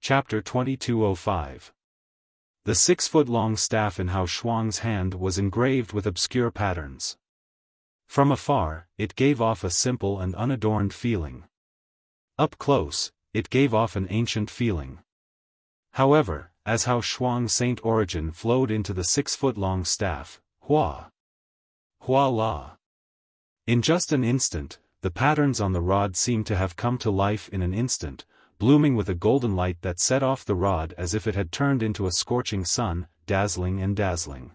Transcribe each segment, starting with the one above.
Chapter 2205. The 6-foot-long staff in Hao Shuang's hand was engraved with obscure patterns. From afar, it gave off a simple and unadorned feeling. Up close, it gave off an ancient feeling. However, as Hao Shuang's saint origin flowed into the 6-foot-long staff, Hua La. In just an instant, the patterns on the rod seemed to have come to life in an instant, blooming with a golden light that set off the rod as if it had turned into a scorching sun, dazzling and dazzling.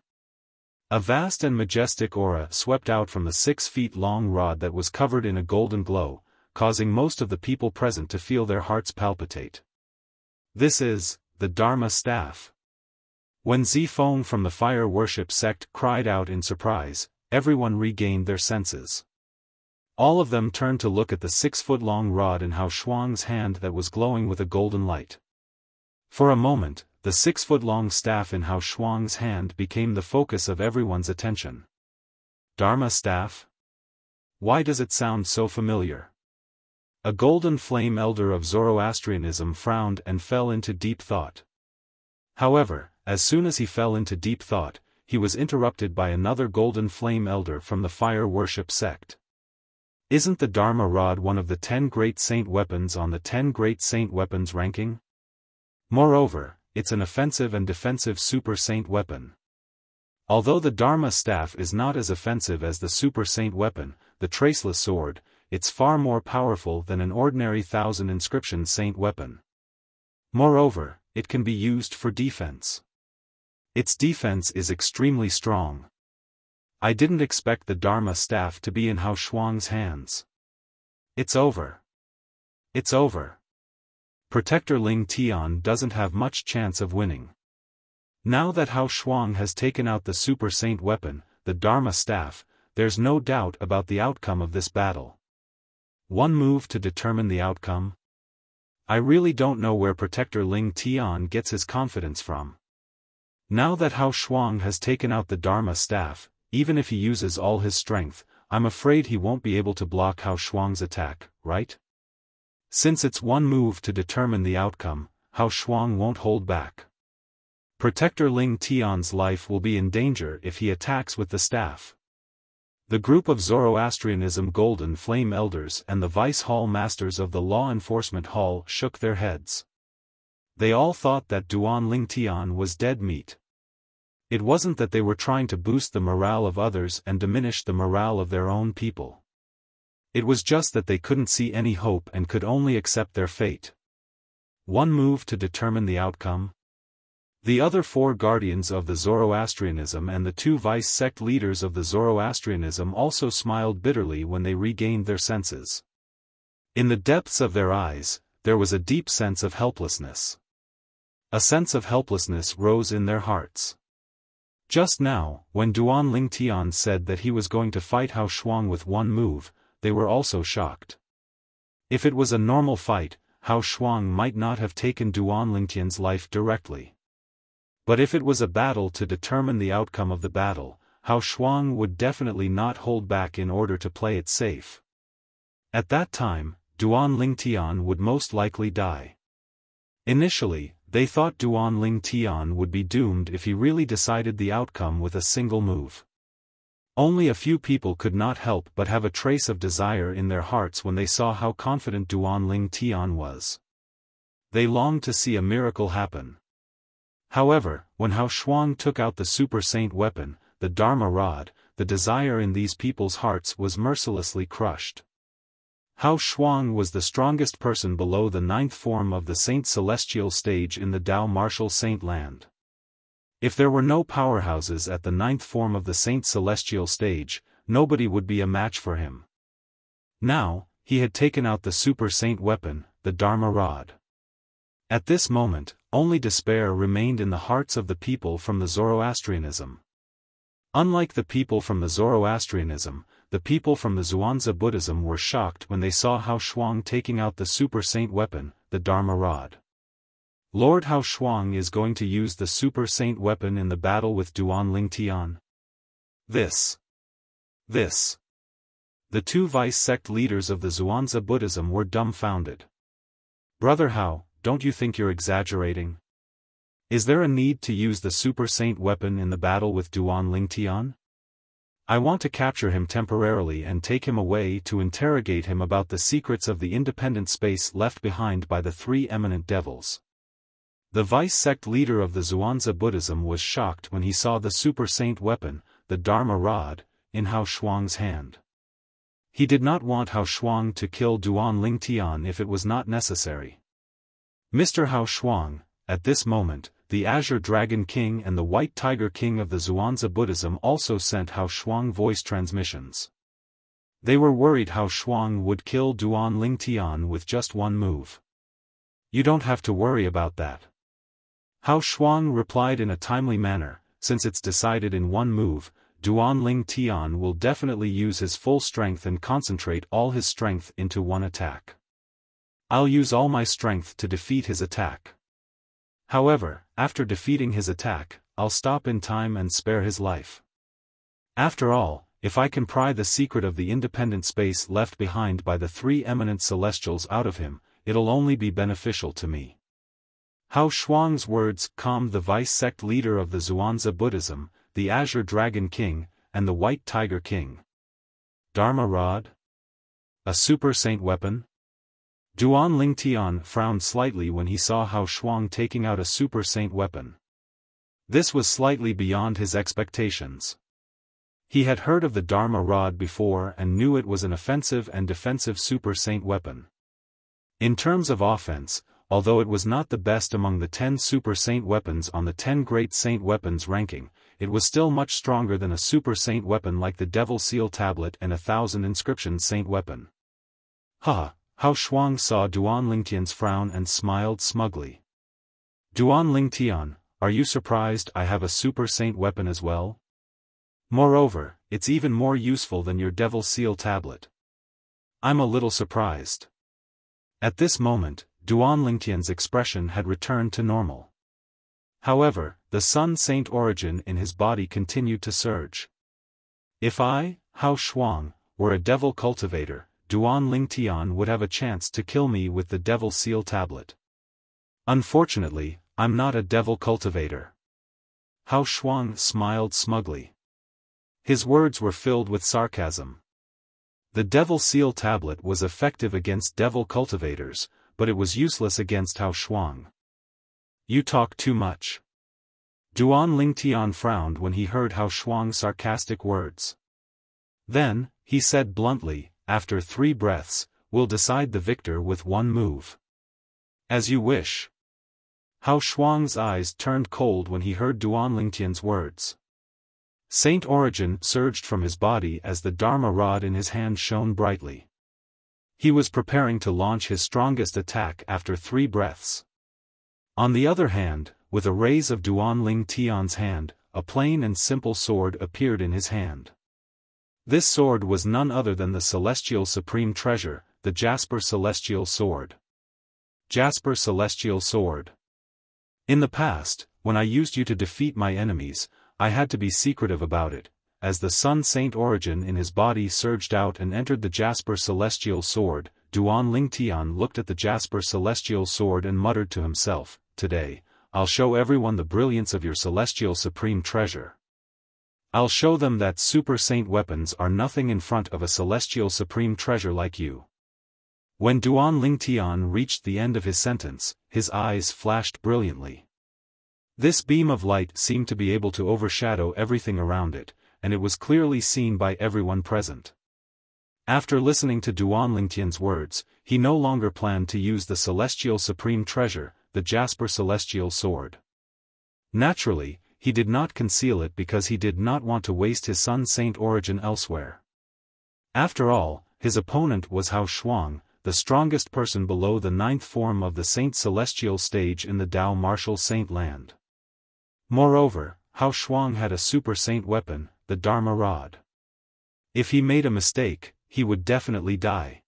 A vast and majestic aura swept out from the 6-feet-long rod that was covered in a golden glow, causing most of the people present to feel their hearts palpitate. This is the Dharma staff. When Zifeng from the fire worship sect cried out in surprise, everyone regained their senses. All of them turned to look at the 6-foot-long rod in Hao Shuang's hand that was glowing with a golden light. For a moment, the 6-foot-long staff in Hao Shuang's hand became the focus of everyone's attention. Dharma staff? Why does it sound so familiar? A golden flame elder of Zoroastrianism frowned and fell into deep thought. However, as soon as he fell into deep thought, he was interrupted by another golden flame elder from the fire worship sect. Isn't the Dharma rod one of the 10 great saint weapons on the 10 great saint weapons ranking? Moreover, it's an offensive and defensive super saint weapon. Although the Dharma staff is not as offensive as the super saint weapon, the traceless sword, it's far more powerful than an ordinary 1000 inscription saint weapon. Moreover, it can be used for defense. Its defense is extremely strong. I didn't expect the Dharma staff to be in Hao Shuang's hands. It's over. It's over. Protector Ling Tian doesn't have much chance of winning. Now that Hao Shuang has taken out the super saint weapon, the Dharma staff, there's no doubt about the outcome of this battle. One move to determine the outcome? I really don't know where Protector Ling Tian gets his confidence from. Now that Hao Shuang has taken out the Dharma staff, even if he uses all his strength, I'm afraid he won't be able to block Hao Shuang's attack, right? Since it's one move to determine the outcome, Hao Shuang won't hold back. Protector Ling Tian's life will be in danger if he attacks with the staff. The group of Zoroastrianism Golden Flame Elders and the Vice Hall Masters of the Law Enforcement Hall shook their heads. They all thought that Duan Ling Tian was dead meat. It wasn't that they were trying to boost the morale of others and diminish the morale of their own people. It was just that they couldn't see any hope and could only accept their fate. One move to determine the outcome? The other 4 guardians of the Zoroastrianism and the 2 vice sect leaders of the Zoroastrianism also smiled bitterly when they regained their senses. In the depths of their eyes, there was a deep sense of helplessness. A sense of helplessness rose in their hearts. Just now, when Duan Ling Tian said that he was going to fight Hao Shuang with one move, they were also shocked. If it was a normal fight, Hao Shuang might not have taken Duan Ling Tian's life directly. But if it was a battle to determine the outcome of the battle, Hao Shuang would definitely not hold back in order to play it safe. At that time, Duan Ling Tian would most likely die. Initially, they thought Duan Ling Tian would be doomed if he really decided the outcome with a single move. Only a few people could not help but have a trace of desire in their hearts when they saw how confident Duan Ling Tian was. They longed to see a miracle happen. However, when Hao Shuang took out the super saint weapon, the Dharma rod, the desire in these people's hearts was mercilessly crushed. Hao Shuang was the strongest person below the 9th form of the Saint Celestial stage in the Dao Martial Saint Land. If there were no powerhouses at the 9th form of the Saint Celestial stage, nobody would be a match for him. Now, he had taken out the super saint weapon, the Dharma rod. At this moment, only despair remained in the hearts of the people from the Zoroastrianism. Unlike the people from the Zoroastrianism, the people from the Zhuangzi Buddhism were shocked when they saw Hao Shuang taking out the super saint weapon, the Dharma rod. Lord Hao Shuang is going to use the super saint weapon in the battle with Duan Ling Tian. This. The 2 vice sect leaders of the Zhuangzi Buddhism were dumbfounded. Brother Hao, don't you think you're exaggerating? Is there a need to use the Super Saint weapon in the battle with Duan Lingtian? I want to capture him temporarily and take him away to interrogate him about the secrets of the independent space left behind by the three eminent devils. The vice-sect leader of the Zhuangzi Buddhism was shocked when he saw the Super Saint weapon, the Dharma rod, in Hao Shuang's hand. He did not want Hao Shuang to kill Duan Lingtian if it was not necessary. Mr. Hao Shuang, at this moment, the Azure Dragon King and the White Tiger King of the Zhuangzi Buddhism also sent Hao Shuang voice transmissions. They were worried Hao Shuang would kill Duan Lingtian with just one move. You don't have to worry about that. Hao Shuang replied in a timely manner, since it's decided in one move, Duan Lingtian will definitely use his full strength and concentrate all his strength into one attack. I'll use all my strength to defeat his attack. However, after defeating his attack, I'll stop in time and spare his life. After all, if I can pry the secret of the independent space left behind by the three eminent celestials out of him, it'll only be beneficial to me. Hao Shuang's words calmed the vice-sect leader of the Zhuangzi Buddhism, the Azure Dragon King, and the White Tiger King. Dharma rod? A Super Saint weapon? Duan Lingtian frowned slightly when he saw Hao Shuang taking out a Super Saint weapon. This was slightly beyond his expectations. He had heard of the Dharma rod before and knew it was an offensive and defensive Super Saint weapon. In terms of offense, although it was not the best among the 10 Super Saint weapons on the 10 Great Saint Weapons ranking, it was still much stronger than a Super Saint weapon like the Devil Seal Tablet and 1,000 Inscription Saint weapon. Haha. Hao Shuang saw Duan Lingtian's frown and smiled smugly. Duan Lingtian, are you surprised I have a Super Saint weapon as well? Moreover, it's even more useful than your Devil Seal Tablet. I'm a little surprised. At this moment, Duan Lingtian's expression had returned to normal. However, the Sun Saint origin in his body continued to surge. If I, Hao Shuang, were a devil cultivator, Duan Lingtian would have a chance to kill me with the Devil Seal Tablet. Unfortunately, I'm not a devil cultivator. Hao Shuang smiled smugly. His words were filled with sarcasm. The Devil Seal Tablet was effective against devil cultivators, but it was useless against Hao Shuang. You talk too much. Duan Lingtian frowned when he heard Hao Shuang's sarcastic words. Then, he said bluntly, after 3 breaths, we'll decide the victor with one move. As you wish. Hao Shuang's eyes turned cold when he heard Duan Lingtian's words. Saint origin surged from his body as the Dharma rod in his hand shone brightly. He was preparing to launch his strongest attack after 3 breaths. On the other hand, with a raise of Duan Lingtian's hand, a plain and simple sword appeared in his hand. This sword was none other than the Celestial Supreme Treasure, the Jasper Celestial Sword. Jasper Celestial Sword. In the past, when I used you to defeat my enemies, I had to be secretive about it. As the Sun Saint origin in his body surged out and entered the Jasper Celestial Sword, Duan Lingtian looked at the Jasper Celestial Sword and muttered to himself, "Today, I'll show everyone the brilliance of your Celestial Supreme Treasure. I'll show them that Super Saint weapons are nothing in front of a Celestial Supreme Treasure like you." When Duan Lingtian reached the end of his sentence, his eyes flashed brilliantly. This beam of light seemed to be able to overshadow everything around it, and it was clearly seen by everyone present. After listening to Duan Lingtian's words, he no longer planned to use the Celestial Supreme Treasure, the Jasper Celestial Sword. Naturally, he did not conceal it because he did not want to waste his Sun Saint origin elsewhere. After all, his opponent was Hao Shuang, the strongest person below the 9th form of the Saint Celestial stage in the Tao Martial Saint land. Moreover, Hao Shuang had a Super Saint weapon, the Dharma rod. If he made a mistake, he would definitely die.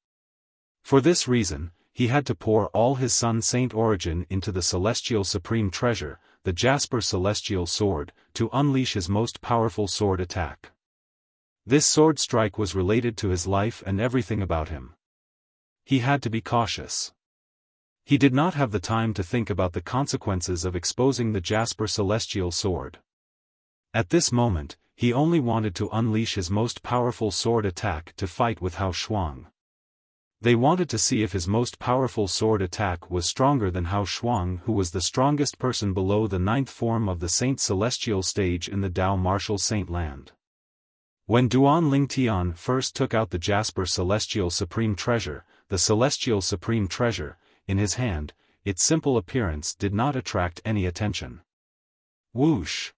For this reason, he had to pour all his Sun Saint origin into the Celestial Supreme Treasure, the Jasper Celestial Sword, to unleash his most powerful sword attack. This sword strike was related to his life and everything about him. He had to be cautious. He did not have the time to think about the consequences of exposing the Jasper Celestial Sword. At this moment, he only wanted to unleash his most powerful sword attack to fight with Hao Shuang. They wanted to see if his most powerful sword attack was stronger than Hao Shuang, who was the strongest person below the 9th form of the Saint Celestial stage in the Dao Martial Saint Land. When Duan Lingtian first took out the Jasper Celestial Supreme Treasure, the Celestial Supreme Treasure, in his hand, its simple appearance did not attract any attention. Whoosh!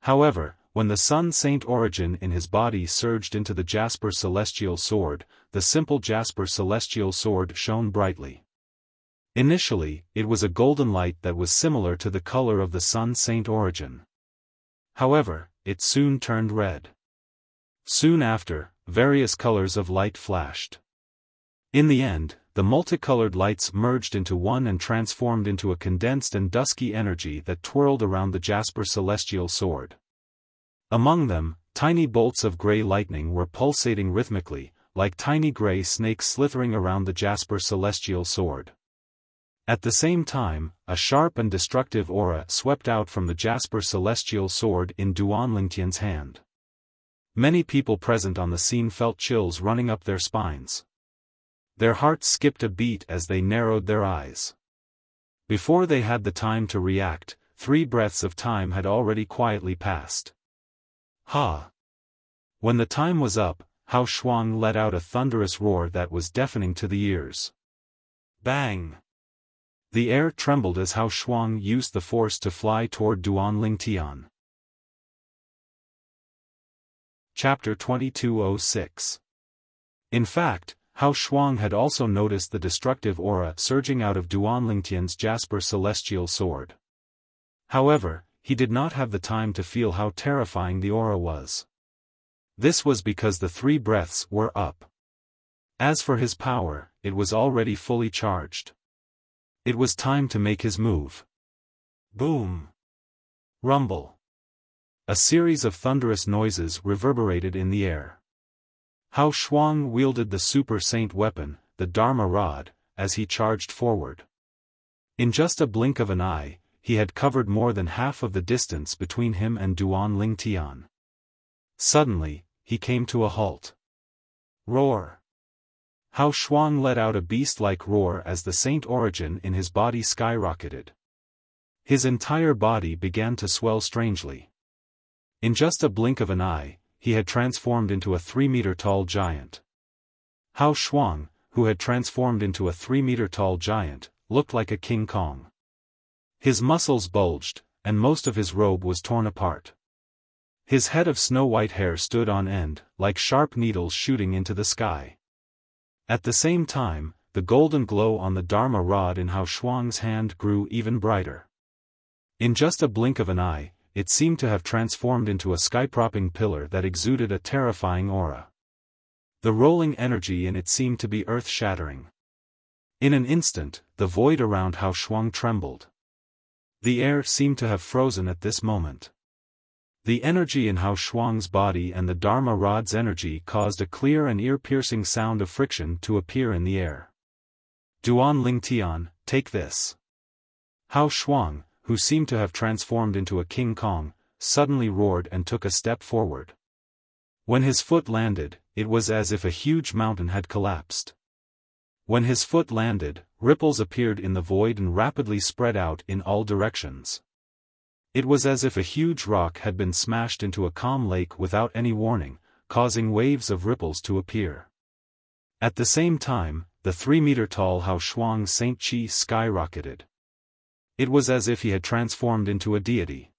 However, when the Sun Saint origin in his body surged into the Jasper Celestial Sword, the simple Jasper Celestial Sword shone brightly. Initially, it was a golden light that was similar to the color of the Sun Saint origin. However, it soon turned red. Soon after, various colors of light flashed. In the end, the multicolored lights merged into one and transformed into a condensed and dusky energy that twirled around the Jasper Celestial Sword. Among them, tiny bolts of gray lightning were pulsating rhythmically, like tiny gray snakes slithering around the Jasper Celestial Sword. At the same time, a sharp and destructive aura swept out from the Jasper Celestial Sword in Duan Lingtian's hand. Many people present on the scene felt chills running up their spines. Their hearts skipped a beat as they narrowed their eyes. Before they had the time to react, 3 breaths of time had already quietly passed. Ha! When the time was up, Hao Shuang let out a thunderous roar that was deafening to the ears. Bang! The air trembled as Hao Shuang used the force to fly toward Duan Lingtian. Chapter 2206. In fact, Hao Shuang had also noticed the destructive aura surging out of Duan Lingtian's Jasper Celestial Sword. However, he did not have the time to feel how terrifying the aura was. This was because the 3 breaths were up. As for his power, it was already fully charged. It was time to make his move. Boom! Rumble! A series of thunderous noises reverberated in the air. Hao Shuang wielded the Super Saint weapon, the Dharma Rod, as he charged forward. In just a blink of an eye, he had covered more than half of the distance between him and Duan Lingtian. Suddenly, he came to a halt. Roar! Hao Shuang let out a beast-like roar as the saint origin in his body skyrocketed. His entire body began to swell strangely. In just a blink of an eye, he had transformed into a 3-meter-tall giant. Hao Shuang, who had transformed into a 3-meter-tall giant, looked like a King Kong. His muscles bulged, and most of his robe was torn apart. His head of snow-white hair stood on end, like sharp needles shooting into the sky. At the same time, the golden glow on the Dharma Rod in Hao Shuang's hand grew even brighter. In just a blink of an eye, it seemed to have transformed into a sky-propping pillar that exuded a terrifying aura. The rolling energy in it seemed to be earth-shattering. In an instant, the void around Hao Shuang trembled. The air seemed to have frozen at this moment. The energy in Hao Shuang's body and the Dharma Rod's energy caused a clear and ear-piercing sound of friction to appear in the air. Duan Lingtian, take this. Hao Shuang, who seemed to have transformed into a King Kong, suddenly roared and took a step forward. When his foot landed, it was as if a huge mountain had collapsed. When his foot landed, ripples appeared in the void and rapidly spread out in all directions. It was as if a huge rock had been smashed into a calm lake without any warning, causing waves of ripples to appear. At the same time, the 3-meter-tall Hao Shuang Saint Chi skyrocketed. It was as if he had transformed into a deity.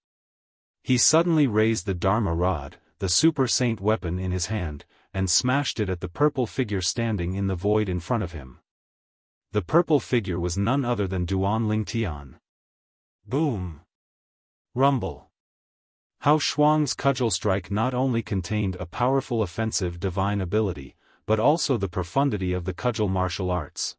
He suddenly raised the Dharma Rod, the Super Saint weapon in his hand, and smashed it at the purple figure standing in the void in front of him. The purple figure was none other than Duan Lingtian. Boom! Rumble! Hao Shuang's cudgel strike not only contained a powerful offensive divine ability, but also the profundity of the cudgel martial arts.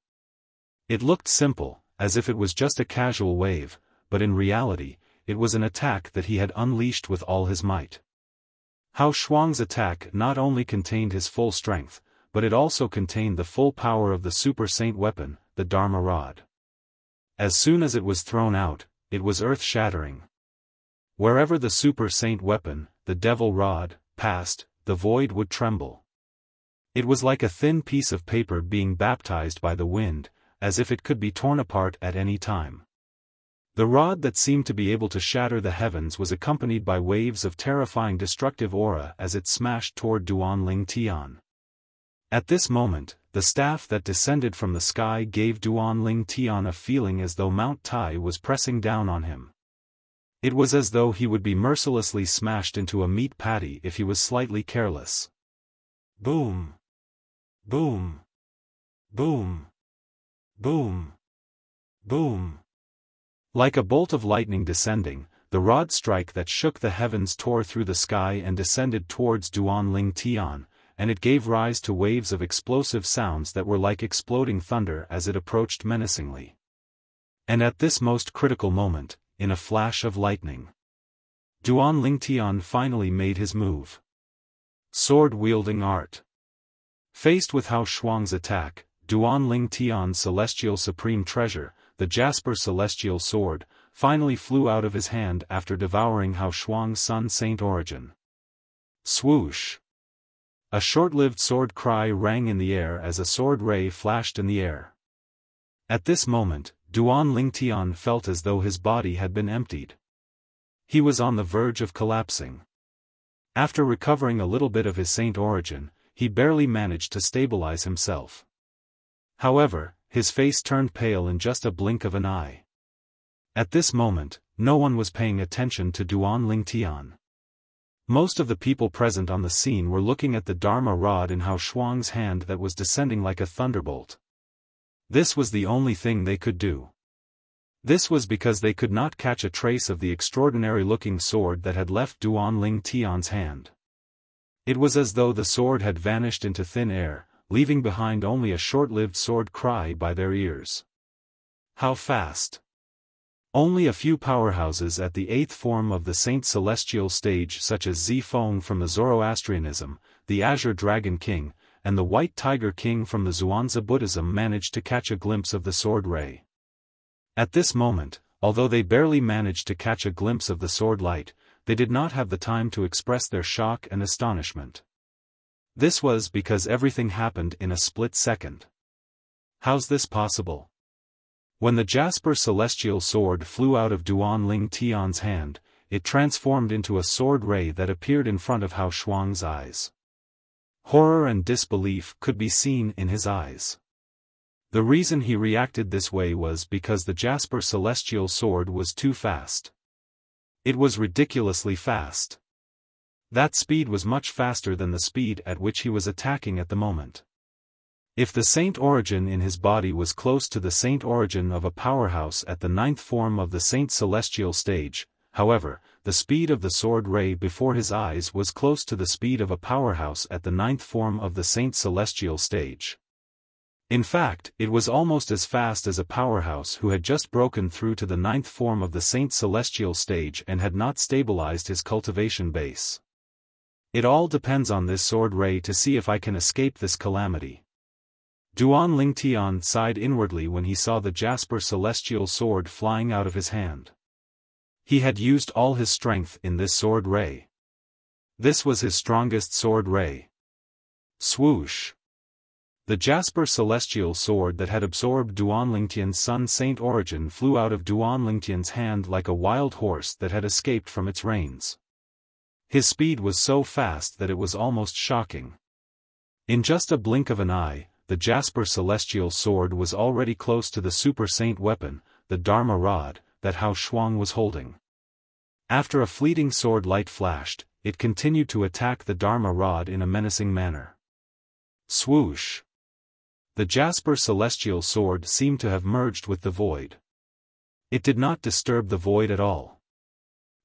It looked simple, as if it was just a casual wave, but in reality, it was an attack that he had unleashed with all his might. Hao Shuang's attack not only contained his full strength, but it also contained the full power of the Super Saint weapon, the Dharma Rod. As soon as it was thrown out, it was earth-shattering. Wherever the super saint weapon, the devil rod, passed, the void would tremble. It was like a thin piece of paper being baptized by the wind, as if it could be torn apart at any time. The rod that seemed to be able to shatter the heavens was accompanied by waves of terrifying destructive aura as it smashed toward Duan Tian. At this moment, the staff that descended from the sky gave Duan Tian a feeling as though Mount Tai was pressing down on him. It was as though he would be mercilessly smashed into a meat patty if he was slightly careless. Boom! Boom! Boom! Boom! Boom! Like a bolt of lightning descending, the rod strike that shook the heavens tore through the sky and descended towards Duan Tian, and it gave rise to waves of explosive sounds that were like exploding thunder as it approached menacingly. And at this most critical moment, in a flash of lightning, Duan Tian finally made his move. Sword-wielding art. Faced with Hao Shuang's attack, Duan Tian's celestial supreme treasure, the Jasper celestial sword, finally flew out of his hand after devouring Hao Shuang's sun saint origin. Swoosh! A short-lived sword cry rang in the air as a sword ray flashed in the air. At this moment, Duan Tian felt as though his body had been emptied. He was on the verge of collapsing. After recovering a little bit of his saint origin, he barely managed to stabilize himself. However, his face turned pale in just a blink of an eye. At this moment, no one was paying attention to Duan Tian. Most of the people present on the scene were looking at the Dharma rod in Hao Shuang's hand that was descending like a thunderbolt. This was the only thing they could do. This was because they could not catch a trace of the extraordinary-looking sword that had left Duan Tian's hand. It was as though the sword had vanished into thin air, leaving behind only a short-lived sword cry by their ears. How fast! Only a few powerhouses at the 8th form of the Saint Celestial stage such as Zifeng from the Zoroastrianism, the Azure Dragon King, and the White Tiger King from the Zhuangzi Buddhism managed to catch a glimpse of the sword ray. At this moment, although they barely managed to catch a glimpse of the sword light, they did not have the time to express their shock and astonishment. This was because everything happened in a split second. How's this possible? When the Jasper celestial sword flew out of Duan Tian's hand, it transformed into a sword ray that appeared in front of Hao Shuang's eyes. Horror and disbelief could be seen in his eyes. The reason he reacted this way was because the Jasper celestial sword was too fast. It was ridiculously fast. That speed was much faster than the speed at which he was attacking at the moment. If the saint origin in his body was close to the saint origin of a powerhouse at the 9th form of the Saint Celestial stage, however, the speed of the sword ray before his eyes was close to the speed of a powerhouse at the 9th form of the Saint Celestial stage. In fact, it was almost as fast as a powerhouse who had just broken through to the 9th form of the Saint Celestial stage and had not stabilized his cultivation base. It all depends on this sword ray to see if I can escape this calamity. Duan Tian sighed inwardly when he saw the Jasper celestial sword flying out of his hand. He had used all his strength in this sword ray. This was his strongest sword ray. Swoosh! The Jasper celestial sword that had absorbed Duan Tian's sun saint origin flew out of Duan Tian's hand like a wild horse that had escaped from its reins. His speed was so fast that it was almost shocking. In just a blink of an eye, the Jasper celestial sword was already close to the super saint weapon, the Dharma rod, that Hao Shuang was holding. After a fleeting sword light flashed, it continued to attack the Dharma rod in a menacing manner. Swoosh! The Jasper celestial sword seemed to have merged with the void. It did not disturb the void at all.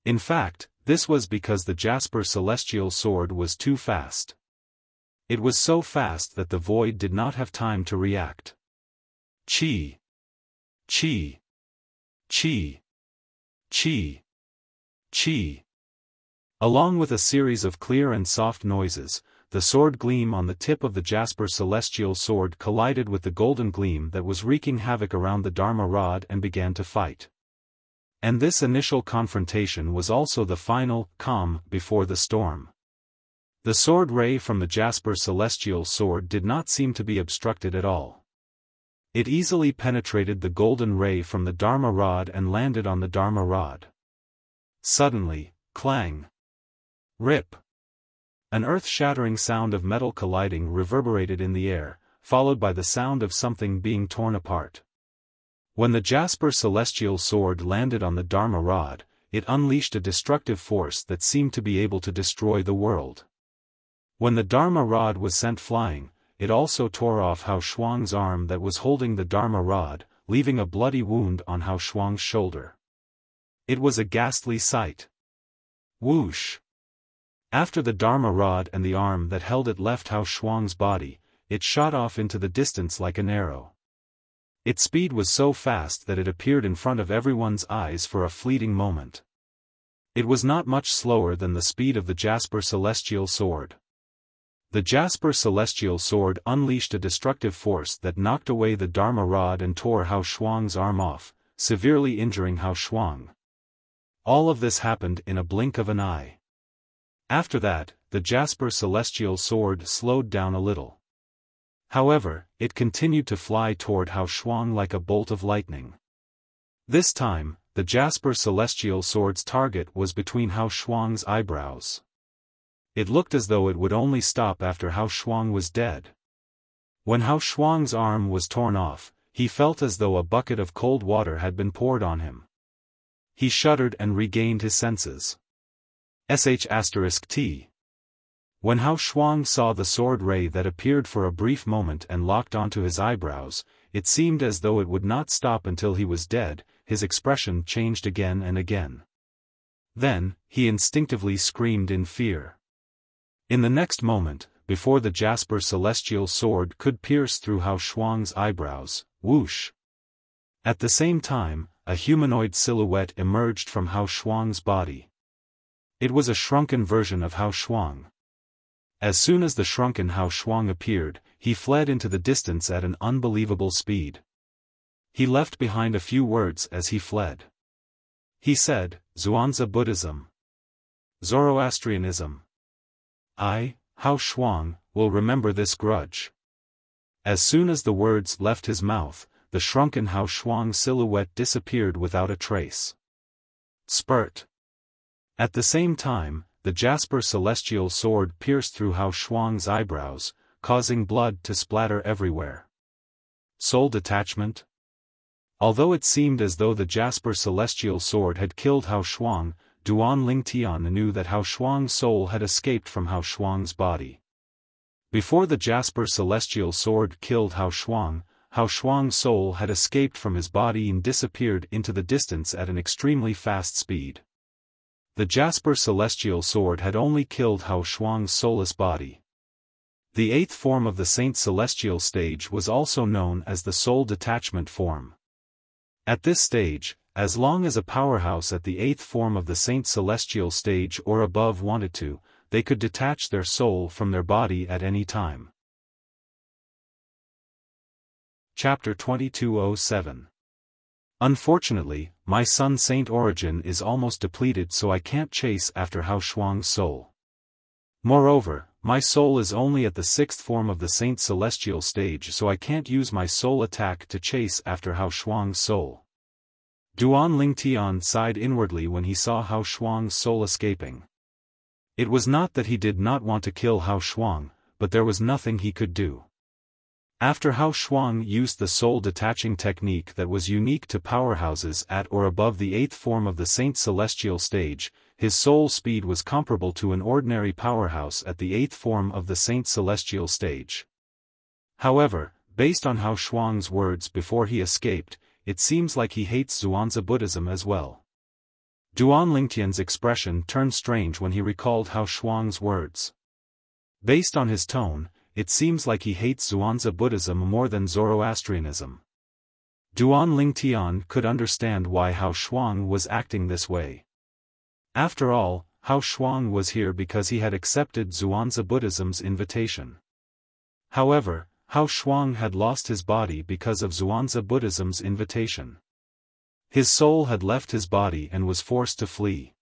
In fact, this was because the Jasper celestial sword was too fast. It was so fast that the void did not have time to react. Chi! Chi! Chi! Chi! Chi! Along with a series of clear and soft noises, the sword gleam on the tip of the jasper celestial sword collided with the golden gleam that was wreaking havoc around the Dharma rod and began to fight. And this initial confrontation was also the final calm before the storm. The sword ray from the jasper celestial sword did not seem to be obstructed at all. It easily penetrated the golden ray from the Dharma rod and landed on the Dharma rod. Suddenly, clang! Rip! An earth-shattering sound of metal colliding reverberated in the air, followed by the sound of something being torn apart. When the jasper celestial sword landed on the Dharma rod, it unleashed a destructive force that seemed to be able to destroy the world. When the Dharma rod was sent flying, it also tore off Hao Shuang's arm that was holding the Dharma rod, leaving a bloody wound on Hao Shuang's shoulder. It was a ghastly sight. Whoosh! After the Dharma rod and the arm that held it left Hao Shuang's body, it shot off into the distance like an arrow. Its speed was so fast that it appeared in front of everyone's eyes for a fleeting moment. It was not much slower than the speed of the jasper celestial sword. The jasper celestial sword unleashed a destructive force that knocked away the Dharma rod and tore Hao Shuang's arm off, severely injuring Hao Shuang. All of this happened in a blink of an eye. After that, the jasper celestial sword slowed down a little. However, it continued to fly toward Hao Shuang like a bolt of lightning. This time, the jasper celestial sword's target was between Hao Shuang's eyebrows. It looked as though it would only stop after Hao Shuang was dead. When Hao Shuang's arm was torn off, he felt as though a bucket of cold water had been poured on him. He shuddered and regained his senses. *T. When Hao Shuang saw the sword ray that appeared for a brief moment and locked onto his eyebrows, it seemed as though it would not stop until he was dead. His expression changed again and again. Then, he instinctively screamed in fear. In the next moment, before the jasper celestial sword could pierce through Hao Shuang's eyebrows, whoosh! At the same time, a humanoid silhouette emerged from Hao Shuang's body. It was a shrunken version of Hao Shuang. As soon as the shrunken Hao Shuang appeared, he fled into the distance at an unbelievable speed. He left behind a few words as he fled. He said, "Xuanzi Buddhism. Zoroastrianism. I, Hao Shuang, will remember this grudge." As soon as the words left his mouth, the shrunken Hao Shuang silhouette disappeared without a trace. Spurt! At the same time, the jasper celestial sword pierced through Hao Shuang's eyebrows, causing blood to splatter everywhere. Soul detachment? Although it seemed as though the jasper celestial sword had killed Hao Shuang, Duan Lingtian knew that Hao Shuang's soul had escaped from Hao Shuang's body. Before the jasper celestial sword killed Hao Shuang's soul had escaped from his body and disappeared into the distance at an extremely fast speed. The jasper celestial sword had only killed Hao Shuang's soulless body. The eighth form of the Saint Celestial stage was also known as the soul detachment form. At this stage, as long as a powerhouse at the eighth form of the Saint Celestial stage or above wanted to, they could detach their soul from their body at any time. Chapter 2207. Unfortunately, my son Saint Origin is almost depleted, so I can't chase after Hao Shuang's soul. Moreover, my soul is only at the sixth form of the Saint Celestial stage, so I can't use my soul attack to chase after Hao Shuang's soul. Duan Lingtian sighed inwardly when he saw Hao Shuang's soul escaping. It was not that he did not want to kill Hao Shuang, but there was nothing he could do. After Hao Shuang used the soul-detaching technique that was unique to powerhouses at or above the eighth form of the Saint Celestial stage, his soul speed was comparable to an ordinary powerhouse at the eighth form of the Saint Celestial stage. However, based on Hao Shuang's words before he escaped, it seems like he hates Xuanzi Buddhism as well. Duan Lingtian's expression turned strange when he recalled Hao Shuang's words. Based on his tone, it seems like he hates Xuanzi Buddhism more than Zoroastrianism. Duan Lingtian could understand why Hao Shuang was acting this way. After all, Hao Shuang was here because he had accepted Zhuangzi Buddhism's invitation. However, Hao Shuang had lost his body because of Zhuangzi Buddhism's invitation. His soul had left his body and was forced to flee.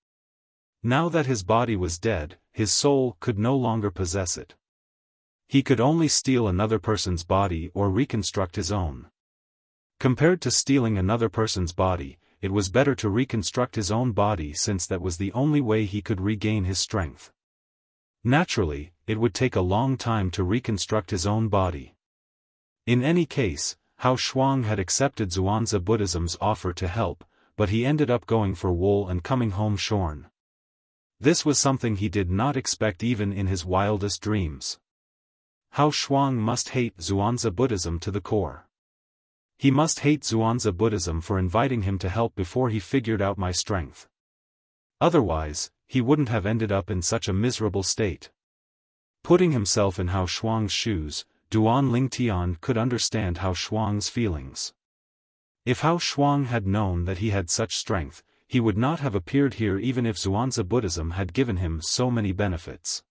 Now that his body was dead, his soul could no longer possess it. He could only steal another person's body or reconstruct his own. Compared to stealing another person's body, it was better to reconstruct his own body since that was the only way he could regain his strength. Naturally, it would take a long time to reconstruct his own body. In any case, Hao Shuang had accepted Zhuangzi Buddhism's offer to help, but he ended up going for wool and coming home shorn. This was something he did not expect even in his wildest dreams. Hao Shuang must hate Zhuangzi Buddhism to the core. He must hate Zhuangzi Buddhism for inviting him to help before he figured out my strength. Otherwise, he wouldn't have ended up in such a miserable state. Putting himself in Hao Shuang's shoes, Duan Lingtian could understand Hao Shuang's feelings. If Hao Shuang had known that he had such strength, he would not have appeared here even if Zhuangzi Buddhism had given him so many benefits.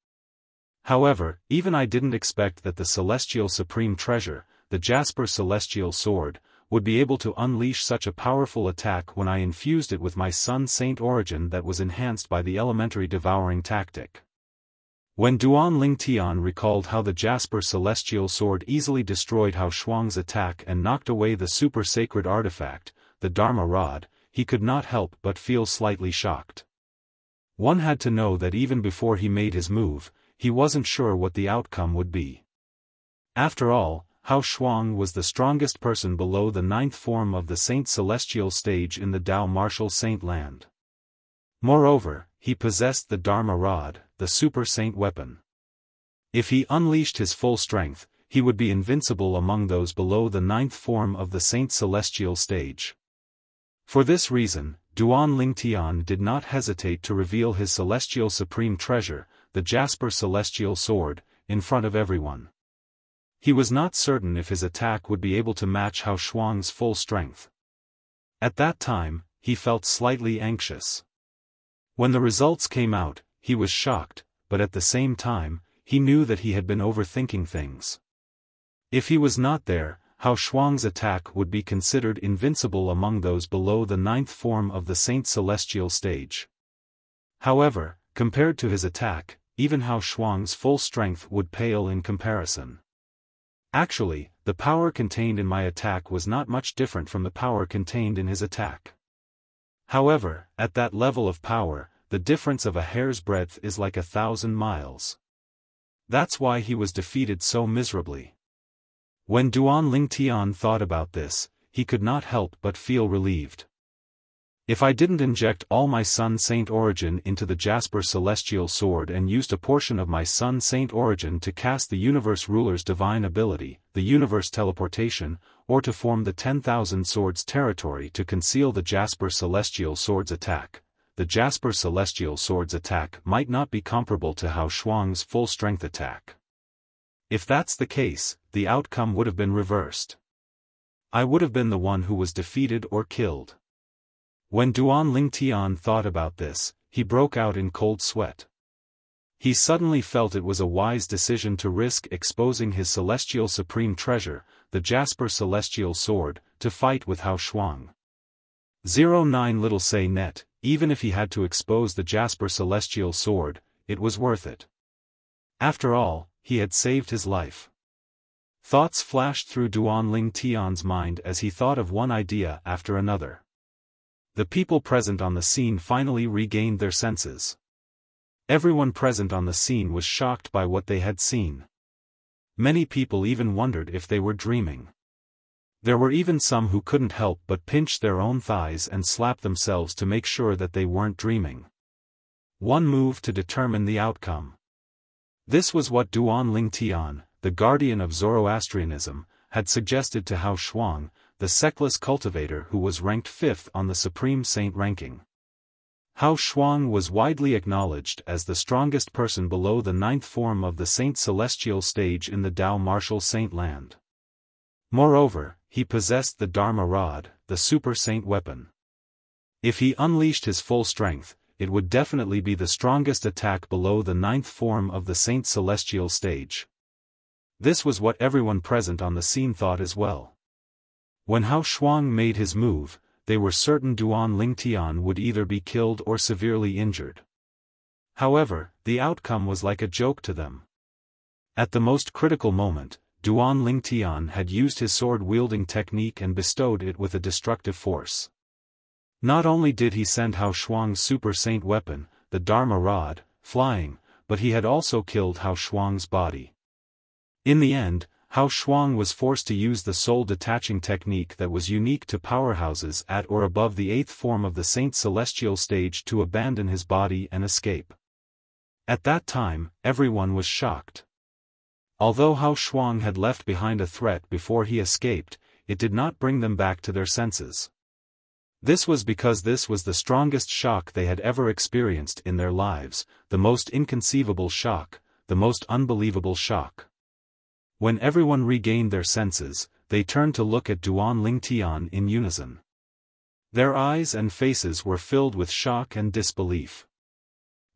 However, even I didn't expect that the Celestial Supreme Treasure, the Jasper Celestial Sword, would be able to unleash such a powerful attack when I infused it with my Sun Saint origin that was enhanced by the elementary devouring tactic. When Duan Lingtian recalled how the Jasper Celestial Sword easily destroyed Hao Shuang's attack and knocked away the super sacred artifact, the Dharma Rod, he could not help but feel slightly shocked. One had to know that even before he made his move, he wasn't sure what the outcome would be. After all, Hao Shuang was the strongest person below the 9th form of the Saint Celestial stage in the Tao Martial Saint land. Moreover, he possessed the Dharma Rod, the Super Saint weapon. If he unleashed his full strength, he would be invincible among those below the 9th form of the Saint Celestial stage. For this reason, Duan Lingtian did not hesitate to reveal his Celestial Supreme Treasure, the Jasper Celestial Sword, in front of everyone. He was not certain if his attack would be able to match Hao Shuang's full strength. At that time, he felt slightly anxious. When the results came out, he was shocked, but at the same time, he knew that he had been overthinking things. If he was not there, Hao Shuang's attack would be considered invincible among those below the 9th form of the Saint Celestial stage. However, compared to his attack, even Hao Shuang's full strength would pale in comparison. Actually, the power contained in my attack was not much different from the power contained in his attack. However, at that level of power, the difference of a hair's breadth is like 1,000 miles. That's why he was defeated so miserably. When Duan Lingtian thought about this, he could not help but feel relieved. If I didn't inject all my Sun Saint origin into the Jasper Celestial Sword and used a portion of my Sun Saint origin to cast the Universe Ruler's divine ability, the Universe Teleportation, or to form the 10,000 Swords territory to conceal the Jasper Celestial Sword's attack, the Jasper Celestial Sword's attack might not be comparable to Hao Shuang's full strength attack. If that's the case, the outcome would have been reversed. I would have been the one who was defeated or killed. When Duan Lingtian thought about this, he broke out in cold sweat. He suddenly felt it was a wise decision to risk exposing his Celestial Supreme Treasure, the Jasper Celestial Sword, to fight with Hao Shuang. 09 Little Say Net, even if he had to expose the Jasper Celestial Sword, it was worth it. After all, he had saved his life. Thoughts flashed through Duan Lingtian's mind as he thought of one idea after another. The people present on the scene finally regained their senses. Everyone present on the scene was shocked by what they had seen. Many people even wondered if they were dreaming. There were even some who couldn't help but pinch their own thighs and slap themselves to make sure that they weren't dreaming. One move to determine the outcome. This was what Duan Lingtian, the guardian of Zoroastrianism, had suggested to Hao Shuang, the sectless cultivator who was ranked 5th on the Supreme Saint ranking. Hao Shuang was widely acknowledged as the strongest person below the 9th form of the Saint Celestial stage in the Tao Martial Saint land. Moreover, he possessed the Dharma Rod, the Super Saint weapon. If he unleashed his full strength, it would definitely be the strongest attack below the 9th form of the Saint Celestial stage. This was what everyone present on the scene thought as well. When Hao Shuang made his move, they were certain Duan Lingtian would either be killed or severely injured. However, the outcome was like a joke to them. At the most critical moment, Duan Lingtian had used his sword-wielding technique and bestowed it with a destructive force. Not only did he send Hao Shuang's super saint weapon, the Dharma Rod, flying, but he had also killed Hao Shuang's body. In the end, Hao Shuang was forced to use the soul-detaching technique that was unique to powerhouses at or above the 8th form of the Saint Celestial stage to abandon his body and escape. At that time, everyone was shocked. Although Hao Shuang had left behind a threat before he escaped, it did not bring them back to their senses. This was because this was the strongest shock they had ever experienced in their lives, the most inconceivable shock, the most unbelievable shock. When everyone regained their senses, they turned to look at Duan Lingtian in unison. Their eyes and faces were filled with shock and disbelief.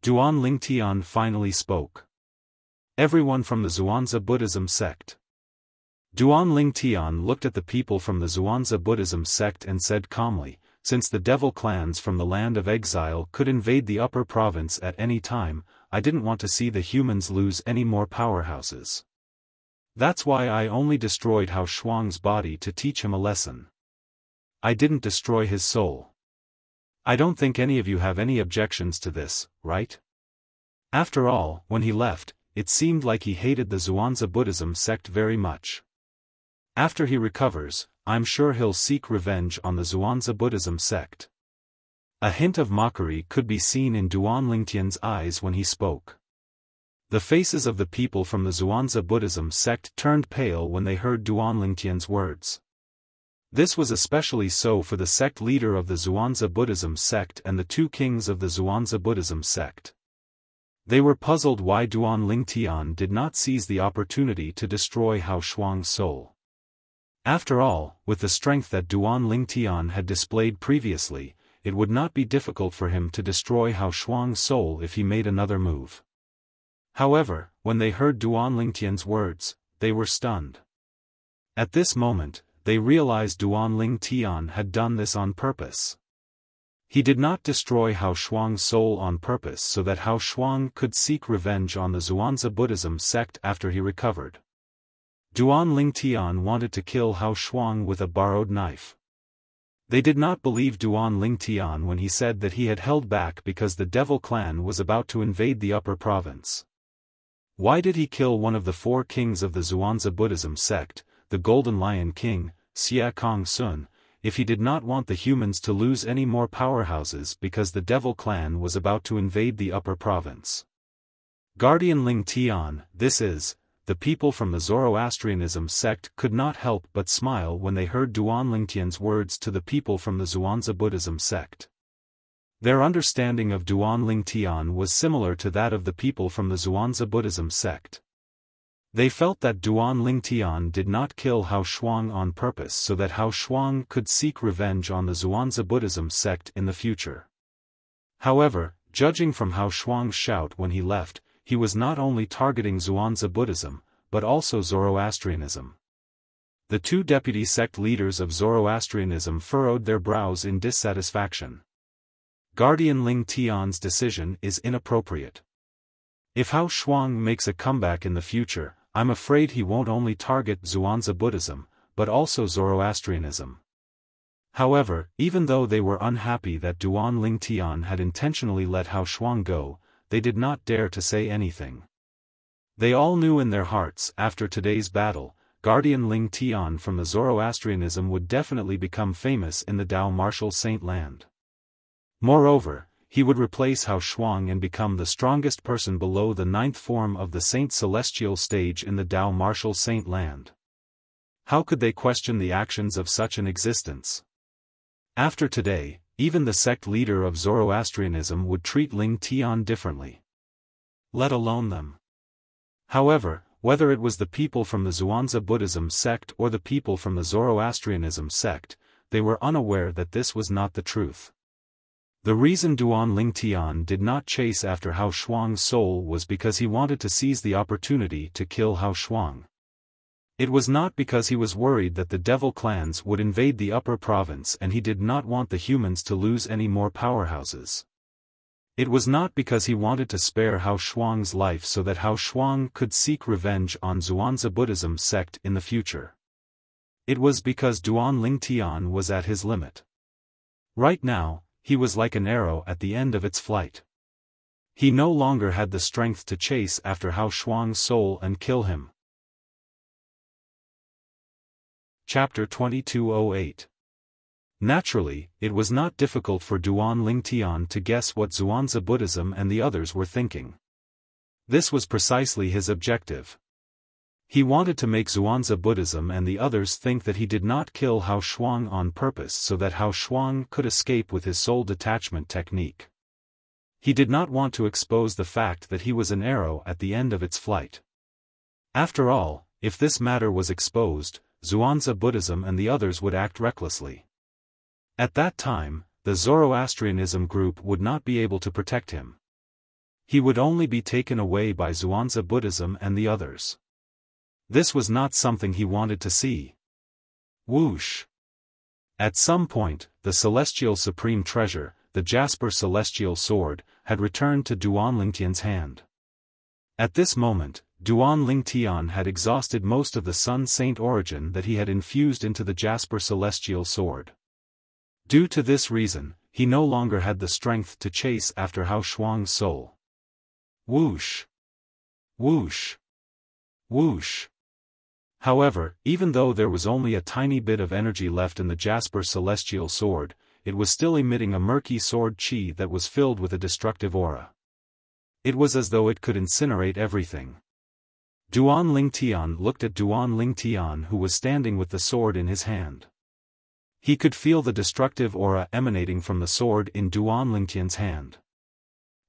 Duan Lingtian finally spoke. Everyone from the Xuanzа Buddhism sect. Duan Lingtian looked at the people from the Xuanzà Buddhism sect and said calmly, since the devil clans from the land of exile could invade the upper province at any time, I didn't want to see the humans lose any more powerhouses. That's why I only destroyed Hao Shuang's body to teach him a lesson. I didn't destroy his soul. I don't think any of you have any objections to this, right? After all, when he left, it seemed like he hated the Xuanzà Buddhism sect very much. After he recovers, I'm sure he'll seek revenge on the Xuanzà Buddhism sect. A hint of mockery could be seen in Duan Lingtian's eyes when he spoke. The faces of the people from the Xuanzà Buddhism sect turned pale when they heard Duan Lingtian's words. This was especially so for the sect leader of the Xuanzà Buddhism sect and the 2 kings of the Xuanzà Buddhism sect. They were puzzled why Duan Lingtian did not seize the opportunity to destroy Hao Shuang's soul. After all, with the strength that Duan Lingtian had displayed previously, it would not be difficult for him to destroy Hao Shuang's soul if he made another move. However, when they heard Duan Lingtian's words, they were stunned. At this moment, they realized Duan Lingtian had done this on purpose. He did not destroy Hao Shuang's soul on purpose so that Hao Shuang could seek revenge on the Xuanzà Buddhism sect after he recovered. Duan Lingtian wanted to kill Hao Shuang with a borrowed knife. They did not believe Duan Lingtian when he said that he had held back because the devil clan was about to invade the upper province. Why did he kill one of the 4 kings of the Xuanzà Buddhism sect, the Golden Lion King, Xia Kong Sun, if he did not want the humans to lose any more powerhouses because the devil clan was about to invade the upper province? Guardian Lingtian, this is, the people from the Zoroastrianism sect could not help but smile when they heard Duan Lingtian's words to the people from the Xuanzà Buddhism sect. Their understanding of Duan Lingtian was similar to that of the people from the Xuanzà Buddhism sect. They felt that Duan Lingtian did not kill Hao Shuang on purpose so that Hao Shuang could seek revenge on the Xuanzà Buddhism sect in the future. However, judging from Hao Shuang's shout when he left, he was not only targeting Xuanzà Buddhism, but also Zoroastrianism. The 2 deputy sect leaders of Zoroastrianism furrowed their brows in dissatisfaction. Guardian Lingtian's decision is inappropriate. If Hao Shuang makes a comeback in the future, I'm afraid he won't only target Xuanzà Buddhism, but also Zoroastrianism. However, even though they were unhappy that Duan Lingtian had intentionally let Hao Shuang go, they did not dare to say anything. They all knew in their hearts after today's battle, Guardian Lingtian from the Zoroastrianism would definitely become famous in the Dao Martial Saint land. Moreover, he would replace Hao Shuang and become the strongest person below the 9th form of the Saint Celestial stage in the Dao Martial Saint land. How could they question the actions of such an existence? After today, even the sect leader of Zoroastrianism would treat Lingtian differently. Let alone them. However, whether it was the people from the Xuanzà Buddhism sect or the people from the Zoroastrianism sect, they were unaware that this was not the truth. The reason Duan Lingtian did not chase after Hao Shuang's soul was because he wanted to seize the opportunity to kill Hao Shuang. It was not because he was worried that the devil clans would invade the upper province and he did not want the humans to lose any more powerhouses. It was not because he wanted to spare Hao Shuang's life so that Hao Shuang could seek revenge on Zhuangzi Buddhism sect in the future. It was because Duan Lingtian was at his limit. Right now, he was like an arrow at the end of its flight. He no longer had the strength to chase after Hao Shuang's soul and kill him. Chapter 2208. Naturally, it was not difficult for Duan Lingtian to guess what Zhuangzi Buddhism and the others were thinking. This was precisely his objective. He wanted to make Zhuangzi Buddhism and the others think that he did not kill Hao Shuang on purpose so that Hao Shuang could escape with his soul detachment technique. He did not want to expose the fact that he was an arrow at the end of its flight. After all, if this matter was exposed, Zhuangzi Buddhism and the others would act recklessly. At that time, the Zoroastrianism group would not be able to protect him. He would only be taken away by Zhuangzi Buddhism and the others. This was not something he wanted to see. Whoosh! At some point, the celestial supreme treasure, the Jasper celestial sword, had returned to Duan Lingtian's hand. At this moment, Duan Lingtian had exhausted most of the Sun Saint origin that he had infused into the Jasper celestial sword. Due to this reason, he no longer had the strength to chase after Hao Shuang's soul. Whoosh! Whoosh! Whoosh! However, even though there was only a tiny bit of energy left in the Jasper celestial sword, it was still emitting a murky sword chi that was filled with a destructive aura. It was as though it could incinerate everything. Duan Lingtian looked at Duan Lingtian who was standing with the sword in his hand. He could feel the destructive aura emanating from the sword in Duan Lingtian's hand.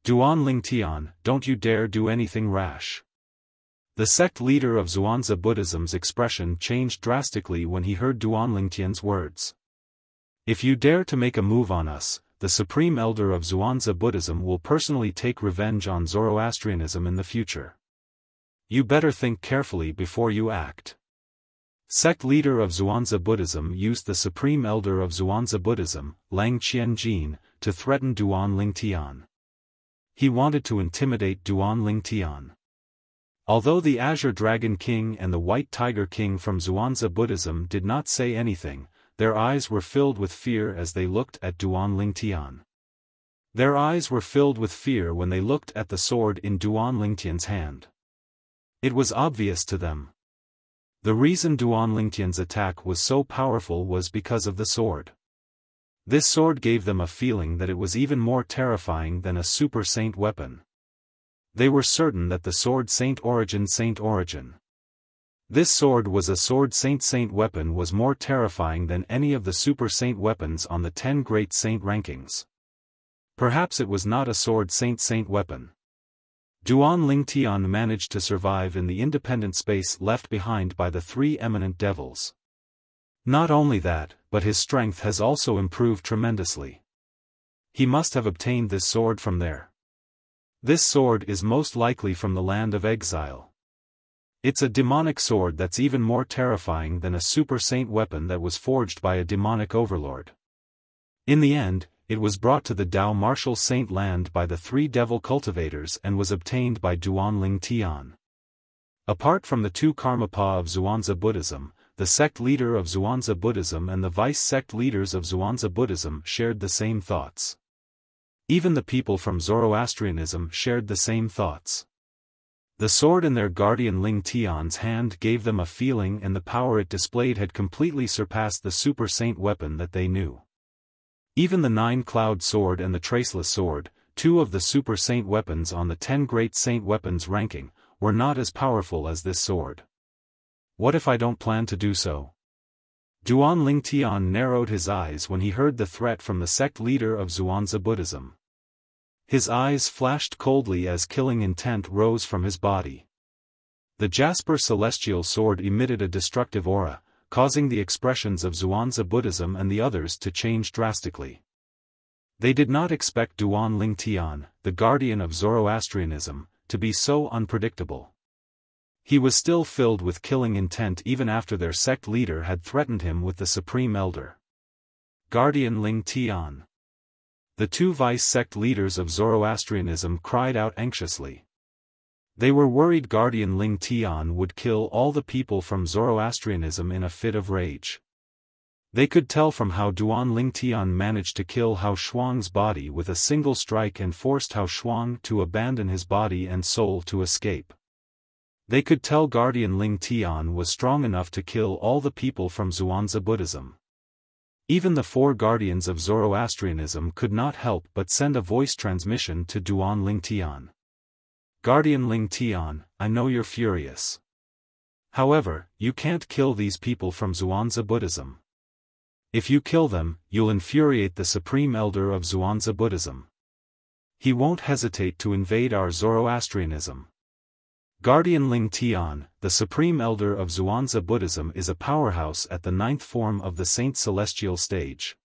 Duan Lingtian, don't you dare do anything rash. The sect leader of Zhuangzi Buddhism's expression changed drastically when he heard Duan Lingtian's words. If you dare to make a move on us, the supreme elder of Zhuangzi Buddhism will personally take revenge on Zoroastrianism in the future. You better think carefully before you act. Sect leader of Zhuangzi Buddhism used the supreme elder of Zhuangzi Buddhism, Lang Qianjin, to threaten Duan Lingtian. He wanted to intimidate Duan Lingtian. Although the Azure Dragon King and the White Tiger King from Zhuangzi Buddhism did not say anything, their eyes were filled with fear as they looked at Duan Lingtian. Their eyes were filled with fear when they looked at the sword in Duan Lingtian's hand. It was obvious to them. The reason Duan Lingtian's attack was so powerful was because of the sword. This sword gave them a feeling that it was even more terrifying than a super saint weapon. They were certain that the sword Saint Origin. This sword was a sword saint weapon was more terrifying than any of the super saint weapons on the 10 great saint rankings. Perhaps it was not a sword saint weapon. Duan Lingtian managed to survive in the independent space left behind by the 3 eminent devils. Not only that, but his strength has also improved tremendously. He must have obtained this sword from there. This sword is most likely from the land of exile. It's a demonic sword that's even more terrifying than a super saint weapon that was forged by a demonic overlord. In the end, it was brought to the Dao Martial Saint land by the 3 devil cultivators and was obtained by Duan Lingtian. Apart from the 2 Karmapa of Zhuangzi Buddhism, the sect leader of Zhuangzi Buddhism and the vice-sect leaders of Zhuangzi Buddhism shared the same thoughts. Even the people from Zoroastrianism shared the same thoughts. The sword in their guardian Lingtian's hand gave them a feeling, and the power it displayed had completely surpassed the super saint weapon that they knew. Even the 9-cloud sword and the traceless sword, 2 of the super saint weapons on the 10 great saint weapons ranking, were not as powerful as this sword. What if I don't plan to do so? Duan Lingtian narrowed his eyes when he heard the threat from the sect leader of Zhuangzi Buddhism. His eyes flashed coldly as killing intent rose from his body. The Jasper celestial sword emitted a destructive aura, causing the expressions of Zhuangzi Buddhism and the others to change drastically. They did not expect Duan Lingtian, the guardian of Zoroastrianism, to be so unpredictable. He was still filled with killing intent even after their sect leader had threatened him with the Supreme Elder. Guardian Lingtian. The two vice-sect leaders of Zoroastrianism cried out anxiously. They were worried Guardian Lingtian would kill all the people from Zoroastrianism in a fit of rage. They could tell from how Duan Lingtian managed to kill Hao Shuang's body with a single strike and forced Hao Shuang to abandon his body and soul to escape. They could tell Guardian Lingtian was strong enough to kill all the people from Zhuangzi Buddhism. Even the four guardians of Zoroastrianism could not help but send a voice transmission to Duan Lingtian. Guardian Lingtian, I know you're furious. However, you can't kill these people from Zhuangzi Buddhism. If you kill them, you'll infuriate the Supreme Elder of Zhuangzi Buddhism. He won't hesitate to invade our Zoroastrianism. Guardian Lingtian, the Supreme Elder of Zhuangzi Buddhism, is a powerhouse at the 9th form of the Saint Celestial stage.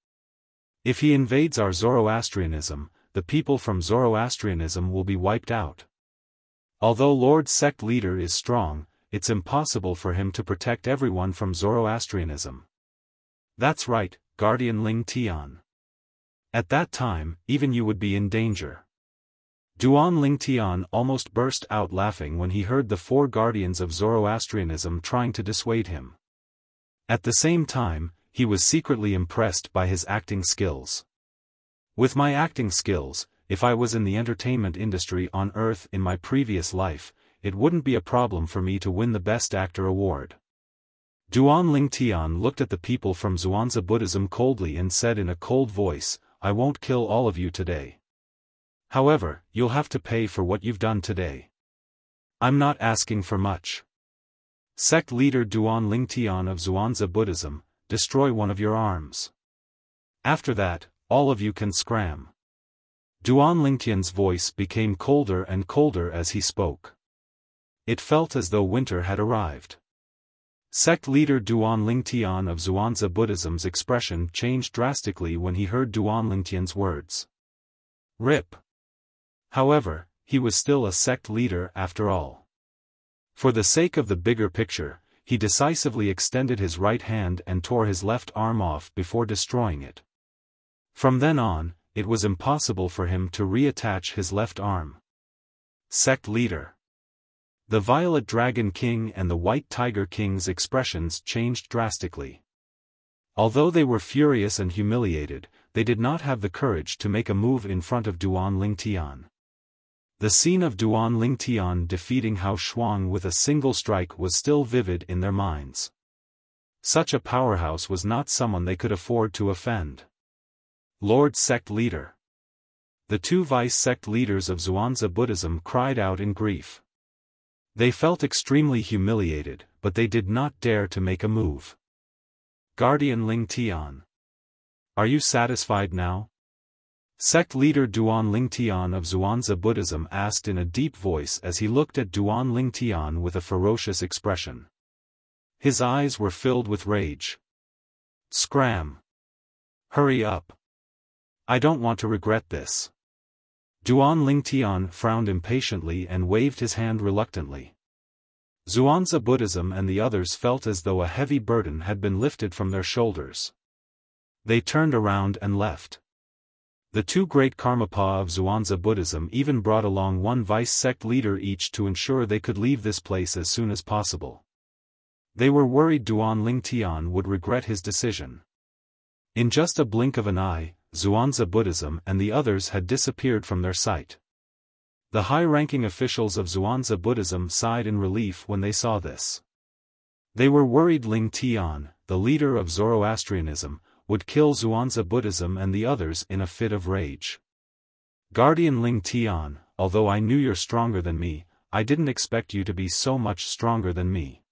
If he invades our Zoroastrianism, the people from Zoroastrianism will be wiped out. Although Lord Sect Leader is strong, it's impossible for him to protect everyone from Zoroastrianism. That's right, Guardian Lingtian. At that time, even you would be in danger. Duan Lingtian almost burst out laughing when he heard the four guardians of Zoroastrianism trying to dissuade him. At the same time, he was secretly impressed by his acting skills. With my acting skills, if I was in the entertainment industry on Earth in my previous life, it wouldn't be a problem for me to win the Best Actor award. Duan Lingtian looked at the people from Zhuangzi Buddhism coldly and said in a cold voice, I won't kill all of you today. However, you'll have to pay for what you've done today. I'm not asking for much. Sect leader Duan Lingtian of Zhuangzi Buddhism, destroy one of your arms. After that, all of you can scram. Duan Lingtian's voice became colder and colder as he spoke. It felt as though winter had arrived. Sect leader Duan Lingtian of Zhuangzi Buddhism's expression changed drastically when he heard Duan Lingtian's words. Rip. However, he was still a sect leader after all. For the sake of the bigger picture, he decisively extended his right hand and tore his left arm off before destroying it. From then on, it was impossible for him to reattach his left arm. Sect leader. The Violet Dragon King and the White Tiger King's expressions changed drastically. Although they were furious and humiliated, they did not have the courage to make a move in front of Duan Lingtian. The scene of Duan Lingtian defeating Hao Shuang with a single strike was still vivid in their minds. Such a powerhouse was not someone they could afford to offend. Lord Sect Leader. The two vice-sect leaders of Zhuangzi Buddhism cried out in grief. They felt extremely humiliated, but they did not dare to make a move. Guardian Lingtian. Are you satisfied now? Sect leader Duan Lingtian of Zhuangzi Buddhism asked in a deep voice as he looked at Duan Lingtian with a ferocious expression. His eyes were filled with rage. Scram! Hurry up! I don't want to regret this. Duan Lingtian frowned impatiently and waved his hand reluctantly. Zhuangzi Buddhism and the others felt as though a heavy burden had been lifted from their shoulders. They turned around and left. The two great Karmapa of Zhuangzi Buddhism even brought along one vice-sect leader each to ensure they could leave this place as soon as possible. They were worried Duan Lingtian would regret his decision. In just a blink of an eye, Zhuangzi Buddhism and the others had disappeared from their sight. The high-ranking officials of Zhuangzi Buddhism sighed in relief when they saw this. They were worried Lingtian, the leader of Zoroastrianism, would kill Zhuangzi Buddhism and the others in a fit of rage. Guardian Lingtian, although I knew you're stronger than me, I didn't expect you to be so much stronger than me.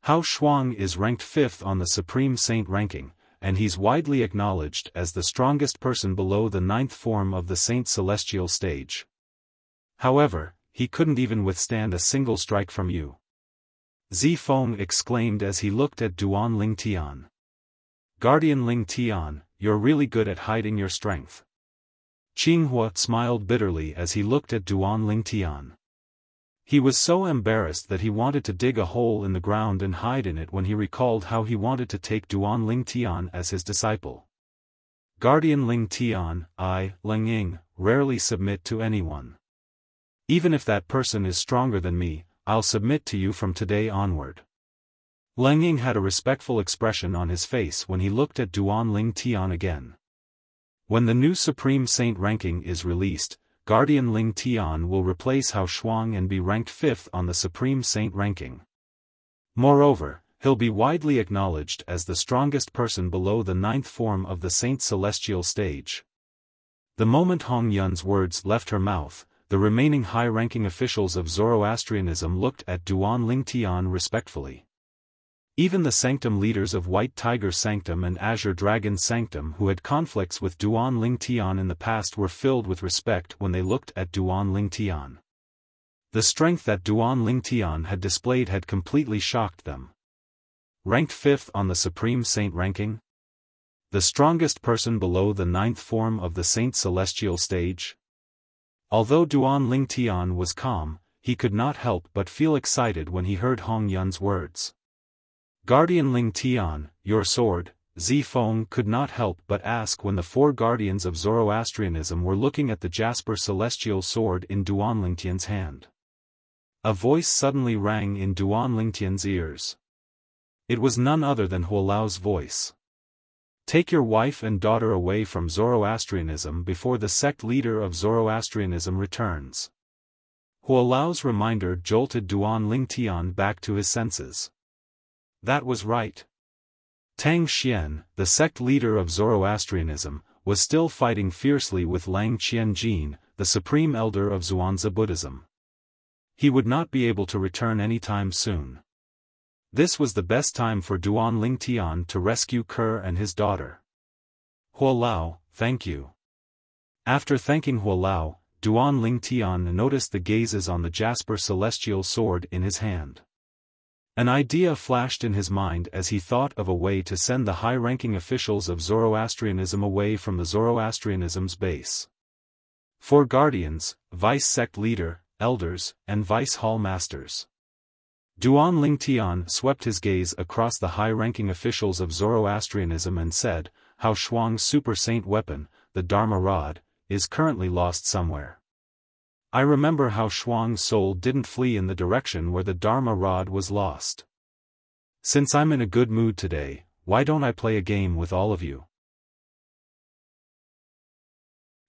Hao Shuang is ranked 5th on the Supreme Saint ranking, and he's widely acknowledged as the strongest person below the 9th form of the Saint Celestial stage. However, he couldn't even withstand a single strike from you. Zifeng exclaimed as he looked at Duan Lingtian. Guardian Lingtian, you're really good at hiding your strength. Qinghua smiled bitterly as he looked at Duan Lingtian. He was so embarrassed that he wanted to dig a hole in the ground and hide in it when he recalled how he wanted to take Duan Lingtian as his disciple. Guardian Lingtian, I, Lingying, rarely submit to anyone. Even if that person is stronger than me, I'll submit to you from today onward. Lingying had a respectful expression on his face when he looked at Duan Lingtian again. When the new Supreme Saint ranking is released, Guardian Lingtian will replace Hao Shuang and be ranked 5th on the Supreme Saint ranking. Moreover, he'll be widely acknowledged as the strongest person below the 9th form of the Saint Celestial stage. The moment Hong Yun's words left her mouth, the remaining high-ranking officials of Zoroastrianism looked at Duan Lingtian respectfully. Even the sanctum leaders of White Tiger Sanctum and Azure Dragon Sanctum who had conflicts with Duan Lingtian in the past were filled with respect when they looked at Duan Lingtian. The strength that Duan Lingtian had displayed had completely shocked them. Ranked 5th on the Supreme Saint ranking? The strongest person below the 9th form of the Saint Celestial stage? Although Duan Lingtian was calm, he could not help but feel excited when he heard Hong Yun's words. Guardian Lingtian, your sword, Zifeng could not help but ask when the 4 guardians of Zoroastrianism were looking at the Jasper Celestial sword in Duan Lingtian's hand. A voice suddenly rang in Duan Lingtian's ears. It was none other than Huolao's voice. Take your wife and daughter away from Zoroastrianism before the sect leader of Zoroastrianism returns. Huolao's reminder jolted Duan Lingtian back to his senses. That was right. Tang Xian, the sect leader of Zoroastrianism, was still fighting fiercely with Lang Qianjin, the supreme elder of Zhuangzi Buddhism. He would not be able to return anytime soon. This was the best time for Duan Lingtian to rescue Ke and his daughter. Huolao, thank you. After thanking Huolao, Duan Lingtian noticed the gazes on the Jasper Celestial sword in his hand. An idea flashed in his mind as he thought of a way to send the high-ranking officials of Zoroastrianism away from the Zoroastrianism's base. 4 guardians, vice-sect leader, elders, and vice-hall masters. Duan Lingtian swept his gaze across the high-ranking officials of Zoroastrianism and said, Hao Shuang's super saint weapon, the Dharma rod, is currently lost somewhere. I remember how Shuang's soul didn't flee in the direction where the Dharma rod was lost. Since I'm in a good mood today, why don't I play a game with all of you?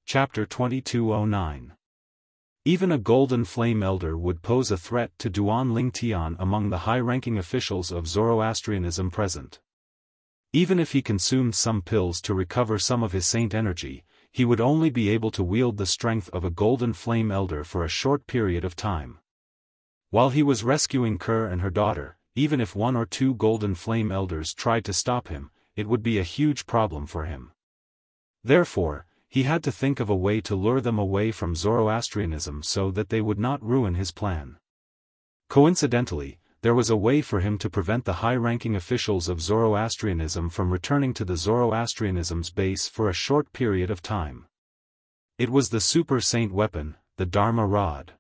Chapter 2209. Even a golden flame elder would pose a threat to Duan Lingtian among the high-ranking officials of Zoroastrianism present. Even if he consumed some pills to recover some of his saint energy, he would only be able to wield the strength of a golden flame elder for a short period of time. While he was rescuing Ke and her daughter, even if 1 or 2 golden flame elders tried to stop him, it would be a huge problem for him. Therefore, he had to think of a way to lure them away from Zoroastrianism so that they would not ruin his plan. Coincidentally, there was a way for him to prevent the high-ranking officials of Zoroastrianism from returning to the Zoroastrianism's base for a short period of time. It was the super saint weapon, the Dharma rod.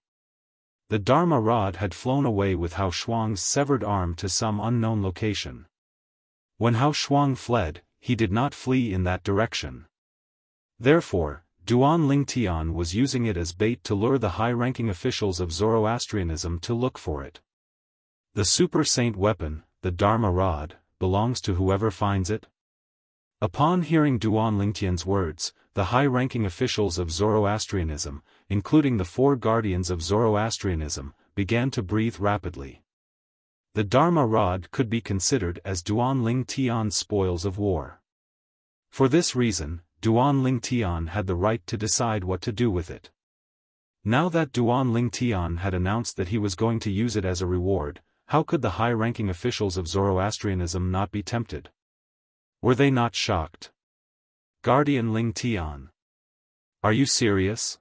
The Dharma rod had flown away with Hao Shuang's severed arm to some unknown location. When Hao Shuang fled, he did not flee in that direction. Therefore, Duan Lingtian was using it as bait to lure the high-ranking officials of Zoroastrianism to look for it. The super saint weapon, the Dharma rod, belongs to whoever finds it. Upon hearing Duan Lingtian's words, the high-ranking officials of Zoroastrianism, including the 4 guardians of Zoroastrianism, began to breathe rapidly. The Dharma rod could be considered as Duan Lingtian's spoils of war. For this reason, Duan Lingtian had the right to decide what to do with it. Now that Duan Lingtian had announced that he was going to use it as a reward, how could the high-ranking officials of Zoroastrianism not be tempted? Were they not shocked? Guardian Lingtian. Are you serious?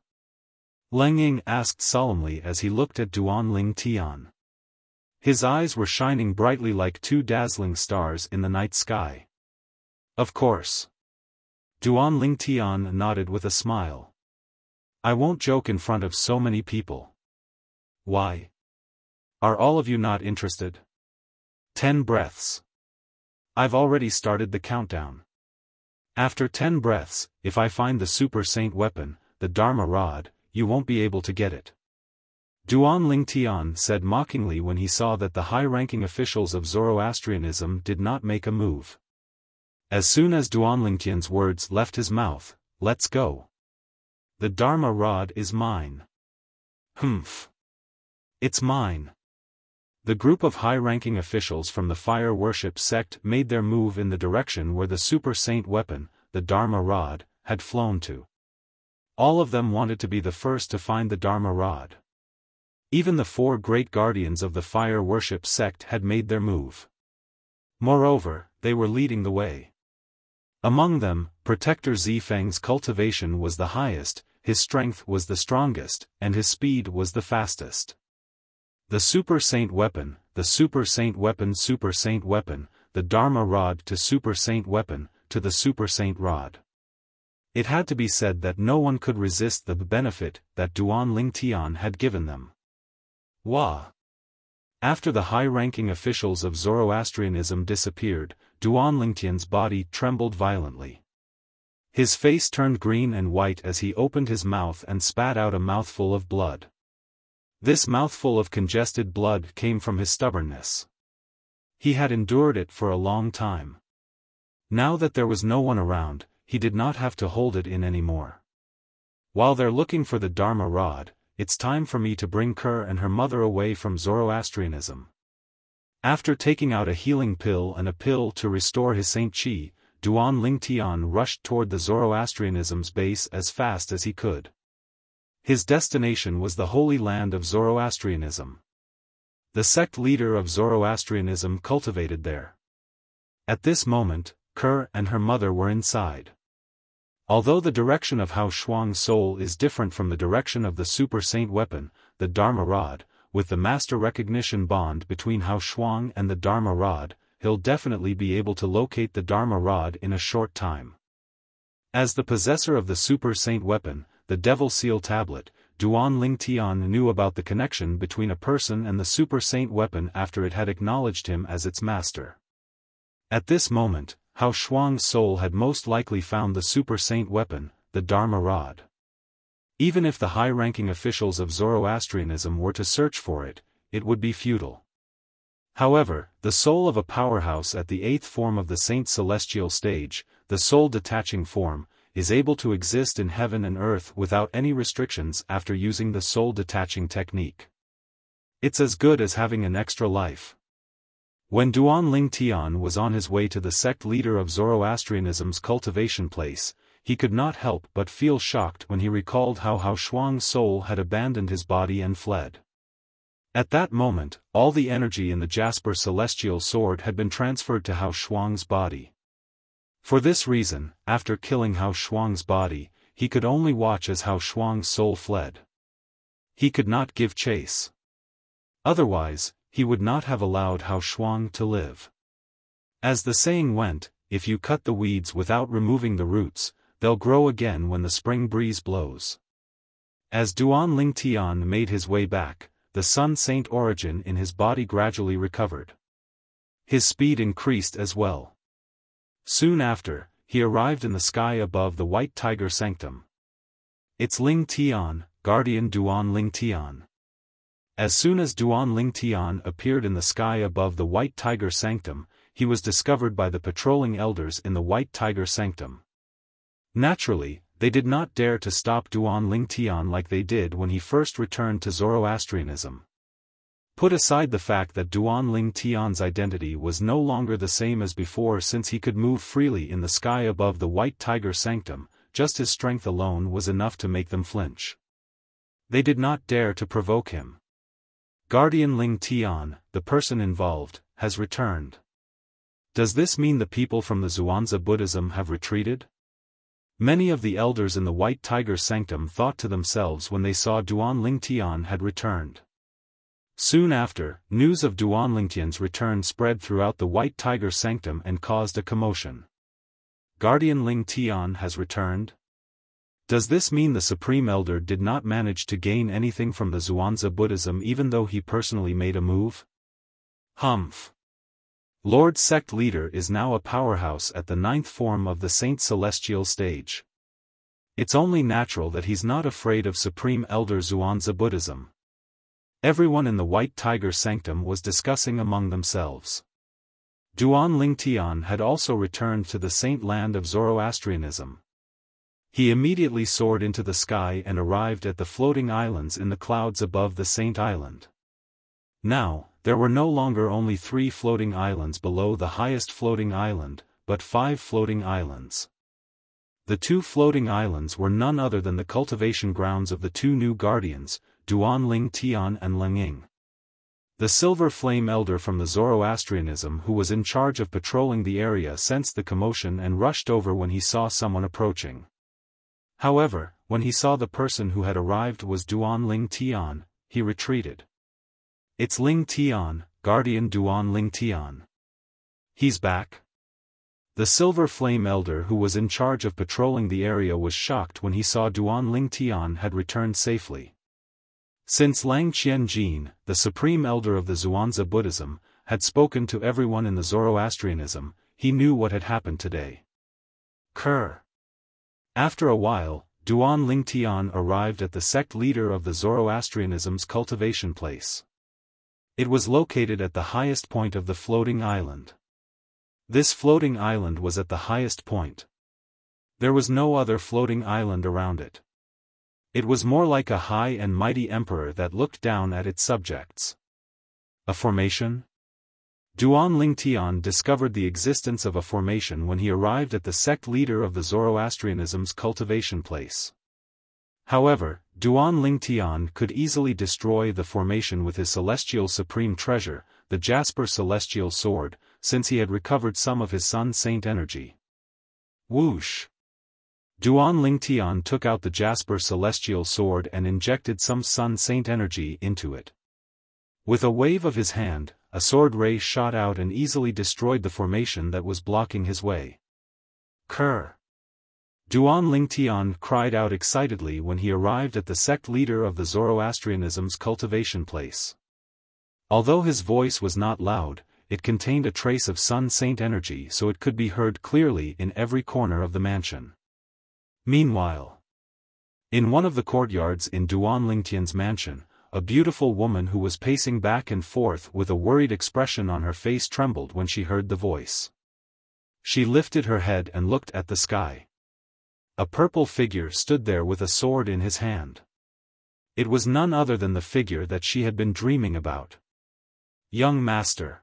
Lingying asked solemnly as he looked at Duan Lingtian. His eyes were shining brightly like 2 dazzling stars in the night sky. Of course. Duan Lingtian nodded with a smile. I won't joke in front of so many people. Why? Are all of you not interested? 10 breaths. I've already started the countdown. After 10 breaths, if I find the Super Saint weapon, the Dharma rod, you won't be able to get it. Duan Lingtian said mockingly when he saw that the high-ranking officials of Zoroastrianism did not make a move. As soon as Duan Lingtian's words left his mouth, "Let's go. The Dharma rod is mine." Humph. It's mine. The group of high-ranking officials from the fire worship sect made their move in the direction where the Super Saint weapon, the Dharma rod, had flown to. All of them wanted to be the first to find the Dharma rod. Even the 4 great guardians of the fire worship sect had made their move. Moreover, they were leading the way. Among them, Protector Zifeng's cultivation was the highest, his strength was the strongest, and his speed was the fastest. The Super Saint weapon, the Super Saint weapon, Super Saint weapon, the Dharma rod to Super Saint weapon, to the Super Saint rod. It had to be said that no one could resist the benefit that Duan Lingtian had given them. Wah! After the high-ranking officials of Zoroastrianism disappeared, Duan Lingtian's body trembled violently. His face turned green and white as he opened his mouth and spat out a mouthful of blood. This mouthful of congested blood came from his stubbornness. He had endured it for a long time. Now that there was no one around, he did not have to hold it in anymore. While they're looking for the Dharma rod, it's time for me to bring Kerr and her mother away from Zoroastrianism. After taking out a healing pill and a pill to restore his Saint Chi, Duan Lingtian rushed toward the Zoroastrianism's base as fast as he could. His destination was the Holy Land of Zoroastrianism. The sect leader of Zoroastrianism cultivated there. At this moment, Kerr and her mother were inside. Although the direction of Hao Shuang's soul is different from the direction of the Super Saint weapon, the Dharma rod, with the master recognition bond between Hao Shuang and the Dharma rod, he'll definitely be able to locate the Dharma rod in a short time. As the possessor of the Super Saint weapon, the Devil Seal tablet, Duan Lingtian knew about the connection between a person and the Super Saint weapon after it had acknowledged him as its master. At this moment, Hao Shuang's soul had most likely found the Super Saint weapon, the Dharma rod. Even if the high-ranking officials of Zoroastrianism were to search for it, it would be futile. However, the soul of a powerhouse at the 8th form of the Saint Celestial stage, the soul-detaching form, is able to exist in heaven and earth without any restrictions after using the soul-detaching technique. It's as good as having an extra life. When Duan Lingtian was on his way to the sect leader of Zoroastrianism's cultivation place, he could not help but feel shocked when he recalled how Hao Shuang's soul had abandoned his body and fled. At that moment, all the energy in the Jasper Celestial Sword had been transferred to Hao Shuang's body. For this reason, after killing Hao Shuang's body, he could only watch as Hao Shuang's soul fled. He could not give chase. Otherwise, he would not have allowed Hao Shuang to live. As the saying went, if you cut the weeds without removing the roots, they'll grow again when the spring breeze blows. As Duan Lingtian made his way back, the Sun Saint origin in his body gradually recovered. His speed increased as well. Soon after, he arrived in the sky above the White Tiger Sanctum. It's Lingtian, Guardian Duan Lingtian. As soon as Duan Lingtian appeared in the sky above the White Tiger Sanctum, he was discovered by the patrolling elders in the White Tiger Sanctum. Naturally, they did not dare to stop Duan Lingtian like they did when he first returned to Zoroastrianism. Put aside the fact that Duan Lingtian's identity was no longer the same as before since he could move freely in the sky above the White Tiger Sanctum, just his strength alone was enough to make them flinch. They did not dare to provoke him. Guardian Lingtian, the person involved, has returned. Does this mean the people from the Xuanzi Buddhism have retreated? Many of the elders in the White Tiger Sanctum thought to themselves when they saw Duan Lingtian had returned. Soon after, news of Duan Lingtian's return spread throughout the White Tiger Sanctum and caused a commotion. Guardian Lingtian has returned? Does this mean the Supreme Elder did not manage to gain anything from the Zhuangzi Buddhism even though he personally made a move? Humph. Lord Sect Leader is now a powerhouse at the 9th form of the Saint Celestial stage. It's only natural that he's not afraid of Supreme Elder Zhuangzi Buddhism. Everyone in the White Tiger Sanctum was discussing among themselves. Duan Lingtian had also returned to the saint land of Zoroastrianism. He immediately soared into the sky and arrived at the floating islands in the clouds above the Saint Island. Now, there were no longer only 3 floating islands below the highest floating island, but 5 floating islands. The 2 floating islands were none other than the cultivation grounds of the 2 new guardians, Duan Lingtian and Linging. The Silver Flame Elder from the Zoroastrianism who was in charge of patrolling the area sensed the commotion and rushed over when he saw someone approaching. However, when he saw the person who had arrived was Duan Lingtian, he retreated. It's Lingtian, Guardian Duan Lingtian. He's back? The Silver Flame Elder who was in charge of patrolling the area was shocked when he saw Duan Lingtian had returned safely. Since Lang Qianjin, the Supreme Elder of the Zhuangzi Buddhism, had spoken to everyone in the Zoroastrianism, he knew what had happened today. Kerr. After a while, Duan Lingtian arrived at the sect leader of the Zoroastrianism's cultivation place. It was located at the highest point of the floating island. This floating island was at the highest point. There was no other floating island around it. It was more like a high and mighty emperor that looked down at its subjects. A formation? Duan Lingtian discovered the existence of a formation when he arrived at the sect leader of the Zoroastrianism's cultivation place. However, Duan Lingtian could easily destroy the formation with his celestial supreme treasure, the Jasper Celestial Sword, since he had recovered some of his Sun Saint energy. Whoosh! Duan Lingtian took out the Jasper Celestial Sword and injected some Sun Saint energy into it. With a wave of his hand, a sword ray shot out and easily destroyed the formation that was blocking his way. Kerr! Duan Lingtian cried out excitedly when he arrived at the sect leader of the Zoroastrianism's cultivation place. Although his voice was not loud, it contained a trace of Sun Saint energy so it could be heard clearly in every corner of the mansion. Meanwhile, in one of the courtyards in Duan Lingtian's mansion, a beautiful woman who was pacing back and forth with a worried expression on her face trembled when she heard the voice. She lifted her head and looked at the sky. A purple figure stood there with a sword in his hand. It was none other than the figure that she had been dreaming about. Young master.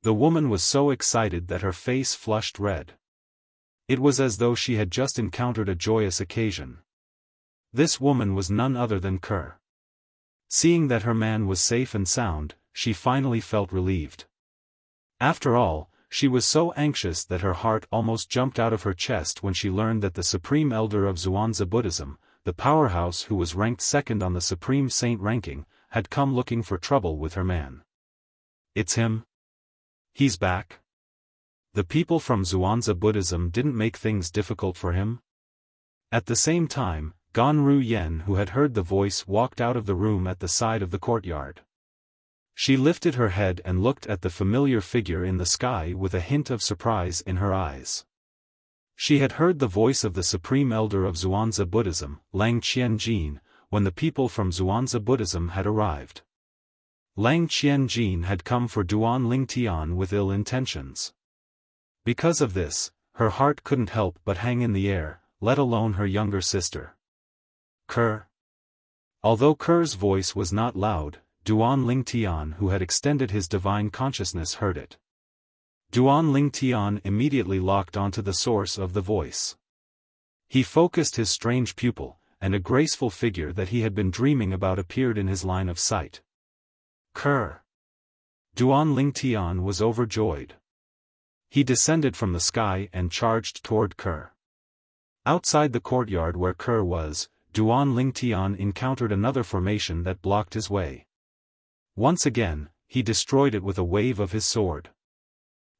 The woman was so excited that her face flushed red. It was as though she had just encountered a joyous occasion. This woman was none other than Kerr. Seeing that her man was safe and sound, she finally felt relieved. After all, she was so anxious that her heart almost jumped out of her chest when she learned that the Supreme Elder of Zhuangzi Buddhism, the powerhouse who was ranked second on the Supreme Saint ranking, had come looking for trouble with her man. It's him? He's back? The people from Zhuangzi Buddhism didn't make things difficult for him? At the same time, Ganru Yen who had heard the voice walked out of the room at the side of the courtyard. She lifted her head and looked at the familiar figure in the sky with a hint of surprise in her eyes. She had heard the voice of the Supreme Elder of Zhuangzi Buddhism, Lang Qianjin, when the people from Zhuangzi Buddhism had arrived. Lang Qianjin had come for Duan Lingtian with ill intentions. Because of this, her heart couldn't help but hang in the air, let alone her younger sister. Kerr. Although Kerr's voice was not loud, Duan Lingtian who had extended his divine consciousness heard it. Duan Lingtian immediately locked onto the source of the voice. He focused his strange pupil, and a graceful figure that he had been dreaming about appeared in his line of sight. Kerr. Duan Lingtian was overjoyed. He descended from the sky and charged toward Kerr. Outside the courtyard where Kerr was, Duan Lingtian encountered another formation that blocked his way. Once again, he destroyed it with a wave of his sword.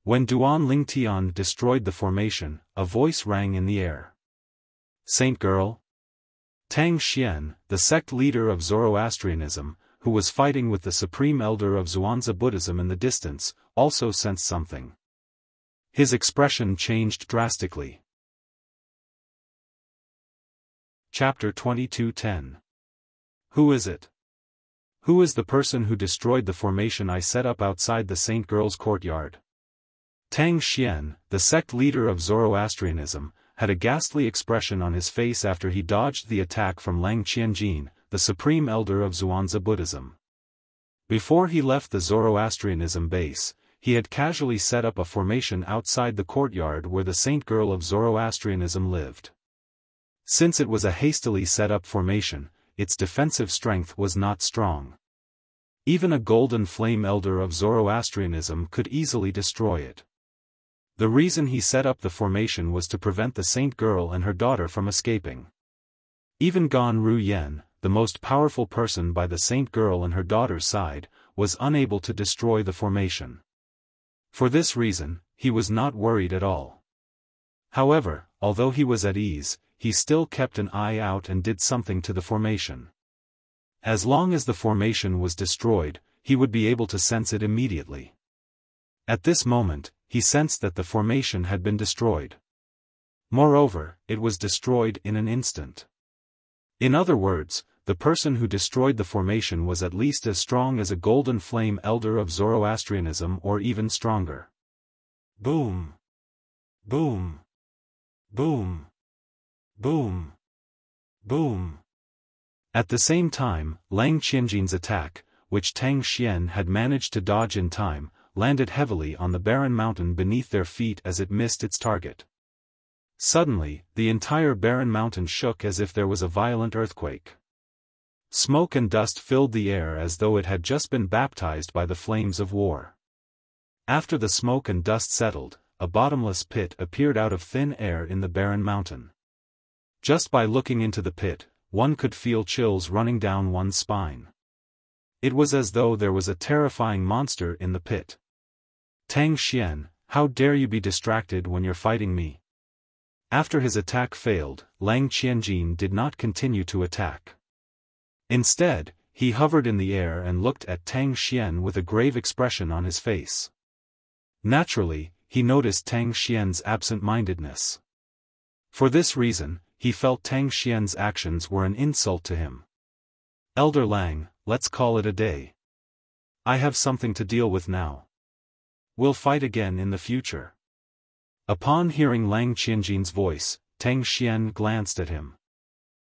When Duan Lingtian destroyed the formation, a voice rang in the air. Saint girl? Tang Xian, the sect leader of Zoroastrianism, who was fighting with the supreme elder of Zhuangzi Buddhism in the distance, also sensed something. His expression changed drastically. Chapter 22:10. Who is it? Who is the person who destroyed the formation I set up outside the Saint Girl's courtyard? Tang Xian, the sect leader of Zoroastrianism, had a ghastly expression on his face after he dodged the attack from Lang Qianjin, the supreme elder of Zhuangzi Buddhism. Before he left the Zoroastrianism base, he had casually set up a formation outside the courtyard where the Saint Girl of Zoroastrianism lived. Since it was a hastily set up formation, its defensive strength was not strong. Even a golden flame elder of Zoroastrianism could easily destroy it. The reason he set up the formation was to prevent the Saint Girl and her daughter from escaping. Even Gan Ruyen, the most powerful person by the Saint Girl and her daughter's side, was unable to destroy the formation. For this reason, he was not worried at all. However, although he was at ease, he still kept an eye out and did something to the formation. As long as the formation was destroyed, he would be able to sense it immediately. At this moment, he sensed that the formation had been destroyed. Moreover, it was destroyed in an instant. In other words, the person who destroyed the formation was at least as strong as a golden flame elder of Zoroastrianism or even stronger. Boom! Boom! Boom! Boom! Boom! At the same time, Lang Qianjin's attack, which Tang Xian had managed to dodge in time, landed heavily on the barren mountain beneath their feet as it missed its target. Suddenly, the entire barren mountain shook as if there was a violent earthquake. Smoke and dust filled the air as though it had just been baptized by the flames of war. After the smoke and dust settled, a bottomless pit appeared out of thin air in the barren mountain. Just by looking into the pit, one could feel chills running down one's spine. It was as though there was a terrifying monster in the pit. Tang Xian, how dare you be distracted when you're fighting me? After his attack failed, Lang Qianjin did not continue to attack. Instead, he hovered in the air and looked at Tang Xian with a grave expression on his face. Naturally, he noticed Tang Xian's absent-mindedness. For this reason, he felt Tang Xian's actions were an insult to him. Elder Lang, let's call it a day. I have something to deal with now. We'll fight again in the future. Upon hearing Lang Qianjin's voice, Tang Xian glanced at him.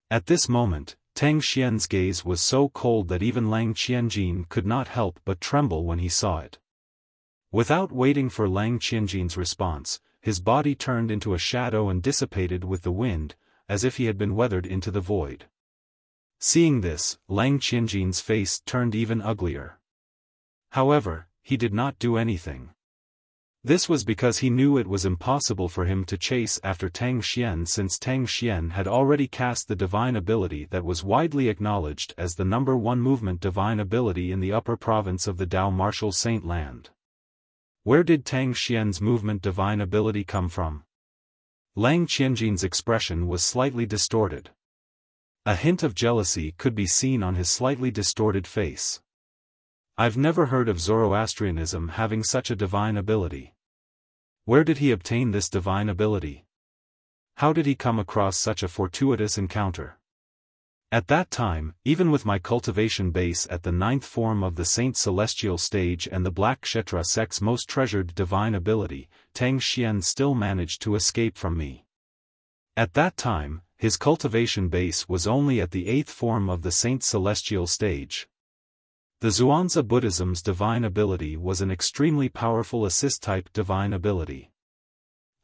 At this moment, Tang Xian's gaze was so cold that even Lang Qianjin could not help but tremble when he saw it. Without waiting for Lang Qianjin's response, his body turned into a shadow and dissipated with the wind, as if he had been weathered into the void. Seeing this, Lang Qianjin's face turned even uglier. However, he did not do anything. This was because he knew it was impossible for him to chase after Tang Xian since Tang Xian had already cast the divine ability that was widely acknowledged as the #1 movement divine ability in the upper province of the Dao Martial Saint Land. Where did Tang Xian's movement divine ability come from? Lang Qianjin's expression was slightly distorted. A hint of jealousy could be seen on his slightly distorted face. I've never heard of Zoroastrianism having such a divine ability. Where did he obtain this divine ability? How did he come across such a fortuitous encounter? At that time, even with my cultivation base at the 9th form of the Saint Celestial stage and the Black Kshetra sect's most treasured divine ability, Tang Xian still managed to escape from me. At that time, his cultivation base was only at the 8th form of the Saint Celestial stage. The Zhuangzi Buddhism's divine ability was an extremely powerful assist-type divine ability.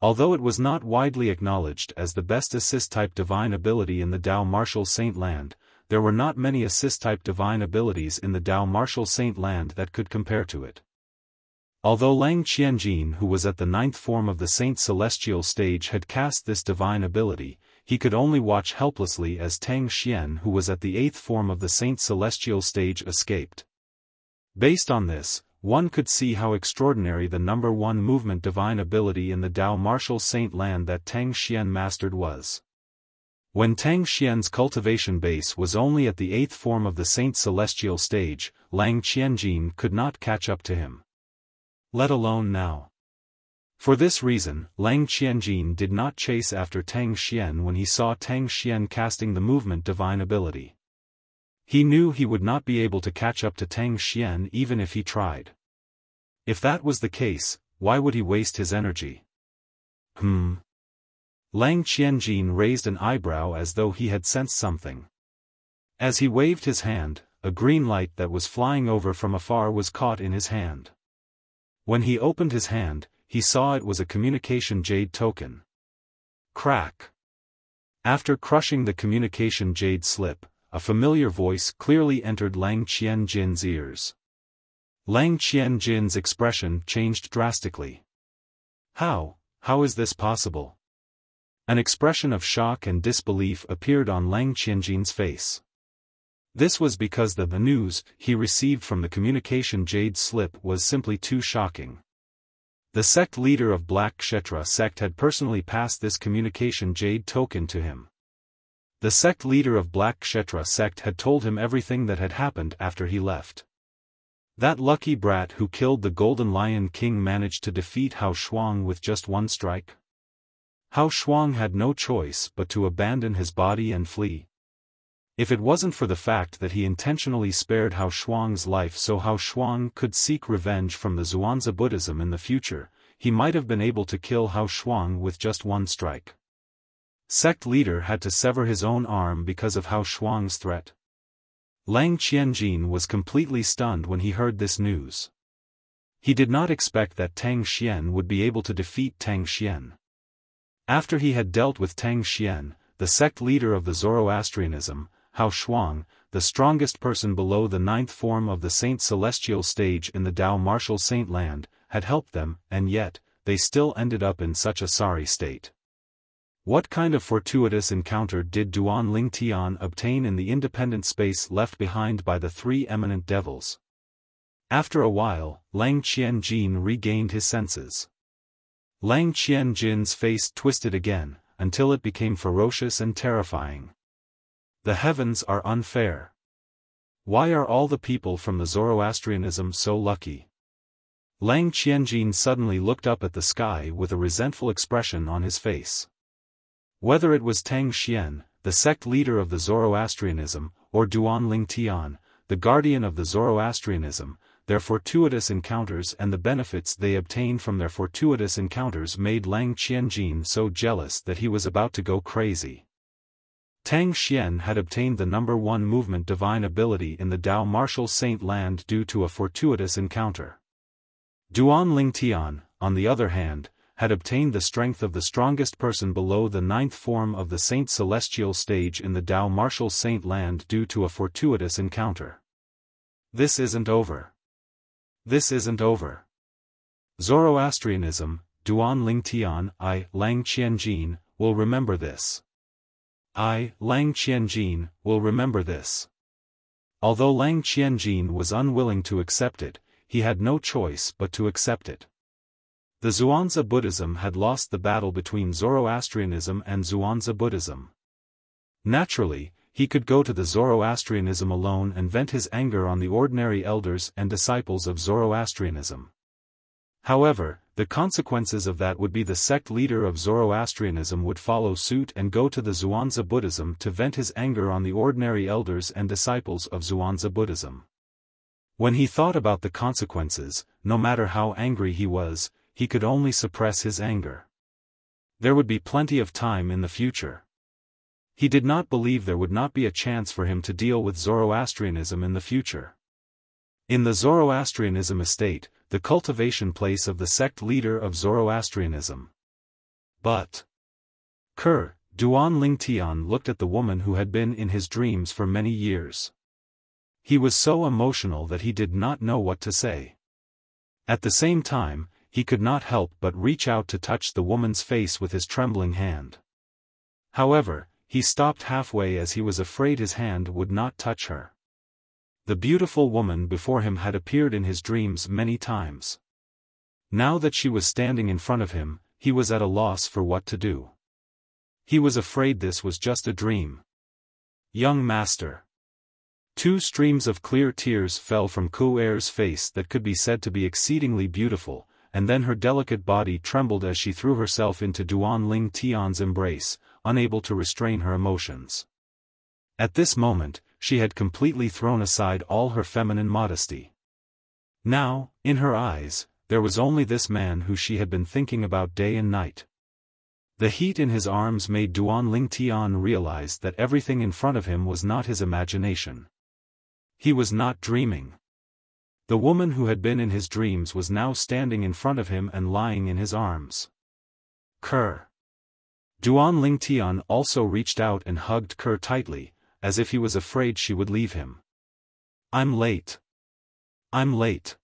Although it was not widely acknowledged as the best assist-type divine ability in the Dao Martial Saint Land, there were not many assist-type divine abilities in the Dao Martial Saint Land that could compare to it. Although Lang Qianjin, who was at the 9th form of the Saint Celestial stage, had cast this divine ability, he could only watch helplessly as Tang Xian, who was at the 8th form of the Saint Celestial stage, escaped. Based on this, one could see how extraordinary the #1 movement divine ability in the Dao Martial Saint Land that Tang Xian mastered was. When Tang Xian's cultivation base was only at the 8th form of the Saint Celestial stage, Lang Qianjin could not catch up to him. Let alone now. For this reason, Lang Qianjin did not chase after Tang Xian when he saw Tang Xian casting the movement divine ability. He knew he would not be able to catch up to Tang Xian even if he tried. If that was the case, why would he waste his energy? Lang Qianjin raised an eyebrow as though he had sensed something. As he waved his hand, a green light that was flying over from afar was caught in his hand. When he opened his hand, he saw it was a communication jade token. Crack! After crushing the communication jade slip, a familiar voice clearly entered Lang Qianjin's ears. Lang Qianjin's expression changed drastically. How is this possible? An expression of shock and disbelief appeared on Lang Qianjin's face. This was because the news he received from the communication jade slip was simply too shocking. The sect leader of Black Kshetra sect had personally passed this communication jade token to him. The sect leader of Black Kshetra sect had told him everything that had happened after he left. That lucky brat who killed the Golden Lion King managed to defeat Hao Shuang with just one strike. Hao Shuang had no choice but to abandon his body and flee. If it wasn't for the fact that he intentionally spared Hao Shuang's life so Hao Shuang could seek revenge from the Zhuangzi Buddhism in the future, he might have been able to kill Hao Shuang with just one strike. Sect leader had to sever his own arm because of Hao Shuang's threat. Lang Qianjin was completely stunned when he heard this news. He did not expect that Tang Xian would be able to defeat Tang Xian. After he had dealt with Tang Xian, the sect leader of the Zoroastrianism, Hao Shuang, the strongest person below the 9th form of the Saint Celestial stage in the Tao Martial Saint Land, had helped them, and yet, they still ended up in such a sorry state. What kind of fortuitous encounter did Duan Lingtian obtain in the independent space left behind by the 3 eminent devils? After a while, Lang Qianjin regained his senses. Lang Qianjin's face twisted again, until it became ferocious and terrifying. The heavens are unfair. Why are all the people from the Zoroastrianism so lucky? Lang Qianjin suddenly looked up at the sky with a resentful expression on his face. Whether it was Tang Xian, the sect leader of the Zoroastrianism, or Duan Lingtian, the guardian of the Zoroastrianism, their fortuitous encounters and the benefits they obtained from their fortuitous encounters made Lang Qianjin so jealous that he was about to go crazy. Tang Xian had obtained the number 1 movement divine ability in the Tao Martial Saint Land due to a fortuitous encounter. Duan Lingtian, on the other hand, had obtained the strength of the strongest person below the 9th form of the Saint Celestial stage in the Tao Martial Saint Land due to a fortuitous encounter. This isn't over. This isn't over. Zoroastrianism, Duan Lingtian, Lang Qianjin, will remember this. Lang Qianjin, will remember this. Although Lang Qianjin was unwilling to accept it, he had no choice but to accept it. The Zhuangzi Buddhism had lost the battle between Zoroastrianism and Zhuangzi Buddhism. Naturally, he could go to the Zoroastrianism alone and vent his anger on the ordinary elders and disciples of Zoroastrianism. However, the consequences of that would be the sect leader of Zoroastrianism would follow suit and go to the Zhuangzi Buddhism to vent his anger on the ordinary elders and disciples of Zhuangzi Buddhism. When he thought about the consequences, no matter how angry he was, he could only suppress his anger. There would be plenty of time in the future. He did not believe there would not be a chance for him to deal with Zoroastrianism in the future. In the Zoroastrianism estate, the cultivation place of the sect leader of Zoroastrianism. But Duan Lingtian looked at the woman who had been in his dreams for many years. He was so emotional that he did not know what to say. At the same time, he could not help but reach out to touch the woman's face with his trembling hand. However, he stopped halfway as he was afraid his hand would not touch her. The beautiful woman before him had appeared in his dreams many times. Now that she was standing in front of him, he was at a loss for what to do. He was afraid this was just a dream. Young master. 2 streams of clear tears fell from Ku-er's face that could be said to be exceedingly beautiful, and then her delicate body trembled as she threw herself into Duan Ling Tian's embrace, unable to restrain her emotions. At this moment, she had completely thrown aside all her feminine modesty. Now, in her eyes, there was only this man who she had been thinking about day and night. The heat in his arms made Duan Ling Tian realize that everything in front of him was not his imagination. He was not dreaming. The woman who had been in his dreams was now standing in front of him and lying in his arms. Kerr. Duan Ling Tian also reached out and hugged Kerr tightly, as if he was afraid she would leave him. I'm late. I'm late.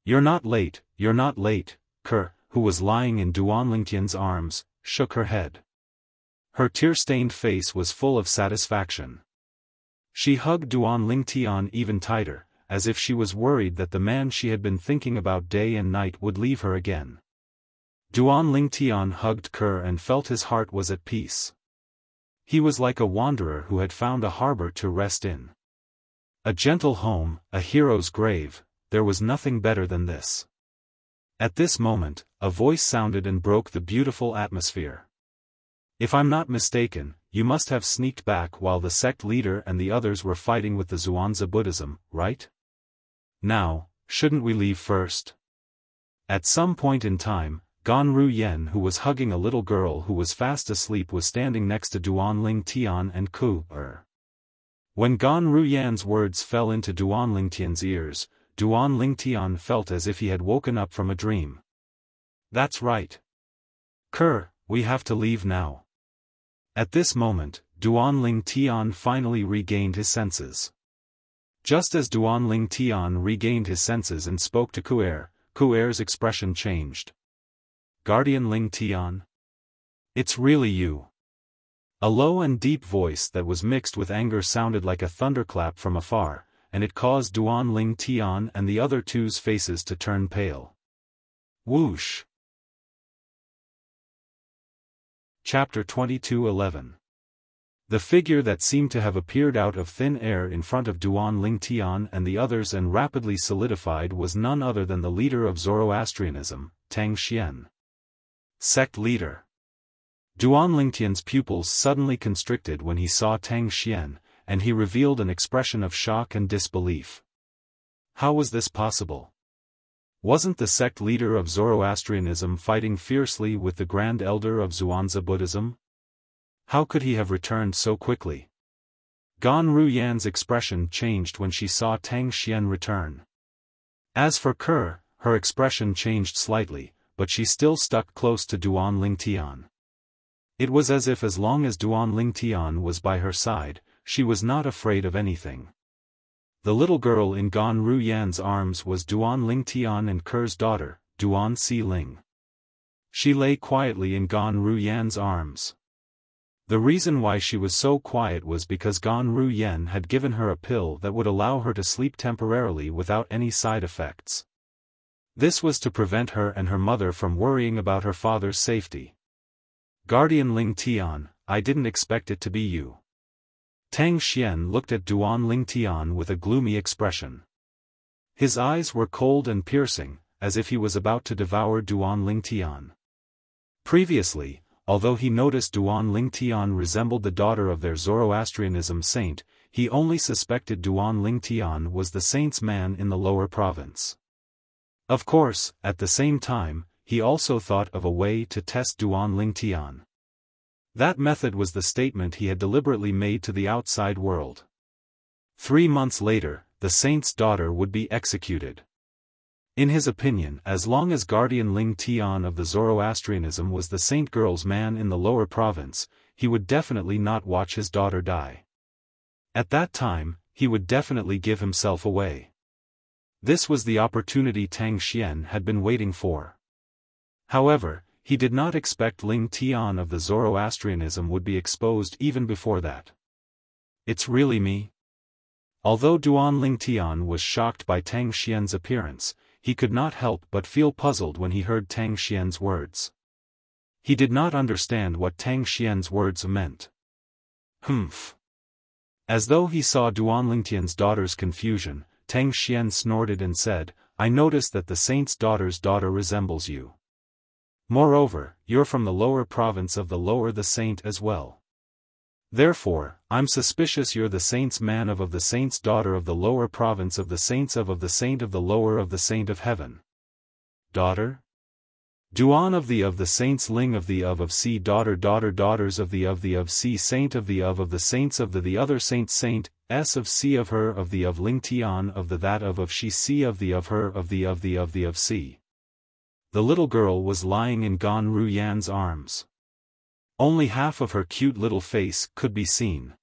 You're not late, Kerr, who was lying in Duan Ling Tian's arms, shook her head. Her tear-stained face was full of satisfaction. She hugged Duan Ling Tian even tighter, as if she was worried that the man she had been thinking about day and night would leave her again. Duan Ling Tian hugged Kerr and felt his heart was at peace. He was like a wanderer who had found a harbor to rest in. A gentle home, a hero's grave, there was nothing better than this. At this moment, a voice sounded and broke the beautiful atmosphere. If I'm not mistaken, you must have sneaked back while the sect leader and the others were fighting with the Zhuangzi Buddhism, right? Now, shouldn't we leave first? At some point in time, Gan Ruyen, who was hugging a little girl who was fast asleep, was standing next to Duan Ling Tian and Ku-er. When Gan Ruyen's words fell into Duan Ling Tian's ears, Duan Ling Tian felt as if he had woken up from a dream. That's right. Kerr, we have to leave now. At this moment, Duan Ling Tian finally regained his senses. Just as Duan Ling Tian regained his senses and spoke to Ku-er, Ku-er's expression changed. Guardian Ling Tian? It's really you. A low and deep voice that was mixed with anger sounded like a thunderclap from afar, and it caused Duan Ling Tian and the other two's faces to turn pale. Whoosh! Chapter 22:11. The figure that seemed to have appeared out of thin air in front of Duan Ling Tian and the others and rapidly solidified was none other than the leader of Zoroastrianism, Tang Xian. Sect leader. Duan Ling Tian's pupils suddenly constricted when he saw Tang Xian, and he revealed an expression of shock and disbelief. How was this possible? Wasn't the sect leader of Zoroastrianism fighting fiercely with the Grand Elder of Zhuangzi Buddhism? How could he have returned so quickly? Gan Ruyan's expression changed when she saw Tang Xian return. As for Kerr, her expression changed slightly, but she still stuck close to Duan Ling Tian. It was as if as long as Duan Ling Tian was by her side, she was not afraid of anything. The little girl in Gan Ruyan's arms was Duan Ling Tian and Kerr's daughter, Duan Si Ling. She lay quietly in Gan Ruyan's arms. The reason why she was so quiet was because Gan Ruyan had given her a pill that would allow her to sleep temporarily without any side effects. This was to prevent her and her mother from worrying about her father's safety. Guardian Ling Tian, I didn't expect it to be you. Tang Xian looked at Duan Ling Tian with a gloomy expression. His eyes were cold and piercing, as if he was about to devour Duan Ling Tian. Previously, although he noticed Duan Ling Tian resembled the daughter of their Zoroastrianism saint, he only suspected Duan Ling Tian was the saint's man in the lower province. Of course, at the same time, he also thought of a way to test Duan Ling Tian. That method was the statement he had deliberately made to the outside world. 3 months later, the saint's daughter would be executed. In his opinion, as long as Guardian Ling Tian of the Zoroastrianism was the saint girl's man in the lower province, he would definitely not watch his daughter die. At that time, he would definitely give himself away. This was the opportunity Tang Xian had been waiting for. However, he did not expect Ling Tian of the Zoroastrianism would be exposed even before that. It's really me? Although Duan Ling Tian was shocked by Tang Xian's appearance, he could not help but feel puzzled when he heard Tang Xian's words. He did not understand what Tang Xian's words meant. Humph. As though he saw Duan Lingtian's daughter's confusion, Tang Xian snorted and said, I noticed that the saint's daughter's daughter resembles you. Moreover, you're from the lower province of the lower the saint as well. Therefore, I'm suspicious you're the saint's man of the saint's daughter of the lower province of the saints of the saint of the lower of the saint of heaven. Daughter? Duan of the saints Ling of C daughter daughters of C saint of the saints of the other saint S of C of her of Ling Tian of that of she C of her of C. The little girl was lying in Gan Ruyan's arms. Only half of her cute little face could be seen.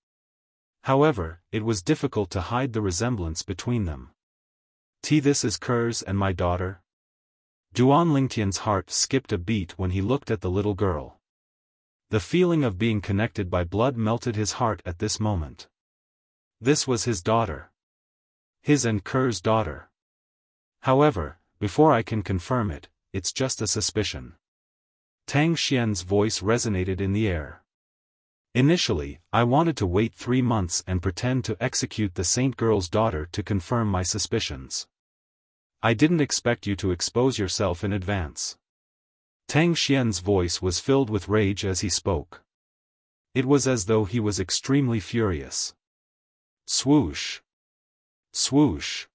However, it was difficult to hide the resemblance between them. This is Ker's and my daughter? Duan Lingtian's heart skipped a beat when he looked at the little girl. The feeling of being connected by blood melted his heart at this moment. This was his daughter. His and Ker's daughter. However, before I can confirm it, it's just a suspicion. Tang Xian's voice resonated in the air. Initially, I wanted to wait 3 months and pretend to execute the saint girl's daughter to confirm my suspicions. I didn't expect you to expose yourself in advance. Tang Xian's voice was filled with rage as he spoke. It was as though he was extremely furious. Swoosh! Swoosh!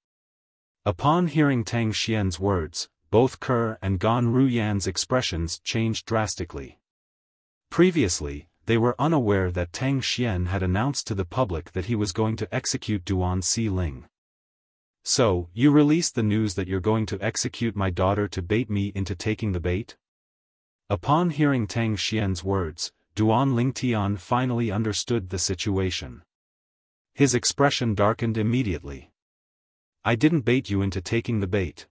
Upon hearing Tang Xian's words, both Ke and Gan Ruyan's expressions changed drastically. Previously, they were unaware that Tang Xian had announced to the public that he was going to execute Duan Si Ling. So, you released the news that you're going to execute my daughter to bait me into taking the bait? Upon hearing Tang Xian's words, Duan Lingtian finally understood the situation. His expression darkened immediately. I didn't bait you into taking the bait.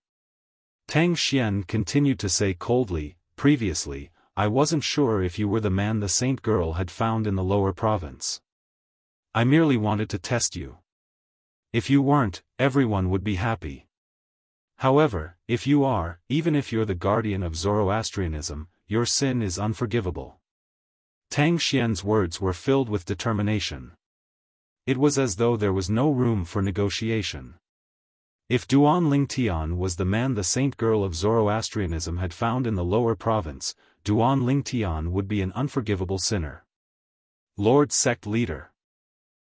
Tang Xian continued to say coldly, previously, I wasn't sure if you were the man the saint girl had found in the lower province. I merely wanted to test you. If you weren't, everyone would be happy. However, if you are, even if you're the guardian of Zoroastrianism, your sin is unforgivable. Tang Xian's words were filled with determination. It was as though there was no room for negotiation. If Duan Lingtian was the man the saint girl of Zoroastrianism had found in the lower province, Duan Lingtian would be an unforgivable sinner. Lord Sect Leader.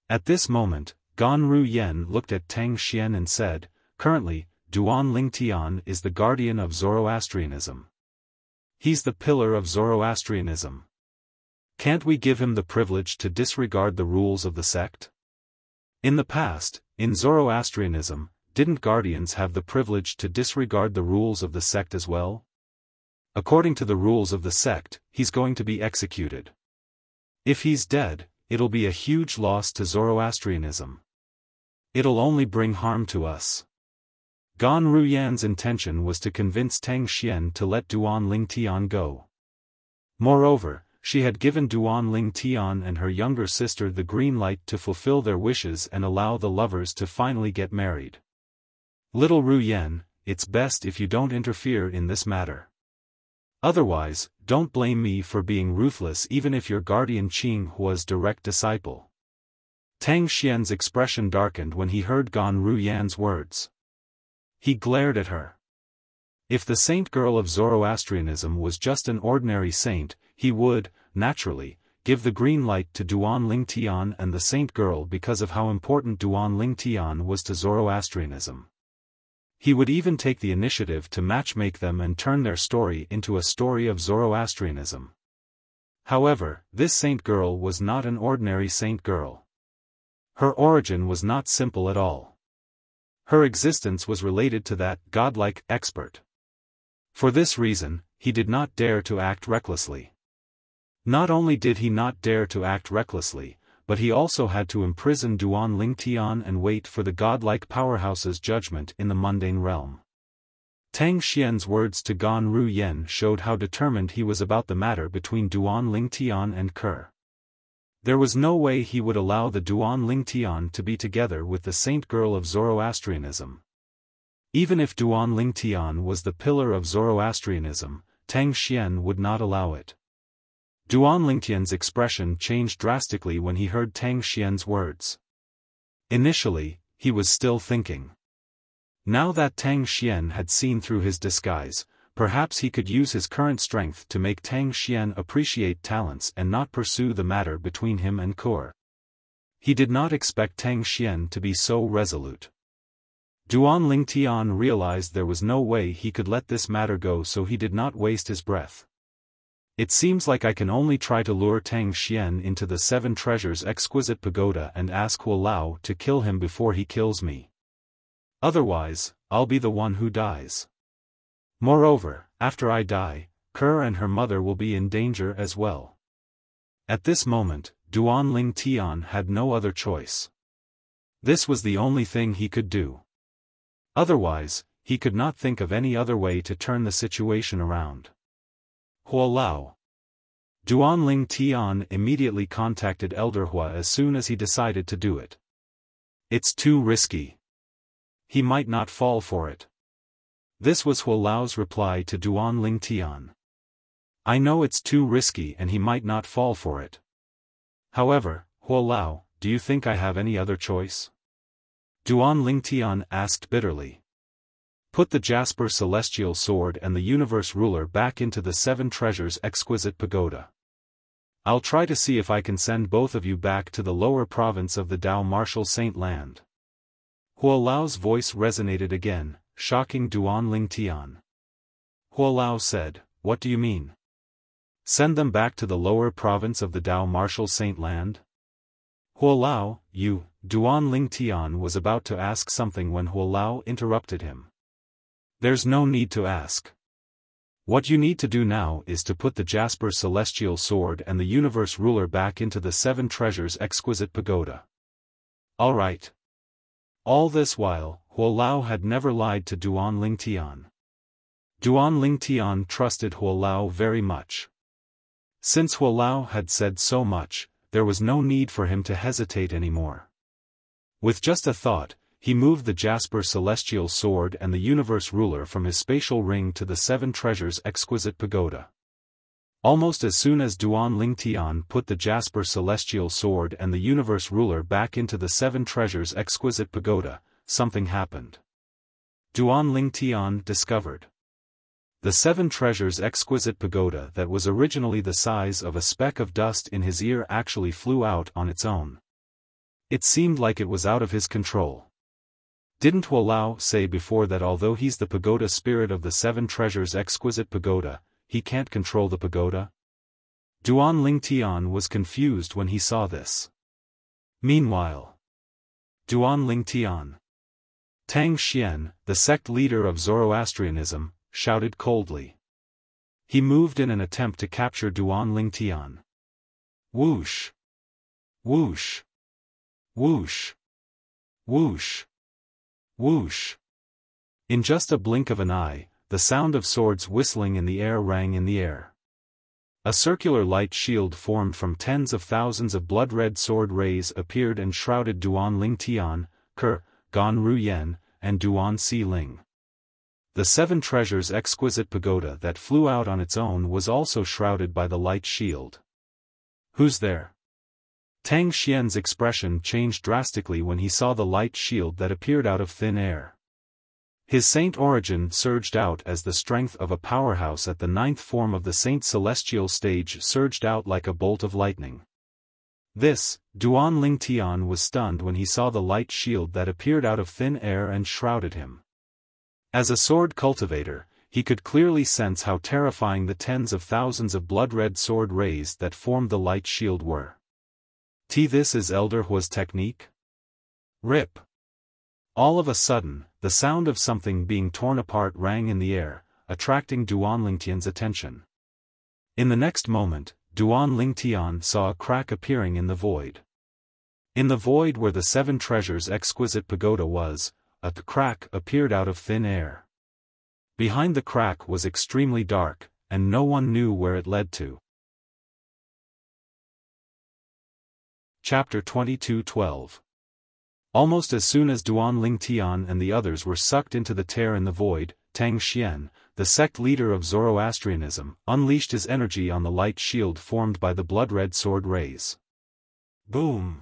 At this moment, Gan Ruyan looked at Tang Xian and said, currently, Duan Lingtian is the guardian of Zoroastrianism. He's the pillar of Zoroastrianism. Can't we give him the privilege to disregard the rules of the sect? In the past, in Zoroastrianism, didn't guardians have the privilege to disregard the rules of the sect as well? According to the rules of the sect, he's going to be executed. If he's dead, it'll be a huge loss to Zoroastrianism. It'll only bring harm to us. Gan Ruyan's intention was to convince Tang Xian to let Duan Lingtian go. Moreover, she had given Duan Lingtian and her younger sister the green light to fulfill their wishes and allow the lovers to finally get married. Little Ruyan, it's best if you don't interfere in this matter. Otherwise, don't blame me for being ruthless even if your guardian Qing Hua's direct disciple. Tang Xian's expression darkened when he heard Gan Ruyan's words. He glared at her. If the saint girl of Zoroastrianism was just an ordinary saint, he would, naturally, give the green light to Duan Lingtian and the saint girl because of how important Duan Lingtian was to Zoroastrianism. He would even take the initiative to matchmake them and turn their story into a story of Zoroastrianism. However, this saint girl was not an ordinary saint girl. Her origin was not simple at all. Her existence was related to that godlike expert. For this reason, he did not dare to act recklessly. Not only did he not dare to act recklessly, but he also had to imprison Duan Lingtian and wait for the godlike powerhouse's judgment in the mundane realm. Tang Xian's words to Gan Ruyan showed how determined he was about the matter between Duan Lingtian and Ke. There was no way he would allow the Duan Lingtian to be together with the saint girl of Zoroastrianism. Even if Duan Lingtian was the pillar of Zoroastrianism, Tang Xian would not allow it. Duan Lingtian's expression changed drastically when he heard Tang Xian's words. Initially, he was still thinking. Now that Tang Xian had seen through his disguise, perhaps he could use his current strength to make Tang Xian appreciate talents and not pursue the matter between him and Kur. He did not expect Tang Xian to be so resolute. Duan Lingtian realized there was no way he could let this matter go, so he did not waste his breath. It seems like I can only try to lure Tang Xian into the Seven Treasures Exquisite Pagoda and ask Hu Lao to kill him before he kills me. Otherwise, I'll be the one who dies. Moreover, after I die, Kur and her mother will be in danger as well. At this moment, Duan Lingtian had no other choice. This was the only thing he could do. Otherwise, he could not think of any other way to turn the situation around. Hu Lao. Duan Lingtian immediately contacted Elder Hua as soon as he decided to do it. It's too risky. He might not fall for it. This was Hu Lao's reply to Duan Lingtian. I know it's too risky and he might not fall for it. However, Hu Lao, do you think I have any other choice? Duan Lingtian asked bitterly. Put the Jasper Celestial Sword and the Universe Ruler back into the Seven Treasures Exquisite Pagoda. I'll try to see if I can send both of you back to the lower province of the Dao Martial Saint Land. Hu Lao's voice resonated again, shocking Duan Lingtian. Hu Lao said, "What do you mean? Send them back to the lower province of the Dao Martial Saint Land?" Hu Lao, Duan Lingtian was about to ask something when Hu Lao interrupted him. There's no need to ask. What you need to do now is to put the Jasper Celestial Sword and the Universe Ruler back into the Seven Treasures Exquisite Pagoda. All right. All this while, Hu Lao had never lied to Duan Lingtian. Duan Lingtian trusted Hu Lao very much. Since Hu Lao had said so much, there was no need for him to hesitate anymore. With just a thought, he moved the Jasper Celestial Sword and the Universe Ruler from his spatial ring to the Seven Treasures Exquisite Pagoda. Almost as soon as Duan Lingtian put the Jasper Celestial Sword and the Universe Ruler back into the Seven Treasures Exquisite Pagoda, something happened. Duan Lingtian discovered. The Seven Treasures Exquisite Pagoda that was originally the size of a speck of dust in his ear actually flew out on its own. It seemed like it was out of his control. Didn't Hu Lao say before that although he's the pagoda spirit of the Seven Treasures Exquisite Pagoda, he can't control the pagoda? Duan Lingtian was confused when he saw this. Meanwhile, Duan Lingtian. Tang Xian, the sect leader of Zoroastrianism, shouted coldly. He moved in an attempt to capture Duan Lingtian. Whoosh! Whoosh! Whoosh! Whoosh! Whoosh! In just a blink of an eye, the sound of swords whistling in the air rang in the air. A circular light shield formed from tens of thousands of blood-red sword rays appeared and shrouded Duan Lingtian, Kur, Gan Ruyen, and Duan Si Ling. The Seven Treasures Exquisite Pagoda that flew out on its own was also shrouded by the light shield. Who's there? Tang Xian's expression changed drastically when he saw the light shield that appeared out of thin air. His saint origin surged out as the strength of a powerhouse at the ninth form of the Saint Celestial stage surged out like a bolt of lightning. Duan Lingtian was stunned when he saw the light shield that appeared out of thin air and shrouded him. As a sword cultivator, he could clearly sense how terrifying the tens of thousands of blood-red sword rays that formed the light shield were. This is Elder Hua's technique? Rip! All of a sudden, the sound of something being torn apart rang in the air, attracting Duan Lingtian's attention. In the next moment, Duan Lingtian saw a crack appearing in the void. In the void where the Seven Treasures Exquisite Pagoda was, a crack appeared out of thin air. Behind the crack was extremely dark, and no one knew where it led to. Chapter 22:12. Almost as soon as Duan Lingtian and the others were sucked into the tear in the void, Tang Xian, the sect leader of Zoroastrianism, unleashed his energy on the light shield formed by the blood-red sword rays. Boom!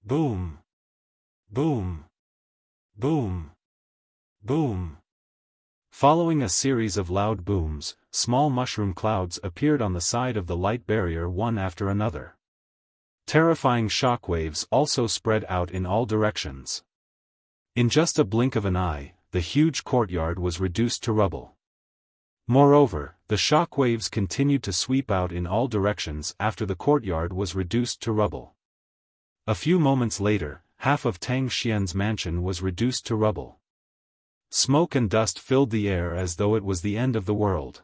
Boom! Boom! Boom! Boom! Following a series of loud booms, small mushroom clouds appeared on the side of the light barrier one after another. Terrifying shockwaves also spread out in all directions. In just a blink of an eye, the huge courtyard was reduced to rubble. Moreover, the shockwaves continued to sweep out in all directions after the courtyard was reduced to rubble. A few moments later, half of Tang Xian's mansion was reduced to rubble. Smoke and dust filled the air as though it was the end of the world.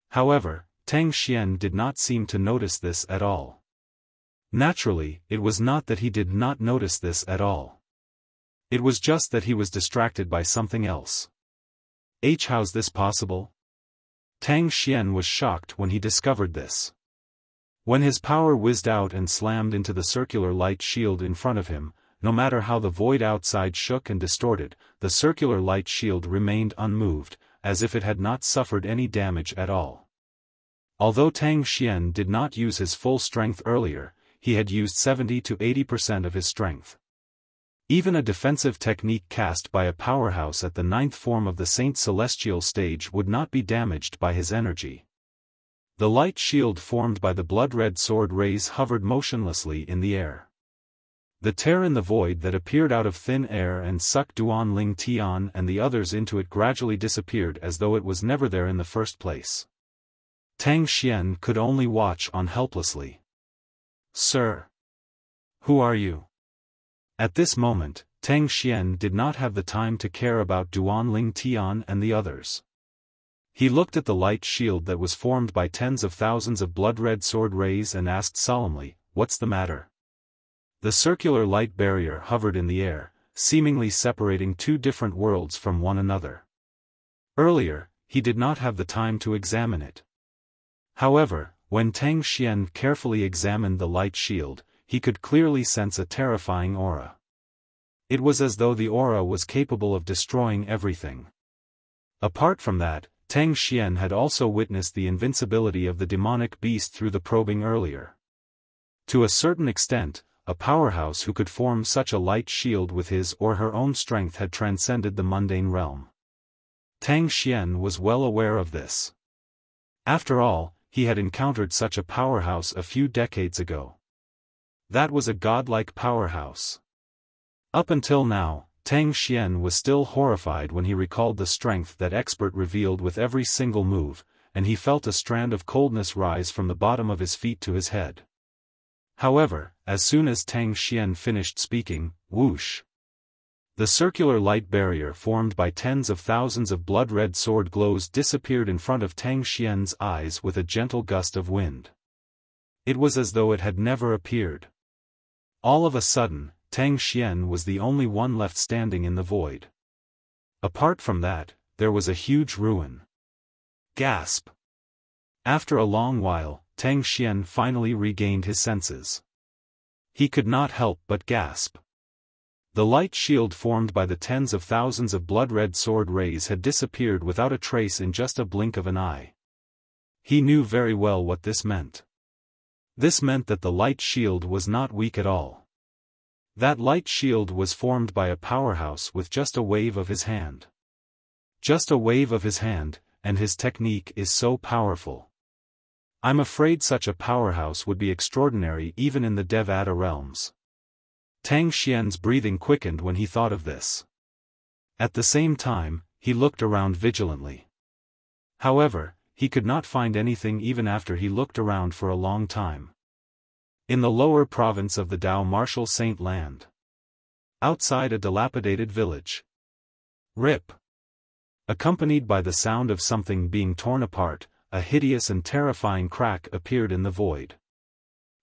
However, Tang Xian did not seem to notice this at all. Naturally, it was not that he did not notice this at all. It was just that he was distracted by something else. How's this possible? Tang Xian was shocked when he discovered this. When his power whizzed out and slammed into the circular light shield in front of him, no matter how the void outside shook and distorted, the circular light shield remained unmoved, as if it had not suffered any damage at all. Although Tang Xian did not use his full strength earlier, he had used 70 to 80% of his strength. Even a defensive technique cast by a powerhouse at the 9th form of the Saint Celestial stage would not be damaged by his energy. The light shield formed by the blood-red sword rays hovered motionlessly in the air. The tear in the void that appeared out of thin air and sucked Duan Ling Tian and the others into it gradually disappeared as though it was never there in the first place. Tang Xian could only watch on helplessly. "Sir. Who are you?" At this moment, Tang Xian did not have the time to care about Duan Ling Tian and the others. He looked at the light shield that was formed by tens of thousands of blood-red sword rays and asked solemnly, "What's the matter?" The circular light barrier hovered in the air, seemingly separating two different worlds from one another. Earlier, he did not have the time to examine it. However, when Tang Xian carefully examined the light shield, he could clearly sense a terrifying aura. It was as though the aura was capable of destroying everything. Apart from that, Tang Xian had also witnessed the invincibility of the demonic beast through the probing earlier. To a certain extent, a powerhouse who could form such a light shield with his or her own strength had transcended the mundane realm. Tang Xian was well aware of this. After all, he had encountered such a powerhouse a few decades ago. That was a godlike powerhouse. Up until now, Tang Xian was still horrified when he recalled the strength that expert revealed with every single move, and he felt a strand of coldness rise from the bottom of his feet to his head. However, as soon as Tang Xian finished speaking, whoosh! The circular light barrier formed by tens of thousands of blood-red sword glows disappeared in front of Tang Xian's eyes with a gentle gust of wind. It was as though it had never appeared. All of a sudden, Tang Xian was the only one left standing in the void. Apart from that, there was a huge ruin. Gasp! After a long while, Tang Xian finally regained his senses. He could not help but gasp. The light shield formed by the tens of thousands of blood-red sword rays had disappeared without a trace in just a blink of an eye. He knew very well what this meant. This meant that the light shield was not weak at all. That light shield was formed by a powerhouse with just a wave of his hand. Just a wave of his hand, and his technique is so powerful. I'm afraid such a powerhouse would be extraordinary even in the Devata realms. Tang Xian's breathing quickened when he thought of this. At the same time, he looked around vigilantly. However, he could not find anything even after he looked around for a long time. In the lower province of the Dao Martial Saint Land. Outside a dilapidated village. Rip! Accompanied by the sound of something being torn apart, a hideous and terrifying crack appeared in the void.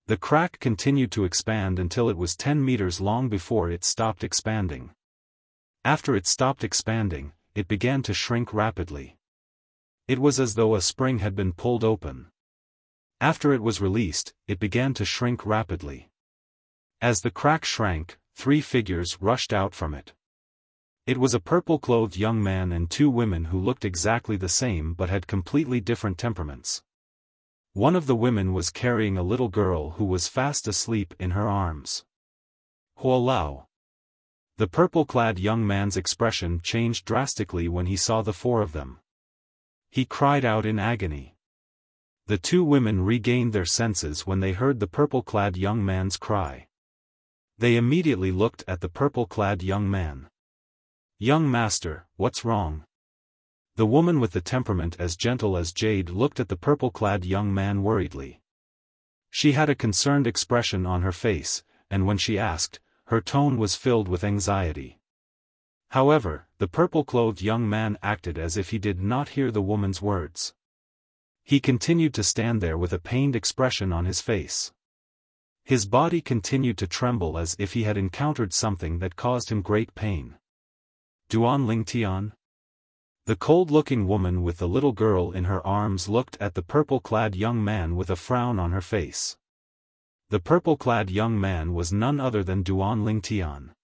The crack continued to expand until it was 10 meters long before it stopped expanding. After it stopped expanding, it began to shrink rapidly. It was as though a spring had been pulled open. After it was released, it began to shrink rapidly. As the crack shrank, 3 figures rushed out from it. It was a purple-clothed young man and two women who looked exactly the same but had completely different temperaments. One of the women was carrying a little girl who was fast asleep in her arms. Huo Lao. The purple-clad young man's expression changed drastically when he saw the four of them. He cried out in agony. The two women regained their senses when they heard the purple-clad young man's cry. They immediately looked at the purple-clad young man. "Young master, what's wrong?" The woman with the temperament as gentle as jade looked at the purple-clad young man worriedly. She had a concerned expression on her face, and when she asked, her tone was filled with anxiety. However, the purple-clothed young man acted as if he did not hear the woman's words. He continued to stand there with a pained expression on his face. His body continued to tremble as if he had encountered something that caused him great pain. Duan Lingtian? The cold-looking woman with the little girl in her arms looked at the purple-clad young man with a frown on her face. The purple-clad young man was none other than Duan Lingtian.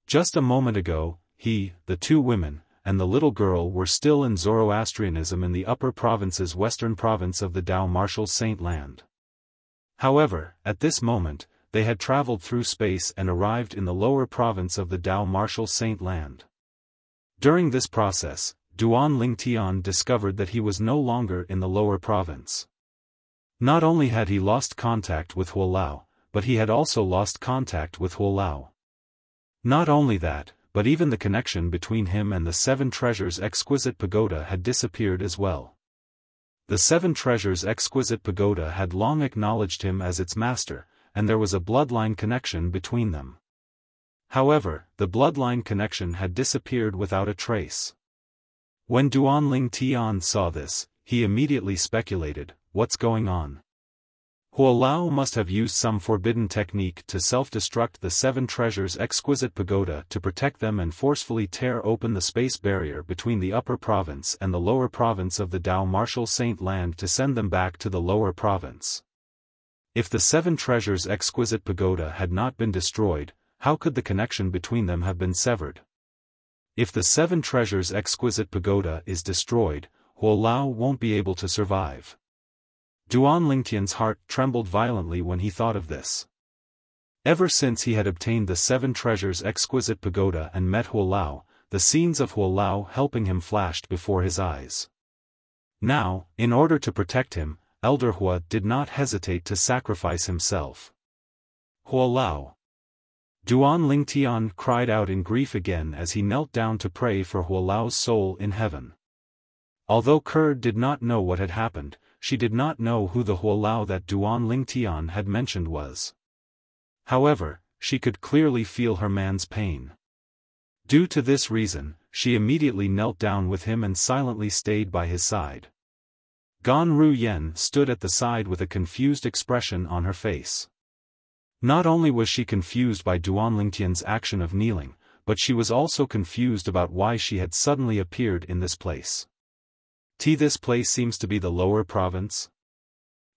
Just a moment ago, he, the two women, and the little girl were still in Zoroastrianism in the Upper Province's western province of the Dao Martial Saint Land. However, at this moment, they had traveled through space and arrived in the lower province of the Dao Martial Saint Land. During this process, Duan Lingtian discovered that he was no longer in the lower province. Not only had he lost contact with Huo Lao, but he had also lost contact with Huo Lao. Not only that, but even the connection between him and the Seven Treasures Exquisite Pagoda had disappeared as well. The Seven Treasures Exquisite Pagoda had long acknowledged him as its master, and there was a bloodline connection between them. However, the bloodline connection had disappeared without a trace. When Duan Lingtian saw this, he immediately speculated, "What's going on?" Huo Lao must have used some forbidden technique to self-destruct the Seven Treasures Exquisite Pagoda to protect them and forcefully tear open the space barrier between the upper province and the lower province of the Dao Martial Saint Land to send them back to the lower province. If the Seven Treasures Exquisite Pagoda had not been destroyed, how could the connection between them have been severed? If the Seven Treasures Exquisite Pagoda is destroyed, Huo Lao won't be able to survive. Duan Lingtian's heart trembled violently when he thought of this. Ever since he had obtained the Seven Treasures Exquisite Pagoda and met Huo Lao, the scenes of Huo Lao helping him flashed before his eyes. Now, in order to protect him, Elder Hua did not hesitate to sacrifice himself. Huo Lao. Duan Lingtian cried out in grief again as he knelt down to pray for Huo Lao's soul in heaven. Although Kerr did not know what had happened, she did not know who the Huo Lao that Duan Lingtian had mentioned was. However, she could clearly feel her man's pain. Due to this reason, she immediately knelt down with him and silently stayed by his side. Gan Ru Yen stood at the side with a confused expression on her face. Not only was she confused by Duan Lingtian's action of kneeling, but she was also confused about why she had suddenly appeared in this place. This place seems to be the lower province.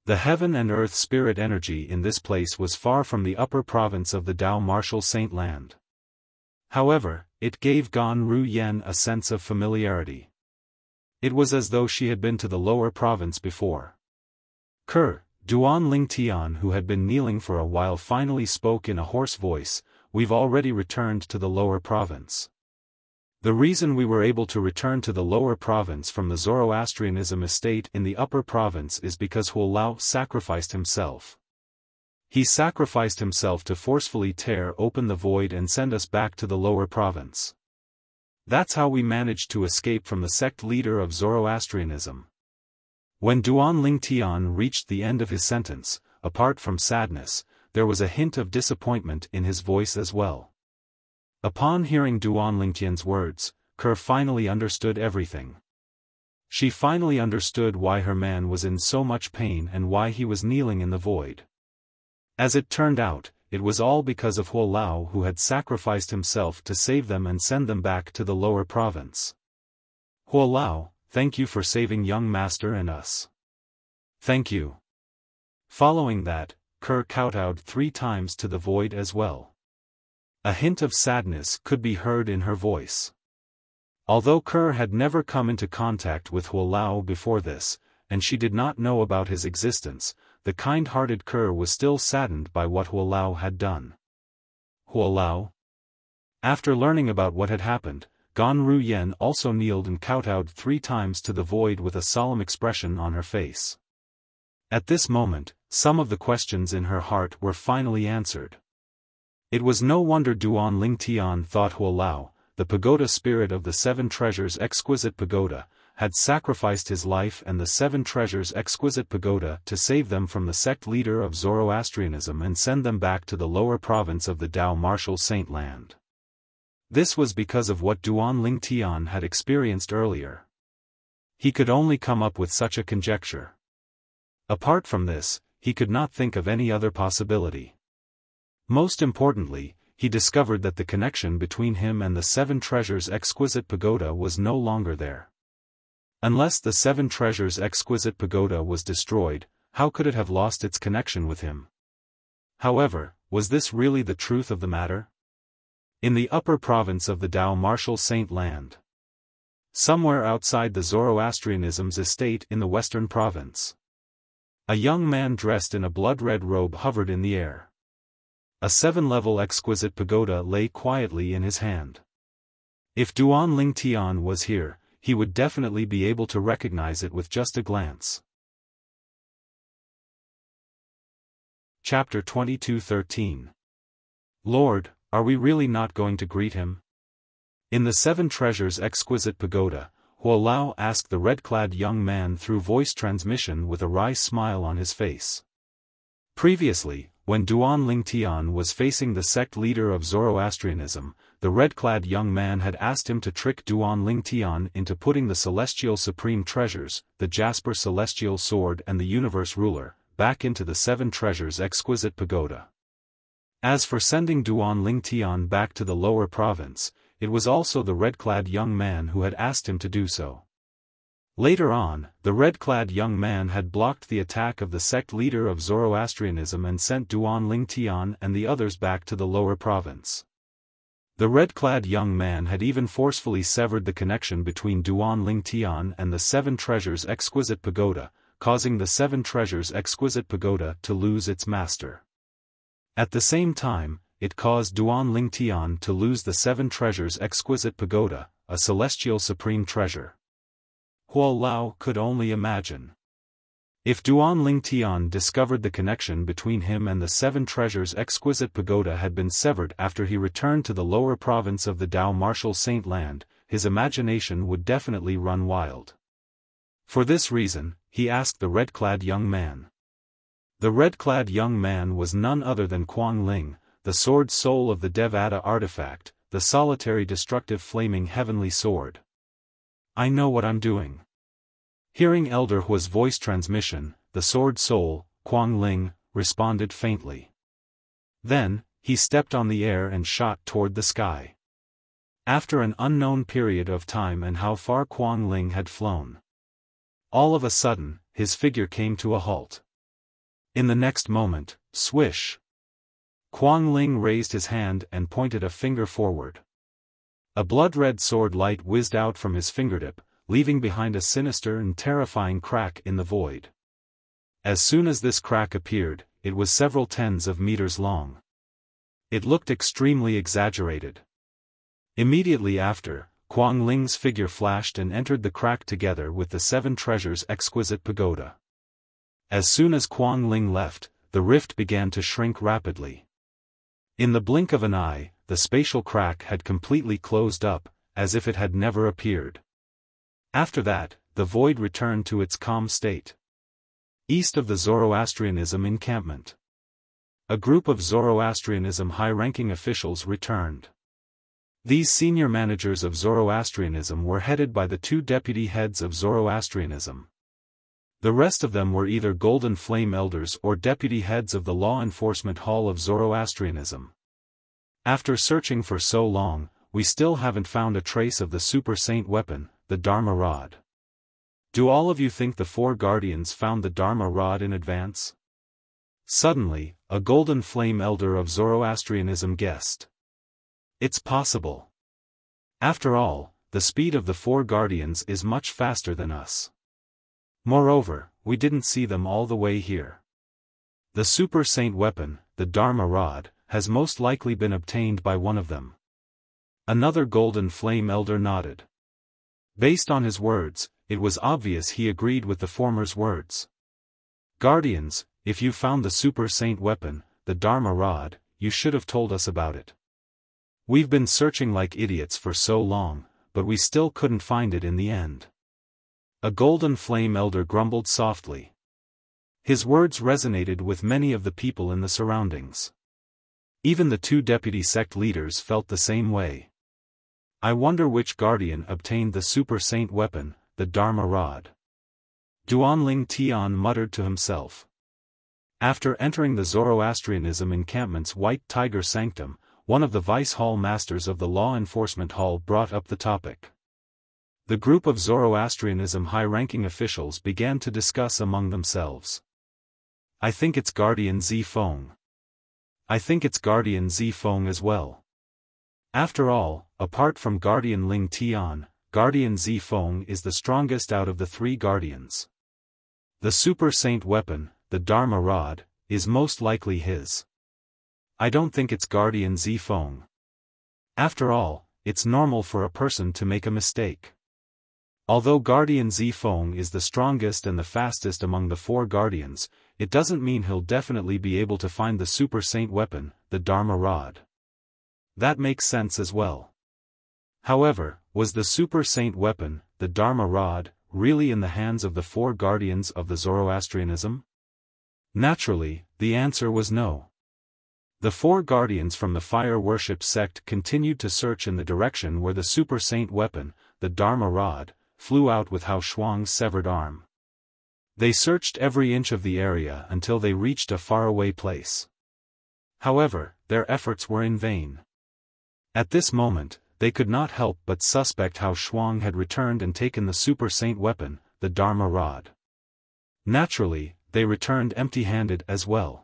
The heaven and earth spirit energy in this place was far from the upper province of the Dao Martial Saint Land. However, it gave Gan Ru Yen a sense of familiarity. It was as though she had been to the lower province before. Kerr, Duan Lingtian, who had been kneeling for a while, finally spoke in a hoarse voice, "We've already returned to the lower province. The reason we were able to return to the lower province from the Zoroastrianism estate in the upper province is because Huo Lao sacrificed himself. He sacrificed himself to forcefully tear open the void and send us back to the lower province. That's how we managed to escape from the sect leader of Zoroastrianism." When Duan Lingtian reached the end of his sentence, apart from sadness, there was a hint of disappointment in his voice as well. Upon hearing Duan Lingtian's words, Kerr finally understood everything. She finally understood why her man was in so much pain and why he was kneeling in the void. As it turned out, it was all because of Huo Lao, who had sacrificed himself to save them and send them back to the lower province. "Huo Lao, thank you for saving young master and us. Thank you." Following that, Kerr kowtowed 3 times to the void as well. A hint of sadness could be heard in her voice. Although Kerr had never come into contact with Huolao before this, and she did not know about his existence, the kind-hearted Kerr was still saddened by what Huolao had done. Huolao? After learning about what had happened, Gan Ruyen also kneeled and kowtowed 3 times to the void with a solemn expression on her face. At this moment, some of the questions in her heart were finally answered. It was no wonder Duan Lingtian thought Huolao, the pagoda spirit of the 7 treasures exquisite pagoda, had sacrificed his life and the 7 treasures exquisite pagoda to save them from the sect leader of Zoroastrianism and send them back to the lower province of the Tao Martial Saint Land. This was because of what Duan Lingtian had experienced earlier. He could only come up with such a conjecture. Apart from this, he could not think of any other possibility. Most importantly, he discovered that the connection between him and the 7 treasures exquisite pagoda was no longer there. Unless the 7 treasures exquisite pagoda was destroyed, how could it have lost its connection with him? However, was this really the truth of the matter? In the upper province of the Tao Martial Saint Land. Somewhere outside the Zoroastrianism's estate in the western province. A young man dressed in a blood-red robe hovered in the air. A 7-level exquisite pagoda lay quietly in his hand. If Duan Lingtian was here, he would definitely be able to recognize it with just a glance. Chapter 22:13. Lord, are we really not going to greet him? In the 7 treasures exquisite pagoda, Huolao asked the red-clad young man through voice transmission with a wry smile on his face. Previously, when Duan Lingtian was facing the sect leader of Zoroastrianism, the red-clad young man had asked him to trick Duan Lingtian into putting the celestial supreme treasures, the Jasper celestial sword and the universe ruler, back into the 7 treasures exquisite pagoda. As for sending Duan Lingtian back to the lower province, it was also the red-clad young man who had asked him to do so. Later on, the red-clad young man had blocked the attack of the sect leader of Zoroastrianism and sent Duan Lingtian and the others back to the lower province. The red-clad young man had even forcefully severed the connection between Duan Lingtian and the 7 treasures exquisite pagoda, causing the 7 treasures exquisite pagoda to lose its master. At the same time, it caused Duan Lingtian to lose the 7 treasures exquisite pagoda, a celestial supreme treasure. Huolao could only imagine. If Duan Lingtian discovered the connection between him and the 7 treasures exquisite pagoda had been severed after he returned to the lower province of the Tao Martial Saint Land, his imagination would definitely run wild. For this reason, he asked the red-clad young man. The red-clad young man was none other than Kuang Ling, the sword soul of the Devata artifact, the solitary destructive flaming heavenly sword. I know what I'm doing. Hearing Elder Hua's voice transmission, the sword soul, Kuang Ling, responded faintly. Then, he stepped on the air and shot toward the sky. After an unknown period of time and how far Kuang Ling had flown. All of a sudden, his figure came to a halt. In the next moment, swish! Kuang Ling raised his hand and pointed a finger forward. A blood-red sword light whizzed out from his fingertip, leaving behind a sinister and terrifying crack in the void. As soon as this crack appeared, it was several tens of meters long. It looked extremely exaggerated. Immediately after, Kuang Ling's figure flashed and entered the crack together with the 7 treasures exquisite pagoda. As soon as Kuang Ling left, the rift began to shrink rapidly. In the blink of an eye, the spatial crack had completely closed up, as if it had never appeared. After that, the void returned to its calm state. East of the Zoroastrianism encampment. A group of Zoroastrianism high-ranking officials returned. These senior managers of Zoroastrianism were headed by the 2 deputy heads of Zoroastrianism. The rest of them were either Golden Flame Elders or deputy heads of the Law Enforcement Hall of Zoroastrianism. After searching for so long, we still haven't found a trace of the Super Saint weapon, the Dharma Rod. Do all of you think the 4 guardians found the Dharma Rod in advance? Suddenly, a Golden Flame Elder of Zoroastrianism guessed. It's possible. After all, the speed of the four guardians is much faster than us. Moreover, we didn't see them all the way here. The Super Saint weapon, the Dharma rod, has most likely been obtained by one of them. Another golden flame elder nodded. Based on his words, it was obvious he agreed with the former's words. Guardians, if you found the Super Saint weapon, the Dharma rod, you should have told us about it. We've been searching like idiots for so long, but we still couldn't find it in the end. A golden flame elder grumbled softly. His words resonated with many of the people in the surroundings. Even the two deputy sect leaders felt the same way. I wonder which guardian obtained the Super Saint weapon, the Dharma rod. Duanling Tian muttered to himself. After entering the Zoroastrianism encampment's White Tiger Sanctum, one of the Vice Hall Masters of the Law Enforcement Hall brought up the topic. The group of Zoroastrianism high-ranking officials began to discuss among themselves. I think it's Guardian Zifeng. I think it's Guardian Zifeng as well. After all, apart from Guardian Ling Tian, Guardian Zifeng is the strongest out of the three guardians. The Super Saint weapon, the Dharma rod, is most likely his. I don't think it's Guardian Zifeng. After all, it's normal for a person to make a mistake. Although Guardian Zifeng is the strongest and the fastest among the four guardians, it doesn't mean he'll definitely be able to find the Super Saint weapon, the Dharma rod. That makes sense as well. However, was the Super Saint weapon, the Dharma rod, really in the hands of the four guardians of the Zoroastrianism? Naturally, the answer was no. The four guardians from the fire worship sect continued to search in the direction where the Super Saint weapon, the Dharma rod, flew out with Hao Shuang's severed arm. They searched every inch of the area until they reached a faraway place. However, their efforts were in vain. At this moment, they could not help but suspect Hao Shuang had returned and taken the Super Saint weapon, the Dharma rod. Naturally, they returned empty-handed as well.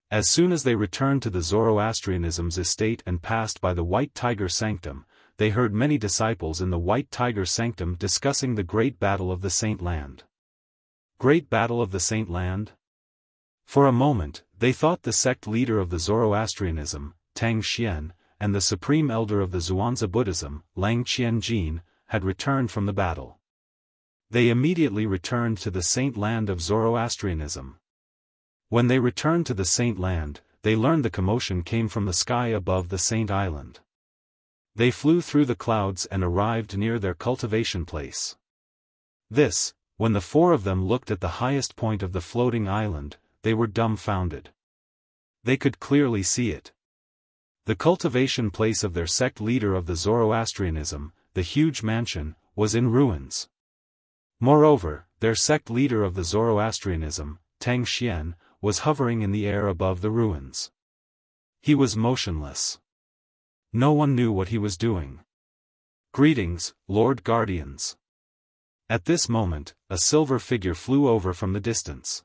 As soon as they returned to the Zoroastrianism's estate and passed by the White Tiger Sanctum, they heard many disciples in the White Tiger Sanctum discussing the Great Battle of the Saint Land. Great Battle of the Saint Land? For a moment, they thought the sect leader of the Zoroastrianism, Tang Xian, and the supreme elder of the Zhuangzi Buddhism, Lang Qianjin, had returned from the battle. They immediately returned to the Saint Land of Zoroastrianism. When they returned to the Saint Land, they learned the commotion came from the sky above the Saint Island. They flew through the clouds and arrived near their cultivation place. When the four of them looked at the highest point of the floating island, they were dumbfounded. They could clearly see it. The cultivation place of their sect leader of the Zoroastrianism, the huge mansion, was in ruins. Moreover, their sect leader of the Zoroastrianism, Tang Xian, was hovering in the air above the ruins. He was motionless. No one knew what he was doing. Greetings, Lord Guardians. At this moment, a silver figure flew over from the distance.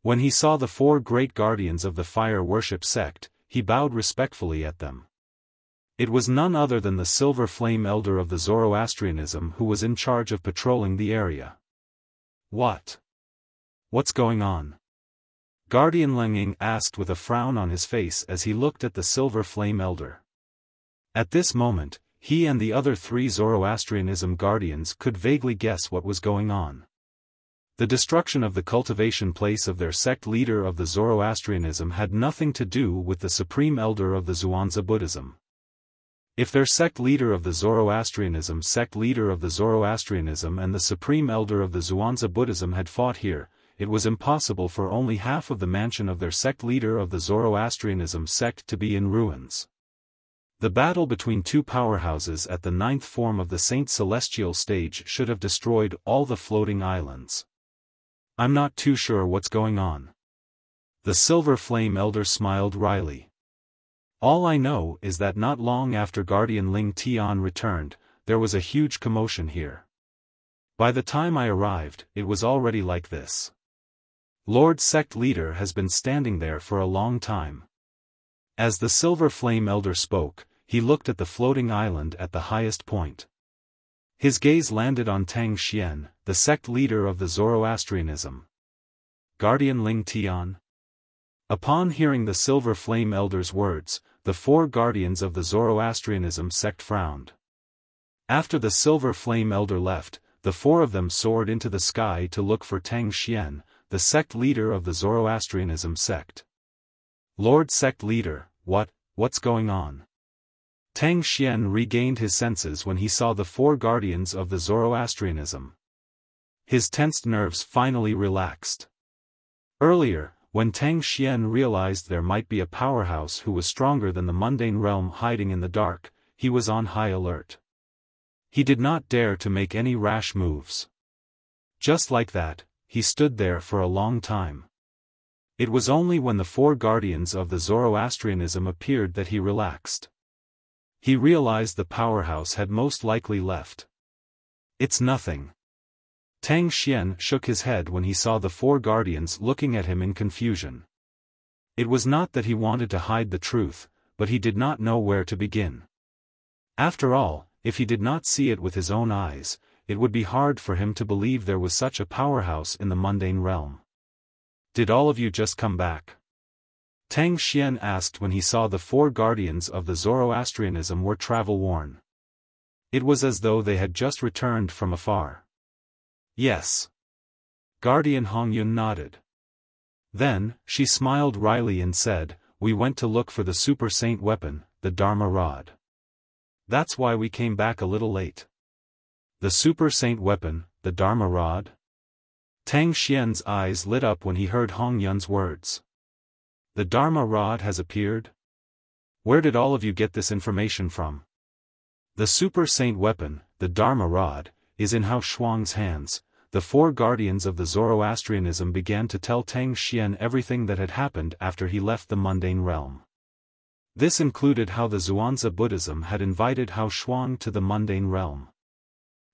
When he saw the four great guardians of the fire worship sect, he bowed respectfully at them. It was none other than the silver flame elder of the Zoroastrianism who was in charge of patrolling the area. What's going on? Guardian Lenging asked with a frown on his face as he looked at the silver flame elder. At this moment, he and the other three Zoroastrianism guardians could vaguely guess what was going on. The destruction of the cultivation place of their sect leader of the Zoroastrianism had nothing to do with the supreme elder of the Zhuangzi Buddhism. If their sect leader of the Zoroastrianism and the supreme elder of the Zhuangzi Buddhism had fought here, it was impossible for only half of the mansion of their sect leader of the Zoroastrianism sect to be in ruins. The battle between two powerhouses at the ninth form of the Saint Celestial stage should have destroyed all the floating islands. I'm not too sure what's going on. The Silver Flame Elder smiled wryly. All I know is that not long after Guardian Ling Tian returned, there was a huge commotion here. By the time I arrived, it was already like this. Lord Sect Leader has been standing there for a long time. As the Silver Flame Elder spoke, he looked at the floating island at the highest point. His gaze landed on Tang Xian, the sect leader of the Zoroastrianism. Guardian Ling Tian? Upon hearing the Silver Flame Elder's words, the 4 guardians of the Zoroastrianism sect frowned. After the Silver Flame Elder left, the 4 of them soared into the sky to look for Tang Xian, the sect leader of the Zoroastrianism sect. Lord Sect Leader, what's going on? Tang Xian regained his senses when he saw the 4 guardians of the Zoroastrianism. His tensed nerves finally relaxed. Earlier, when Tang Xian realized there might be a powerhouse who was stronger than the mundane realm hiding in the dark, he was on high alert. He did not dare to make any rash moves. Just like that, he stood there for a long time. It was only when the 4 guardians of the Zoroastrianism appeared that he relaxed. He realized the powerhouse had most likely left. It's nothing. Tang Xian shook his head when he saw the 4 guardians looking at him in confusion. It was not that he wanted to hide the truth, but he did not know where to begin. After all, if he did not see it with his own eyes, it would be hard for him to believe there was such a powerhouse in the mundane realm. Did all of you just come back? Tang Xian asked when he saw the 4 guardians of the Zoroastrianism were travel-worn. It was as though they had just returned from afar. Yes. Guardian Hongyun nodded. Then, she smiled wryly and said, "We went to look for the Super Saint weapon, the Dharma Rod. That's why we came back a little late." The Super Saint weapon, the Dharma Rod? Tang Xian's eyes lit up when he heard Hongyun's words. The Dharma Rod has appeared? Where did all of you get this information from? The Super Saint weapon, the Dharma Rod, is in Hao Shuang's hands. The 4 guardians of the Zoroastrianism began to tell Tang Xian everything that had happened after he left the mundane realm. This included how the Zhuangzi Buddhism had invited Hao Shuang to the mundane realm.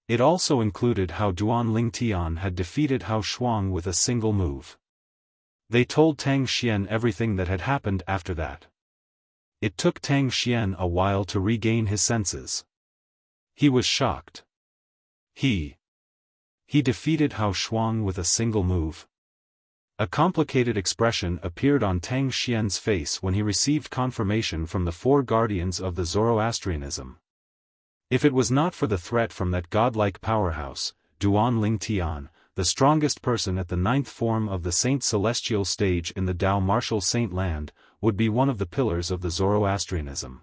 It also included how Duan Ling Tian had defeated Hao Shuang with a single move. They told Tang Xian everything that had happened after that. It took Tang Xian a while to regain his senses. He was shocked. He defeated Hao Shuang with a single move. A complicated expression appeared on Tang Xian's face when he received confirmation from the 4 guardians of the Zoroastrianism. If it was not for the threat from that godlike powerhouse, Duan Ling Tian, the strongest person at the 9th form of the Saint Celestial stage in the Tao Martial Saint Land, would be one of the pillars of the Zoroastrianism.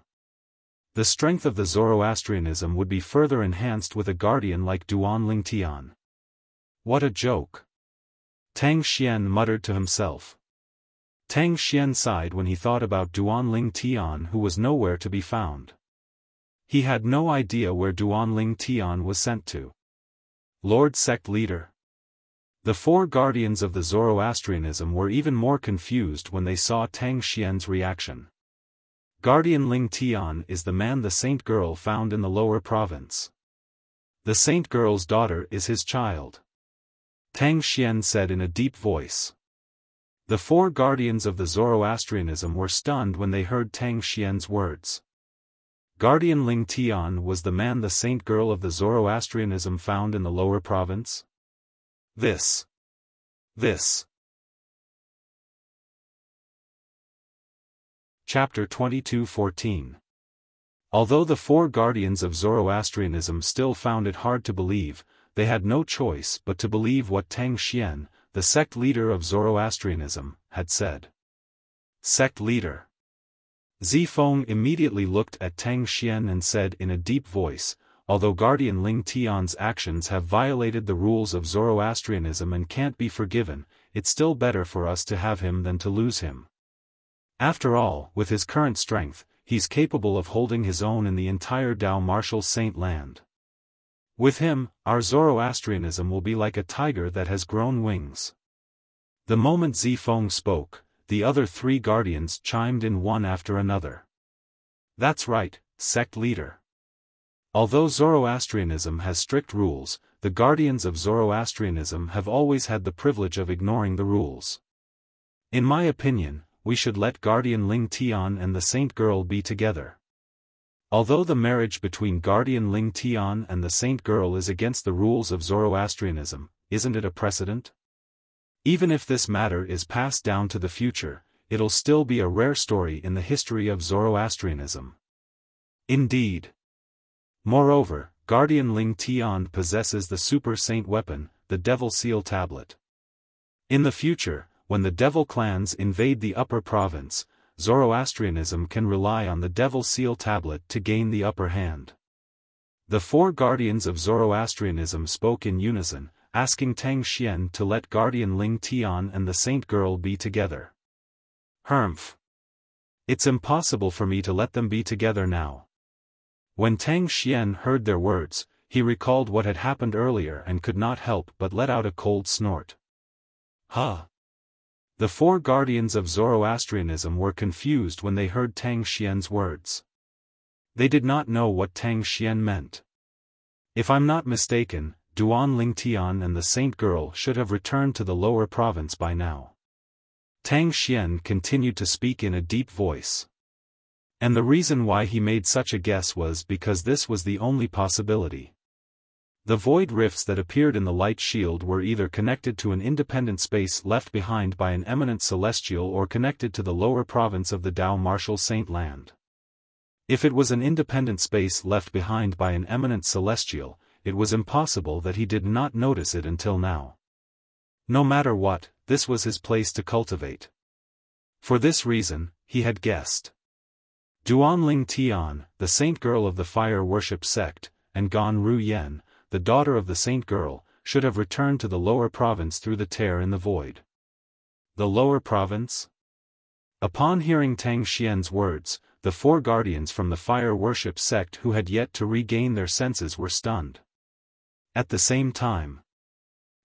The strength of the Zoroastrianism would be further enhanced with a guardian like Duan Ling Tian. What a joke! Tang Xian muttered to himself. Tang Xian sighed when he thought about Duan Ling Tian, who was nowhere to be found. He had no idea where Duan Ling Tian was sent to. Lord Sect Leader. The 4 guardians of the Zoroastrianism were even more confused when they saw Tang Xian's reaction. Guardian Ling Tian is the man the saint girl found in the lower province. The saint girl's daughter is his child. Tang Xian said in a deep voice. The 4 guardians of the Zoroastrianism were stunned when they heard Tang Xian's words. Guardian Ling Tian was the man the saint girl of the Zoroastrianism found in the lower province? This. Chapter 22:14. Although the 4 guardians of Zoroastrianism still found it hard to believe, they had no choice but to believe what Tang Xian, the sect leader of Zoroastrianism, had said. Sect leader. Zifeng immediately looked at Tang Xian and said in a deep voice, "Although Guardian Ling Tian's actions have violated the rules of Zoroastrianism and can't be forgiven, it's still better for us to have him than to lose him. After all, with his current strength, he's capable of holding his own in the entire Tao Martial Saint Land. With him, our Zoroastrianism will be like a tiger that has grown wings." The moment Zifeng spoke, the other 3 guardians chimed in one after another. That's right, sect leader. Although Zoroastrianism has strict rules, the guardians of Zoroastrianism have always had the privilege of ignoring the rules. In my opinion, we should let Guardian Ling Tian and the Saint Girl be together. Although the marriage between Guardian Ling Tian and the Saint Girl is against the rules of Zoroastrianism, isn't it a precedent? Even if this matter is passed down to the future, it'll still be a rare story in the history of Zoroastrianism. Indeed. Moreover, Guardian Ling Tian possesses the super saint weapon, the Devil Seal Tablet. In the future, when the Devil clans invade the Upper Province, Zoroastrianism can rely on the Devil Seal Tablet to gain the upper hand. The four guardians of Zoroastrianism spoke in unison, asking Tang Xian to let Guardian Ling Tian and the Saint Girl be together. Humph. It's impossible for me to let them be together now. When Tang Xian heard their words, he recalled what had happened earlier and could not help but let out a cold snort. Huh. The four guardians of Zoroastrianism were confused when they heard Tang Xian's words. They did not know what Tang Xian meant. If I'm not mistaken, Duan Ling Tian and the Saint Girl should have returned to the lower province by now. Tang Xian continued to speak in a deep voice. And the reason why he made such a guess was because this was the only possibility. The void rifts that appeared in the light shield were either connected to an independent space left behind by an eminent celestial or connected to the lower province of the Dao Martial Saint Land. If it was an independent space left behind by an eminent celestial, it was impossible that he did not notice it until now. No matter what, this was his place to cultivate. For this reason, he had guessed. Duan Ling Tian, the Saint Girl of the Fire Worship Sect, and Gan Ru Yen, the daughter of the Saint Girl, should have returned to the lower province through the tear in the void. The lower province? Upon hearing Tang Xian's words, the four guardians from the Fire Worship Sect who had yet to regain their senses were stunned. At the same time,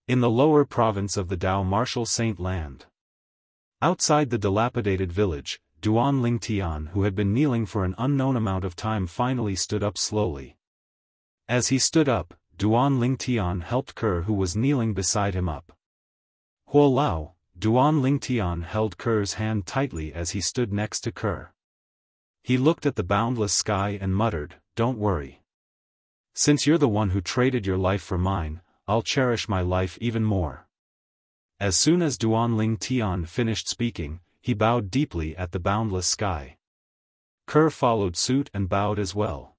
in the lower province of the Dao Martial Saint Land, outside the dilapidated village, Duan Ling Tian, who had been kneeling for an unknown amount of time, finally stood up slowly. As he stood up, Duan Ling Tian helped Kerr, who was kneeling beside him, up. Huo Lao, Duan Ling Tian held Kerr's hand tightly as he stood next to Kerr. He looked at the boundless sky and muttered, "Don't worry. Since you're the one who traded your life for mine, I'll cherish my life even more." As soon as Duan Ling Tian finished speaking, he bowed deeply at the boundless sky. Kerr followed suit and bowed as well.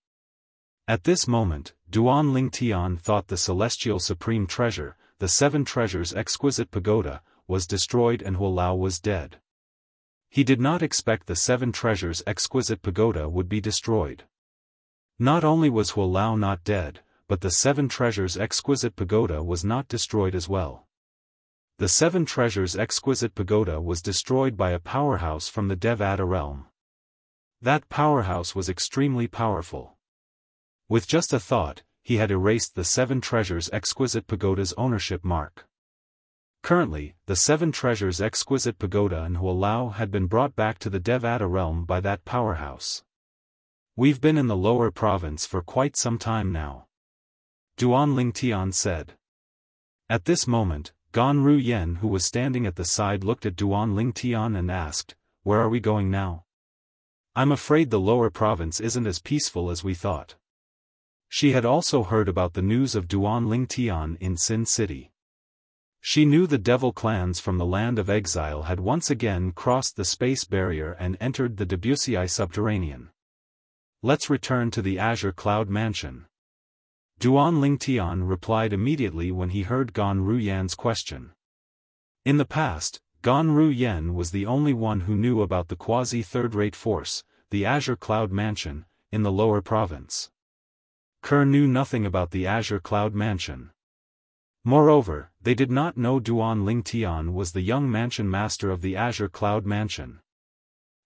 At this moment, Duan Ling Tian thought the celestial supreme treasure, the seven treasures exquisite pagoda, was destroyed and Huo Lao was dead. He did not expect the seven treasures exquisite pagoda would be destroyed. Not only was Huo Lao not dead, but the seven treasures exquisite pagoda was not destroyed as well. The seven treasures exquisite pagoda was destroyed by a powerhouse from the Devata realm. That powerhouse was extremely powerful. With just a thought, he had erased the seven treasures exquisite pagoda's ownership mark. Currently, the seven treasures exquisite pagoda and Huo Lao had been brought back to the Devata realm by that powerhouse. "We've been in the lower province for quite some time now," Duan Ling Tian said. At this moment, Gan Ru Yen, who was standing at the side, looked at Duan Ling Tian and asked, "Where are we going now? I'm afraid the lower province isn't as peaceful as we thought." She had also heard about the news of Duan Ling Tian in Sin City. She knew the devil clans from the land of exile had once again crossed the space barrier and entered the Debussy subterranean. "Let's return to the Azure Cloud Mansion," Duan Ling Tian replied immediately when he heard Gan Ru Yan's question. In the past, Gan Ru Yan was the only one who knew about the quasi-third-rate force, the Azure Cloud Mansion, in the lower province. Kerr knew nothing about the Azure Cloud Mansion. Moreover, they did not know Duan Ling Tian was the young mansion master of the Azure Cloud Mansion.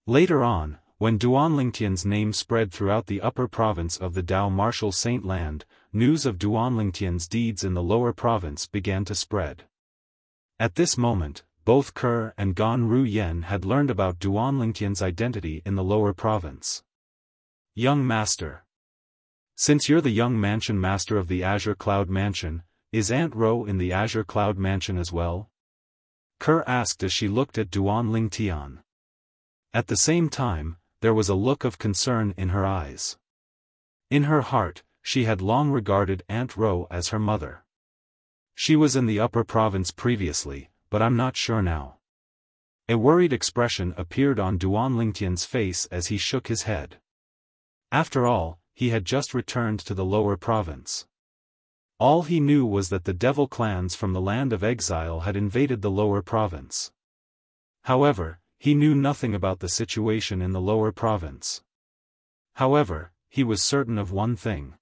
Later on, when Duan Ling Tian's name spread throughout the upper province of the Dao Martial Saint Land, news of Duan Ling Tian's deeds in the lower province began to spread. At this moment, both Kerr and Gan Ru Yen had learned about Duan Ling Tian's identity in the lower province. "Young master. Since you're the young mansion master of the Azure Cloud Mansion, is Aunt Ro in the Azure Cloud Mansion as well?" Kerr asked as she looked at Duan Ling Tian. At the same time, there was a look of concern in her eyes. In her heart, she had long regarded Aunt Ro as her mother. She was in the upper province previously, but I'm not sure now. A worried expression appeared on Duan Lingtian's face as he shook his head. After all, he had just returned to the lower province. All he knew was that the devil clans from the land of exile had invaded the lower province. However, he knew nothing about the situation in the lower province. However, he was certain of one thing.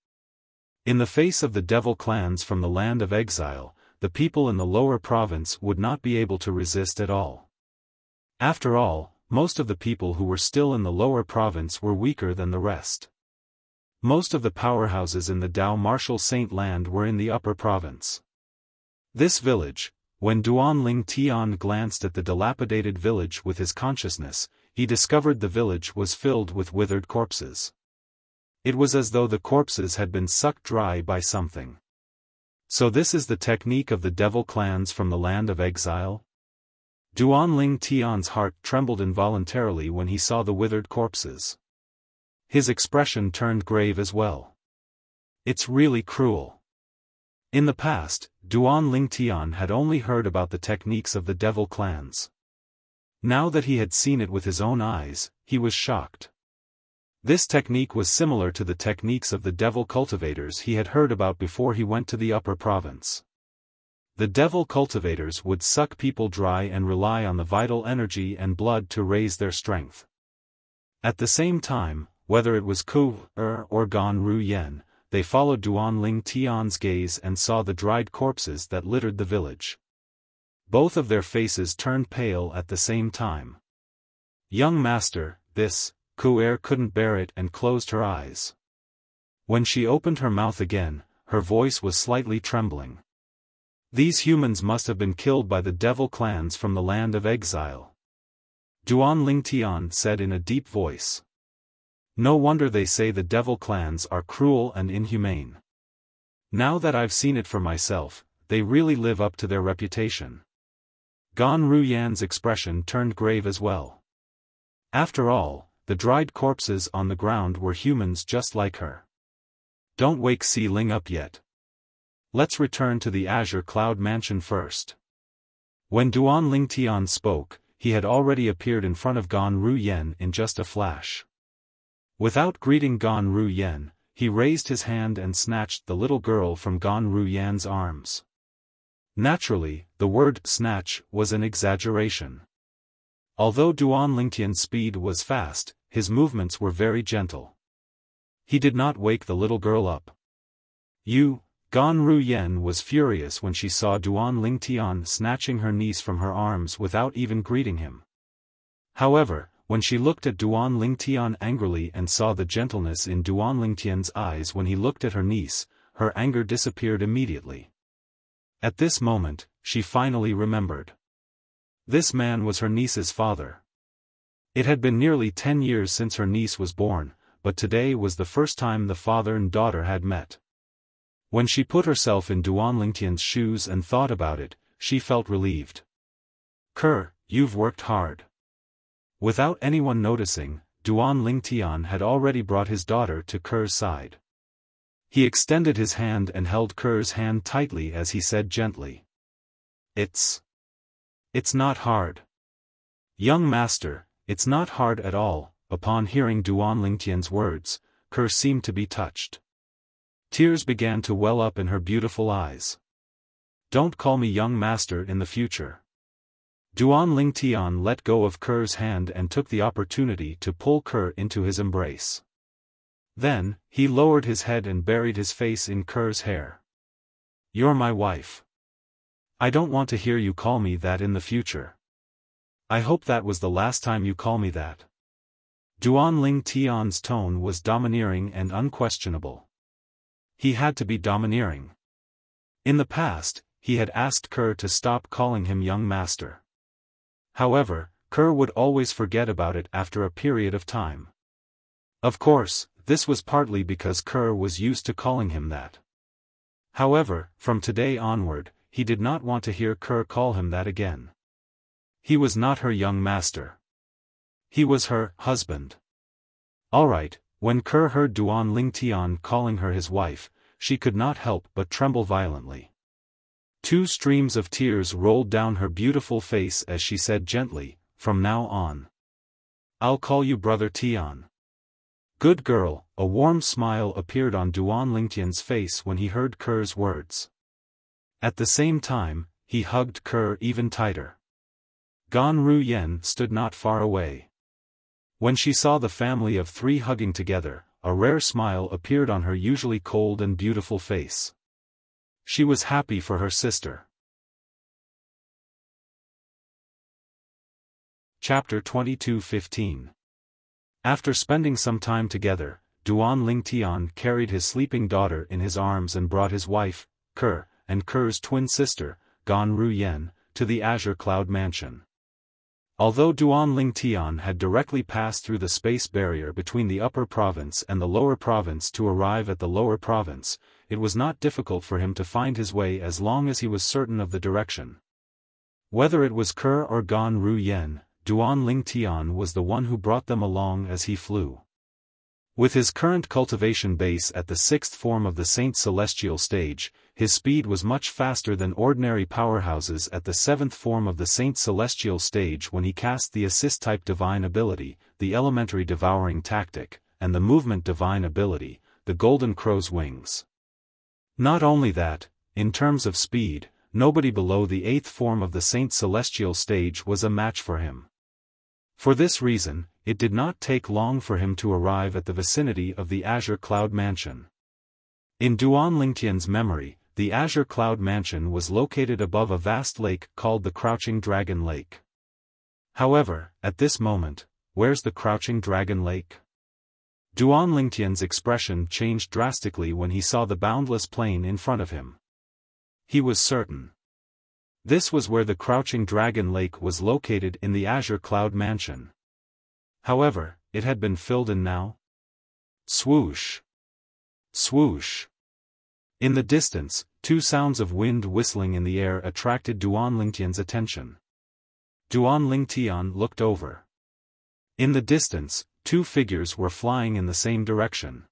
In the face of the devil clans from the land of exile, the people in the lower province would not be able to resist at all. After all, most of the people who were still in the lower province were weaker than the rest. Most of the powerhouses in the Dao Martial Saint land were in the upper province. This village, when Duan Ling Tian glanced at the dilapidated village with his consciousness, he discovered the village was filled with withered corpses. It was as though the corpses had been sucked dry by something. So this is the technique of the devil clans from the land of exile? Duan Ling Tian's heart trembled involuntarily when he saw the withered corpses. His expression turned grave as well. It's really cruel. In the past, Duan Ling Tian had only heard about the techniques of the devil clans. Now that he had seen it with his own eyes, he was shocked. This technique was similar to the techniques of the devil cultivators he had heard about before he went to the upper province. The devil cultivators would suck people dry and rely on the vital energy and blood to raise their strength. At the same time, whether it was Ku, or Gan Ru Yen, they followed Duan Ling Tian's gaze and saw the dried corpses that littered the village. Both of their faces turned pale at the same time. Young master, this, Ku couldn't bear it and closed her eyes. When she opened her mouth again, her voice was slightly trembling. These humans must have been killed by the devil clans from the land of exile. Duan Ling Tian said in a deep voice. No wonder they say the devil clans are cruel and inhumane. Now that I've seen it for myself, they really live up to their reputation. Gan Ru Yan's expression turned grave as well. After all, the dried corpses on the ground were humans just like her. Don't wake Si Ling up yet. Let's return to the Azure Cloud Mansion first. When Duan Ling Tian spoke, he had already appeared in front of Gan Ru Yan in just a flash. Without greeting Gan Ru Yan, he raised his hand and snatched the little girl from Gan Ru Yan's arms. Naturally, the word snatch was an exaggeration. Although Duan Lingtian's speed was fast, his movements were very gentle. He did not wake the little girl up. Gan Ru Yan was furious when she saw Duan Lingtian snatching her niece from her arms without even greeting him. However, when she looked at Duan Lingtian angrily and saw the gentleness in Duan Lingtian's eyes when he looked at her niece, her anger disappeared immediately. At this moment, she finally remembered. This man was her niece's father. It had been nearly 10 years since her niece was born, but today was the first time the father and daughter had met. When she put herself in Duan Lingtian's shoes and thought about it, she felt relieved. You've worked hard. Without anyone noticing, Duan Lingtian had already brought his daughter to Ker's side. He extended his hand and held Ker's hand tightly as he said gently. It's not hard. Young master, it's not hard at all. Upon hearing Duan Lingtian's words, Ker seemed to be touched. Tears began to well up in her beautiful eyes. Don't call me young master in the future. Duan Lingtian let go of Ker's hand and took the opportunity to pull Ker into his embrace. Then, he lowered his head and buried his face in Ker's hair. You're my wife. I don't want to hear you call me that in the future. I hope that was the last time you call me that. Duan Lingtian's tone was domineering and unquestionable. He had to be domineering. In the past, he had asked Ker to stop calling him young master. However, Ker would always forget about it after a period of time. Of course, this was partly because Ker was used to calling him that. However, from today onward, he did not want to hear Ker call him that again. He was not her young master. He was her husband. Alright, When Kerr heard Duan Lingtian calling her his wife, she could not help but tremble violently. 2 streams of tears rolled down her beautiful face as she said gently, "From now on, I'll call you Brother Tian." "Good girl." A warm smile appeared on Duan Lingtian's face when he heard Kerr's words. At the same time, he hugged Kerr even tighter. Gan Ruyen stood not far away. When she saw the family of 3 hugging together, a rare smile appeared on her usually cold and beautiful face. She was happy for her sister. Chapter 22:15. After spending some time together, Duan Lingtian carried his sleeping daughter in his arms and brought his wife, Kerr, and Kerr's twin sister, Gan Ruyen, to the Azure Cloud Mansion. Although Duan Lingtian had directly passed through the space barrier between the upper province and the lower province to arrive at the lower province, it was not difficult for him to find his way as long as he was certain of the direction. Whether it was Kerr or Gan Ruyen, Duan Lingtian was the one who brought them along as he flew. With his current cultivation base at the 6th form of the Saint Celestial stage, his speed was much faster than ordinary powerhouses at the 7th form of the Saint Celestial stage when he cast the Assist-type Divine ability, the Elementary Devouring Tactic, and the Movement Divine ability, the Golden Crow's Wings. Not only that, in terms of speed, nobody below the 8th form of the Saint Celestial stage was a match for him. For this reason, it did not take long for him to arrive at the vicinity of the Azure Cloud Mansion. In Duan Lingtian's memory, the Azure Cloud Mansion was located above a vast lake called the Crouching Dragon Lake. However, at this moment, where's the Crouching Dragon Lake? Duan Lingtian's expression changed drastically when he saw the boundless plain in front of him. He was certain. This was where the Crouching Dragon Lake was located in the Azure Cloud Mansion. However, it had been filled in now. Swoosh! Swoosh! In the distance, 2 sounds of wind whistling in the air attracted Duan Lingtian's attention. Duan Lingtian looked over. In the distance, 2 figures were flying in the same direction.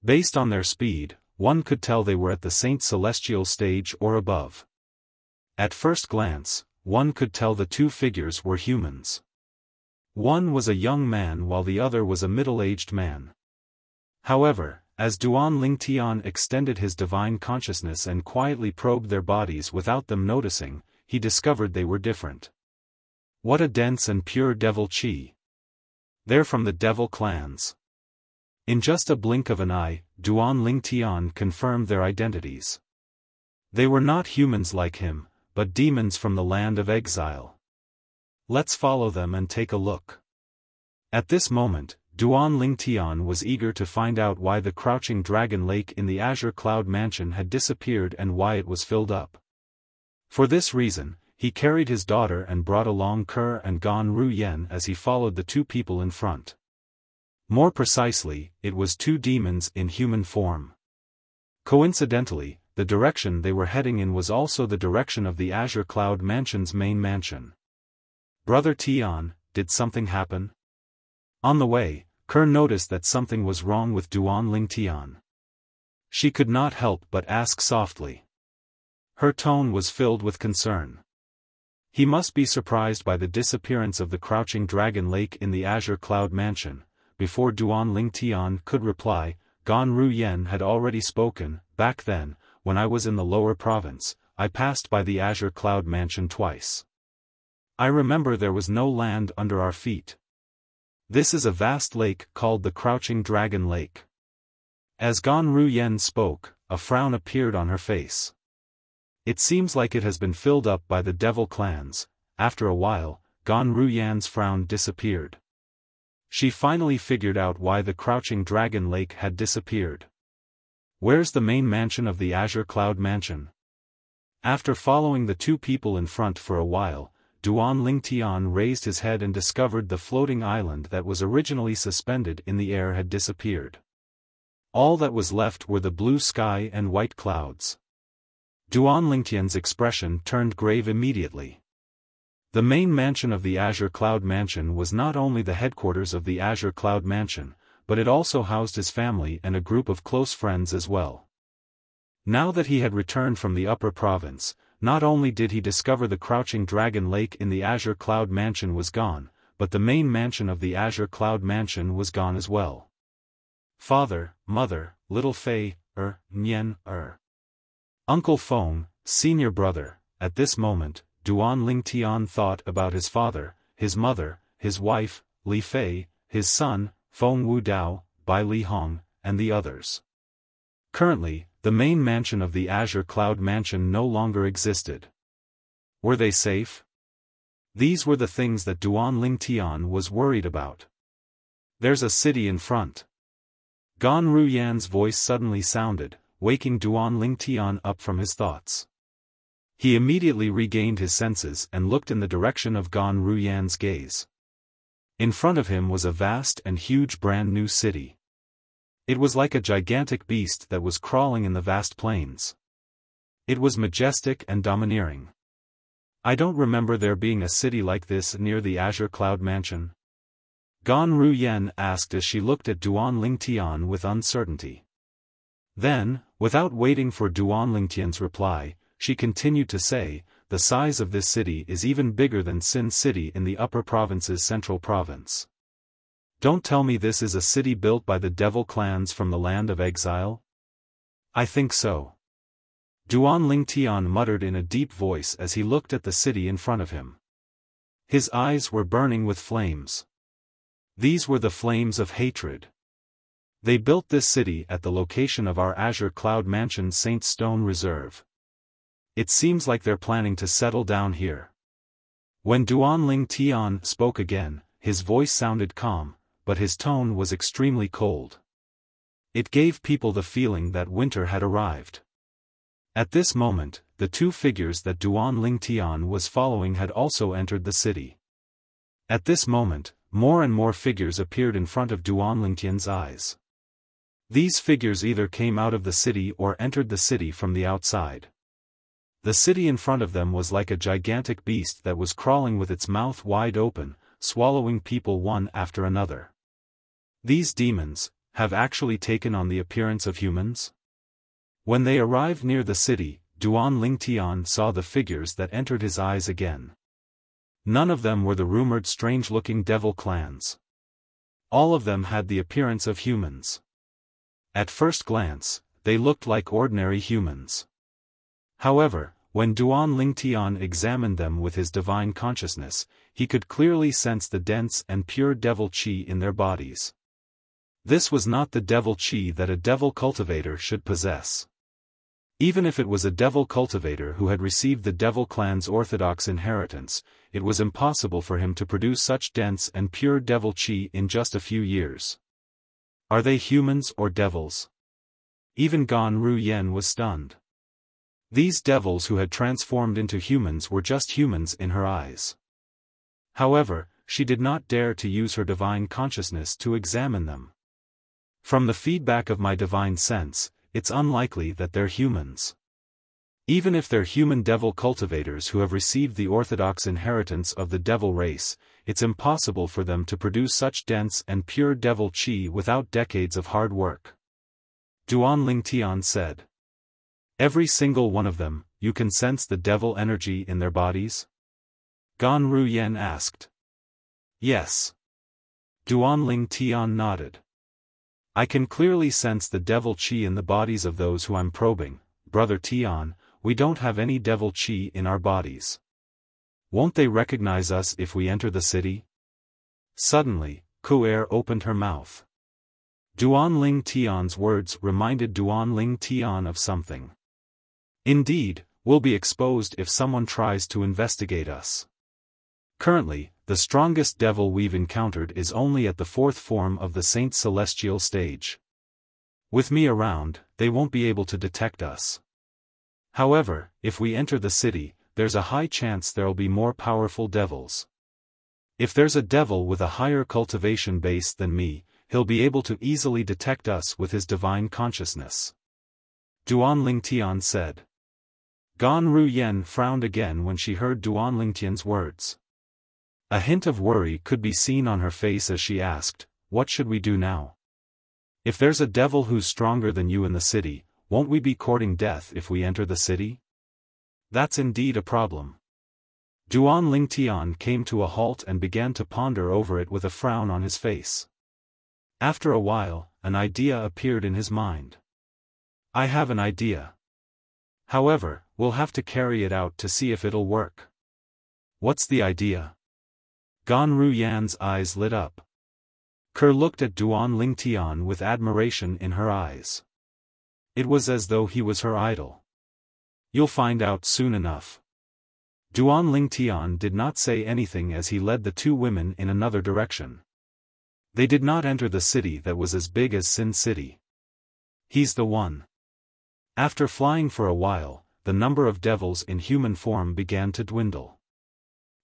Based on their speed, one could tell they were at the Saint Celestial stage or above. At first glance, one could tell the 2 figures were humans. One was a young man while the other was a middle-aged man. However, as Duan Lingtian extended his divine consciousness and quietly probed their bodies without them noticing, he discovered they were different. What a dense and pure devil chi! They're from the devil clans. In just a blink of an eye, Duan Lingtian confirmed their identities. They were not humans like him, but demons from the land of exile. Let's follow them and take a look. At this moment, Duan Lingtian was eager to find out why the Crouching Dragon Lake in the Azure Cloud Mansion had disappeared and why it was filled up. For this reason, he carried his daughter and brought along Kerr and Gan Ruyen as he followed the 2 people in front. More precisely, it was 2 demons in human form. Coincidentally, the direction they were heading in was also the direction of the Azure Cloud Mansion's main mansion. Brother Tian, did something happen? On the way, Kerr noticed that something was wrong with Duan Lingtian. She could not help but ask softly. Her tone was filled with concern. He must be surprised by the disappearance of the Crouching Dragon Lake in the Azure Cloud Mansion. Before Duan Lingtian could reply, Gan Ruyen had already spoken. Back then, when I was in the lower province, I passed by the Azure Cloud Mansion twice. I remember there was no land under our feet. This is a vast lake called the Crouching Dragon Lake. As Gan Ruyen spoke, a frown appeared on her face. It seems like it has been filled up by the devil clans. After a while, Gan Ruyen's frown disappeared. She finally figured out why the Crouching Dragon Lake had disappeared. Where's the main mansion of the Azure Cloud Mansion? After following the 2 people in front for a while, Duan Lingtian raised his head and discovered the floating island that was originally suspended in the air had disappeared. All that was left were the blue sky and white clouds. Duan Lingtian's expression turned grave immediately. The main mansion of the Azure Cloud Mansion was not only the headquarters of the Azure Cloud Mansion, but it also housed his family and a group of close friends as well. Now that he had returned from the upper province, not only did he discover the crouching dragon lake in the Azure Cloud Mansion was gone, but the main mansion of the Azure Cloud Mansion was gone as well. Father, mother, little Fei, Nyen, Uncle Feng, senior brother. At this moment, Duan Lingtian thought about his father, his mother, his wife, Li Fei, his son, Feng Wu Dao, Bai Li Hong, and the others. Currently, the main mansion of the Azure Cloud Mansion no longer existed. Were they safe? These were the things that Duan Lingtian was worried about. There's a city in front. Gan Ruyan's voice suddenly sounded, waking Duan Lingtian up from his thoughts. He immediately regained his senses and looked in the direction of Gan Ruyan's gaze. In front of him was a vast and huge brand new city. It was like a gigantic beast that was crawling in the vast plains. It was majestic and domineering. I don't remember there being a city like this near the Azure Cloud Mansion. Gan Ruyan asked as she looked at Duan Lingtian with uncertainty. Then, without waiting for Duan Lingtian's reply, she continued to say, the size of this city is even bigger than Sin City in the Upper Province's Central Province. Don't tell me this is a city built by the devil clans from the land of exile? I think so. Duan Lingtian muttered in a deep voice as he looked at the city in front of him. His eyes were burning with flames. These were the flames of hatred. They built this city at the location of our Azure Cloud Mansion Saint Stone Reserve. It seems like they're planning to settle down here. When Duan Lingtian spoke again, his voice sounded calm, but his tone was extremely cold. It gave people the feeling that winter had arrived. At this moment, the two figures that Duan Lingtian was following had also entered the city. At this moment, more and more figures appeared in front of Duan Lingtian's eyes. These figures either came out of the city or entered the city from the outside. The city in front of them was like a gigantic beast that was crawling with its mouth wide open, swallowing people one after another. These demons have actually taken on the appearance of humans? When they arrived near the city, Duan Lingtian saw the figures that entered his eyes again. None of them were the rumored strange-looking devil clans. All of them had the appearance of humans. At first glance, they looked like ordinary humans. However, when Duan Lingtian examined them with his divine consciousness, he could clearly sense the dense and pure devil qi in their bodies. This was not the devil qi that a devil cultivator should possess. Even if it was a devil cultivator who had received the devil clan's orthodox inheritance, it was impossible for him to produce such dense and pure devil qi in just a few years. Are they humans or devils? Even Gan Ruyan was stunned. These devils who had transformed into humans were just humans in her eyes. However, she did not dare to use her divine consciousness to examine them. From the feedback of my divine sense, it's unlikely that they're humans. Even if they're human devil cultivators who have received the orthodox inheritance of the devil race, it's impossible for them to produce such dense and pure devil qi without decades of hard work. Duan Lingtian said. Every single one of them, you can sense the devil energy in their bodies? Gan Ruyan asked. Yes. Duan Lingtian nodded. I can clearly sense the devil qi in the bodies of those who I'm probing. Brother Tian, we don't have any devil qi in our bodies. Won't they recognize us if we enter the city? Suddenly, Ku'er opened her mouth. Duan Lingtian's words reminded Duan Lingtian of something. Indeed, we'll be exposed if someone tries to investigate us. Currently, the strongest devil we've encountered is only at the fourth form of the Saint Celestial stage. With me around, they won't be able to detect us. However, if we enter the city, there's a high chance there'll be more powerful devils. If there's a devil with a higher cultivation base than me, he'll be able to easily detect us with his divine consciousness. Duan Lingtian said. Gan Ruyan frowned again when she heard Duan Lingtian's words. A hint of worry could be seen on her face as she asked, what should we do now? If there's a devil who's stronger than you in the city, won't we be courting death if we enter the city? That's indeed a problem. Duan Lingtian came to a halt and began to ponder over it with a frown on his face. After a while, an idea appeared in his mind. I have an idea. However, we'll have to carry it out to see if it'll work. What's the idea? Gan Ruyan's eyes lit up. Kerr looked at Duan Lingtian with admiration in her eyes. It was as though he was her idol. You'll find out soon enough. Duan Lingtian did not say anything as he led the two women in another direction. They did not enter the city that was as big as Sin City. He's the one. After flying for a while, the number of devils in human form began to dwindle.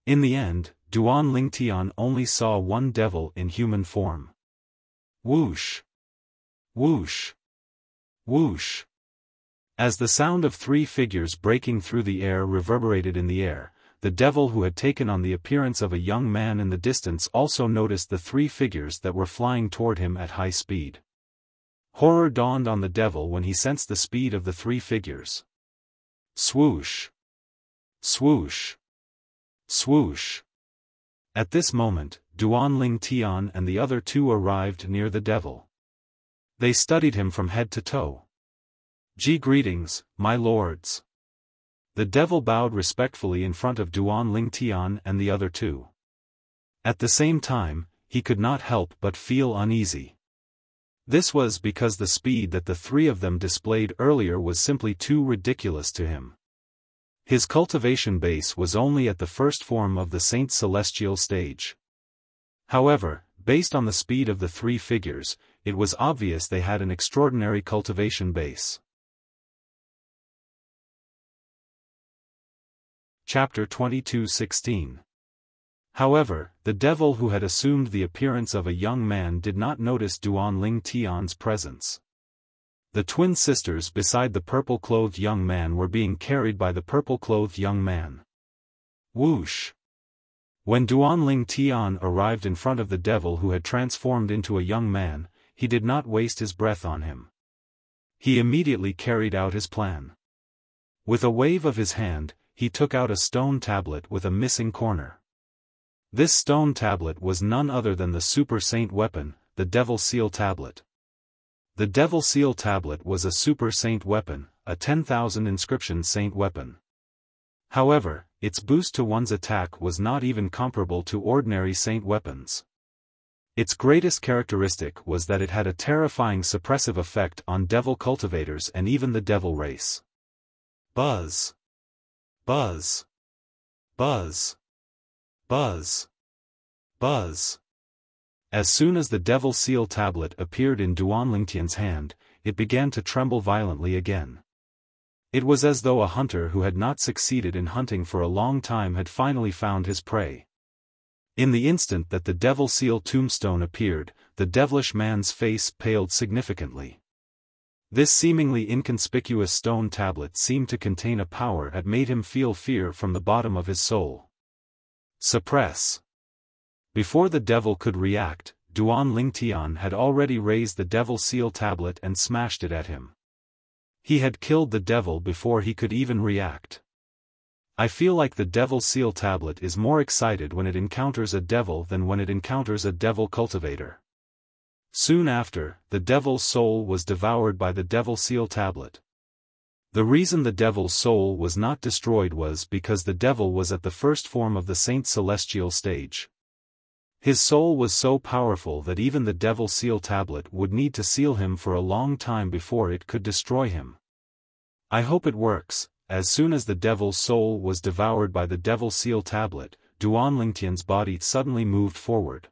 In the end, Duan Lingtian only saw one devil in human form. Whoosh! Whoosh! Whoosh! As the sound of three figures breaking through the air reverberated in the air, the devil who had taken on the appearance of a young man in the distance also noticed the three figures that were flying toward him at high speed. Horror dawned on the devil when he sensed the speed of the three figures. Swoosh! Swoosh! Swoosh! At this moment, Duan Lingtian and the other two arrived near the devil. They studied him from head to toe. Greetings, my lords. The devil bowed respectfully in front of Duan Lingtian and the other two. At the same time, he could not help but feel uneasy. This was because the speed that the three of them displayed earlier was simply too ridiculous to him. His cultivation base was only at the first form of the Saint Celestial stage. However, based on the speed of the three figures, it was obvious they had an extraordinary cultivation base. Chapter 22:16. However, the devil who had assumed the appearance of a young man did not notice Duan Lingtian's presence. The twin sisters beside the purple-clothed young man were being carried by the purple-clothed young man. Whoosh! When Duan Lingtian arrived in front of the devil who had transformed into a young man, he did not waste his breath on him. He immediately carried out his plan. With a wave of his hand, he took out a stone tablet with a missing corner. This stone tablet was none other than the Super Saint weapon, the Devil Seal Tablet. The Devil Seal Tablet was a Super Saint weapon, a 10,000 inscription saint weapon. However, its boost to one's attack was not even comparable to ordinary saint weapons. Its greatest characteristic was that it had a terrifying suppressive effect on devil cultivators and even the devil race. Buzz! Buzz! Buzz! Buzz! Buzz! As soon as the Devil Seal Tablet appeared in Duan Lingtian's hand, it began to tremble violently again. It was as though a hunter who had not succeeded in hunting for a long time had finally found his prey. In the instant that the Devil Seal tombstone appeared, the devilish man's face paled significantly. This seemingly inconspicuous stone tablet seemed to contain a power that made him feel fear from the bottom of his soul. Suppress! Before the devil could react, Duan Lingtian had already raised the Devil Seal Tablet and smashed it at him. He had killed the devil before he could even react. I feel like the Devil Seal Tablet is more excited when it encounters a devil than when it encounters a devil cultivator. Soon after, the devil's soul was devoured by the Devil Seal Tablet. The reason the devil's soul was not destroyed was because the devil was at the first form of the Saint Celestial stage. His soul was so powerful that even the Devil Seal Tablet would need to seal him for a long time before it could destroy him. I hope it works. As soon as the devil's soul was devoured by the Devil Seal Tablet, Duan Lingtian's body suddenly moved forward.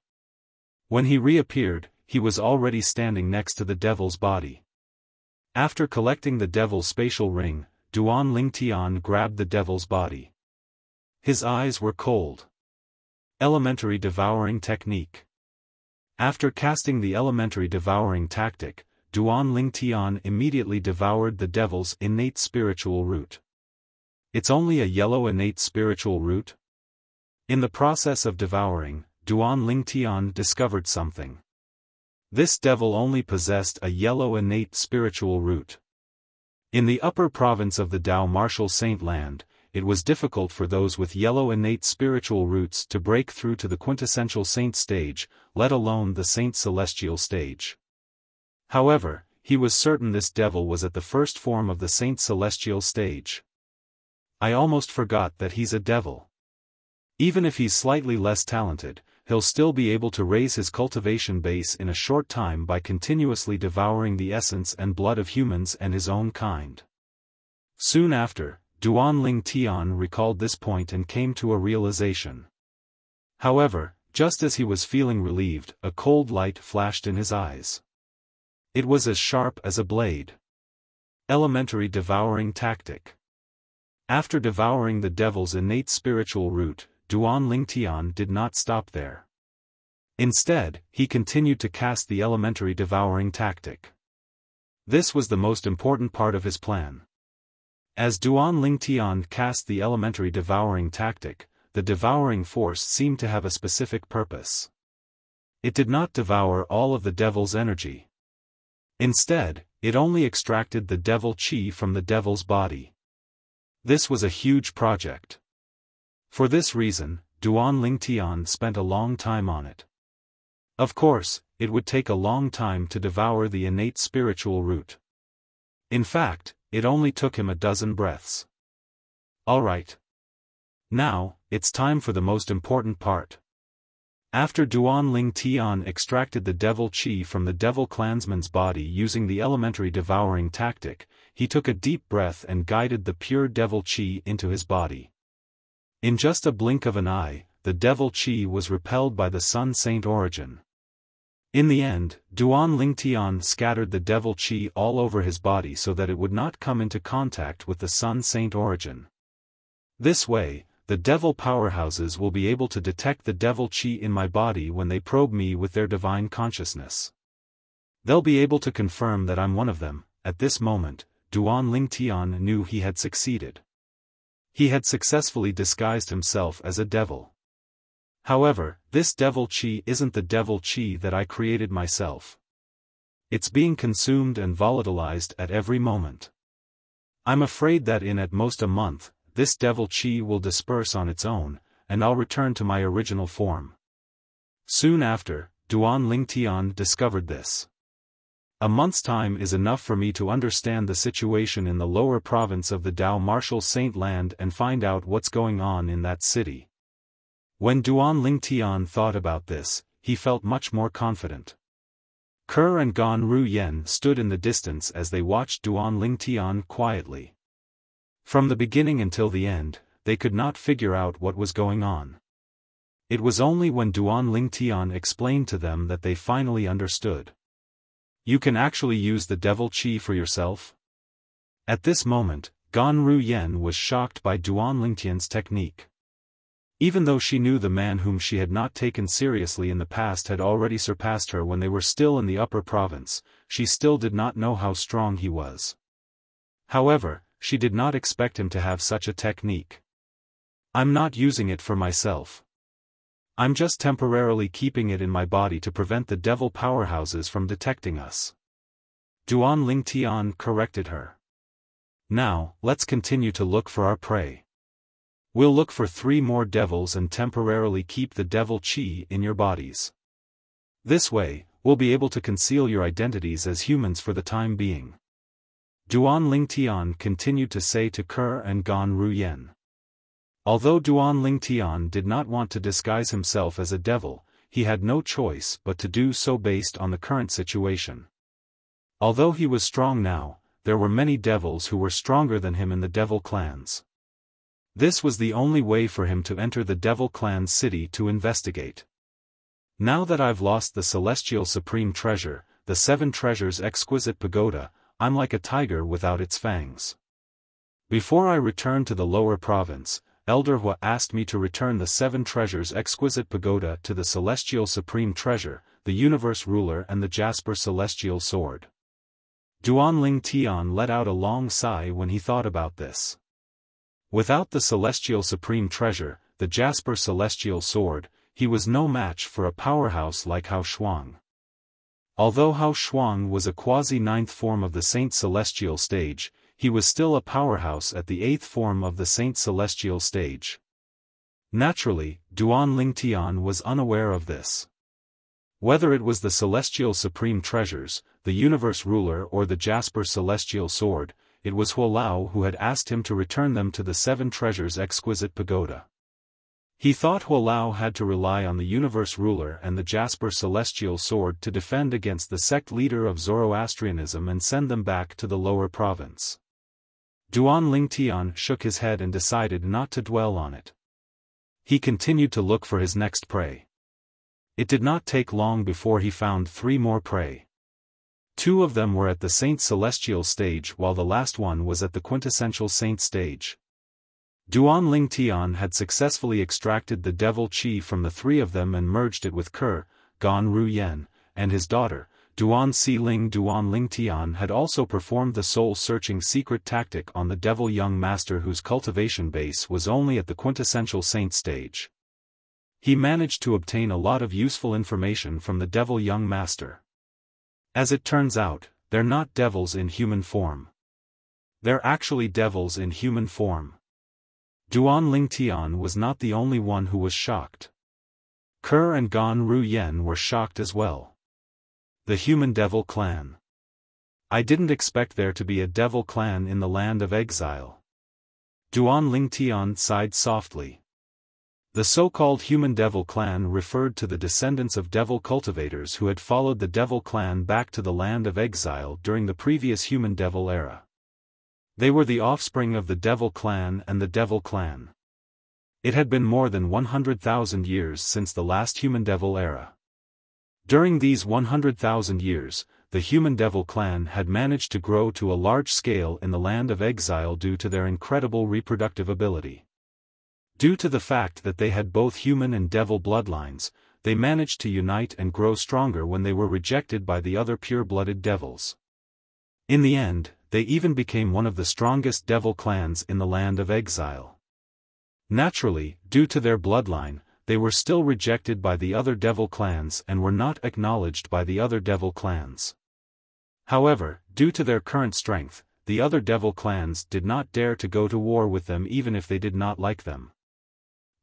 When he reappeared, he was already standing next to the devil's body. After collecting the devil's spatial ring, Duan Lingtian grabbed the devil's body. His eyes were cold. Elementary devouring technique. After casting the elementary devouring tactic, Duan Lingtian immediately devoured the devil's innate spiritual root. It's only a yellow innate spiritual root? In the process of devouring, Duan Lingtian discovered something. This devil only possessed a yellow innate spiritual root. In the upper province of the Tao Martial Saint Land, it was difficult for those with yellow innate spiritual roots to break through to the quintessential saint stage, let alone the saint celestial stage. However, he was certain this devil was at the first form of the saint celestial stage. I almost forgot that he's a devil. Even if he's slightly less talented, he'll still be able to raise his cultivation base in a short time by continuously devouring the essence and blood of humans and his own kind. Soon after, Duanling Tian recalled this point and came to a realization. However, just as he was feeling relieved, a cold light flashed in his eyes. It was as sharp as a blade. Elementary devouring tactic. After devouring the devil's innate spiritual root, Duanling Tian did not stop there. Instead, he continued to cast the elementary devouring tactic. This was the most important part of his plan. As Duanling Tian cast the elementary devouring tactic, the devouring force seemed to have a specific purpose. It did not devour all of the devil's energy. Instead, it only extracted the devil chi from the devil's body. This was a huge project. For this reason, Duanling Tian spent a long time on it. Of course, it would take a long time to devour the innate spiritual root. In fact, it only took him a dozen breaths. Alright. Now, it's time for the most important part. After Duanling Tian extracted the devil chi from the devil clansman's body using the elementary devouring tactic, he took a deep breath and guided the pure devil chi into his body. In just a blink of an eye, the devil chi was repelled by the sun saint origin. In the end, Duanling Tian scattered the devil chi all over his body so that it would not come into contact with the sun saint origin. This way, the devil powerhouses will be able to detect the devil chi in my body when they probe me with their divine consciousness. They'll be able to confirm that I'm one of them. At this moment, Duanling Tian knew he had succeeded. He had successfully disguised himself as a devil. However, this devil chi isn't the devil chi that I created myself. It's being consumed and volatilized at every moment. I'm afraid that in at most a month, this devil chi will disperse on its own, and I'll return to my original form. Soon after, Duanling Tian discovered this. A month's time is enough for me to understand the situation in the lower province of the Tao Martial Saint Land and find out what's going on in that city. When Duanling Tian thought about this, he felt much more confident. Ke and Gan Ru Yen stood in the distance as they watched Duanling Tian quietly. From the beginning until the end, they could not figure out what was going on. It was only when Duanling Tian explained to them that they finally understood. You can actually use the devil chi for yourself? At this moment, Gan Ru Yen was shocked by Duanling Tian's technique. Even though she knew the man whom she had not taken seriously in the past had already surpassed her when they were still in the upper province, she still did not know how strong he was. However, she did not expect him to have such a technique. I'm not using it for myself. I'm just temporarily keeping it in my body to prevent the devil powerhouses from detecting us. Duanling Tian corrected her. Now, let's continue to look for our prey. We'll look for 3 more devils and temporarily keep the devil chi in your bodies. This way, we'll be able to conceal your identities as humans for the time being. Duanling Tian continued to say to Ke and Gan Ru Yen. Although Duanling Tian did not want to disguise himself as a devil, he had no choice but to do so based on the current situation. Although he was strong now, there were many devils who were stronger than him in the devil clans. This was the only way for him to enter the devil clan city to investigate. Now that I've lost the celestial supreme treasure, the 7 treasures exquisite pagoda, I'm like a tiger without its fangs. Before I return to the lower province, Elder Hua asked me to return the 7 treasures exquisite pagoda to the celestial supreme treasure, the universe ruler and the jasper celestial sword. Duanling Tian let out a long sigh when he thought about this. Without the celestial supreme treasure, the jasper celestial sword, he was no match for a powerhouse like Hao Shuang. Although Hao Shuang was a quasi-ninth form of the Saint Celestial stage, he was still a powerhouse at the eighth form of the Saint Celestial stage. Naturally, Duan Lingtian was unaware of this. Whether it was the Celestial Supreme Treasures, the Universe Ruler or the Jasper Celestial Sword, it was Huolao who had asked him to return them to the Seven Treasures Exquisite Pagoda. He thought Huolao had to rely on the Universe Ruler and the Jasper Celestial Sword to defend against the sect leader of Zoroastrianism and send them back to the lower province. Duan Lingtian shook his head and decided not to dwell on it. He continued to look for his next prey. It did not take long before he found 3 more prey. 2 of them were at the Saint Celestial stage while the last one was at the quintessential Saint stage. Duan Lingtian had successfully extracted the devil chi from the 3 of them and merged it with Ke, Gan Ruyen, and his daughter, Duan Si-Ling. Duan Lingtian had also performed the soul-searching secret tactic on the devil young master whose cultivation base was only at the quintessential saint stage. He managed to obtain a lot of useful information from the devil young master. As it turns out, they're not devils in human form. They're actually devils in human form. Duan Lingtian was not the only one who was shocked. Ke and Gan Ruyen were shocked as well. The Human Devil Clan. I didn't expect there to be a devil clan in the land of exile. Duan Lingtian sighed softly. The so-called Human Devil Clan referred to the descendants of devil cultivators who had followed the Devil Clan back to the land of exile during the previous Human Devil era. They were the offspring of the Devil Clan and the Devil Clan. It had been more than 100,000 years since the last Human Devil era. During these 100,000 years, the Human Devil Clan had managed to grow to a large scale in the land of exile due to their incredible reproductive ability. Due to the fact that they had both human and devil bloodlines, they managed to unite and grow stronger when they were rejected by the other pure-blooded devils. In the end, they even became one of the strongest devil clans in the land of exile. Naturally, due to their bloodline, they were still rejected by the other devil clans and were not acknowledged by the other devil clans. However, due to their current strength, the other devil clans did not dare to go to war with them even if they did not like them.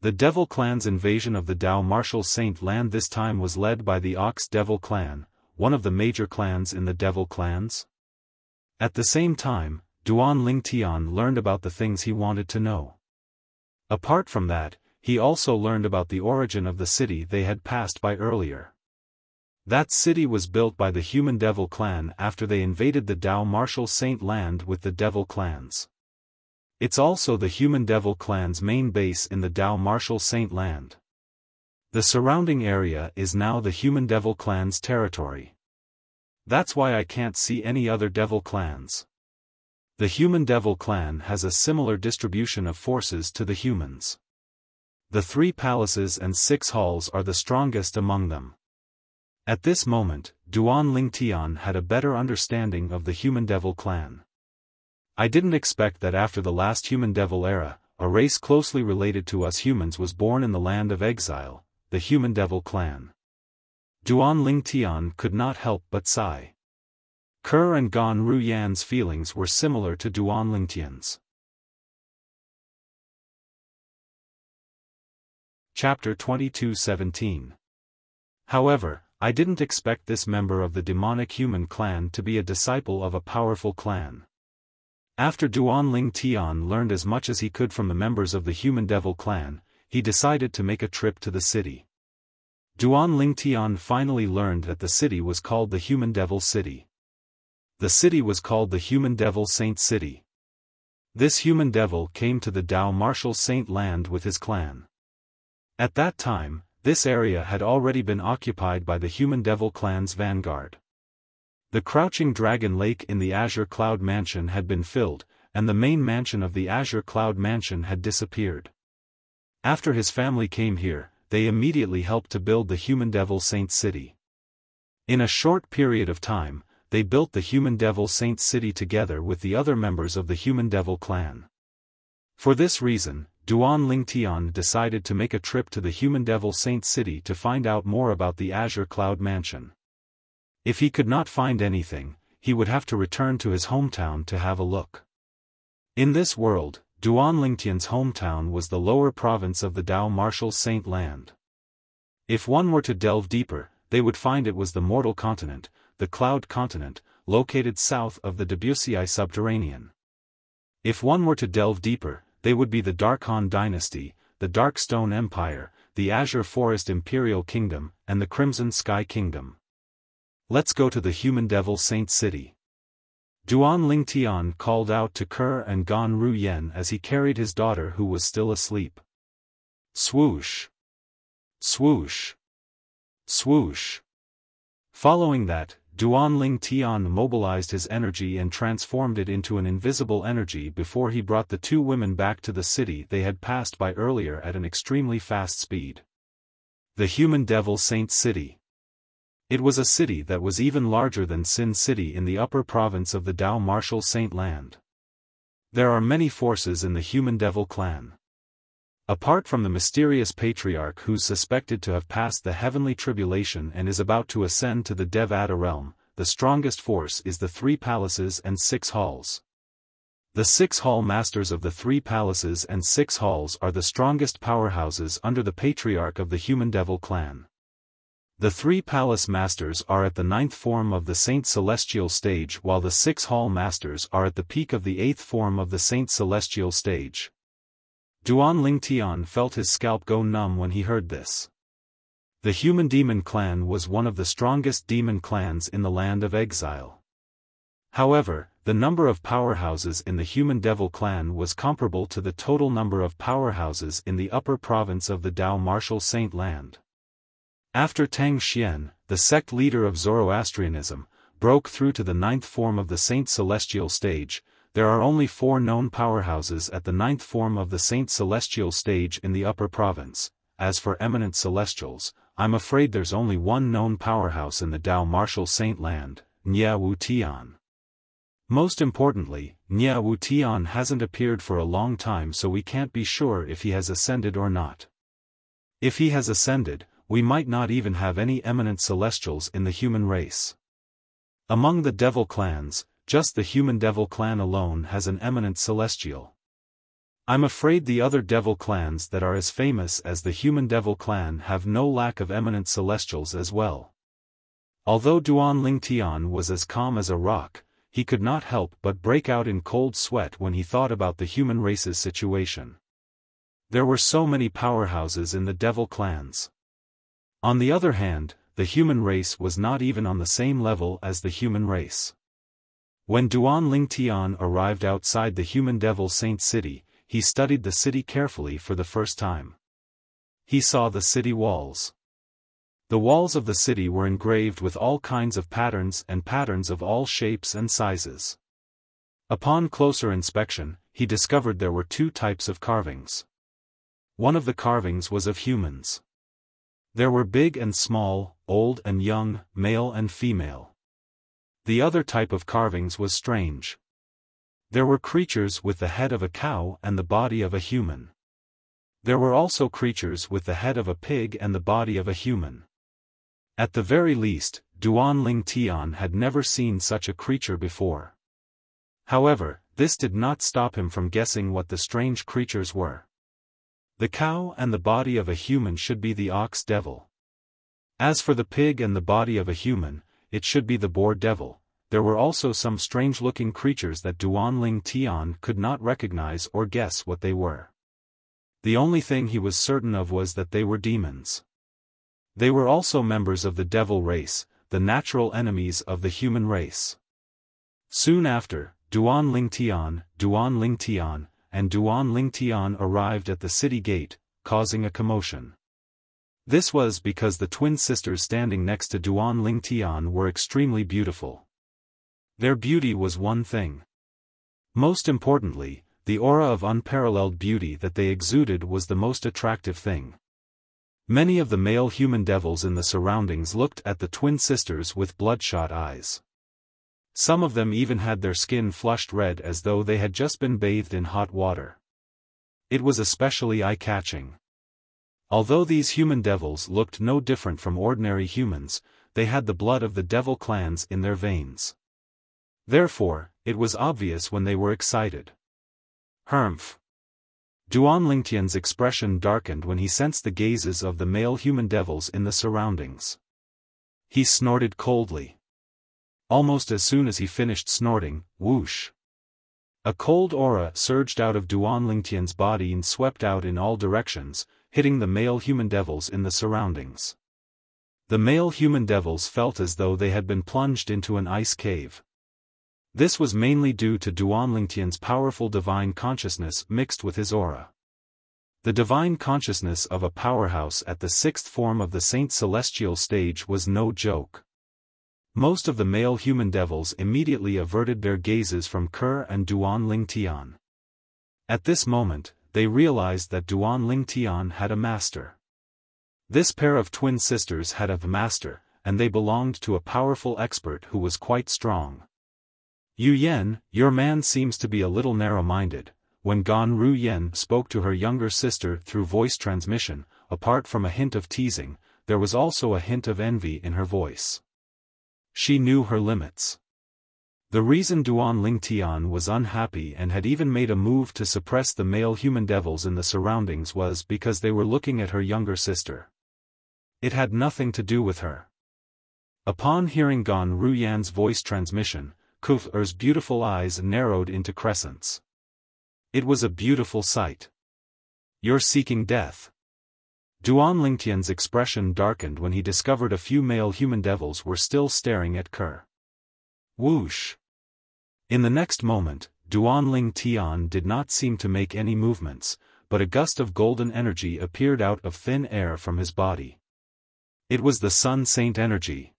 The devil clan's invasion of the Dao Martial Saint land this time was led by the Ox Devil Clan, one of the major clans in the devil clans. At the same time, Duan Lingtian learned about the things he wanted to know. Apart from that, he also learned about the origin of the city they had passed by earlier. That city was built by the Human Devil Clan after they invaded the Dao Martial Saint land with the Devil Clans. It's also the Human Devil Clan's main base in the Dao Martial Saint land. The surrounding area is now the Human Devil Clan's territory. That's why I can't see any other devil clans. The Human Devil Clan has a similar distribution of forces to the humans. The 3 palaces and 6 halls are the strongest among them. At this moment, Duan Lingtian had a better understanding of the Human Devil Clan. I didn't expect that after the last Human Devil era, a race closely related to us humans was born in the land of exile, the Human Devil Clan. Duan Lingtian could not help but sigh. Ke and Gan Ruyan's feelings were similar to Duan Lingtian's. Chapter 22:17. However, I didn't expect this member of the demonic human clan to be a disciple of a powerful clan. After Duan Lingtian learned as much as he could from the members of the Human Devil Clan, he decided to make a trip to the city. Duan Lingtian finally learned that the city was called the Human Devil City. The city was called the Human Devil Saint City. This human devil came to the Dao Martial Saint land with his clan. At that time, this area had already been occupied by the Human Devil Clan's vanguard. The Crouching Dragon Lake in the Azure Cloud Mansion had been filled, and the main mansion of the Azure Cloud Mansion had disappeared. After his family came here, they immediately helped to build the Human Devil Saint City. In a short period of time, they built the Human Devil Saint City together with the other members of the Human Devil Clan. For this reason, Duan Lingtian decided to make a trip to the Human Devil Saint City to find out more about the Azure Cloud Mansion. If he could not find anything, he would have to return to his hometown to have a look. In this world, Duan Lingtian's hometown was the lower province of the Dao Martial Saint Land. If one were to delve deeper, they would find it was the mortal continent, the cloud continent, located south of the Debussy subterranean. If one were to delve deeper, they would be the Dark Han dynasty, the Dark Stone Empire, the Azure Forest Imperial Kingdom, and the Crimson Sky Kingdom. Let's go to the Human Devil Saint City. Duan Lingtian called out to Ker and Gan Ruyen as he carried his daughter who was still asleep. Swoosh! Swoosh! Swoosh! Following that, Duan Lingtian mobilized his energy and transformed it into an invisible energy before he brought the two women back to the city they had passed by earlier at an extremely fast speed. The Human Devil Saint City. It was a city that was even larger than Sin City in the upper province of the Dao Martial Saint Land. There are many forces in the Human Devil clan. Apart from the mysterious patriarch who's suspected to have passed the heavenly tribulation and is about to ascend to the Devata realm, the strongest force is the 3 palaces and 6 halls. The 6 hall masters of the 3 palaces and 6 halls are the strongest powerhouses under the patriarch of the Human Devil clan. The 3 palace masters are at the 9th form of the Saint Celestial stage while the 6 hall masters are at the peak of the 8th form of the Saint Celestial stage. Duan Lingtian felt his scalp go numb when he heard this. The Human Demon clan was one of the strongest demon clans in the land of exile. However, the number of powerhouses in the Human Devil clan was comparable to the total number of powerhouses in the upper province of the Dao Martial Saint Land. After Tang Xian, the sect leader of Zoroastrianism, broke through to the 9th form of the Saint Celestial stage, there are only 4 known powerhouses at the 9th form of the Saint Celestial stage in the upper province. As for eminent celestials, I'm afraid there's only one known powerhouse in the Dao Martial Saint Land, Nye Wu Tian. Most importantly, Nye Wu Tian hasn't appeared for a long time, so we can't be sure if he has ascended or not. If he has ascended, we might not even have any eminent celestials in the human race. Among the devil clans, just the Human Devil clan alone has an eminent celestial. I'm afraid the other devil clans that are as famous as the Human Devil clan have no lack of eminent celestials as well. Although Duan Lingtian was as calm as a rock, he could not help but break out in cold sweat when he thought about the human race's situation. There were so many powerhouses in the devil clans. On the other hand, the human race was not even on the same level as the human race. When Duan Lingtian arrived outside the Human Devil Saint City, he studied the city carefully for the first time. He saw the city walls. The walls of the city were engraved with all kinds of patterns and patterns of all shapes and sizes. Upon closer inspection, he discovered there were 2 types of carvings. One of the carvings was of humans. There were big and small, old and young, male and female. The other type of carvings was strange. There were creatures with the head of a cow and the body of a human. There were also creatures with the head of a pig and the body of a human. At the very least, Duan Lingtian had never seen such a creature before. However, this did not stop him from guessing what the strange creatures were. The cow and the body of a human should be the ox devil. As for the pig and the body of a human, it should be the boar devil. There were also some strange-looking creatures that Duan Lingtian could not recognize or guess what they were. The only thing he was certain of was that they were demons. They were also members of the devil race, the natural enemies of the human race. Soon after, Duan Lingtian, and Duan Lingtian arrived at the city gate, causing a commotion. This was because the twin sisters standing next to Duan Lingtian were extremely beautiful. Their beauty was one thing. Most importantly, the aura of unparalleled beauty that they exuded was the most attractive thing. Many of the male human devils in the surroundings looked at the twin sisters with bloodshot eyes. Some of them even had their skin flushed red as though they had just been bathed in hot water. It was especially eye-catching. Although these human devils looked no different from ordinary humans, they had the blood of the devil clans in their veins. Therefore, it was obvious when they were excited. Humph. Duan Lingtian's expression darkened when he sensed the gazes of the male human devils in the surroundings. He snorted coldly. Almost as soon as he finished snorting, whoosh! A cold aura surged out of Duan Lingtian's body and swept out in all directions, hitting the male human devils in the surroundings. The male human devils felt as though they had been plunged into an ice cave. This was mainly due to Duan Lingtian's powerful divine consciousness mixed with his aura. The divine consciousness of a powerhouse at the sixth form of the Saint Celestial stage was no joke. Most of the male human devils immediately averted their gazes from Ke and Duan Lingtian. At this moment, they realized that Duan Lingtian had a master. This pair of twin sisters had a master, and they belonged to a powerful expert who was quite strong. Yu Yen, your man seems to be a little narrow-minded. When Gan Ru Yen spoke to her younger sister through voice transmission, apart from a hint of teasing, there was also a hint of envy in her voice. She knew her limits. The reason Duan Lingtian was unhappy and had even made a move to suppress the male human devils in the surroundings was because they were looking at her younger sister. It had nothing to do with her. Upon hearing Gan Ru Yan's voice transmission, Kuth's beautiful eyes narrowed into crescents. It was a beautiful sight. You're seeking death. Duan Lingtian's expression darkened when he discovered a few male human devils were still staring at Ke. Whoosh! In the next moment, Duan Lingtian did not seem to make any movements, but a gust of golden energy appeared out of thin air from his body. It was the Sun Saint energy.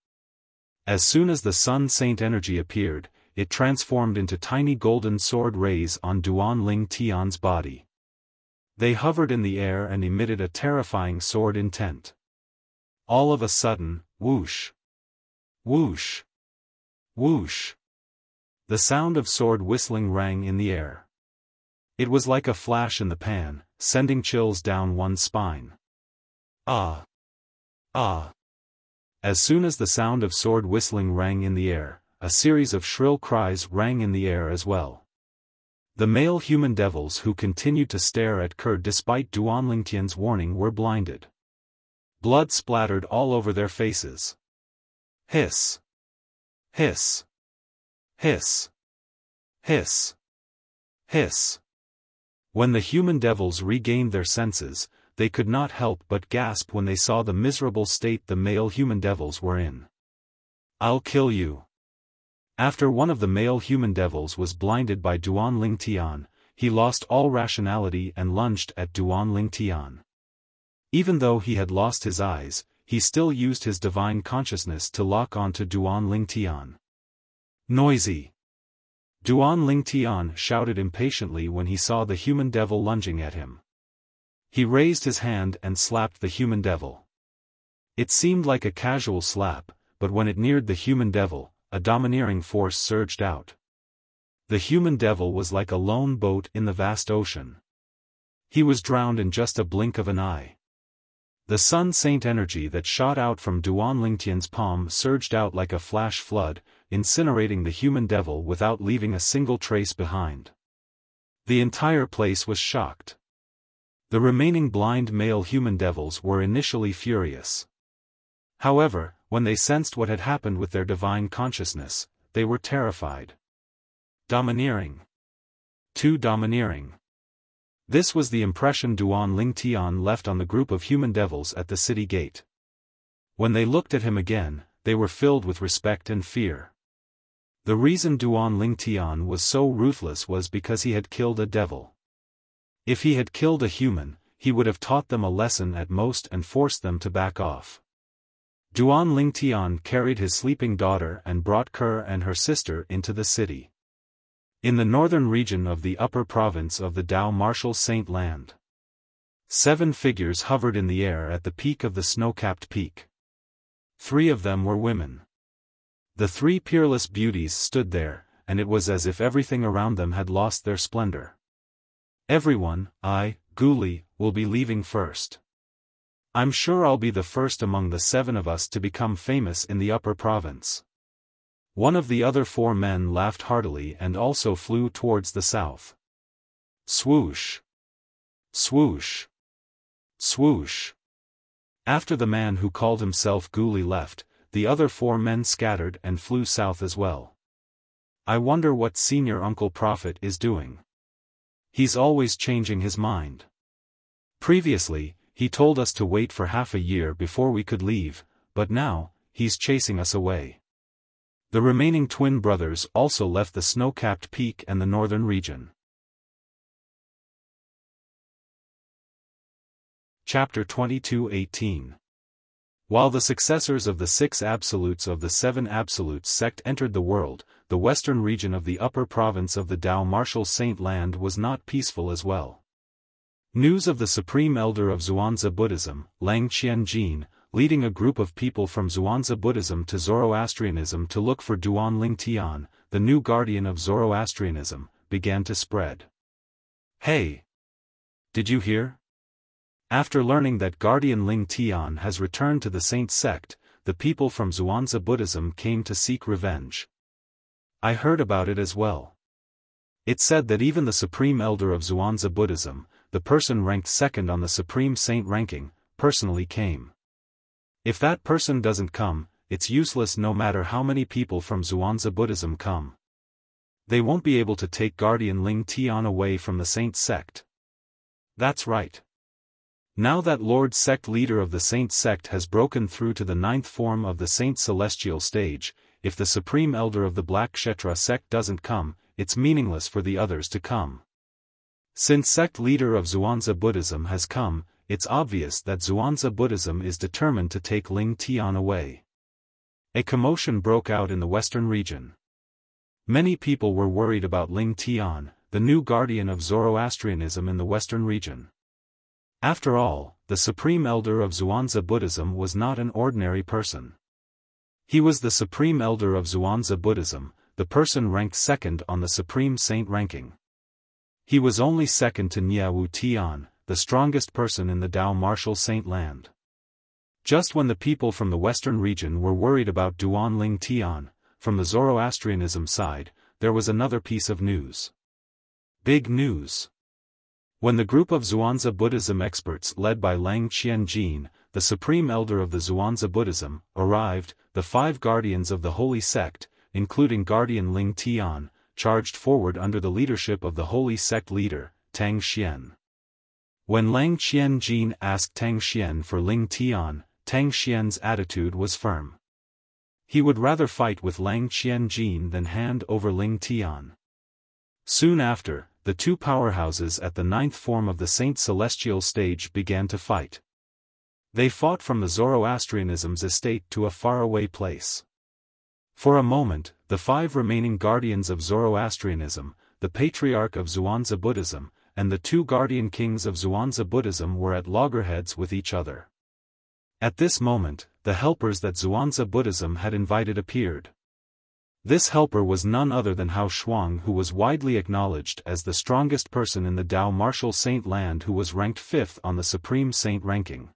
As soon as the Sun Saint energy appeared, it transformed into tiny golden sword rays on Duan Lingtian's body. They hovered in the air and emitted a terrifying sword intent. All of a sudden, whoosh! Whoosh! Whoosh! The sound of sword whistling rang in the air. It was like a flash in the pan, sending chills down one's spine. Ah! Ah! As soon as the sound of sword whistling rang in the air, a series of shrill cries rang in the air as well. The male human devils who continued to stare at Ke despite Duan Lingtian's warning were blinded. Blood splattered all over their faces. Hiss! Hiss! Hiss! Hiss! Hiss! When the human devils regained their senses, they could not help but gasp when they saw the miserable state the male human devils were in. I'll kill you. After one of the male human devils was blinded by Duan Lingtian, he lost all rationality and lunged at Duan Lingtian. Even though he had lost his eyes, he still used his divine consciousness to lock onto Duan Lingtian. Noisy! Duan Lingtian shouted impatiently when he saw the human devil lunging at him. He raised his hand and slapped the human devil. It seemed like a casual slap, but when it neared the human devil, a domineering force surged out. The human devil was like a lone boat in the vast ocean. He was drowned in just a blink of an eye. The Sun Saint energy that shot out from Duan Lingtian's palm surged out like a flash flood, incinerating the human devil without leaving a single trace behind. The entire place was shocked. The remaining blind male human devils were initially furious. However, when they sensed what had happened with their divine consciousness, they were terrified. Domineering. Too domineering. This was the impression Duan Lingtian left on the group of human devils at the city gate. When they looked at him again, they were filled with respect and fear. The reason Duan Lingtian was so ruthless was because he had killed a devil. If he had killed a human, he would have taught them a lesson at most and forced them to back off. Duan Lingtian carried his sleeping daughter and brought Ke and her sister into the city. In the northern region of the upper province of the Dao Martial Saint Land, 7 figures hovered in the air at the peak of the snow-capped peak. 3 of them were women. The 3 peerless beauties stood there, and it was as if everything around them had lost their splendor. Everyone, Guli, will be leaving first. I'm sure I'll be the first among the 7 of us to become famous in the upper province. One of the other 4 men laughed heartily and also flew towards the south. Swoosh! Swoosh! Swoosh! After the man who called himself Ghoulie left, the other 4 men scattered and flew south as well. I wonder what Senior Uncle Prophet is doing. He's always changing his mind. Previously, he told us to wait for half a year before we could leave, but now, he's chasing us away. The remaining twin brothers also left the snow-capped peak and the northern region. Chapter 22:18. While the successors of the 6 absolutes of the 7 absolutes sect entered the world, the western region of the upper province of the Dao Martial Saint Land was not peaceful as well. News of the Supreme Elder of Xuanzа Buddhism, Lang Qianjin, leading a group of people from Xuanzà Buddhism to Zoroastrianism to look for Duan Ling Tian, the new guardian of Zoroastrianism, began to spread. Hey! Did you hear? After learning that Guardian Ling Tian has returned to the Saint sect, the people from Xuanzà Buddhism came to seek revenge. I heard about it as well. It said that even the Supreme Elder of Xuanzà Buddhism, the person ranked 2nd on the Supreme Saint ranking, personally came. If that person doesn't come, it's useless no matter how many people from Xuanzà Buddhism come. They won't be able to take Guardian Ling Tian away from the Saint sect. That's right. Now that Lord Sect leader of the Saint sect has broken through to the 9th form of the Saint celestial stage, if the Supreme Elder of the Black Kshetra sect doesn't come, it's meaningless for the others to come. Since sect leader of Xuanzà Buddhism has come, it's obvious that Xuanzà Buddhism is determined to take Ling Tian away. A commotion broke out in the western region. Many people were worried about Ling Tian, the new guardian of Zoroastrianism in the western region. After all, the Supreme Elder of Xuanzà Buddhism was not an ordinary person. He was the Supreme Elder of Xuanzà Buddhism, the person ranked 2nd on the Supreme Saint ranking. He was only 2nd to Niawu Tian, the strongest person in the Dao Martial Saint Land. Just when the people from the western region were worried about Duan Ling Tian, from the Zoroastrianism side, there was another piece of news. Big news. When the group of Xuanzà Buddhism experts led by Lang Qianjin, the Supreme Elder of the Xuanzà Buddhism, arrived, the 5 guardians of the Holy Sect, including Guardian Ling Tian, charged forward under the leadership of the Holy Sect leader, Tang Xian. When Lang Qianjin asked Tang Xian for Ling Tian, Tang Xian's attitude was firm. He would rather fight with Lang Qianjin than hand over Ling Tian. Soon after, the 2 powerhouses at the 9th form of the Saint Celestial stage began to fight. They fought from the Zoroastrianism's estate to a faraway place. For a moment, the 5 remaining guardians of Zoroastrianism, the Patriarch of Xuanzà Buddhism, and the 2 guardian kings of Xuanzà Buddhism were at loggerheads with each other. At this moment, the helpers that Xuanzà Buddhism had invited appeared. This helper was none other than Hao Shuang, who was widely acknowledged as the strongest person in the Dao Martial Saint Land, who was ranked 5th on the Supreme Saint ranking.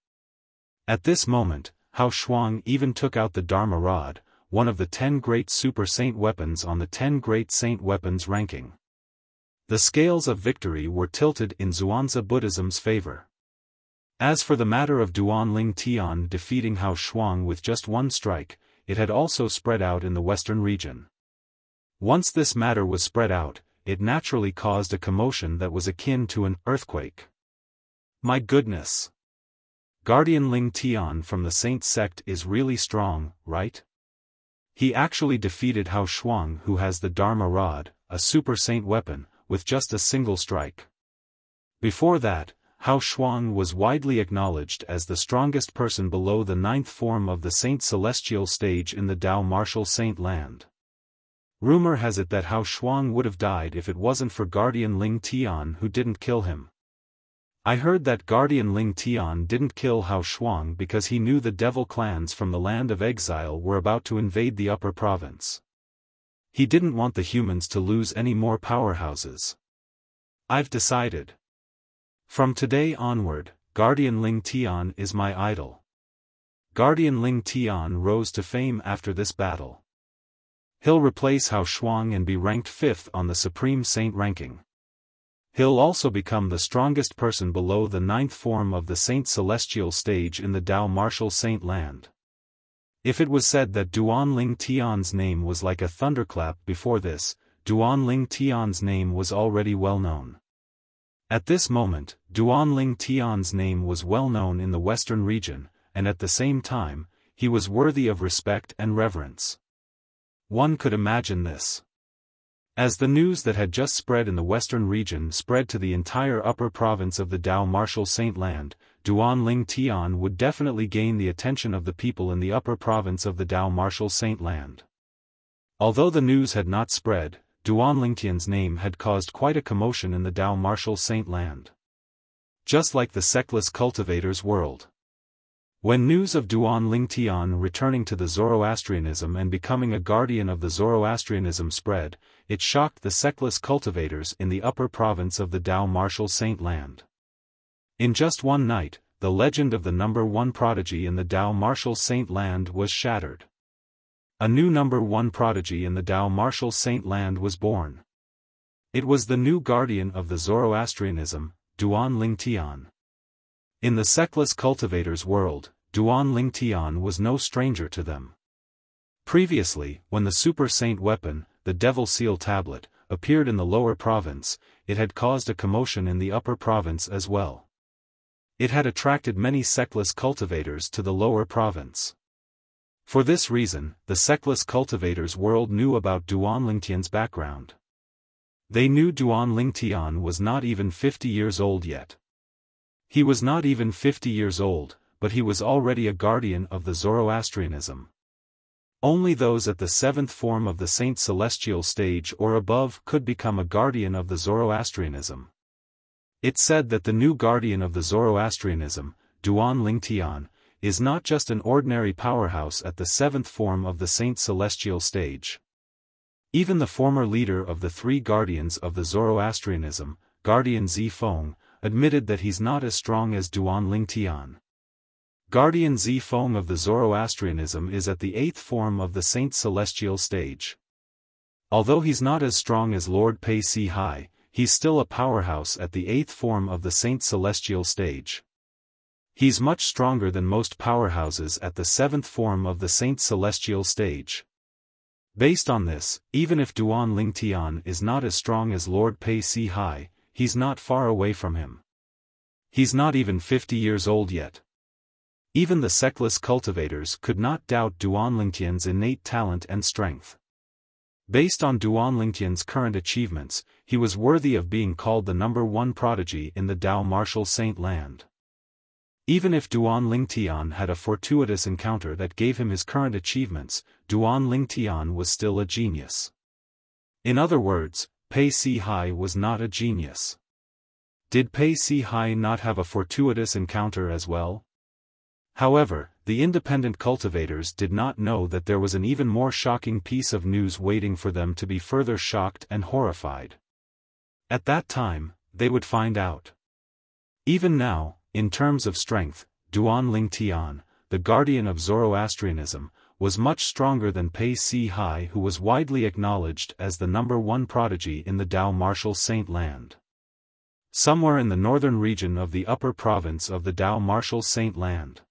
At this moment, Hao Shuang even took out the Dharma Rod, one of the 10 great Super Saint weapons on the 10 great Saint weapons ranking. The scales of victory were tilted in Xuanzà Buddhism's favor. As for the matter of Duan Ling Tian defeating Hao Shuang with just 1 strike, it had also spread out in the western region. Once this matter was spread out, it naturally caused a commotion that was akin to an earthquake. My goodness! Guardian Ling Tian from the Saint sect is really strong, right? He actually defeated Hao Shuang, who has the Dharma Rod, a Super Saint weapon, with just a single strike. Before that, Hao Shuang was widely acknowledged as the strongest person below the 9th form of the Saint Celestial stage in the Dao Martial Saint Land. Rumor has it that Hao Shuang would have died if it wasn't for Guardian Ling Tian, who didn't kill him. I heard that Guardian Ling Tian didn't kill Hao Shuang because he knew the devil clans from the land of exile were about to invade the upper province. He didn't want the humans to lose any more powerhouses. I've decided. From today onward, Guardian Ling Tian is my idol. Guardian Ling Tian rose to fame after this battle. He'll replace Hao Shuang and be ranked 5th on the Supreme Saint ranking. He'll also become the strongest person below the 9th form of the Saint Celestial stage in the Dao Martial Saint land. If it was said that Duan Ling Tian's name was like a thunderclap before this, Duan Ling Tian's name was already well known. At this moment, Duan Ling Tian's name was well known in the Western region, and at the same time, he was worthy of respect and reverence. One could imagine this. As the news that had just spread in the Western region spread to the entire upper province of the Dao Martial Saint land, Duan Ling Tian would definitely gain the attention of the people in the upper province of the Dao Martial Saint land. Although the news had not spread, Duan Ling Tian's name had caused quite a commotion in the Dao Martial Saint land. Just like the Sectless Cultivator's world. When news of Duan Ling Tian returning to the Zoroastrianism and becoming a guardian of the Zoroastrianism spread, it shocked the Sectless Cultivators in the upper province of the Dao Martial Saint land. In just one night, the legend of the number 1 prodigy in the Dao Martial Saint land was shattered. A new number 1 prodigy in the Dao Martial Saint land was born. It was the new guardian of the Zoroastrianism, Duan Ling Tian. In the Sectless Cultivator's world, Duan Ling Tian was no stranger to them. Previously, when the Super Saint weapon, the Devil Seal Tablet, appeared in the lower province, it had caused a commotion in the upper province as well. It had attracted many Sectless Cultivators to the lower province. For this reason, the Sectless Cultivator's world knew about Duan Ling Tian's background. They knew Duan Ling Tian was not even 50 years old yet. He was not even 50 years old, but he was already a guardian of the Zoroastrianism. Only those at the 7th form of the Saint Celestial stage or above could become a guardian of the Zoroastrianism. It said that the new guardian of the Zoroastrianism, Duan Ling Tian, is not just an ordinary powerhouse at the 7th form of the Saint Celestial stage. Even the former leader of the 3 guardians of the Zoroastrianism, Guardian Zifeng, admitted that he's not as strong as Duan Ling Tian. Guardian Zifeng of the Zoroastrianism is at the 8th form of the Saint Celestial stage. Although he's not as strong as Lord Pei Si Hai, he's still a powerhouse at the 8th form of the Saint Celestial stage. He's much stronger than most powerhouses at the 7th form of the Saint Celestial stage. Based on this, even if Duan Ling Tian is not as strong as Lord Pei Si Hai, he's not far away from him. He's not even 50 years old yet. Even the Sectless Cultivators could not doubt Duan Ling Tian's innate talent and strength. Based on Duan Ling Tian's current achievements, he was worthy of being called the number 1 prodigy in the Dao Martial Saint land. Even if Duan Ling Tian had a fortuitous encounter that gave him his current achievements, Duan Ling Tian was still a genius. In other words, Pei Si Hai was not a genius. Did Pei Si Hai not have a fortuitous encounter as well? However, the independent cultivators did not know that there was an even more shocking piece of news waiting for them to be further shocked and horrified. At that time, they would find out. Even now, in terms of strength, Duan Ling Tian, the guardian of Zoroastrianism, was much stronger than Pei Si Hai, who was widely acknowledged as the number 1 prodigy in the Dao Martial Saint land. Somewhere in the northern region of the upper province of the Dao Martial Saint land.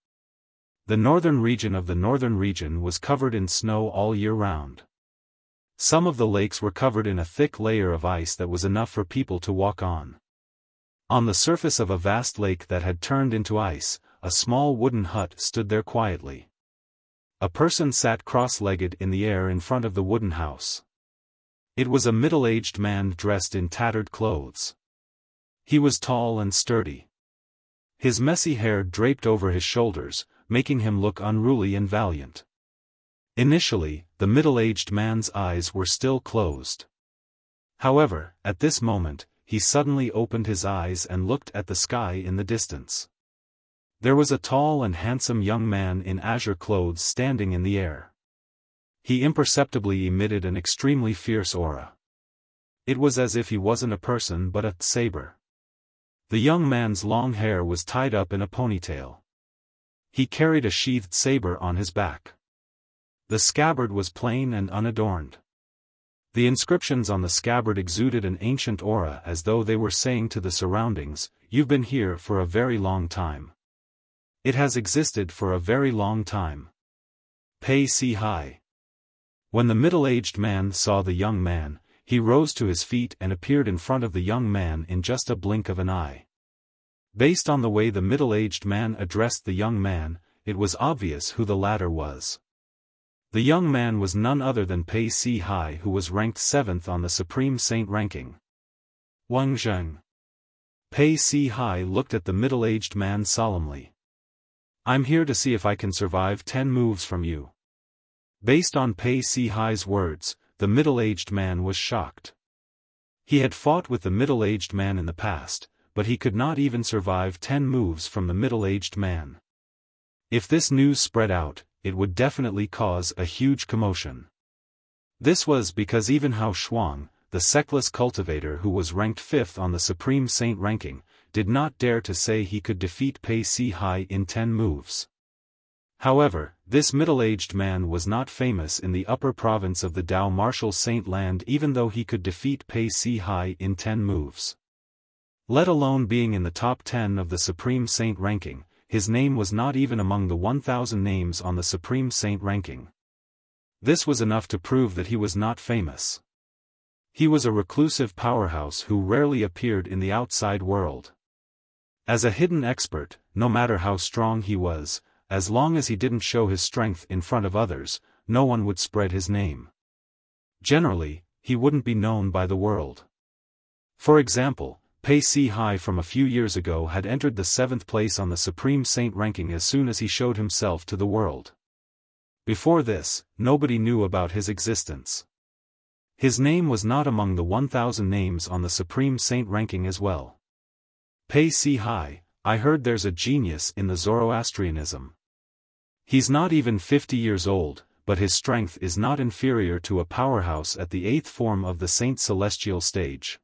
The northern region of the northern region was covered in snow all year round. Some of the lakes were covered in a thick layer of ice that was enough for people to walk on. On the surface of a vast lake that had turned into ice, a small wooden hut stood there quietly. A person sat cross-legged in the air in front of the wooden house. It was a middle-aged man dressed in tattered clothes. He was tall and sturdy. His messy hair draped over his shoulders, making him look unruly and valiant. Initially, the middle-aged man's eyes were still closed. However, at this moment, he suddenly opened his eyes and looked at the sky in the distance. There was a tall and handsome young man in azure clothes standing in the air. He imperceptibly emitted an extremely fierce aura. It was as if he wasn't a person but a saber. The young man's long hair was tied up in a ponytail. He carried a sheathed saber on his back. The scabbard was plain and unadorned. The inscriptions on the scabbard exuded an ancient aura as though they were saying to the surroundings, "You've been here for a very long time. It has existed for a very long time. Pei Si Hai." When the middle-aged man saw the young man, he rose to his feet and appeared in front of the young man in just a blink of an eye. Based on the way the middle-aged man addressed the young man, it was obvious who the latter was. The young man was none other than Pei Si Hai, who was ranked 7th on the Supreme Saint ranking. Wang Zheng. Pei Si Hai looked at the middle-aged man solemnly. "I'm here to see if I can survive 10 moves from you." Based on Pei Si Hai's words, the middle-aged man was shocked. He had fought with the middle-aged man in the past, but he could not even survive 10 moves from the middle-aged man. If this news spread out, it would definitely cause a huge commotion. This was because even Hao Shuang, the sectless cultivator who was ranked 5th on the Supreme Saint ranking, did not dare to say he could defeat Pei Si Hai in 10 moves. However, this middle-aged man was not famous in the upper province of the Dao Martial Saint land, even though he could defeat Pei Si Hai in 10 moves. Let alone being in the top 10 of the Supreme Saint ranking, his name was not even among the 1,000 names on the Supreme Saint ranking. This was enough to prove that he was not famous. He was a reclusive powerhouse who rarely appeared in the outside world. As a hidden expert, no matter how strong he was, as long as he didn't show his strength in front of others, no one would spread his name. Generally, he wouldn't be known by the world. For example, Pei Si Hai from a few years ago had entered the 7th place on the Supreme Saint ranking as soon as he showed himself to the world. Before this, nobody knew about his existence. His name was not among the 1,000 names on the Supreme Saint ranking as well. Pei Si Hai, I heard there's a genius in the Zoroastrianism. He's not even 50 years old, but his strength is not inferior to a powerhouse at the 8th form of the Saint Celestial stage.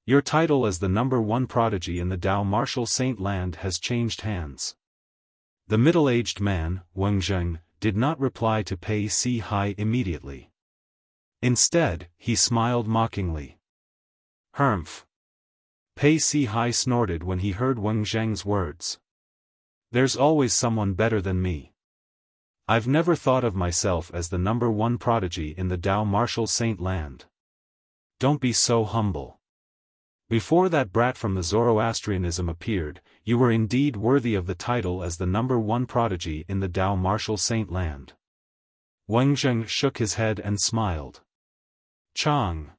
Your title as the #1 prodigy in the Dao Martial Saint land has changed hands. The middle-aged man, Wang Zheng, did not reply to Pei Si Hai immediately. Instead, he smiled mockingly. "Humph." Pei Si Hai snorted when he heard Wang Zheng's words. "There's always someone better than me. I've never thought of myself as the #1 prodigy in the Dao Martial Saint land. Don't be so humble. Before that brat from the Zoroastrianism appeared, you were indeed worthy of the title as the #1 prodigy in the Dao Martial Saint land." Wang Zheng shook his head and smiled. Chang.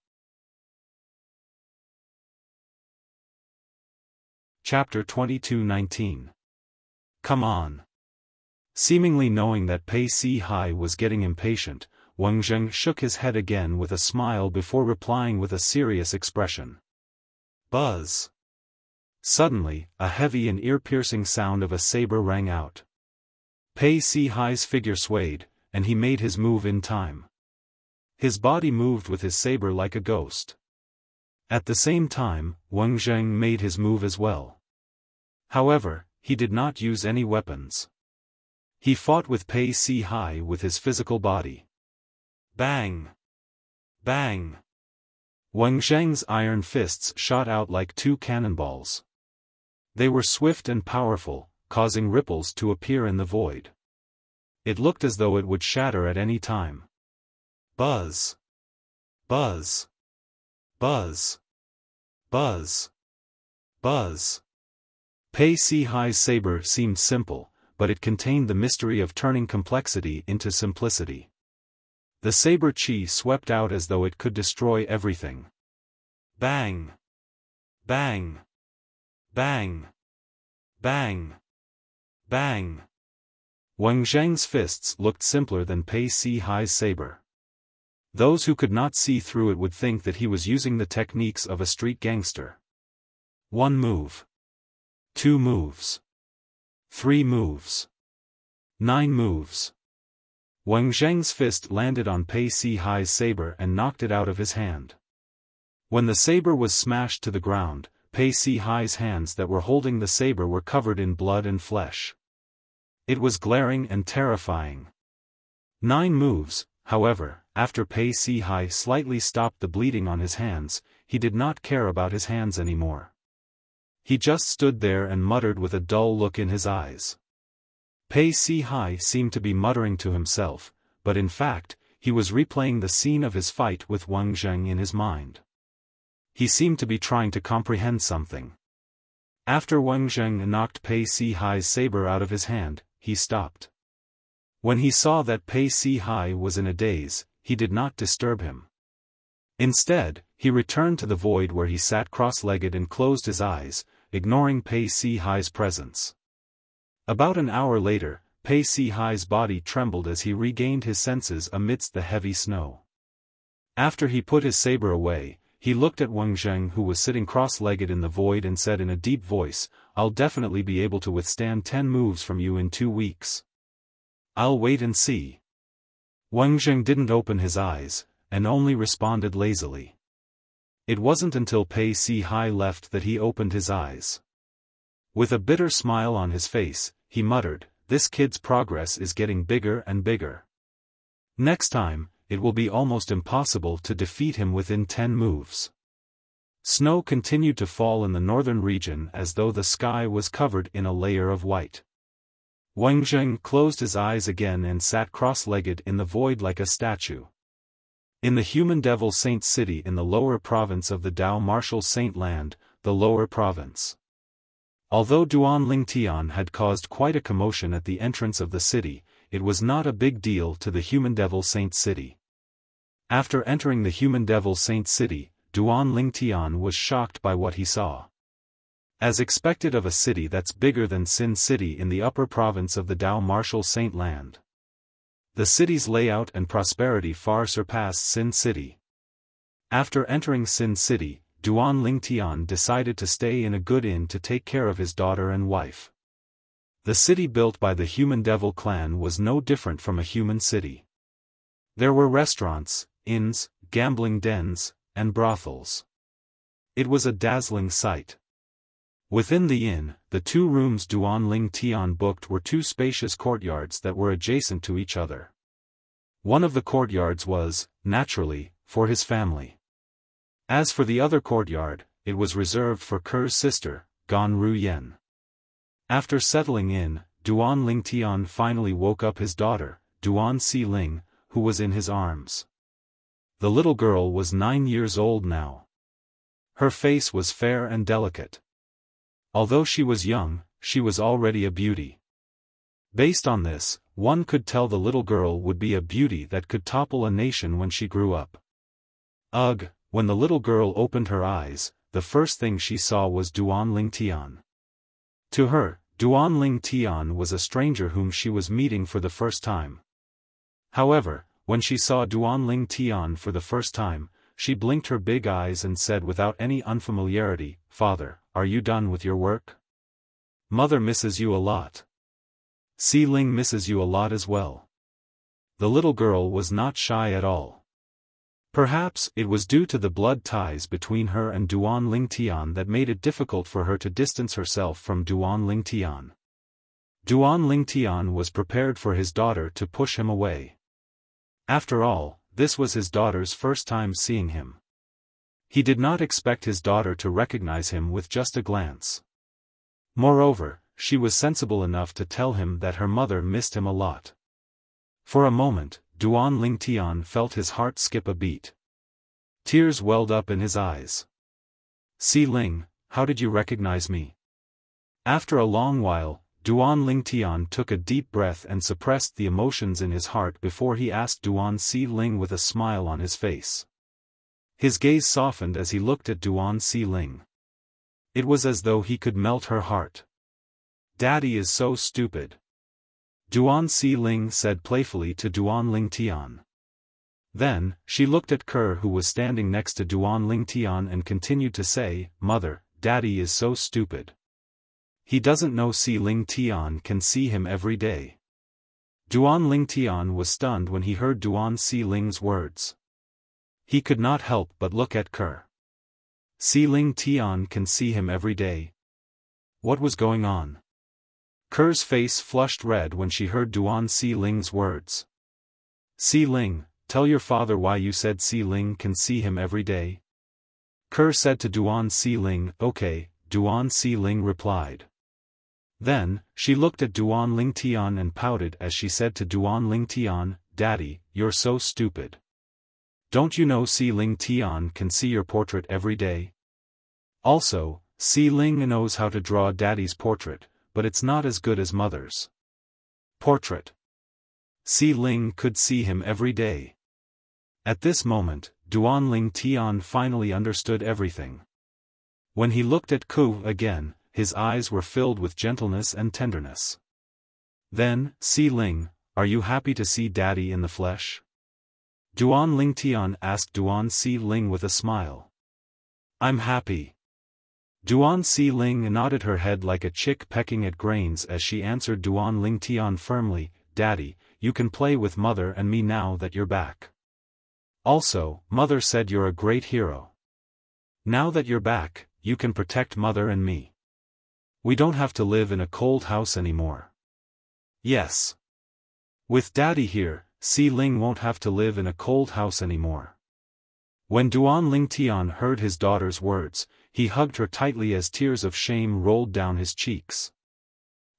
Chapter 22:19. Come on. Seemingly knowing that Pei Si Hai was getting impatient, Wang Zheng shook his head again with a smile before replying with a serious expression. Buzz. Suddenly, a heavy and ear-piercing sound of a saber rang out. Pei Si Hai's figure swayed, and he made his move in time. His body moved with his saber like a ghost. At the same time, Wang Zheng made his move as well. However, he did not use any weapons. He fought with Pei Si Hai with his physical body. Bang! Bang! Wang Zheng's iron fists shot out like 2 cannonballs. They were swift and powerful, causing ripples to appear in the void. It looked as though it would shatter at any time. Buzz! Buzz! Buzz! Buzz! Buzz! Pei Si Hai's saber seemed simple, but it contained the mystery of turning complexity into simplicity. The saber chi swept out as though it could destroy everything. Bang! Bang! Bang! Bang! Bang! Wang Zheng's fists looked simpler than Pei Si Hai's saber. Those who could not see through it would think that he was using the techniques of a street gangster. 1 move. 2 moves. 3 moves. 9 moves. Wang Zheng's fist landed on Pei Si Hai's saber and knocked it out of his hand. When the saber was smashed to the ground, Pei Si Hai's hands that were holding the saber were covered in blood and flesh. It was glaring and terrifying. 9 moves, however, after Pei Si Hai slightly stopped the bleeding on his hands, he did not care about his hands anymore. He just stood there and muttered with a dull look in his eyes. Pei Si Hai seemed to be muttering to himself, but in fact, he was replaying the scene of his fight with Wang Zheng in his mind. He seemed to be trying to comprehend something. After Wang Zheng knocked Pei Si Hai's saber out of his hand, he stopped. When he saw that Pei Si Hai was in a daze, he did not disturb him. Instead, he returned to the void where he sat cross-legged and closed his eyes, ignoring Pei Si Hai's presence. About an hour later, Pei Si Hai's body trembled as he regained his senses amidst the heavy snow. After he put his saber away, he looked at Wang Zheng who was sitting cross-legged in the void and said in a deep voice, "I'll definitely be able to withstand 10 moves from you in 2 weeks. I'll wait and see." Wang Zheng didn't open his eyes, and only responded lazily. It wasn't until Pei Si Hai left that he opened his eyes. With a bitter smile on his face, he muttered, "This kid's progress is getting bigger and bigger. Next time, it will be almost impossible to defeat him within 10 moves." Snow continued to fall in the northern region as though the sky was covered in a layer of white. Wang Zheng closed his eyes again and sat cross-legged in the void like a statue. In the human devil saint city in the lower province of the Dao martial saint land, the lower province. Although Duan Lingtian had caused quite a commotion at the entrance of the city, it was not a big deal to the human devil saint city. After entering the human devil saint city, Duan Lingtian was shocked by what he saw. As expected of a city that's bigger than Sin City in the upper province of the Dao martial saint land. The city's layout and prosperity far surpassed Sin City. After entering Sin City, Duan Lingtian decided to stay in a good inn to take care of his daughter and wife. The city built by the human devil clan was no different from a human city. There were restaurants, inns, gambling dens, and brothels. It was a dazzling sight. Within the inn, the 2 rooms Duan Lingtian booked were 2 spacious courtyards that were adjacent to each other. One of the courtyards was, naturally, for his family. As for the other courtyard, it was reserved for Ker's sister, Gan Ruyen. After settling in, Duan Lingtian finally woke up his daughter, Duan Xiling, who was in his arms. The little girl was 9 years old now. Her face was fair and delicate. Although she was young, she was already a beauty. Based on this, one could tell the little girl would be a beauty that could topple a nation when she grew up. Ugh, when the little girl opened her eyes, the first thing she saw was Duan Lingtian. To her, Duan Lingtian was a stranger whom she was meeting for the first time. However, when she saw Duan Lingtian for the first time, she blinked her big eyes and said without any unfamiliarity, "Father, are you done with your work? Mother misses you a lot. Xiling misses you a lot as well." The little girl was not shy at all. Perhaps it was due to the blood ties between her and Duan Lingtian that made it difficult for her to distance herself from Duan Lingtian. Duan Lingtian was prepared for his daughter to push him away. After all, this was his daughter's first time seeing him. He did not expect his daughter to recognize him with just a glance. Moreover, she was sensible enough to tell him that her mother missed him a lot. For a moment, Duan Lingtian felt his heart skip a beat. Tears welled up in his eyes. "Xiling, how did you recognize me?" After a long while, Duan Lingtian took a deep breath and suppressed the emotions in his heart before he asked Duan Xiling with a smile on his face. His gaze softened as he looked at Duan Xiling. It was as though he could melt her heart. "Daddy is so stupid," Duan Xiling said playfully to Duan Lingtian. Then, she looked at Ker who was standing next to Duan Lingtian and continued to say, "Mother, Daddy is so stupid. He doesn't know Lingtian can see him every day." Duan Lingtian was stunned when he heard Duan Xiling's words. He could not help but look at Ker. Si Ling Tian can see him every day. What was going on? Ker's face flushed red when she heard Duan Si Ling's words. Si Ling, tell your father why you said Si Ling can see him every day. Ker said to Duan Si Ling. Okay, Duan Si Ling replied. Then, she looked at Duan Ling Tian and pouted as she said to Duan Ling Tian, Daddy, you're so stupid. Don't you know Si Ling Tian can see your portrait every day? Also, Si Ling knows how to draw Daddy's portrait, but it's not as good as Mother's portrait. Si Ling could see him every day. At this moment, Duan Ling Tian finally understood everything. When he looked at Ku again, his eyes were filled with gentleness and tenderness. Then, Si Ling, are you happy to see Daddy in the flesh? Duan Ling Tian asked Duan Si Ling with a smile. I'm happy. Duan Si Ling nodded her head like a chick pecking at grains as she answered Duan Ling Tian firmly, Daddy, you can play with Mother and me now that you're back. Also, Mother said you're a great hero. Now that you're back, you can protect Mother and me. We don't have to live in a cold house anymore. Yes. With Daddy here, Si Ling won't have to live in a cold house anymore. When Duan Ling Tian heard his daughter's words, he hugged her tightly as tears of shame rolled down his cheeks.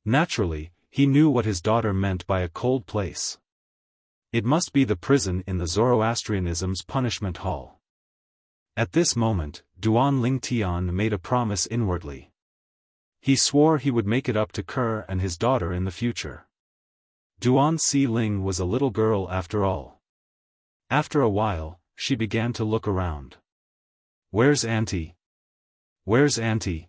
Naturally, he knew what his daughter meant by a cold place. It must be the prison in the Zoroastrianism's punishment hall. At this moment, Duan Ling Tian made a promise inwardly. He swore he would make it up to Ker and his daughter in the future. Duan Si Ling was a little girl after all. After a while, she began to look around. Where's Auntie? Where's Auntie?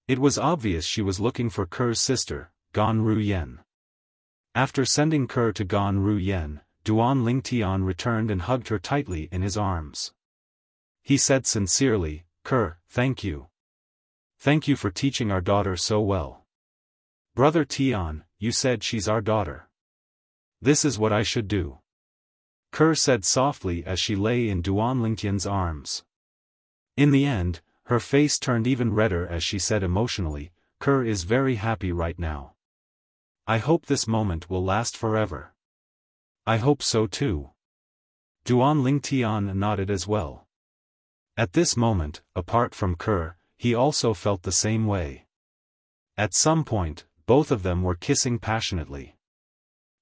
It was obvious she was looking for Ker's sister, Gan Ru Yen. After sending Ker to Gan Ru Yen, Duan Ling Tian returned and hugged her tightly in his arms. He said sincerely, Ker, thank you. Thank you for teaching our daughter so well. Brother Tian, you said she's our daughter. This is what I should do. Ker said softly as she lay in Duan Ling Tian's arms. In the end, her face turned even redder as she said emotionally, Ker is very happy right now. I hope this moment will last forever. I hope so too. Duan Ling Tian nodded as well. At this moment, apart from Ker, he also felt the same way. At some point, both of them were kissing passionately.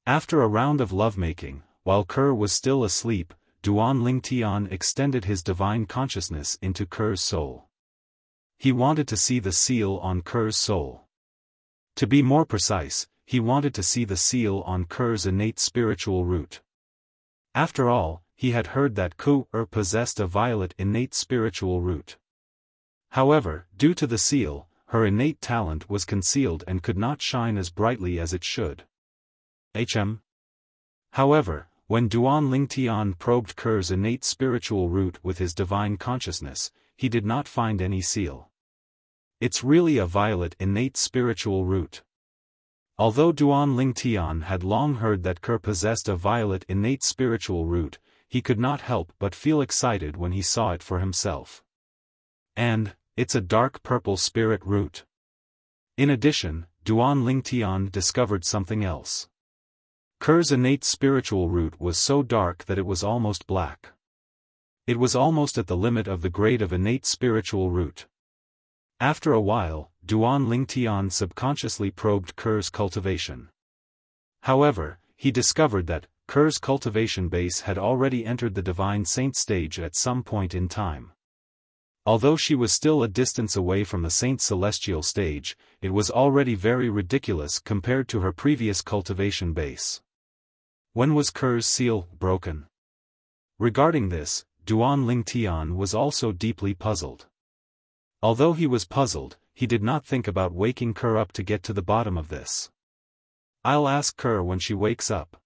After a round of lovemaking, while Ker was still asleep, Duan Ling Tian extended his divine consciousness into Ker's soul. He wanted to see the seal on Ker's soul. To be more precise, he wanted to see the seal on Ker's innate spiritual root. After all, he had heard that Ku-er possessed a violet innate spiritual root. However, due to the seal, her innate talent was concealed and could not shine as brightly as it should. However, when Duan Ling Tian probed Ker's innate spiritual root with his divine consciousness, he did not find any seal. It's really a violet innate spiritual root. Although Duan Ling Tian had long heard that Ker possessed a violet innate spiritual root, he could not help but feel excited when he saw it for himself. And, it's a dark purple spirit root. In addition, Duan Ling Tian discovered something else. Ker's innate spiritual root was so dark that it was almost black. It was almost at the limit of the grade of innate spiritual root. After a while, Duan Ling Tian subconsciously probed Ker's cultivation. However, he discovered that Ker's cultivation base had already entered the divine saint stage at some point in time. Although she was still a distance away from the saint celestial stage, it was already very ridiculous compared to her previous cultivation base. When was Ker's seal broken? Regarding this, Duan Ling Tian was also deeply puzzled. Although he was puzzled, he did not think about waking Ker up to get to the bottom of this. I'll ask Ker when she wakes up.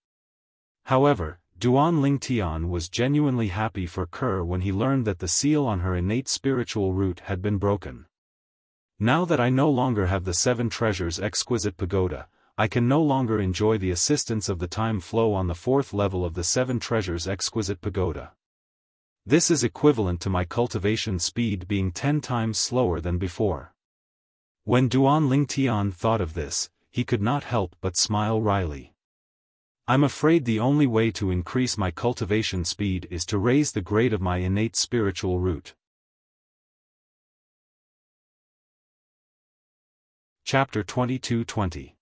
However, Duan Ling Tian was genuinely happy for Ker when he learned that the seal on her innate spiritual root had been broken. Now that I no longer have the 7 treasures exquisite pagoda, I can no longer enjoy the assistance of the time flow on the 4th level of the 7 treasures exquisite pagoda. This is equivalent to my cultivation speed being 10 times slower than before. When Duan Lingtian thought of this, he could not help but smile wryly. I'm afraid the only way to increase my cultivation speed is to raise the grade of my innate spiritual root. Chapter 22:20.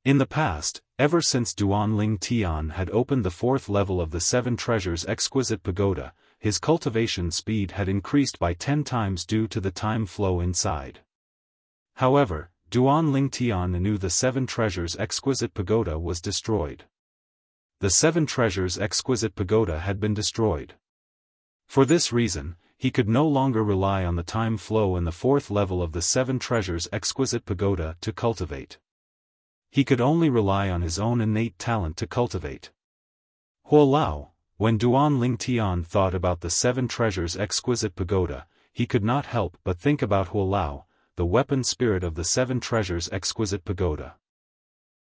In the past, ever since Duan Lingtian had opened the fourth level of the Seven Treasures Exquisite Pagoda, his cultivation speed had increased by 10 times due to the time flow inside. However, Duan Lingtian knew the Seven Treasures Exquisite Pagoda was destroyed. The Seven Treasures Exquisite Pagoda had been destroyed. For this reason, he could no longer rely on the time flow in the fourth level of the Seven Treasures Exquisite Pagoda to cultivate. He could only rely on his own innate talent to cultivate. Huolao, when Duan Lingtian thought about the Seven Treasures Exquisite Pagoda, he could not help but think about Huolao, the weapon spirit of the Seven Treasures Exquisite Pagoda.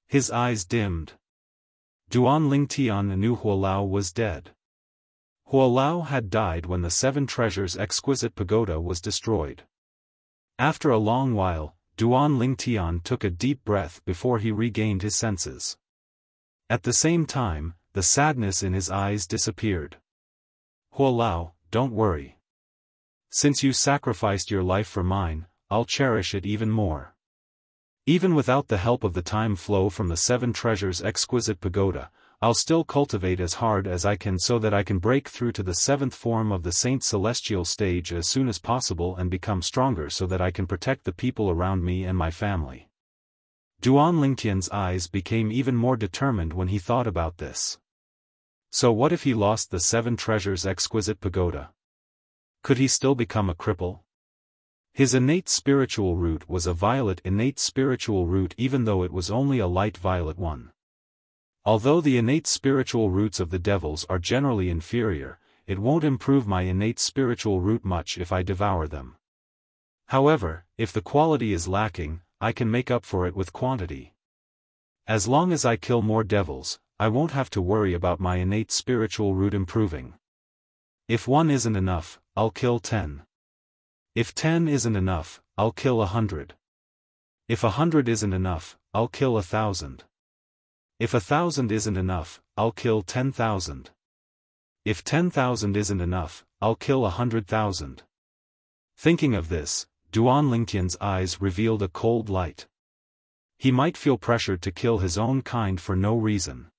His eyes dimmed. Duan Lingtian knew Huolao was dead. Huolao had died when the Seven Treasures Exquisite Pagoda was destroyed. After a long while, Duan Lingtian took a deep breath before he regained his senses. At the same time, the sadness in his eyes disappeared. Huolao, don't worry. Since you sacrificed your life for mine, I'll cherish it even more. Even without the help of the time flow from the Seven Treasures Exquisite Pagoda, I'll still cultivate as hard as I can so that I can break through to the seventh form of the Saint Celestial stage as soon as possible and become stronger so that I can protect the people around me and my family. Duan Lingtian's eyes became even more determined when he thought about this. So what if he lost the Seven Treasures Exquisite Pagoda? Could he still become a cripple? His innate spiritual root was a violet innate spiritual root even though it was only a light violet one. Although the innate spiritual roots of the devils are generally inferior, it won't improve my innate spiritual root much if I devour them. However, if the quality is lacking, I can make up for it with quantity. As long as I kill more devils, I won't have to worry about my innate spiritual root improving. If 1 isn't enough, I'll kill 10. If 10 isn't enough, I'll kill 100. If 100 isn't enough, I'll kill 1,000. If 1,000 isn't enough, I'll kill 10,000. If 10,000 isn't enough, I'll kill 100,000. Thinking of this, Duan Lingtian's eyes revealed a cold light. He might feel pressured to kill his own kind for no reason.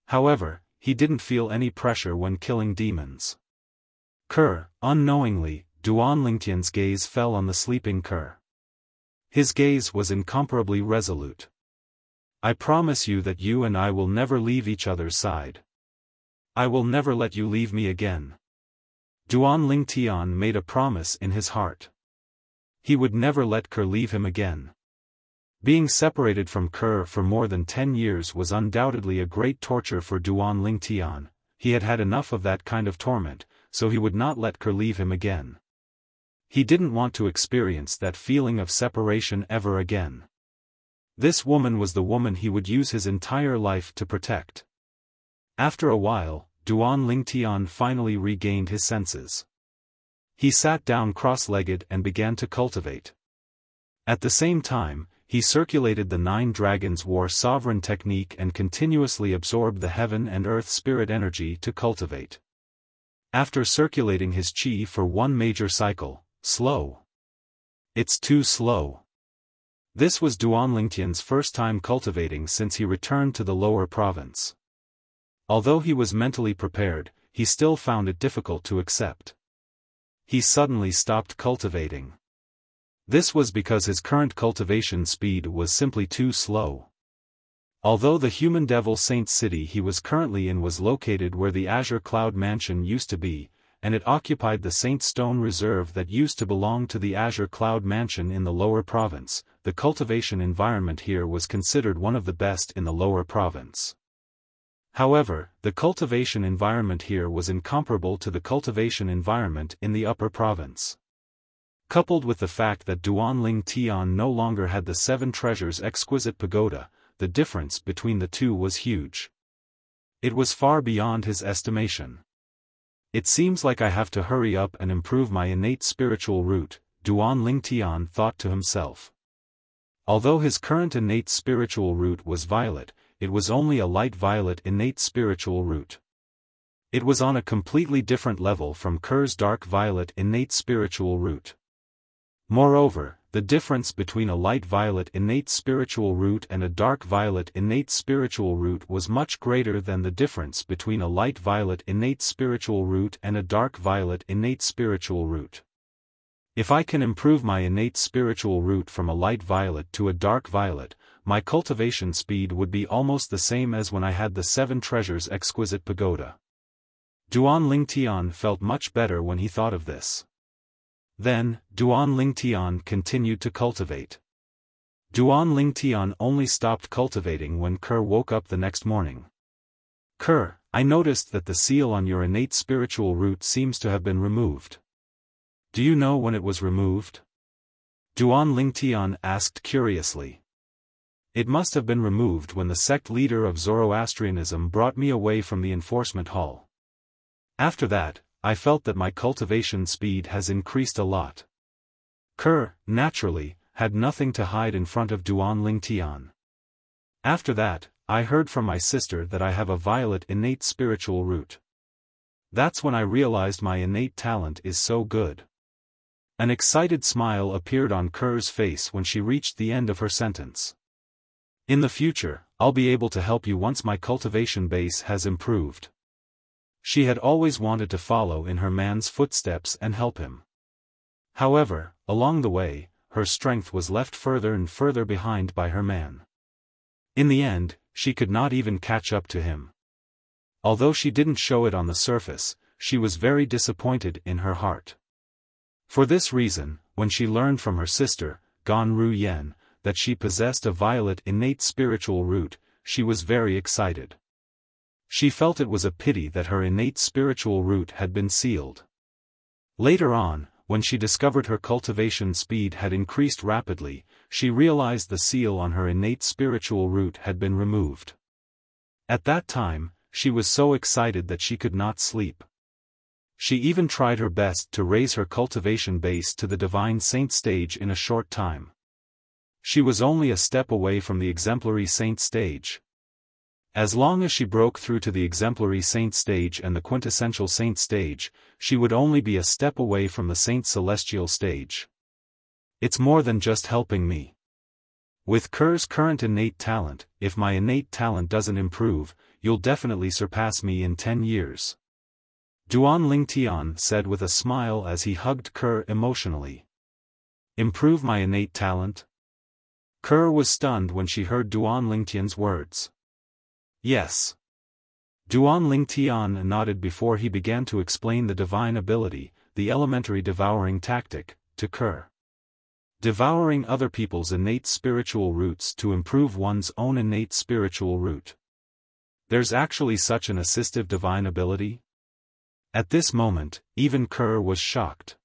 However, he didn't feel any pressure when killing demons. Unknowingly, Duan Lingtian's gaze fell on the sleeping Ker. His gaze was incomparably resolute. I promise you that you and I will never leave each other's side. I will never let you leave me again. Duan Lingtian made a promise in his heart. He would never let Ker leave him again. Being separated from Ker for more than 10 years was undoubtedly a great torture for Duan Lingtian. He had had enough of that kind of torment, so he would not let Ker leave him again. He didn't want to experience that feeling of separation ever again. This woman was the woman he would use his entire life to protect. After a while, Duan Lingtian finally regained his senses. He sat down cross-legged and began to cultivate. At the same time, he circulated the 9 Dragons War Sovereign technique and continuously absorbed the heaven and earth spirit energy to cultivate. After circulating his chi for 1 major cycle, slow. It's too slow. This was Duan Lingtian's first time cultivating since he returned to the lower province. Although he was mentally prepared, he still found it difficult to accept. He suddenly stopped cultivating. This was because his current cultivation speed was simply too slow. Although the human devil saint city he was currently in was located where the Azure Cloud Mansion used to be, and it occupied the Saint Stone Reserve that used to belong to the Azure Cloud Mansion in the lower province, the cultivation environment here was considered one of the best in the lower province. However, the cultivation environment here was incomparable to the cultivation environment in the upper province. Coupled with the fact that Duan Lingtian no longer had the 7 Treasures Exquisite Pagoda, the difference between the two was huge. It was far beyond his estimation. It seems like I have to hurry up and improve my innate spiritual root, Duan Lingtian thought to himself. Although his current innate spiritual root was violet, it was only a light violet innate spiritual root. It was on a completely different level from Kerr's dark violet innate spiritual root. Moreover, the difference between a light violet innate spiritual root and a dark violet innate spiritual root was much greater than the difference between a light violet innate spiritual root and a dark violet innate spiritual root. If I can improve my innate spiritual root from a light violet to a dark violet, my cultivation speed would be almost the same as when I had the 7 treasures exquisite pagoda. Duan Lingtian felt much better when he thought of this. Then, Duan Lingtian continued to cultivate. Duan Lingtian only stopped cultivating when Kerr woke up the next morning. Kerr, I noticed that the seal on your innate spiritual root seems to have been removed. Do you know when it was removed? Duan Lingtian asked curiously. It must have been removed when the sect leader of Zoroastrianism brought me away from the enforcement hall. After that, I felt that my cultivation speed has increased a lot. Kerr, naturally, had nothing to hide in front of Duan Lingtian. After that, I heard from my sister that I have a violet innate spiritual root. That's when I realized my innate talent is so good. An excited smile appeared on Kerr's face when she reached the end of her sentence. In the future, I'll be able to help you once my cultivation base has improved. She had always wanted to follow in her man's footsteps and help him. However, along the way, her strength was left further and further behind by her man. In the end, she could not even catch up to him. Although she didn't show it on the surface, she was very disappointed in her heart. For this reason, when she learned from her sister, Gan Ru Yen, that she possessed a violet innate spiritual root, she was very excited. She felt it was a pity that her innate spiritual root had been sealed. Later on, when she discovered her cultivation speed had increased rapidly, she realized the seal on her innate spiritual root had been removed. At that time, she was so excited that she could not sleep. She even tried her best to raise her cultivation base to the divine saint stage in a short time. She was only a step away from the exemplary saint stage. As long as she broke through to the exemplary saint stage and the quintessential saint stage, she would only be a step away from the saint celestial stage. It's more than just helping me. With Kerr's current innate talent, if my innate talent doesn't improve, you'll definitely surpass me in 10 years. Duan Lingtian said with a smile as he hugged Kerr emotionally. Improve my innate talent? Kerr was stunned when she heard Duan Lingtian's words. Yes. Duan Lingtian nodded before he began to explain the divine ability, the elementary devouring tactic, to Kerr. Devouring other people's innate spiritual roots to improve one's own innate spiritual root. There's actually such an assistive divine ability? At this moment, even Kerr was shocked.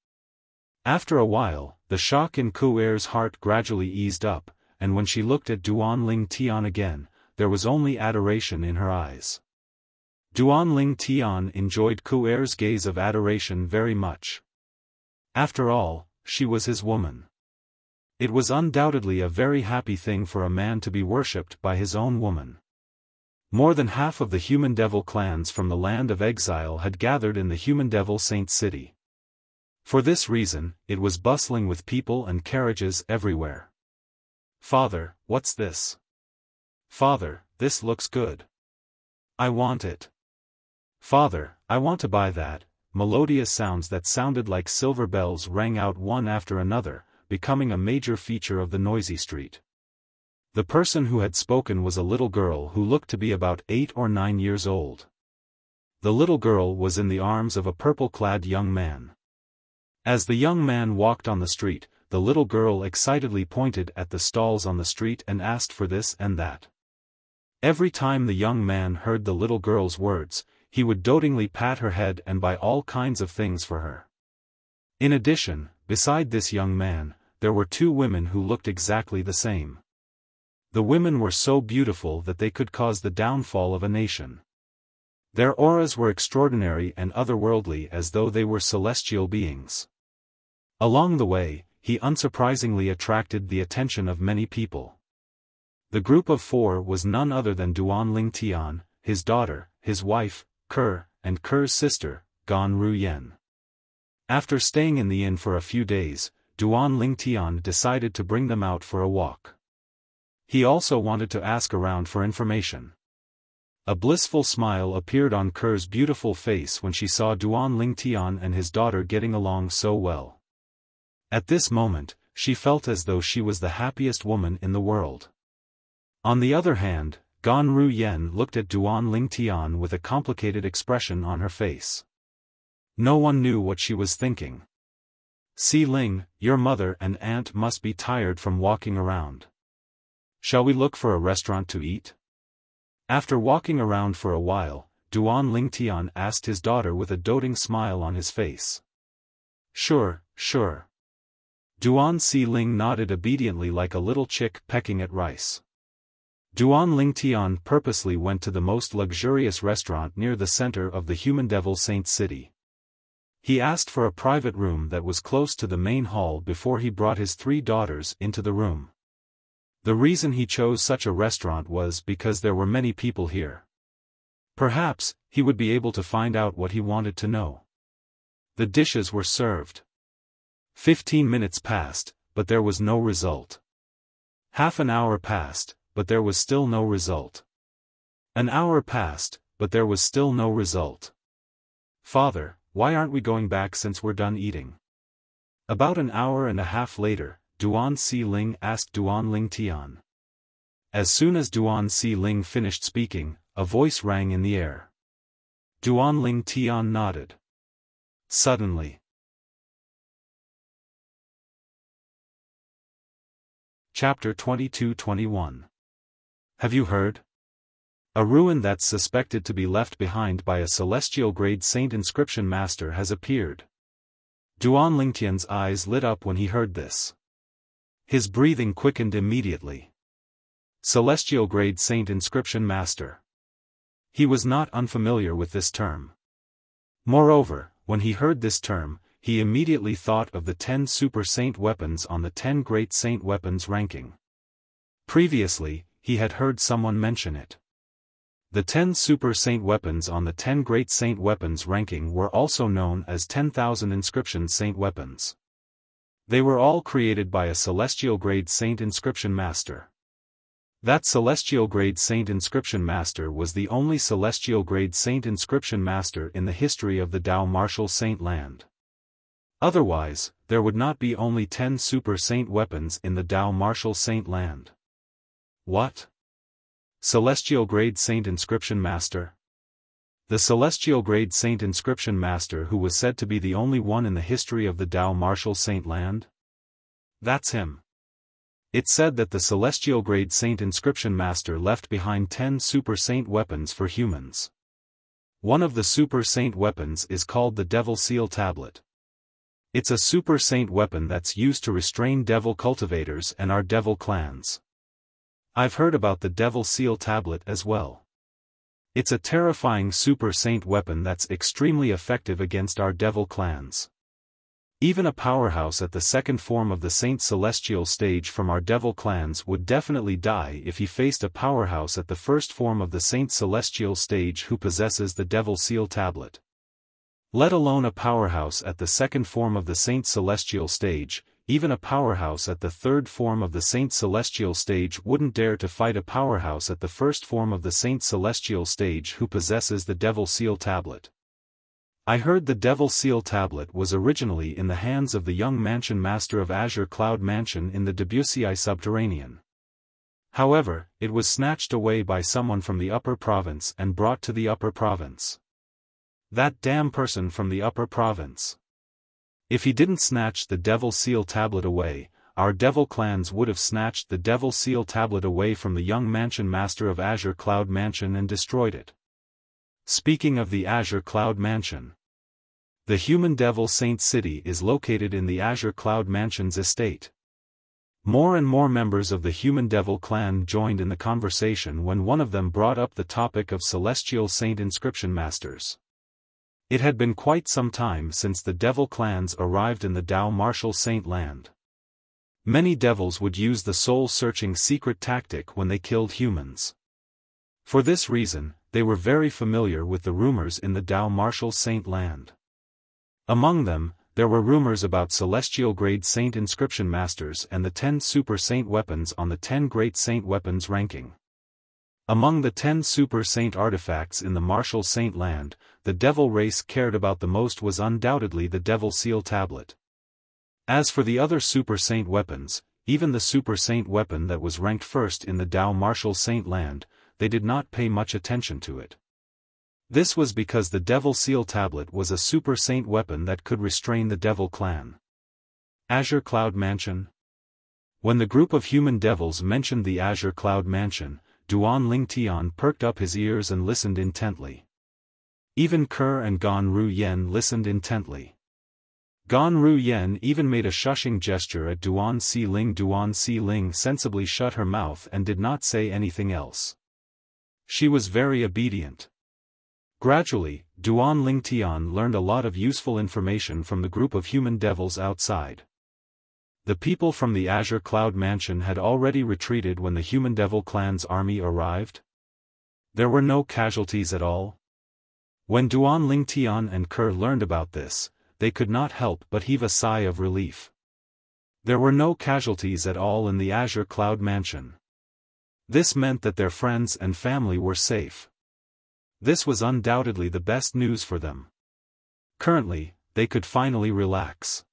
After a while, the shock in Kuer's heart gradually eased up, and when she looked at Duan Lingtian again, there was only adoration in her eyes. Duan Lingtian enjoyed Kuer's gaze of adoration very much. After all, she was his woman. It was undoubtedly a very happy thing for a man to be worshipped by his own woman. More than half of the human devil clans from the land of exile had gathered in the human devil saint city. For this reason, it was bustling with people and carriages everywhere. Father, what's this? Father, this looks good. I want it. Father, I want to buy that. Melodious sounds that sounded like silver bells rang out one after another, becoming a major feature of the noisy street. The person who had spoken was a little girl who looked to be about 8 or 9 years old. The little girl was in the arms of a purple-clad young man. As the young man walked on the street, the little girl excitedly pointed at the stalls on the street and asked for this and that. Every time the young man heard the little girl's words, he would dotingly pat her head and buy all kinds of things for her. In addition, beside this young man, there were 2 women who looked exactly the same. The women were so beautiful that they could cause the downfall of a nation. Their auras were extraordinary and otherworldly, as though they were celestial beings. Along the way, he unsurprisingly attracted the attention of many people. The group of 4 was none other than Duan Lingtian, his daughter, his wife, Ker, and Ker's sister, Gan Ruyen. After staying in the inn for a few days, Duan Lingtian decided to bring them out for a walk. He also wanted to ask around for information. A blissful smile appeared on Ker's beautiful face when she saw Duan Lingtian and his daughter getting along so well. At this moment, she felt as though she was the happiest woman in the world. On the other hand, Gan Ruyen looked at Duan Lingtian with a complicated expression on her face. No one knew what she was thinking. Si Ling, your mother and aunt must be tired from walking around. Shall we look for a restaurant to eat? After walking around for a while, Duan Lingtian asked his daughter with a doting smile on his face. Sure, sure. Duan Si Ling nodded obediently like a little chick pecking at rice. Duan Lingtian purposely went to the most luxurious restaurant near the center of the human devil saint city. He asked for a private room that was close to the main hall before he brought his 3 daughters into the room. The reason he chose such a restaurant was because there were many people here. Perhaps, he would be able to find out what he wanted to know. The dishes were served. 15 minutes passed, but there was no result. Half an hour passed, but there was still no result. An hour passed, but there was still no result. Father, why aren't we going back since we're done eating? About an hour and a half later, Duan Si Ling asked Duan Lingtian. As soon as Duan Si Ling finished speaking, a voice rang in the air. Duan Lingtian nodded. Suddenly. Chapter 22-21. Have you heard? A ruin that's suspected to be left behind by a celestial-grade saint inscription master has appeared. Duan Lingtian's eyes lit up when he heard this. His breathing quickened immediately. Celestial-grade saint inscription master. He was not unfamiliar with this term. Moreover, when he heard this term, he immediately thought of the 10 super saint weapons on the 10 great saint weapons ranking. Previously, he had heard someone mention it. The 10 super saint weapons on the 10 great saint weapons ranking were also known as 10,000 inscription saint weapons. They were all created by a celestial-grade saint inscription master. That celestial-grade saint inscription master was the only celestial-grade saint inscription master in the history of the Dao Martial Saint Land. Otherwise, there would not be only 10 super saint weapons in the Dao Martial Saint Land. What? Celestial-grade saint inscription master? The celestial-grade saint inscription master who was said to be the only one in the history of the Dao Martial Saint Land? That's him. It said that the celestial-grade saint inscription master left behind 10 super saint weapons for humans. One of the super saint weapons is called the Devil Seal Tablet. It's a super saint weapon that's used to restrain devil cultivators and our devil clans. I've heard about the Devil Seal Tablet as well. It's a terrifying super saint weapon that's extremely effective against our devil clans. Even a powerhouse at the second form of the Saint Celestial stage from our devil clans would definitely die if he faced a powerhouse at the first form of the Saint Celestial stage who possesses the Devil Seal Tablet. Let alone a powerhouse at the second form of the Saint Celestial stage, even a powerhouse at the third form of the Saint Celestial stage wouldn't dare to fight a powerhouse at the first form of the Saint Celestial stage who possesses the Devil Seal Tablet. I heard the Devil Seal Tablet was originally in the hands of the young mansion master of Azure Cloud Mansion in the Debussy Subterranean. However, it was snatched away by someone from the Upper Province and brought to the Upper Province. That damn person from the Upper Province. If he didn't snatch the Devil Seal Tablet away, our devil clans would have snatched the Devil Seal Tablet away from the young mansion master of Azure Cloud Mansion and destroyed it. Speaking of the Azure Cloud Mansion, the human devil Saint City is located in the Azure Cloud Mansion's estate. More and more members of the human devil clan joined in the conversation when one of them brought up the topic of celestial saint inscription masters. It had been quite some time since the devil clans arrived in the Dao martial saint land. Many devils would use the soul-searching secret tactic when they killed humans. For this reason, they were very familiar with the rumors in the Dao martial saint land. Among them, there were rumors about celestial grade saint inscription masters and the 10 super saint weapons on the 10 great saint weapons ranking. Among the 10 super saint artifacts in the martial saint land, the devil race cared about the most was undoubtedly the devil seal tablet. As for the other super saint weapons, even the super saint weapon that was ranked first in the Dao martial saint land, they did not pay much attention to it. This was because the Devil Seal Tablet was a super saint weapon that could restrain the Devil clan. Azure Cloud Mansion. When the group of human devils mentioned the Azure Cloud Mansion, Duan Ling Tian perked up his ears and listened intently. Even Kerr and Gan Ru Yen listened intently. Gan Ru Yen even made a shushing gesture at Duan Si Ling. Duan Si Ling sensibly shut her mouth and did not say anything else. She was very obedient. Gradually, Duan Ling Tian learned a lot of useful information from the group of human devils outside. The people from the Azure Cloud Mansion had already retreated when the human devil clan's army arrived. There were no casualties at all. When Duan Ling Tian and Kerr learned about this, they could not help but heave a sigh of relief. There were no casualties at all in the Azure Cloud Mansion. This meant that their friends and family were safe. This was undoubtedly the best news for them. Currently, they could finally relax.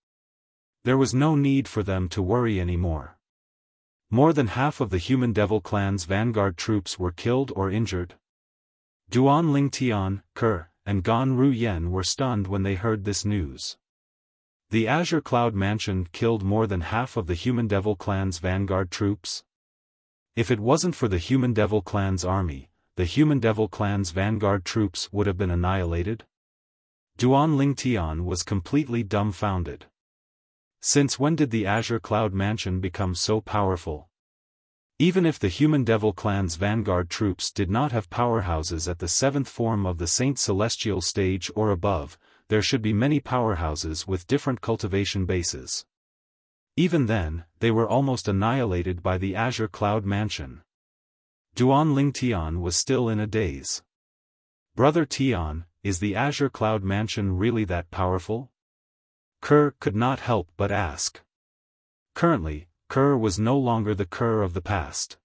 There was no need for them to worry anymore. More than half of the human devil clan's vanguard troops were killed or injured. Duan Ling Tian, Kerr, and Gan Ru Yen were stunned when they heard this news. The Azure Cloud Mansion killed more than half of the human devil clan's vanguard troops. If it wasn't for the human devil clan's army, the human devil clan's vanguard troops would have been annihilated. Duan Ling Tian was completely dumbfounded. Since when did the Azure Cloud Mansion become so powerful? Even if the human devil clan's vanguard troops did not have powerhouses at the 7th form of the Saint Celestial stage or above, there should be many powerhouses with different cultivation bases. Even then, they were almost annihilated by the Azure Cloud Mansion. Duan Ling Tian was still in a daze. Brother Tian, is the Azure Cloud Mansion really that powerful? Kerr could not help but ask. Currently, Kerr was no longer the Kerr of the past.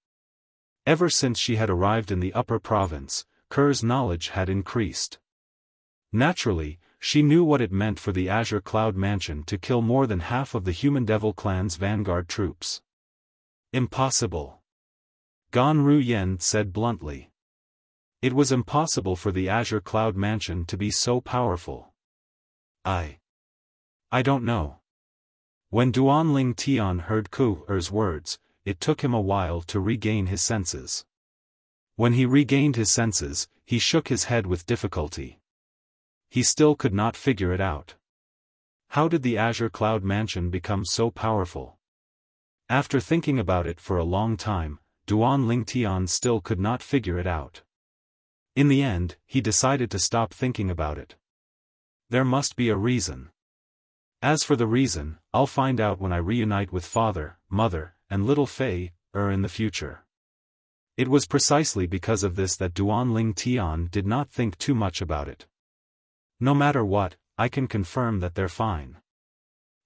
Ever since she had arrived in the upper province, Kerr's knowledge had increased. Naturally, she knew what it meant for the Azure Cloud Mansion to kill more than half of the human devil clan's vanguard troops. Impossible. Gan Ru Yen said bluntly. It was impossible for the Azure Cloud Mansion to be so powerful. I don't know. When Duan Ling Tian heard Kerr's words, it took him a while to regain his senses. When he regained his senses, he shook his head with difficulty. He still could not figure it out. How did the Azure Cloud Mansion become so powerful? After thinking about it for a long time, Duan Ling Tian still could not figure it out. In the end, he decided to stop thinking about it. There must be a reason. As for the reason, I'll find out when I reunite with father, mother, and little Fei, in the future. It was precisely because of this that Duan Ling Tian did not think too much about it. No matter what, I can confirm that they're fine.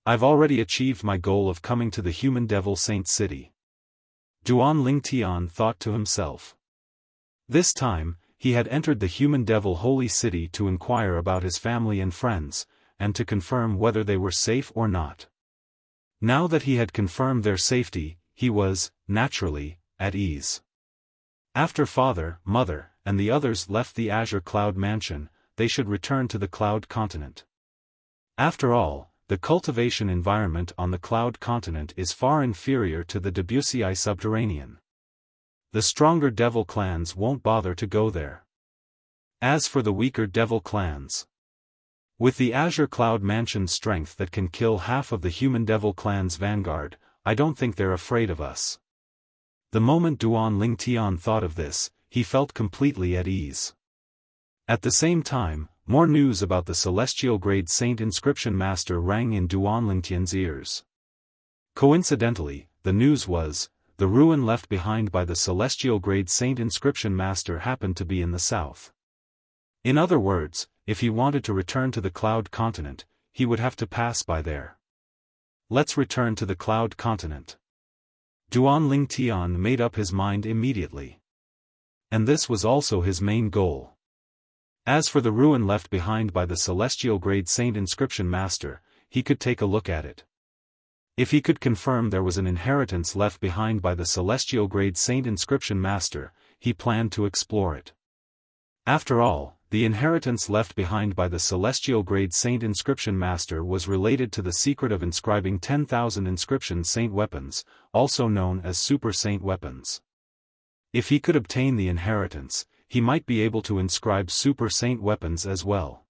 I've already achieved my goal of coming to the human devil saint city. Duan Ling Tian thought to himself. This time, he had entered the human devil holy city to inquire about his family and friends, and to confirm whether they were safe or not. Now that he had confirmed their safety, he was, naturally, at ease. After father, mother, and the others left the Azure Cloud Mansion, they should return to the Cloud Continent. After all, the cultivation environment on the Cloud Continent is far inferior to the Debussy subterranean. The stronger devil clans won't bother to go there. As for the weaker devil clans, with the Azure Cloud Mansion's strength that can kill half of the human devil clan's vanguard, I don't think they're afraid of us. The moment Duan Lingtian thought of this, he felt completely at ease. At the same time, more news about the celestial grade saint inscription master rang in Duan Lingtian's ears. Coincidentally, the news was, the ruin left behind by the celestial grade saint inscription master happened to be in the south. In other words, if he wanted to return to the Cloud Continent, he would have to pass by there. Let's return to the Cloud Continent. Duan Lingtian made up his mind immediately. And this was also his main goal. As for the ruin left behind by the celestial grade saint inscription master, he could take a look at it. If he could confirm there was an inheritance left behind by the celestial grade saint inscription master, he planned to explore it. After all, the inheritance left behind by the celestial grade saint inscription master was related to the secret of inscribing 10,000 inscription saint weapons, also known as super saint weapons. If he could obtain the inheritance, he might be able to inscribe super saint weapons as well.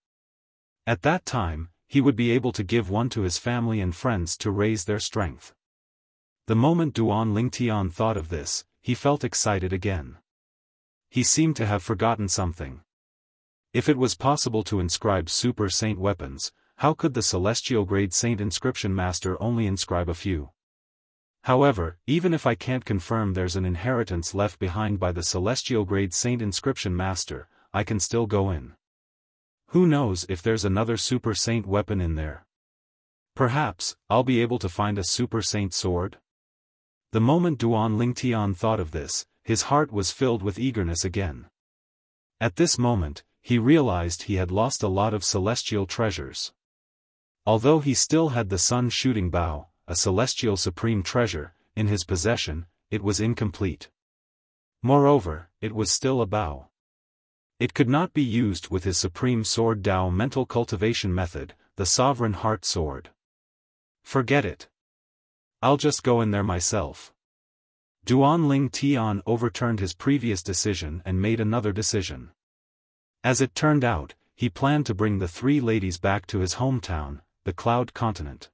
At that time, he would be able to give one to his family and friends to raise their strength. The moment Duan Lingtian thought of this, he felt excited again. He seemed to have forgotten something. If it was possible to inscribe super saint weapons, how could the celestial grade saint inscription master only inscribe a few? However, even if I can't confirm there's an inheritance left behind by the celestial grade saint inscription master, I can still go in. Who knows if there's another super saint weapon in there? Perhaps, I'll be able to find a super saint sword? The moment Duan Lingtian thought of this, his heart was filled with eagerness again. At this moment, he realized he had lost a lot of celestial treasures. Although he still had the sun shooting bow, a celestial supreme treasure, in his possession, it was incomplete. Moreover, it was still a bow. It could not be used with his supreme sword Dao mental cultivation method, the sovereign heart sword. Forget it. I'll just go in there myself. Duan Lingtian overturned his previous decision and made another decision. As it turned out, he planned to bring the three ladies back to his hometown, the Cloud Continent.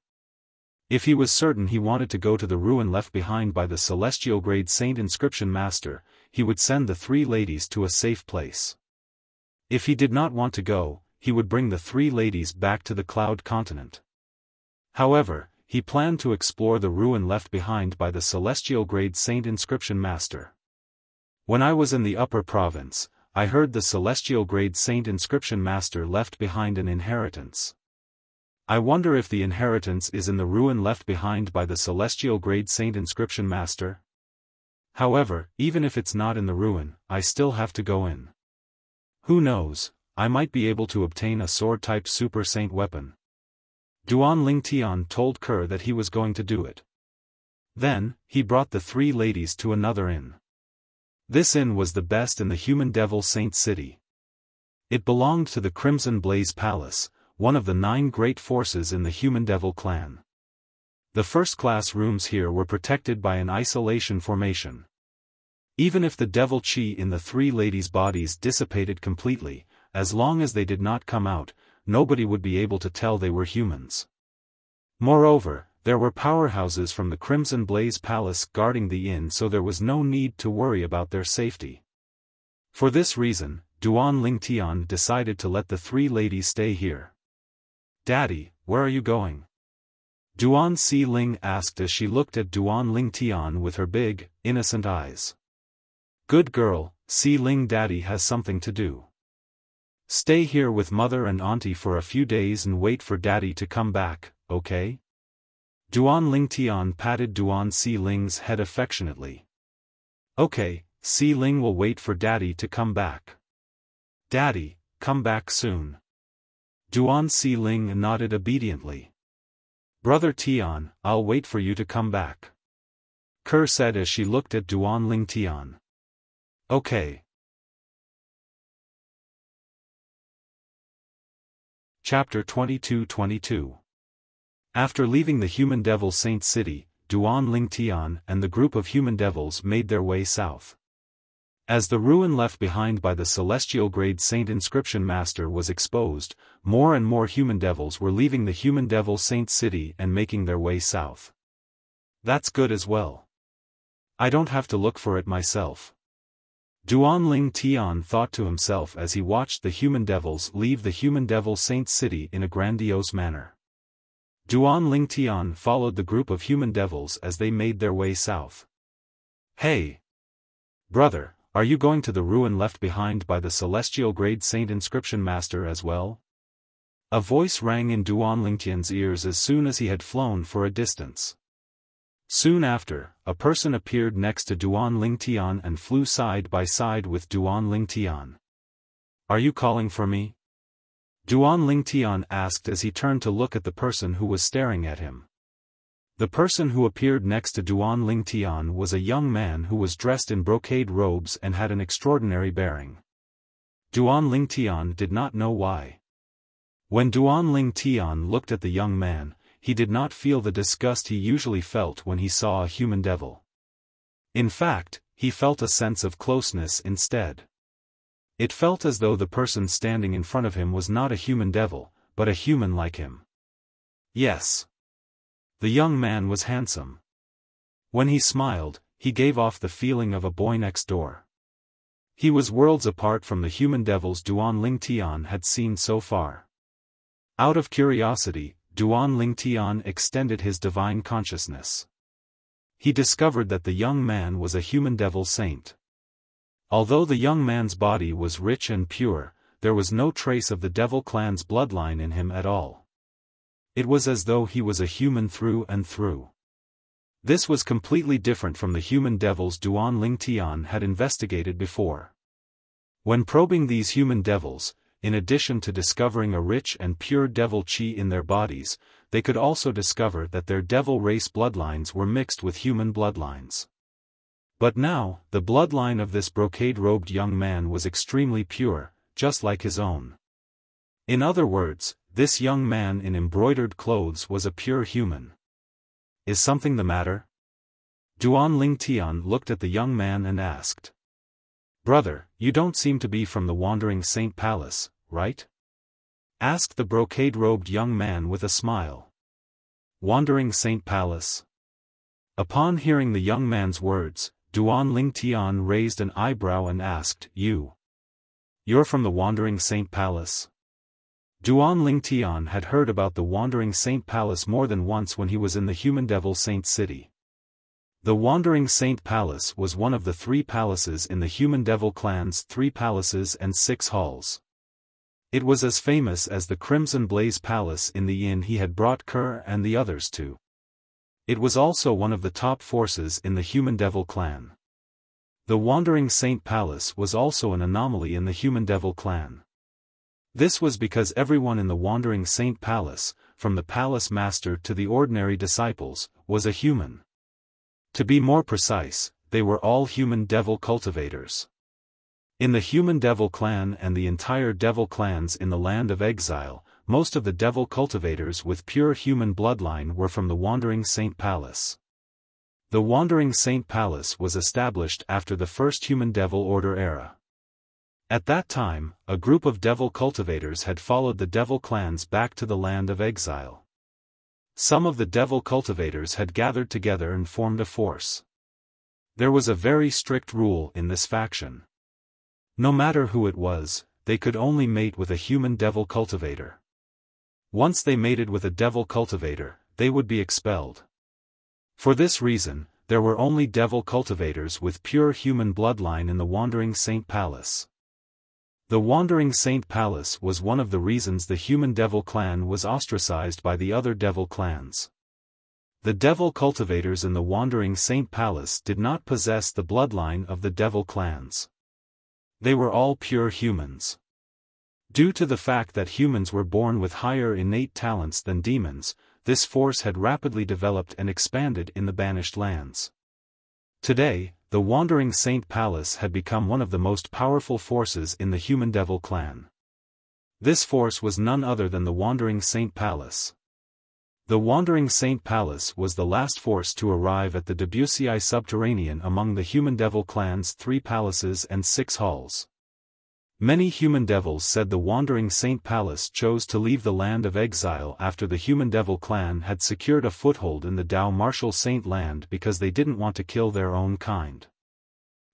If he was certain he wanted to go to the ruin left behind by the celestial grade saint inscription master, he would send the three ladies to a safe place. If he did not want to go, he would bring the three ladies back to the Cloud Continent. However, he planned to explore the ruin left behind by the celestial grade saint inscription master. When I was in the upper province, I heard the celestial grade saint inscription master left behind an inheritance. I wonder if the inheritance is in the ruin left behind by the celestial grade saint inscription master? However, even if it's not in the ruin, I still have to go in. Who knows, I might be able to obtain a sword-type super saint weapon. Duan Lingtian told Kerr that he was going to do it. Then, he brought the three ladies to another inn. This inn was the best in the Human Devil Saint City. It belonged to the Crimson Blaze Palace, one of the 9 great forces in the Human Devil clan. The first-class rooms here were protected by an isolation formation. Even if the devil chi in the three ladies' bodies dissipated completely, as long as they did not come out, nobody would be able to tell they were humans. Moreover, there were powerhouses from the Crimson Blaze Palace guarding the inn, so there was no need to worry about their safety. For this reason, Duan Lingtian decided to let the three ladies stay here. "Daddy, where are you going?" Duan Si Ling asked as she looked at Duan Lingtian with her big, innocent eyes. "Good girl, Si Ling, Daddy has something to do. Stay here with Mother and Auntie for a few days and wait for Daddy to come back, okay?" Duan Lingtian patted Duan Si Ling's head affectionately. "Okay, Si Ling will wait for Daddy to come back. Daddy, come back soon." Duan Si Ling nodded obediently. "Brother Tian, I'll wait for you to come back," Kerr said as she looked at Duan Lingtian. "Okay." Chapter 22-22. After leaving the Human Devil Saint City, Duan Lingtian and the group of human devils made their way south. As the ruin left behind by the celestial grade saint inscription master was exposed, more and more human devils were leaving the Human Devil Saint City and making their way south. That's good as well. I don't have to look for it myself. Duan Ling Tian thought to himself as he watched the human devils leave the human devil saint city in a grandiose manner. Duan Ling Tian followed the group of human devils as they made their way south. Hey! Brother, are you going to the ruin left behind by the celestial grade saint inscription master as well? A voice rang in Duan Lingtian's ears as soon as he had flown for a distance. Soon after, a person appeared next to Duan Lingtian and flew side by side with Duan Lingtian. Are you calling for me? Duan Lingtian asked as he turned to look at the person who was staring at him. The person who appeared next to Duan Lingtian was a young man who was dressed in brocade robes and had an extraordinary bearing. Duan Lingtian did not know why. When Duan Lingtian looked at the young man, he did not feel the disgust he usually felt when he saw a human devil. In fact, he felt a sense of closeness instead. It felt as though the person standing in front of him was not a human devil, but a human like him. Yes. The young man was handsome. When he smiled, he gave off the feeling of a boy next door. He was worlds apart from the human devils Duan Lingtian had seen so far. Out of curiosity, Duan Lingtian extended his divine consciousness. He discovered that the young man was a human devil saint. Although the young man's body was rich and pure, there was no trace of the devil clan's bloodline in him at all. It was as though he was a human through and through. This was completely different from the human devils Duan Lingtian had investigated before. When probing these human devils, in addition to discovering a rich and pure devil qi in their bodies, they could also discover that their devil race bloodlines were mixed with human bloodlines. But now, the bloodline of this brocade-robed young man was extremely pure, just like his own. In other words, this young man in embroidered clothes was a pure human. Is something the matter? Duan Lingtian looked at the young man and asked. Brother, you don't seem to be from the Wandering Saint Palace, right? Asked the brocade-robed young man with a smile. Wandering Saint Palace? Upon hearing the young man's words, Duan Lingtian raised an eyebrow and asked, You're from the Wandering Saint Palace? Duan Lingtian had heard about the Wandering Saint Palace more than once when he was in the Human Devil Saint City. The Wandering Saint Palace was one of the 3 palaces in the Human Devil clan's 3 palaces and 6 halls. It was as famous as the Crimson Blaze Palace in the inn he had brought Kerr and the others to. It was also one of the top forces in the Human Devil clan. The Wandering Saint Palace was also an anomaly in the Human Devil clan. This was because everyone in the Wandering Saint Palace, from the palace master to the ordinary disciples, was a human. To be more precise, they were all human devil cultivators. In the Human Devil clan and the entire devil clans in the land of exile, most of the devil cultivators with pure human bloodline were from the Wandering Saint Palace. The Wandering Saint Palace was established after the first Human Devil Order era. At that time, a group of devil cultivators had followed the devil clans back to the land of exile. Some of the devil cultivators had gathered together and formed a force. There was a very strict rule in this faction. No matter who it was, they could only mate with a human devil cultivator. Once they mated with a devil cultivator, they would be expelled. For this reason, there were only devil cultivators with pure human bloodline in the Wandering Saint Palace. The Wandering Saint Palace was one of the reasons the Human Devil clan was ostracized by the other devil clans. The devil cultivators in the Wandering Saint Palace did not possess the bloodline of the devil clans. They were all pure humans. Due to the fact that humans were born with higher innate talents than demons, this force had rapidly developed and expanded in the banished lands. Today, the Wandering Saint Palace had become one of the most powerful forces in the Human Devil clan. This force was none other than the Wandering Saint Palace. The Wandering Saint Palace was the last force to arrive at the Debussy subterranean among the Human Devil clan's 3 palaces and 6 halls. Many human devils said the wandering Saint Palace chose to leave the land of exile after the human devil clan had secured a foothold in the Dao martial Saint land because they didn't want to kill their own kind.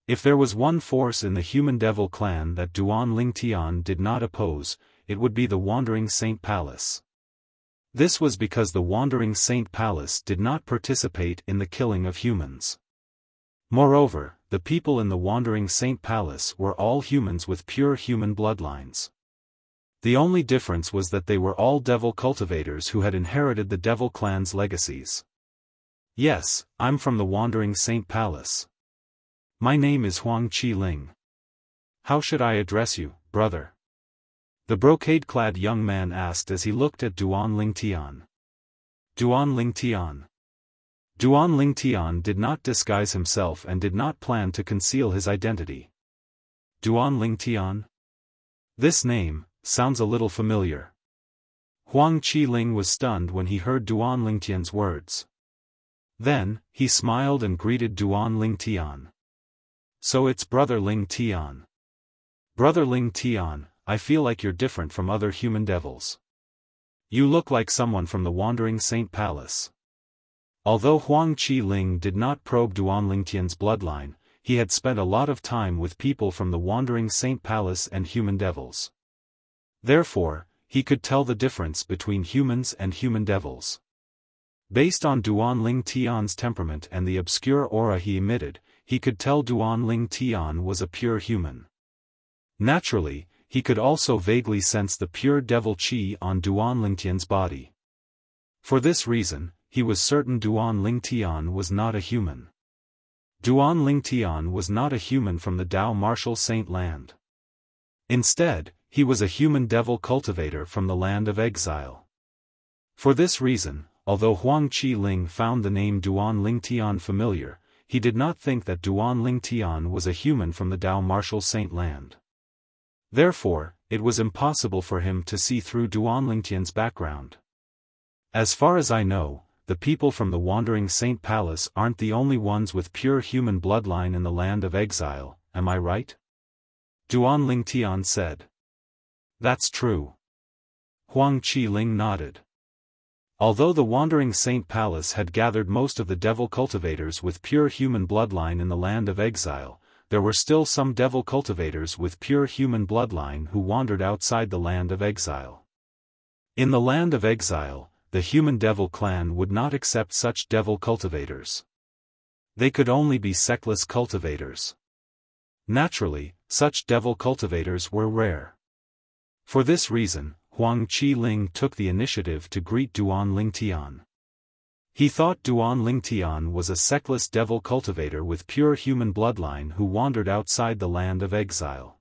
If there was one force in the human devil clan that Duan Lingtian did not oppose, it would be the wandering Saint Palace. This was because the wandering Saint Palace did not participate in the killing of humans. Moreover, the people in the wandering Saint Palace were all humans with pure human bloodlines. The only difference was that they were all devil cultivators who had inherited the devil clan's legacies. Yes, I'm from the wandering Saint Palace. My name is Huang Qi Ling. How should I address you, brother? The brocade-clad young man asked as he looked at Duan Lingtian. Duan Lingtian. Duan Lingtian did not disguise himself and did not plan to conceal his identity. Duan Lingtian? This name sounds a little familiar. Huang Qi Ling was stunned when he heard Duan Lingtian's words. Then, he smiled and greeted Duan Lingtian. So it's Brother Lingtian. Brother Lingtian, I feel like you're different from other human devils. You look like someone from the wandering Saint Palace. Although Huang Qi Ling did not probe Duan Lingtian's bloodline, he had spent a lot of time with people from the wandering Saint Palace and human devils. Therefore, he could tell the difference between humans and human devils. Based on Duan Lingtian's temperament and the obscure aura he emitted, he could tell Duan Lingtian was a pure human. Naturally, he could also vaguely sense the pure devil qi on Duan Lingtian's body. For this reason, he was certain Duan Lingtian was not a human. Duan Lingtian was not a human from the Dao martial Saint land. Instead, he was a human devil cultivator from the land of exile. For this reason, although Huang Qi Ling found the name Duan Lingtian familiar, he did not think that Duan Lingtian was a human from the Dao martial Saint land. Therefore, it was impossible for him to see through Duan Lingtian's background. As far as I know, the people from the wandering Saint Palace aren't the only ones with pure human bloodline in the land of exile, am I right? Duan Lingtian said. That's true. Huang Qi Ling nodded. Although the wandering Saint Palace had gathered most of the devil cultivators with pure human bloodline in the land of exile, there were still some devil cultivators with pure human bloodline who wandered outside the land of exile. In the land of exile, the human devil clan would not accept such devil cultivators. They could only be sectless cultivators. Naturally, such devil cultivators were rare. For this reason, Huang Qi Ling took the initiative to greet Duan Lingtian. He thought Duan Lingtian was a sectless devil cultivator with pure human bloodline who wandered outside the land of exile.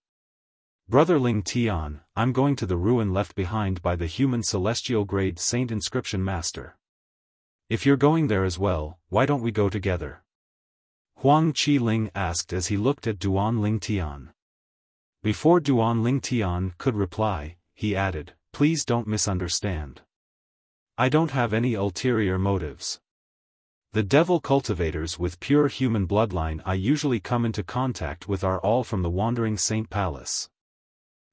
Brother Lingtian, I'm going to the ruin left behind by the human celestial grade saint inscription master. If you're going there as well, why don't we go together? Huang Qi Ling asked as he looked at Duan Lingtian. Before Duan Lingtian could reply, he added, please don't misunderstand. I don't have any ulterior motives. The devil cultivators with pure human bloodline I usually come into contact with are all from the wandering Saint Palace.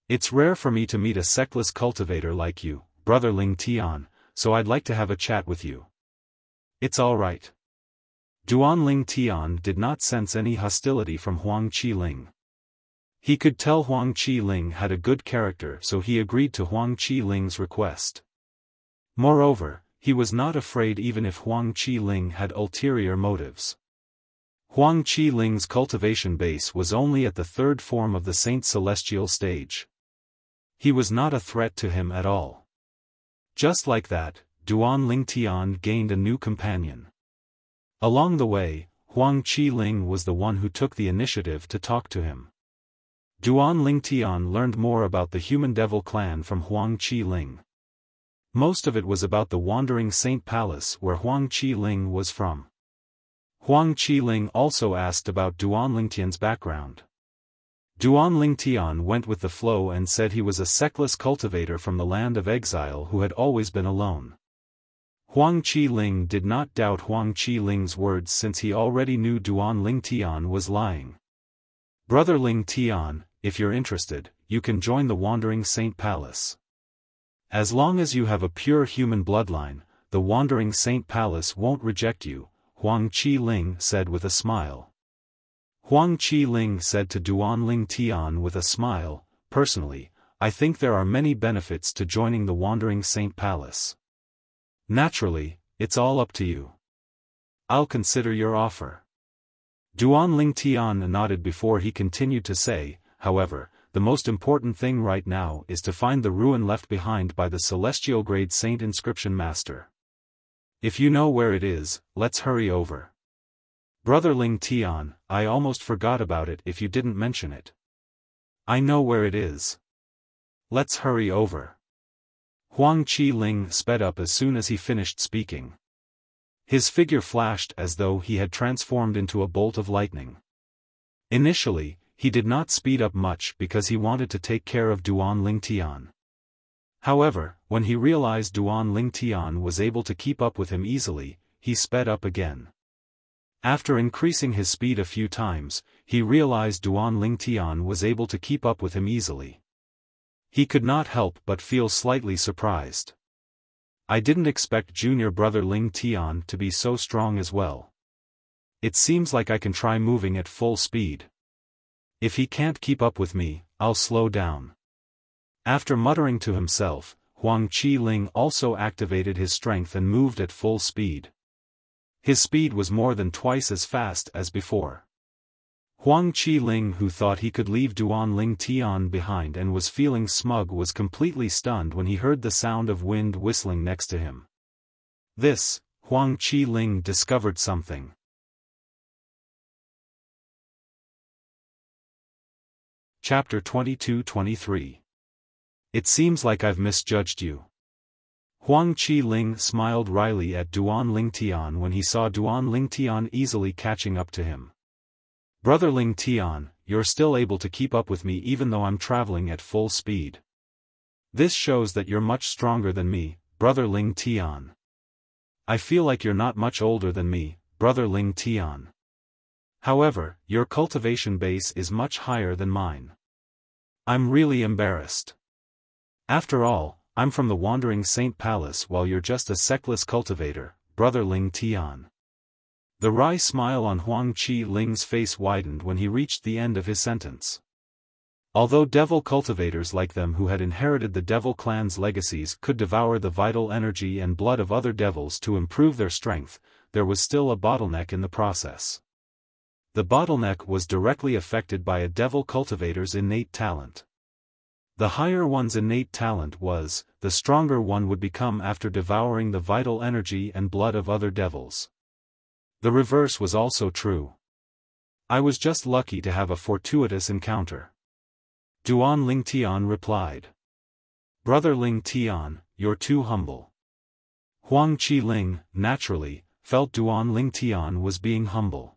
It's rare for me to meet a sectless cultivator like you, Brother Lingtian, so I'd like to have a chat with you. It's all right. Duan Lingtian did not sense any hostility from Huang Qi Ling. He could tell Huang Qi Ling had a good character, so he agreed to Huang Qi Ling's request. Moreover, he was not afraid even if Huang Qi Ling had ulterior motives. Huang Qi Ling's cultivation base was only at the third form of the Saint Celestial stage. He was not a threat to him at all. Just like that, Duan Lingtian gained a new companion. Along the way, Huang Qi Ling was the one who took the initiative to talk to him. Duan Lingtian learned more about the human devil clan from Huang Qi Ling. Most of it was about the wandering Saint Palace where Huang Qi Ling was from. Huang Qi Ling also asked about Duan Lingtian's background. Duan Lingtian went with the flow and said he was a sectless cultivator from the land of exile who had always been alone. Huang Qi Ling did not doubt Huang Qi Ling's words since he already knew Duan Lingtian was lying. Brother Lingtian, if you're interested, you can join the Wandering Saint Palace. As long as you have a pure human bloodline, the Wandering Saint Palace won't reject you, Huang Qi-ling said with a smile. Huang Qi-ling said to Duanling Tian with a smile, personally, I think there are many benefits to joining the Wandering Saint Palace. Naturally, it's all up to you. I'll consider your offer. Duanling Tian nodded before he continued to say, however, the most important thing right now is to find the ruin left behind by the Celestial Grade Saint Inscription Master. If you know where it is, let's hurry over. Brother Ling Tian, I almost forgot about it if you didn't mention it. I know where it is. Let's hurry over. Huang Qi-ling sped up as soon as he finished speaking. His figure flashed as though he had transformed into a bolt of lightning. Initially, he did not speed up much because he wanted to take care of Duanling Tian. However, when he realized Duanling Tian was able to keep up with him easily, he sped up again. After increasing his speed a few times, he realized Duanling Tian was able to keep up with him easily. He could not help but feel slightly surprised. I didn't expect junior brother Ling Tian to be so strong as well. It seems like I can try moving at full speed. If he can't keep up with me, I'll slow down. After muttering to himself, Huang Qi-ling also activated his strength and moved at full speed. His speed was more than twice as fast as before. Huang Qi-ling, who thought he could leave Duanling Tian behind and was feeling smug, was completely stunned when he heard the sound of wind whistling next to him. Huang Qi-ling discovered something. Chapter 22-23. It seems like I've misjudged you. Huang Qi-ling smiled wryly at Duanling Tian when he saw Duanling Tian easily catching up to him. Brother Ling Tian, you're still able to keep up with me even though I'm traveling at full speed. This shows that you're much stronger than me, Brother Ling Tian. I feel like you're not much older than me, Brother Ling Tian. However, your cultivation base is much higher than mine. I'm really embarrassed. After all, I'm from the Wandering Saint Palace while you're just a sectless cultivator, Brother Ling Tian. The wry smile on Huang Qi-ling's face widened when he reached the end of his sentence. Although devil cultivators like them who had inherited the devil clan's legacies could devour the vital energy and blood of other devils to improve their strength, there was still a bottleneck in the process. The bottleneck was directly affected by a devil cultivator's innate talent. The higher one's innate talent was, the stronger one would become after devouring the vital energy and blood of other devils. The reverse was also true. I was just lucky to have a fortuitous encounter. Duanling Tian replied. Brother Ling Tian, you're too humble. Huang Qi-ling, naturally, felt Duanling Tian was being humble.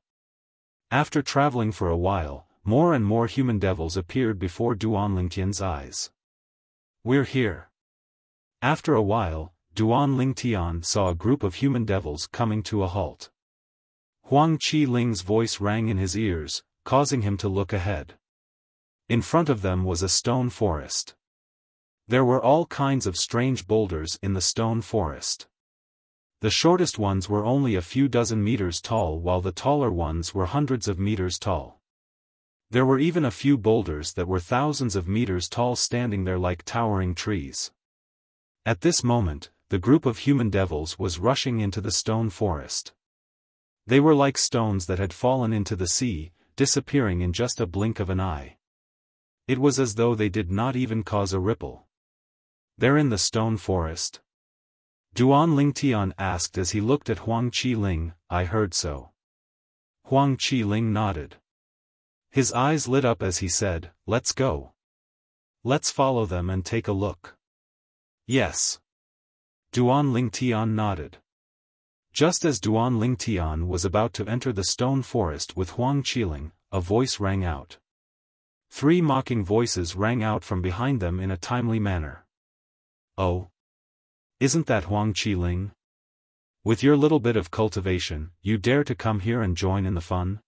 After traveling for a while, more and more human devils appeared before Duanling Tian's eyes. We're here. After a while, Duanling Tian saw a group of human devils coming to a halt. Huang Qi-ling's voice rang in his ears, causing him to look ahead. In front of them was a stone forest. There were all kinds of strange boulders in the stone forest. The shortest ones were only a few dozen meters tall while the taller ones were hundreds of meters tall. There were even a few boulders that were thousands of meters tall standing there like towering trees. At this moment, the group of human devils was rushing into the stone forest. They were like stones that had fallen into the sea, disappearing in just a blink of an eye. It was as though they did not even cause a ripple. They're in the stone forest? Duanling Tian asked as he looked at Huang Qi-ling. I heard so. Huang Qi-ling nodded. His eyes lit up as he said, let's go. Let's follow them and take a look. Yes. Duanling Tian nodded. Just as Duanling Tian was about to enter the stone forest with Huang Qi-ling, a voice rang out. 3 mocking voices rang out from behind them in a timely manner. Oh? Isn't that Huang Qi-ling? With your little bit of cultivation, you dare to come here and join in the fun?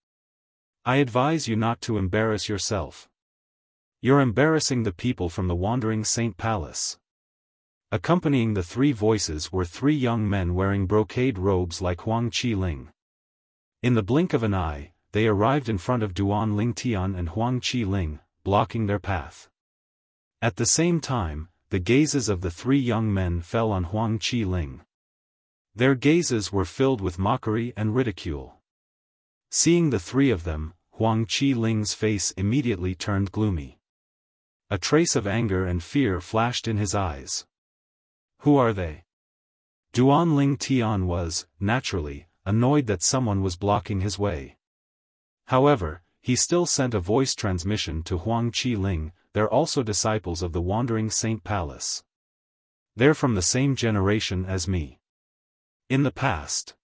I advise you not to embarrass yourself. You're embarrassing the people from the Wandering Saint Palace. Accompanying the three voices were three young men wearing brocade robes like Huang Qi-ling. In the blink of an eye, they arrived in front of Duan Ling Tian and Huang Qi-ling, blocking their path. At the same time, the gazes of the three young men fell on Huang Qi-ling. Their gazes were filled with mockery and ridicule. Seeing the three of them, Huang Qi-ling's face immediately turned gloomy. A trace of anger and fear flashed in his eyes. Who are they? Duan Ling Tian was, naturally, annoyed that someone was blocking his way. However, he still sent a voice transmission to Huang Qi-ling. They're also disciples of the Wandering Saint Palace. They're from the same generation as me. In the past.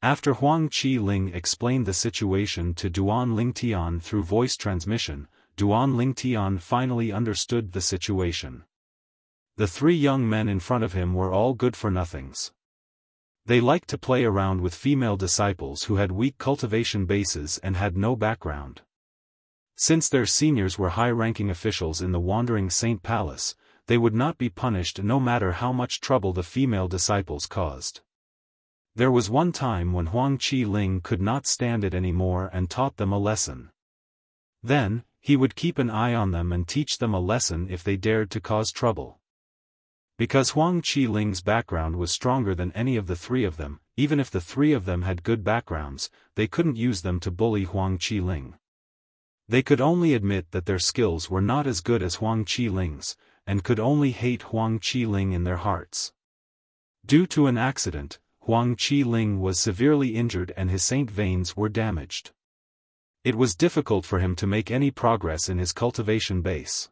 After Huang Qi-ling explained the situation to Duan Ling Tian through voice transmission, Duan Ling Tian finally understood the situation. The three young men in front of him were all good-for-nothings. They liked to play around with female disciples who had weak cultivation bases and had no background. Since their seniors were high-ranking officials in the Wandering Saint Palace, they would not be punished no matter how much trouble the female disciples caused. There was one time when Huang Qi-ling could not stand it anymore and taught them a lesson. Then, he would keep an eye on them and teach them a lesson if they dared to cause trouble. Because Huang Qi-ling's background was stronger than any of the three of them, even if the three of them had good backgrounds, they couldn't use them to bully Huang Qi-ling. They could only admit that their skills were not as good as Huang Qi-ling's, and could only hate Huang Qi-ling in their hearts. Due to an accident, Huang Qi-ling was severely injured and his saint veins were damaged. It was difficult for him to make any progress in his cultivation base.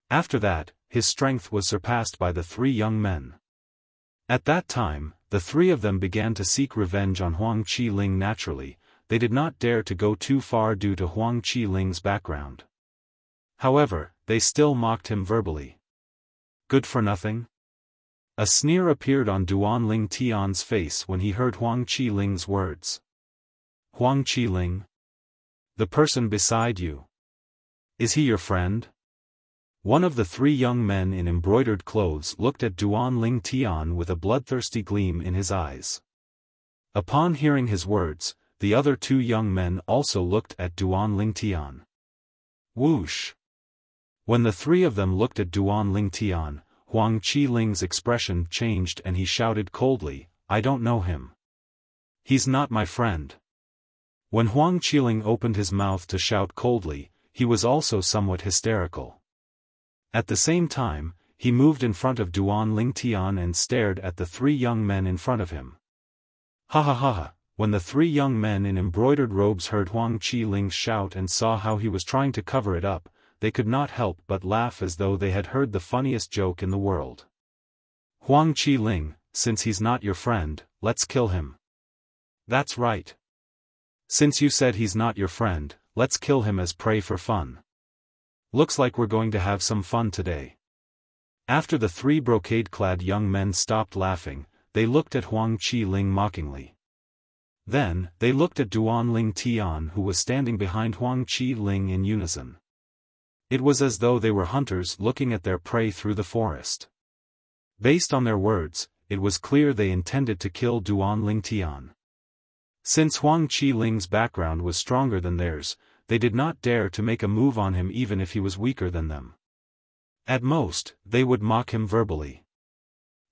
After that, his strength was surpassed by the three young men. At that time, the three of them began to seek revenge on Huang Qi-ling naturally. They did not dare to go too far due to Huang Qi-ling's background. However, they still mocked him verbally. Good for nothing? A sneer appeared on Duan Ling Tian's face when he heard Huang Qi-ling's words. Huang Qi-ling? The person beside you. Is he your friend? One of the three young men in embroidered clothes looked at Duan Ling Tian with a bloodthirsty gleam in his eyes. Upon hearing his words, the other two young men also looked at Duan Ling Tian. Whoosh! When the three of them looked at Duan Ling Tian, Huang Qi-ling's expression changed and he shouted coldly, I don't know him. He's not my friend. When Huang Qi-ling opened his mouth to shout coldly, he was also somewhat hysterical. At the same time, he moved in front of Duan Ling Tian and stared at the three young men in front of him. Ha ha ha ha! When the three young men in embroidered robes heard Huang Qi-ling's shout and saw how he was trying to cover it up, they could not help but laugh as though they had heard the funniest joke in the world. Huang Qi-ling, since he's not your friend, let's kill him. That's right. Since you said he's not your friend, let's kill him as prey for fun. Looks like we're going to have some fun today. After the three brocade-clad young men stopped laughing, they looked at Huang Qi-ling mockingly. Then, they looked at Duan Ling Tian who was standing behind Huang Qi-ling in unison. It was as though they were hunters looking at their prey through the forest. Based on their words, it was clear they intended to kill Duan Ling Tian. Since Huang Qi-ling's background was stronger than theirs, they did not dare to make a move on him even if he was weaker than them. At most, they would mock him verbally.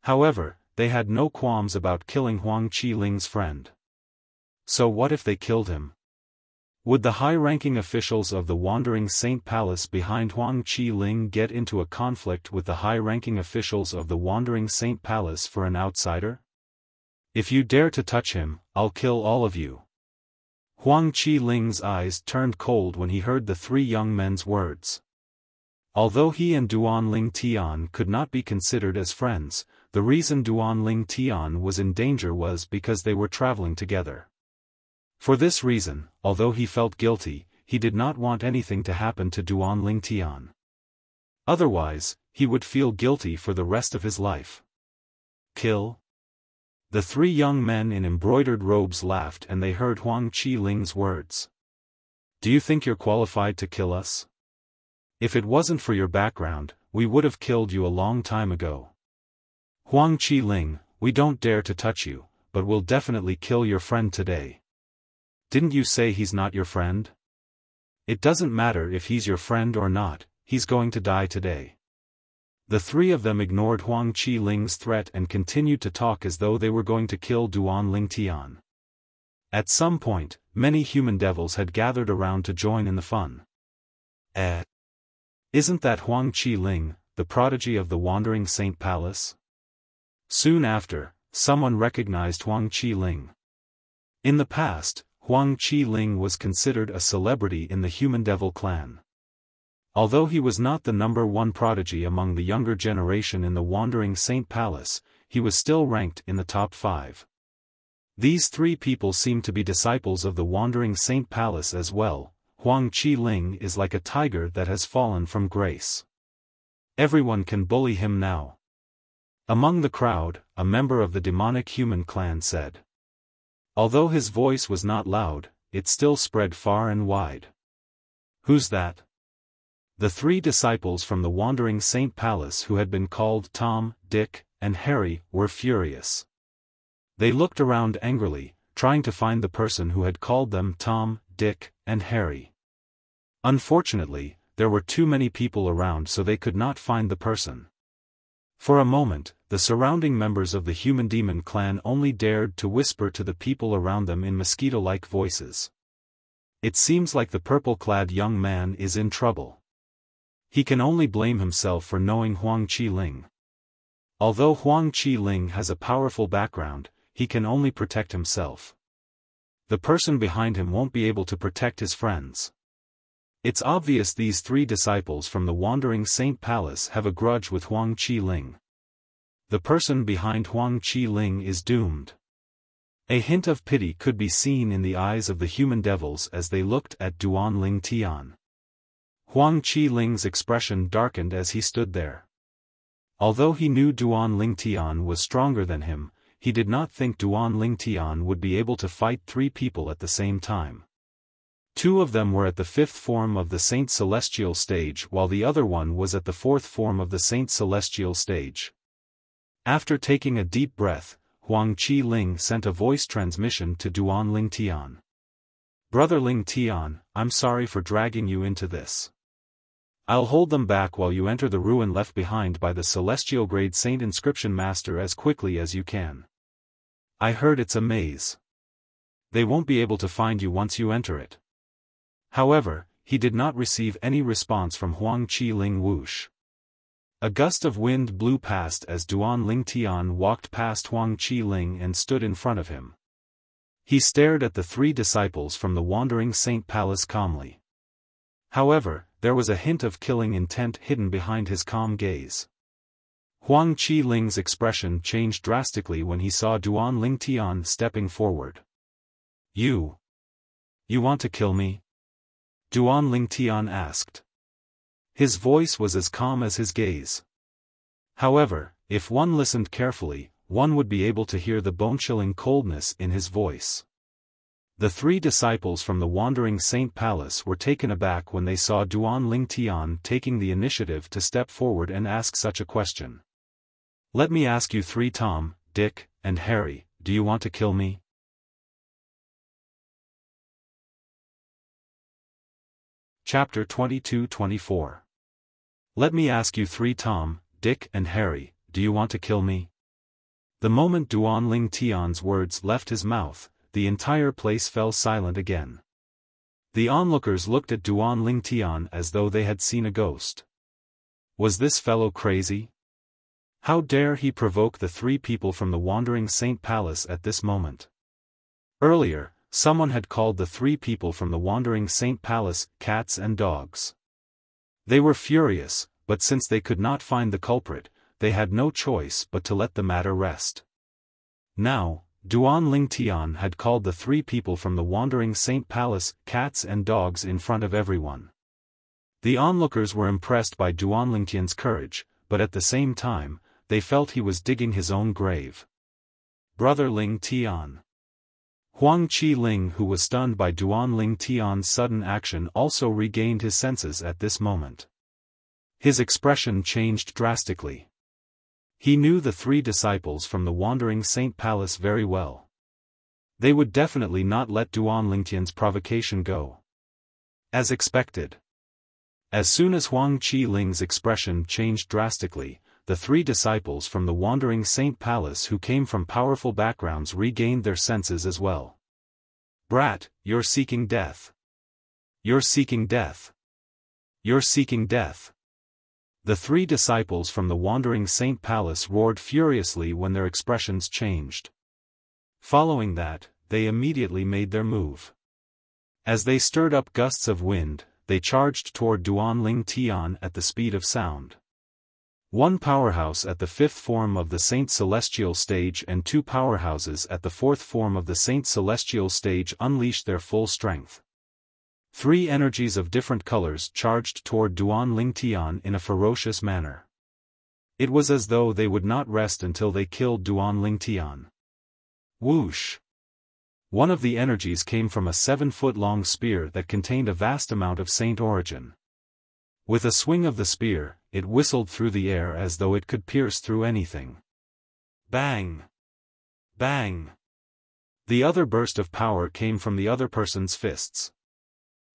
However, they had no qualms about killing Huang Qi-ling's friend. So what if they killed him? Would the high-ranking officials of the Wandering Saint Palace behind Huang Qi-ling get into a conflict with the high-ranking officials of the Wandering Saint Palace for an outsider? If you dare to touch him, I'll kill all of you. Huang Qi-ling's eyes turned cold when he heard the three young men's words. Although he and Duan Ling Tian could not be considered as friends, the reason Duan Ling Tian was in danger was because they were traveling together. For this reason, although he felt guilty, he did not want anything to happen to Duan Ling Tian. Otherwise, he would feel guilty for the rest of his life. Kill? The three young men in embroidered robes laughed and they heard Huang Qi-ling's words. Do you think you're qualified to kill us? If it wasn't for your background, we would have killed you a long time ago. Huang Qi-ling, we don't dare to touch you, but we'll definitely kill your friend today. Didn't you say he's not your friend? It doesn't matter if he's your friend or not, he's going to die today. The three of them ignored Huang Qi-ling's threat and continued to talk as though they were going to kill Duan Lingtian. At some point, many human devils had gathered around to join in the fun. Isn't that Huang Qi-ling, the prodigy of the Wandering Saint Palace? Soon after, someone recognized Huang Qi-ling. In the past, Huang Qi-ling was considered a celebrity in the human devil clan. Although he was not the #1 prodigy among the younger generation in the Wandering Saint Palace, he was still ranked in the top 5. These three people seemed to be disciples of the Wandering Saint Palace as well. Huang Qi-ling is like a tiger that has fallen from grace. Everyone can bully him now. Among the crowd, a member of the demonic human clan said. Although his voice was not loud, it still spread far and wide. Who's that? The three disciples from the Wandering Saint Palace who had been called Tom, Dick, and Harry were furious. They looked around angrily, trying to find the person who had called them Tom, Dick, and Harry. Unfortunately, there were too many people around so they could not find the person. For a moment, the surrounding members of the Human Demon clan only dared to whisper to the people around them in mosquito-like voices. It seems like the purple-clad young man is in trouble. He can only blame himself for knowing Huang Qi-ling. Although Huang Qi-ling has a powerful background, he can only protect himself. The person behind him won't be able to protect his friends. It's obvious these three disciples from the Wandering Saint Palace have a grudge with Huang Qi-ling. The person behind Huang Qi-ling is doomed. A hint of pity could be seen in the eyes of the human devils as they looked at Duan Lingtian. Huang Qi-ling's expression darkened as he stood there. Although he knew Duan Lingtian was stronger than him, he did not think Duan Lingtian would be able to fight three people at the same time. Two of them were at the 5th form of the Saint Celestial stage while the other one was at the 4th form of the Saint Celestial stage. After taking a deep breath, Huang Qi-ling sent a voice transmission to Duan Lingtian. Brother Lingtian, I'm sorry for dragging you into this. I'll hold them back while you enter the ruin left behind by the Celestial Grade Saint Inscription Master as quickly as you can. I heard it's a maze. They won't be able to find you once you enter it. However, he did not receive any response from Huang Qi-ling whoosh. A gust of wind blew past as Duan Lingtian walked past Huang Qi-ling and stood in front of him. He stared at the three disciples from the Wandering Saint Palace calmly. However, there was a hint of killing intent hidden behind his calm gaze. Huang Qi-ling's expression changed drastically when he saw Duan Lingtian stepping forward. You want to kill me? Duan Lingtian asked. His voice was as calm as his gaze. However, if one listened carefully, one would be able to hear the bone-chilling coldness in his voice. The three disciples from the Wandering Saint Palace were taken aback when they saw Duan Lingtian taking the initiative to step forward and ask such a question. Let me ask you three, Tom, Dick, and Harry, do you want to kill me? Chapter 22-24. Let me ask you three, Tom, Dick, and Harry, do you want to kill me? The moment Duan Lingtian's words left his mouth, the entire place fell silent again. The onlookers looked at Duan Lingtian as though they had seen a ghost. Was this fellow crazy? How dare he provoke the three people from the Wandering Saint Palace at this moment? Earlier, someone had called the three people from the Wandering Saint Palace cats and dogs. They were furious, but since they could not find the culprit, they had no choice but to let the matter rest. Now, Duan Lingtian had called the three people from the Wandering Saint Palace cats and dogs in front of everyone. The onlookers were impressed by Duan Lingtian's courage, but at the same time, they felt he was digging his own grave. Brother Lingtian. Huang Qi-ling, who was stunned by Duan Lingtian's sudden action, also regained his senses at this moment. His expression changed drastically. He knew the three disciples from the Wandering Saint Palace very well. They would definitely not let Duan Lingtian's provocation go. As expected. As soon as Huang Qiling's expression changed drastically, the three disciples from the Wandering Saint Palace who came from powerful backgrounds regained their senses as well. "Brat, you're seeking death. You're seeking death. You're seeking death." The three disciples from the Wandering Saint Palace roared furiously when their expressions changed. Following that, they immediately made their move. As they stirred up gusts of wind, they charged toward Duan Lingtian at the speed of sound. One powerhouse at the fifth form of the Saint Celestial stage and two powerhouses at the fourth form of the Saint Celestial stage unleashed their full strength. Three energies of different colors charged toward Duan Lingtian in a ferocious manner. It was as though they would not rest until they killed Duan Lingtian. Whoosh! One of the energies came from a 7-foot-long spear that contained a vast amount of saint origin. With a swing of the spear, it whistled through the air as though it could pierce through anything. Bang! Bang! The other burst of power came from the other person's fists.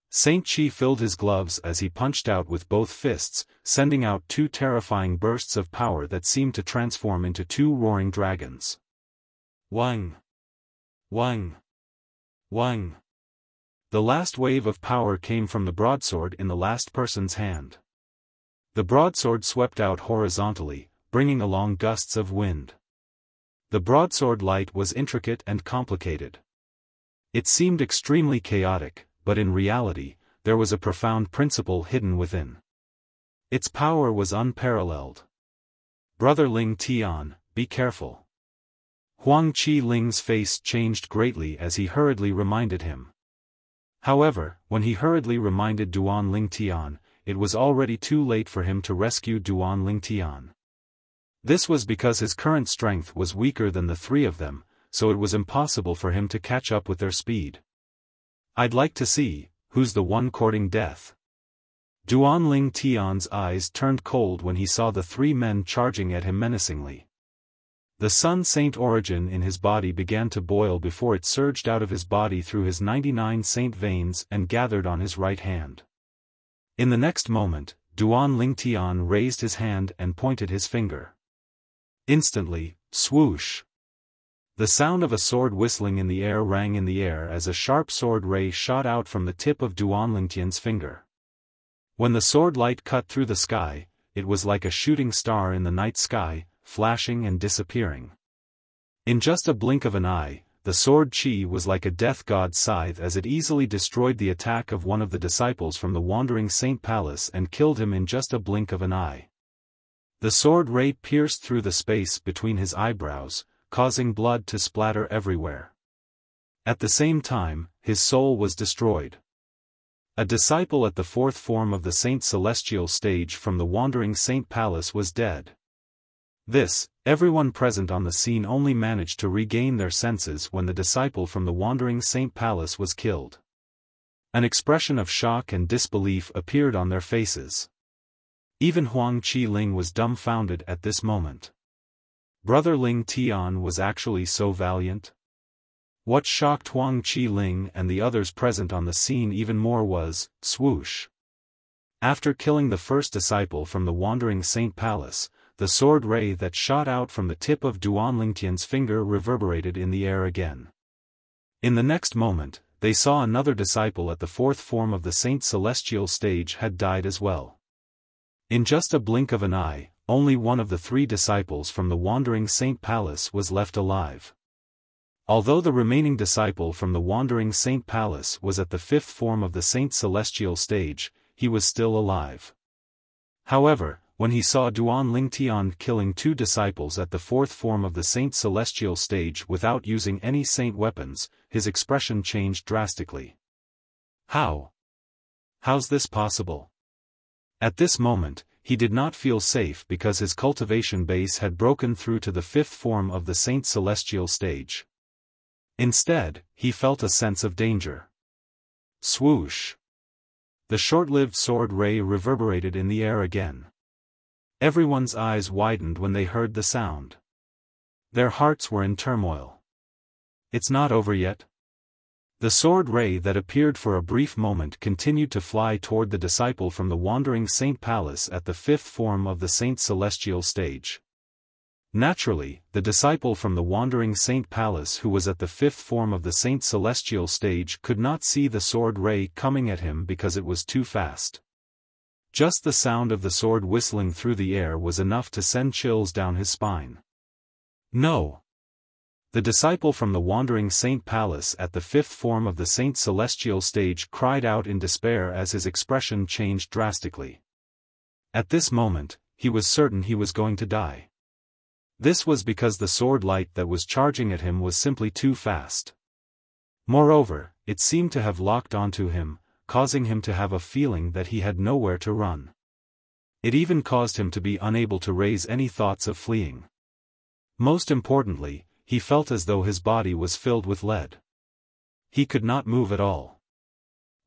Saint Chi filled his gloves as he punched out with both fists, sending out two terrifying bursts of power that seemed to transform into two roaring dragons. Wang! Wang! Wang! The last wave of power came from the broadsword in the last person's hand. The broadsword swept out horizontally, bringing along gusts of wind. The broadsword light was intricate and complicated. It seemed extremely chaotic, but in reality, there was a profound principle hidden within. Its power was unparalleled. "Brother Ling Tian, be careful." Huang Qiling's face changed greatly as he hurriedly reminded him. However, when he hurriedly reminded Duan Lingtian, it was already too late for him to rescue Duan Lingtian. This was because his current strength was weaker than the three of them, so it was impossible for him to catch up with their speed. "I'd like to see, who's the one courting death." Duan Lingtian's eyes turned cold when he saw the three men charging at him menacingly. The Sun Saint origin in his body began to boil before it surged out of his body through his 99 saint veins and gathered on his right hand. In the next moment, Duan Lingtian raised his hand and pointed his finger. Instantly, swoosh! The sound of a sword whistling in the air rang in the air as a sharp sword ray shot out from the tip of Duan Lingtian's finger. When the sword light cut through the sky, it was like a shooting star in the night sky, flashing and disappearing. In just a blink of an eye, the sword Qi was like a death god's scythe as it easily destroyed the attack of one of the disciples from the Wandering Saint Palace and killed him in just a blink of an eye. The sword ray pierced through the space between his eyebrows, causing blood to splatter everywhere. At the same time, his soul was destroyed. A disciple at the fourth form of the Saint Celestial stage from the Wandering Saint Palace was dead. This, everyone present on the scene only managed to regain their senses when the disciple from the Wandering Saint Palace was killed. An expression of shock and disbelief appeared on their faces. Even Huang Qiling was dumbfounded at this moment. Brother Ling Tian was actually so valiant? What shocked Huang Qiling and the others present on the scene even more was, swoosh! After killing the first disciple from the Wandering Saint Palace, the sword ray that shot out from the tip of Duan Lingtian's finger reverberated in the air again. In the next moment, they saw another disciple at the fourth form of the Saint Celestial stage had died as well. In just a blink of an eye, only one of the three disciples from the Wandering Saint Palace was left alive. Although the remaining disciple from the Wandering Saint Palace was at the fifth form of the Saint Celestial stage, he was still alive. However, when he saw Duan Lingtian killing two disciples at the fourth form of the Saint Celestial stage without using any saint weapons, his expression changed drastically. How? How's this possible? At this moment, he did not feel safe because his cultivation base had broken through to the fifth form of the Saint Celestial stage. Instead, he felt a sense of danger. Swoosh! The short-lived sword ray reverberated in the air again. Everyone's eyes widened when they heard the sound. Their hearts were in turmoil. It's not over yet? The sword ray that appeared for a brief moment continued to fly toward the disciple from the wandering saint palace at the fifth form of the saint's celestial stage. Naturally, the disciple from the wandering saint palace who was at the fifth form of the saint's celestial stage could not see the sword ray coming at him because it was too fast. Just the sound of the sword whistling through the air was enough to send chills down his spine. No! The disciple from the wandering saint palace at the fifth form of the saint's celestial stage cried out in despair as his expression changed drastically. At this moment, he was certain he was going to die. This was because the sword light that was charging at him was simply too fast. Moreover, it seemed to have locked onto him, causing him to have a feeling that he had nowhere to run. It even caused him to be unable to raise any thoughts of fleeing. Most importantly, he felt as though his body was filled with lead. He could not move at all.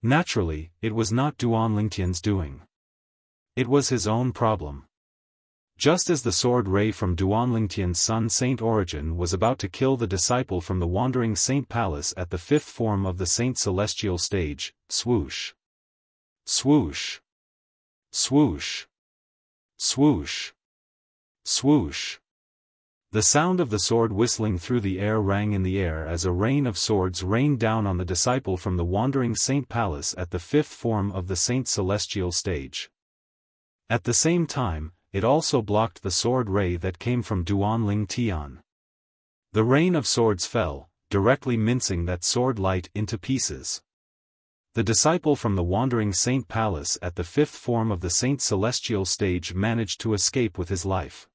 Naturally, it was not Duan Lingtian's doing. It was his own problem. Just as the sword ray from Duan Lingtian's son Saint Origin was about to kill the disciple from the wandering saint palace at the fifth form of the saint celestial stage, swoosh. Swoosh. Swoosh. Swoosh. Swoosh. The sound of the sword whistling through the air rang in the air as a rain of swords rained down on the disciple from the wandering saint palace at the fifth form of the saint celestial stage. At the same time, it also blocked the sword ray that came from Duan Lingtian. The rain of swords fell, directly mincing that sword light into pieces. The disciple from the wandering saint palace at the fifth form of the saint celestial stage managed to escape with his life.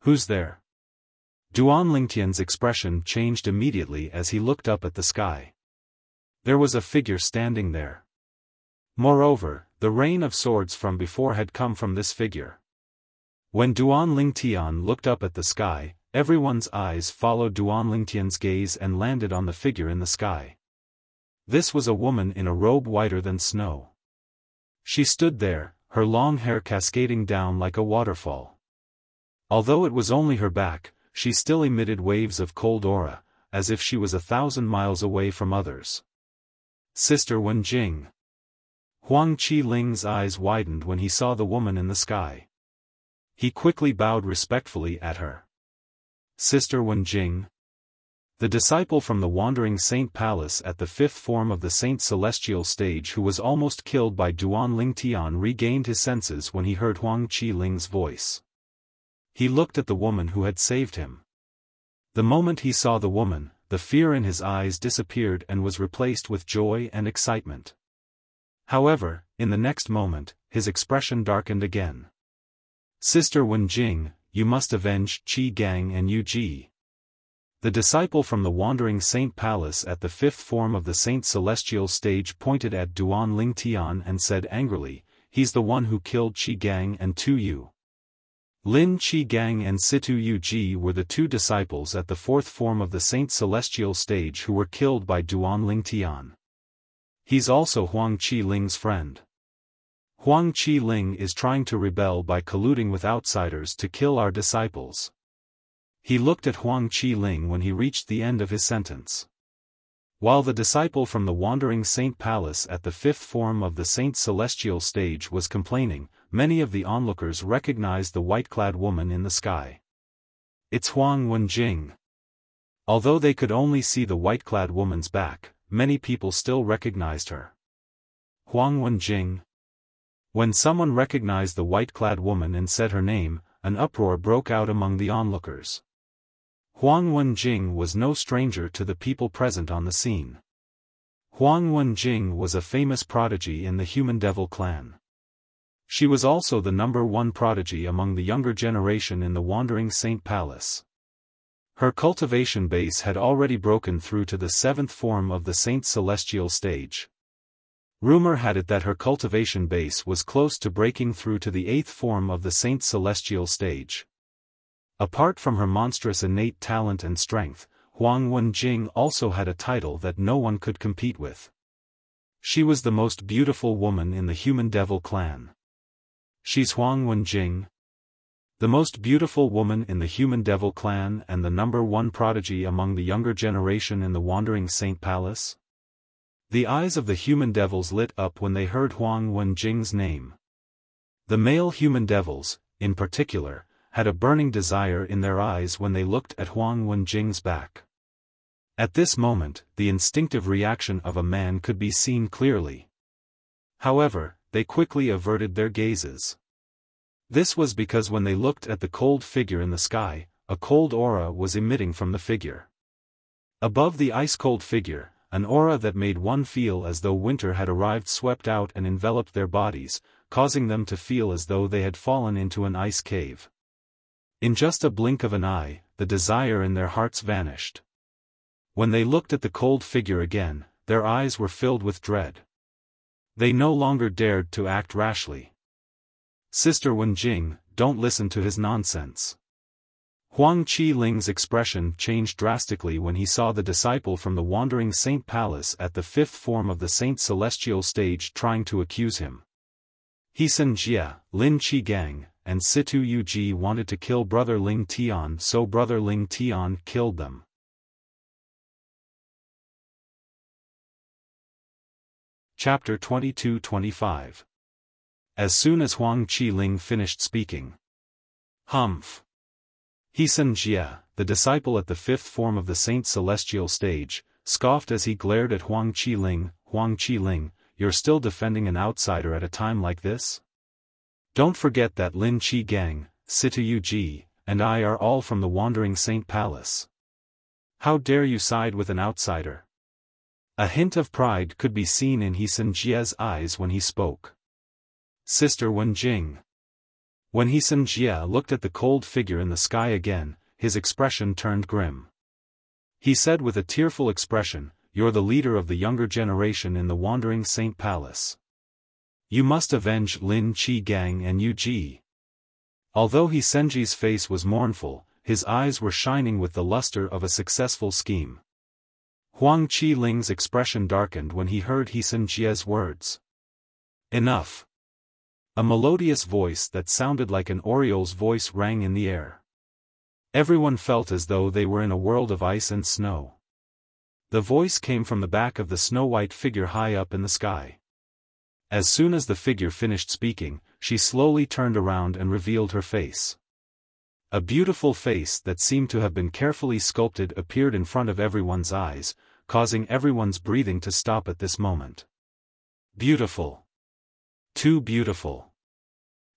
Who's there? Duan Lingtian's expression changed immediately as he looked up at the sky. There was a figure standing there. Moreover, the rain of swords from before had come from this figure. When Duan Lingtian looked up at the sky, everyone's eyes followed Duan Lingtian's gaze and landed on the figure in the sky. This was a woman in a robe whiter than snow. She stood there, her long hair cascading down like a waterfall. Although it was only her back, she still emitted waves of cold aura, as if she was 1,000 miles away from others. Sister Wenjing. Huang Qiling's eyes widened when he saw the woman in the sky. He quickly bowed respectfully at her. Sister Wenjing. The disciple from the wandering saint palace at the fifth form of the saint celestial stage who was almost killed by Duan Lingtian regained his senses when he heard Huang Qiling's voice. He looked at the woman who had saved him. The moment he saw the woman, the fear in his eyes disappeared and was replaced with joy and excitement. However, in the next moment, his expression darkened again. Sister Wenjing, you must avenge Qi Gang and Yu Ji. The disciple from the wandering saint palace at the fifth form of the saint celestial stage pointed at Duan Lingtian and said angrily, he's the one who killed Qi Gang and Tu Yu. Lin Qi Gang and Situ Yu Ji were the two disciples at the fourth form of the saint celestial stage who were killed by Duan Lingtian. He's also Huang Qiling's friend. Huang Qiling is trying to rebel by colluding with outsiders to kill our disciples. He looked at Huang Qiling when he reached the end of his sentence. While the disciple from the wandering saint palace at the fifth form of the saint celestial stage was complaining, many of the onlookers recognized the white-clad woman in the sky. It's Huang Wenjing. Although they could only see the white-clad woman's back, many people still recognized her. Huang Wenjing. When someone recognized the white-clad woman and said her name, an uproar broke out among the onlookers. Huang Wenjing was no stranger to the people present on the scene. Huang Wenjing was a famous prodigy in the human devil clan. She was also the #1 prodigy among the younger generation in the wandering saint palace. Her cultivation base had already broken through to the 7th form of the saint celestial stage. Rumor had it that her cultivation base was close to breaking through to the 8th form of the saint celestial stage. Apart from her monstrous innate talent and strength, Huang Wenjing also had a title that no one could compete with. She was the most beautiful woman in the human devil clan. She's Huang Wenjing. The most beautiful woman in the human devil clan and the #1 prodigy among the younger generation in the Wandering Saint Palace? The eyes of the human devils lit up when they heard Huang Wenjing's name. The male human devils, in particular, had a burning desire in their eyes when they looked at Huang Wenjing's back. At this moment, the instinctive reaction of a man could be seen clearly. However, they quickly averted their gazes. This was because when they looked at the cold figure in the sky, a cold aura was emitting from the figure. Above the ice-cold figure, an aura that made one feel as though winter had arrived swept out and enveloped their bodies, causing them to feel as though they had fallen into an ice cave. In just a blink of an eye, the desire in their hearts vanished. When they looked at the cold figure again, their eyes were filled with dread. They no longer dared to act rashly. "Sister Wenjing, don't listen to his nonsense." Huang Qiling's expression changed drastically when he saw the disciple from the Wandering Saint Palace at the 5th form of the Saint Celestial stage trying to accuse him. Hesun Jia, Lin Qigang, and Situ Yuji wanted to kill Brother Ling Tian, so Brother Ling Tian killed them. Chapter 22-25. As soon as Huang Qiling finished speaking. Humph. Hesun Jia, the disciple at the 5th form of the Saint Celestial stage, scoffed as he glared at Huang Qiling. "Huang Qiling, you're still defending an outsider at a time like this? Don't forget that Lin Qigang, Situ Yuji, and I are all from the Wandering Saint Palace. How dare you side with an outsider?" A hint of pride could be seen in Hesun Jia's eyes when he spoke. "Sister Wenjing." When Hesun Jia looked at the cold figure in the sky again, his expression turned grim. He said with a tearful expression, "You're the leader of the younger generation in the Wandering Saint Palace. You must avenge Lin Qigang and Yuji." Although Hesunji's face was mournful, his eyes were shining with the luster of a successful scheme. Huang Qiling's expression darkened when he heard Hesun Jia's words. "Enough." A melodious voice that sounded like an oriole's voice rang in the air. Everyone felt as though they were in a world of ice and snow. The voice came from the back of the snow-white figure high up in the sky. As soon as the figure finished speaking, she slowly turned around and revealed her face. A beautiful face that seemed to have been carefully sculpted appeared in front of everyone's eyes, causing everyone's breathing to stop at this moment. Beautiful. Too beautiful.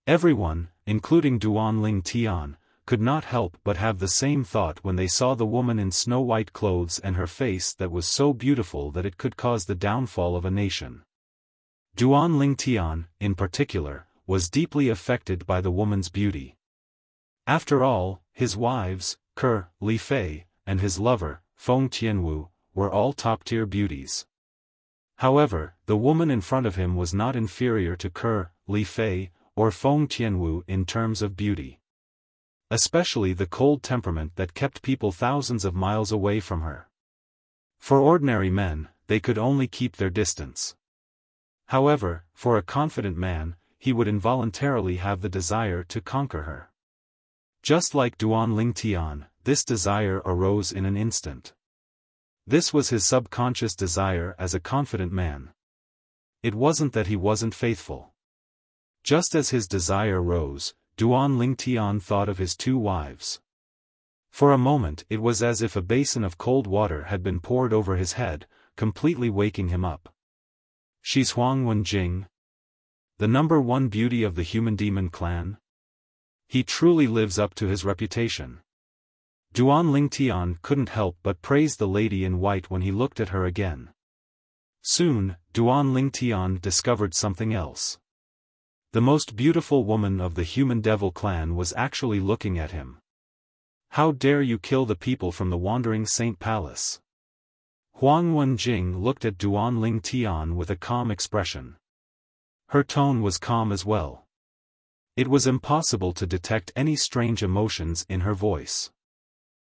Everyone, including Duan Ling Tian, could not help but have the same thought when they saw the woman in snow-white clothes and her face that was so beautiful that it could cause the downfall of a nation. Duan Ling Tian, in particular, was deeply affected by the woman's beauty. After all, his wives, Ke, Li Fei, and his lover, Feng Tianwu, were all top-tier beauties. However, the woman in front of him was not inferior to Ke, Li Fei, or Feng Tianwu in terms of beauty. Especially the cold temperament that kept people thousands of miles away from her. For ordinary men, they could only keep their distance. However, for a confident man, he would involuntarily have the desire to conquer her. Just like Duan Ling Tian, this desire arose in an instant. This was his subconscious desire as a confident man. It wasn't that he wasn't faithful. Just as his desire rose, Duan Ling Tian thought of his 2 wives. For a moment it was as if a basin of cold water had been poured over his head, completely waking him up. She's Huang Wenjing, the #1 beauty of the human demon clan. He truly lives up to his reputation. Duan Ling Tian couldn't help but praise the lady in white when he looked at her again. Soon, Duan Ling Tian discovered something else. The most beautiful woman of the human devil clan was actually looking at him. "How dare you kill the people from the Wandering Saint Palace?" Huang Wenjing looked at Duan Ling Tian with a calm expression. Her tone was calm as well. It was impossible to detect any strange emotions in her voice.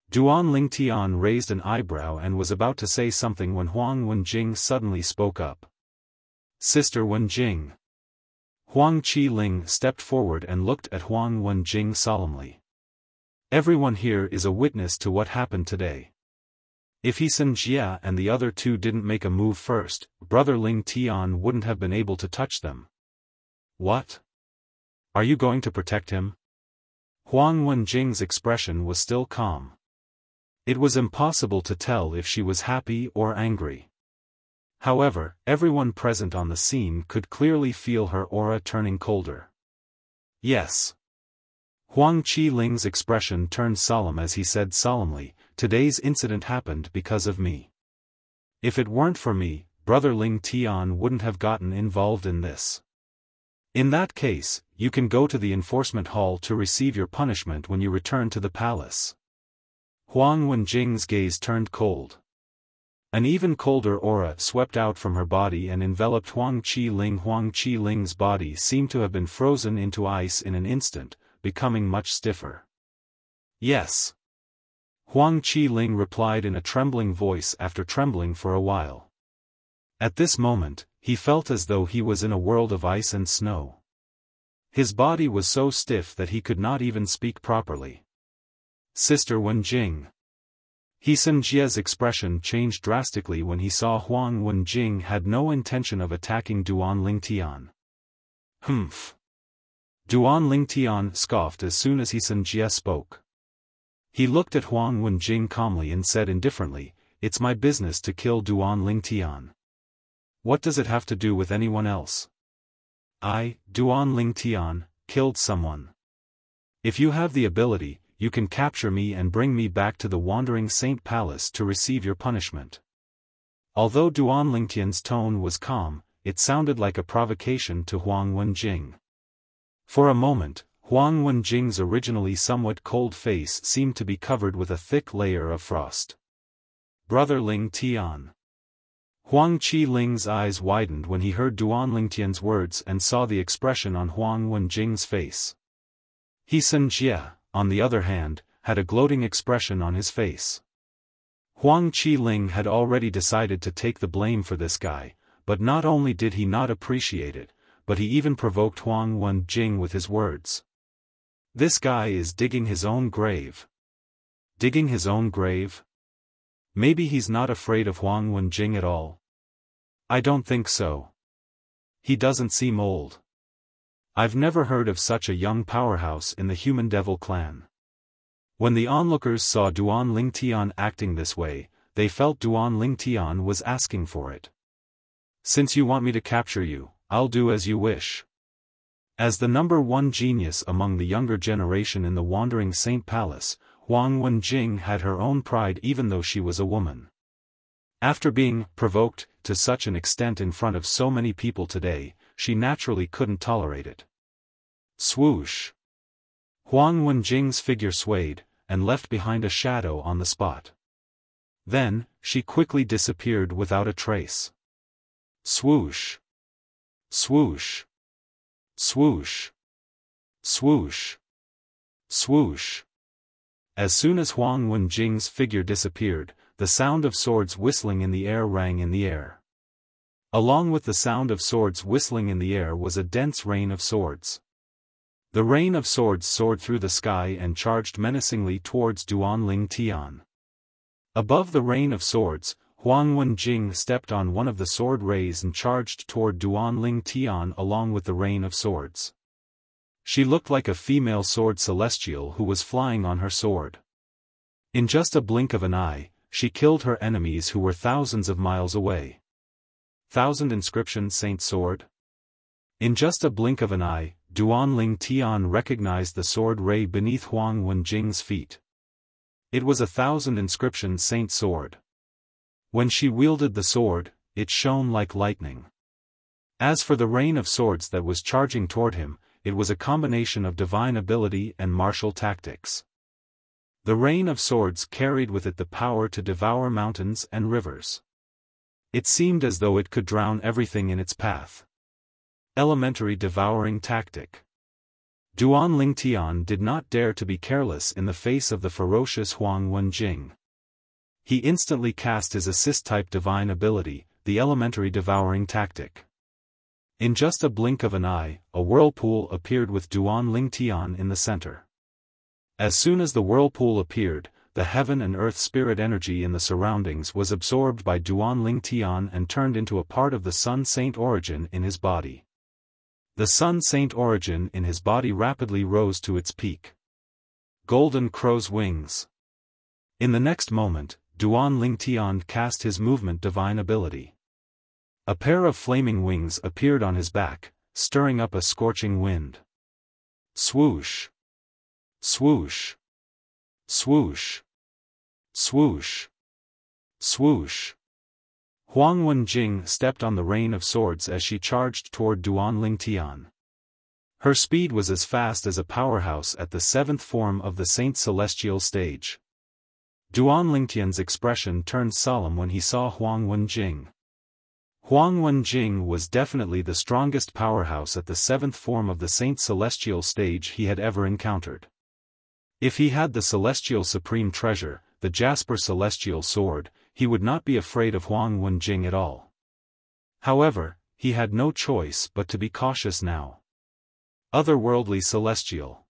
Duan Ling Tian raised an eyebrow and was about to say something when Huang Wenjing suddenly spoke up. "Sister Wenjing." Huang Qi-ling stepped forward and looked at Huang Wenjing solemnly. Everyone here is a witness to what happened today. If He Sun Jia and the other two didn't make a move first, Brother Ling Tian wouldn't have been able to touch them. What? Are you going to protect him? Huang Wenjing's expression was still calm. It was impossible to tell if she was happy or angry. However, everyone present on the scene could clearly feel her aura turning colder. Yes. Huang Qi-ling's expression turned solemn as he said solemnly, "Today's incident happened because of me. If it weren't for me, Brother Ling Tian wouldn't have gotten involved in this. In that case, you can go to the enforcement hall to receive your punishment when you return to the palace." Huang Wenjing's gaze turned cold. An even colder aura swept out from her body and enveloped Huang Qi-ling. Huang Qi-ling's body seemed to have been frozen into ice in an instant, becoming much stiffer. "Yes." Huang Qi-ling replied in a trembling voice after trembling for a while. At this moment, he felt as though he was in a world of ice and snow. His body was so stiff that he could not even speak properly. "Sister Wenjing." He Sun Jia's expression changed drastically when he saw Huang Wenjing had no intention of attacking Duan Lingtian. "Humph." Duan Lingtian scoffed as soon as He Sun Jia spoke. He looked at Huang Wenjing calmly and said indifferently, "It's my business to kill Duan Lingtian. What does it have to do with anyone else? I, Duan Lingtian, killed someone. If you have the ability, you can capture me and bring me back to the Wandering Saint Palace to receive your punishment." Although Duan Lingtian's tone was calm, it sounded like a provocation to Huang Wenjing. For a moment, Huang Wenjing's originally somewhat cold face seemed to be covered with a thick layer of frost. "Brother Ling Tian." Huang Qi-ling's eyes widened when he heard Duan Lingtian's words and saw the expression on Huang Wenjing's face. He Sun Jia, on the other hand, had a gloating expression on his face. Huang Qi-ling had already decided to take the blame for this guy, but not only did he not appreciate it, but he even provoked Huang Wenjing with his words. This guy is digging his own grave. Digging his own grave? Maybe he's not afraid of Huang Wenjing at all. I don't think so. He doesn't seem old. I've never heard of such a young powerhouse in the Human Devil clan. When the onlookers saw Duan Lingtian acting this way, they felt Duan Lingtian was asking for it. "Since you want me to capture you, I'll do as you wish." As the number one genius among the younger generation in the Wandering Saint Palace, Huang Wenjing had her own pride even though she was a woman. After being provoked to such an extent in front of so many people today, she naturally couldn't tolerate it. Swoosh! Huang Wenjing's figure swayed, and left behind a shadow on the spot. Then, she quickly disappeared without a trace. Swoosh! Swoosh! Swoosh! Swoosh! Swoosh! As soon as Huang Wenjing's figure disappeared, the sound of swords whistling in the air rang in the air. Along with the sound of swords whistling in the air was a dense rain of swords. The rain of swords soared through the sky and charged menacingly towards Duan Lingtian. Above the rain of swords, Huang Wenjing stepped on one of the sword rays and charged toward Duan Lingtian along with the rain of swords. She looked like a female sword celestial who was flying on her sword. In just a blink of an eye, she killed her enemies who were thousands of miles away. 1,000 inscription Saint Sword? In just a blink of an eye, Duan Lingtian recognized the sword ray beneath Huang Wenjing's feet. It was 1,000 inscription Saint Sword. When she wielded the sword, it shone like lightning. As for the rain of swords that was charging toward him, it was a combination of divine ability and martial tactics. The rain of swords carried with it the power to devour mountains and rivers. It seemed as though it could drown everything in its path. Elementary devouring tactic. Duan Lingtian did not dare to be careless in the face of the ferocious Huang Wenjing. He instantly cast his assist-type divine ability, the elementary devouring tactic. In just a blink of an eye, a whirlpool appeared with Duan Ling Tian in the center. As soon as the whirlpool appeared, the heaven and earth spirit energy in the surroundings was absorbed by Duan Ling Tian and turned into a part of the Sun Saint origin in his body. The Sun Saint origin in his body rapidly rose to its peak. Golden crow's wings. In the next moment, Duan Ling Tian cast his movement divine ability. A pair of flaming wings appeared on his back, stirring up a scorching wind. Swoosh! Swoosh! Swoosh! Swoosh! Swoosh! Huang Wenjing stepped on the rain of swords as she charged toward Duan Ling Tian. Her speed was as fast as a powerhouse at the 7th form of the Saint Celestial stage. Duan Ling Tian's expression turned solemn when he saw Huang Wenjing. Huang Wenjing was definitely the strongest powerhouse at the 7th form of the Saint Celestial stage he had ever encountered. If he had the Celestial Supreme Treasure, the Jasper Celestial Sword, he would not be afraid of Huang Wenjing at all. However, he had no choice but to be cautious now. Otherworldly Celestial.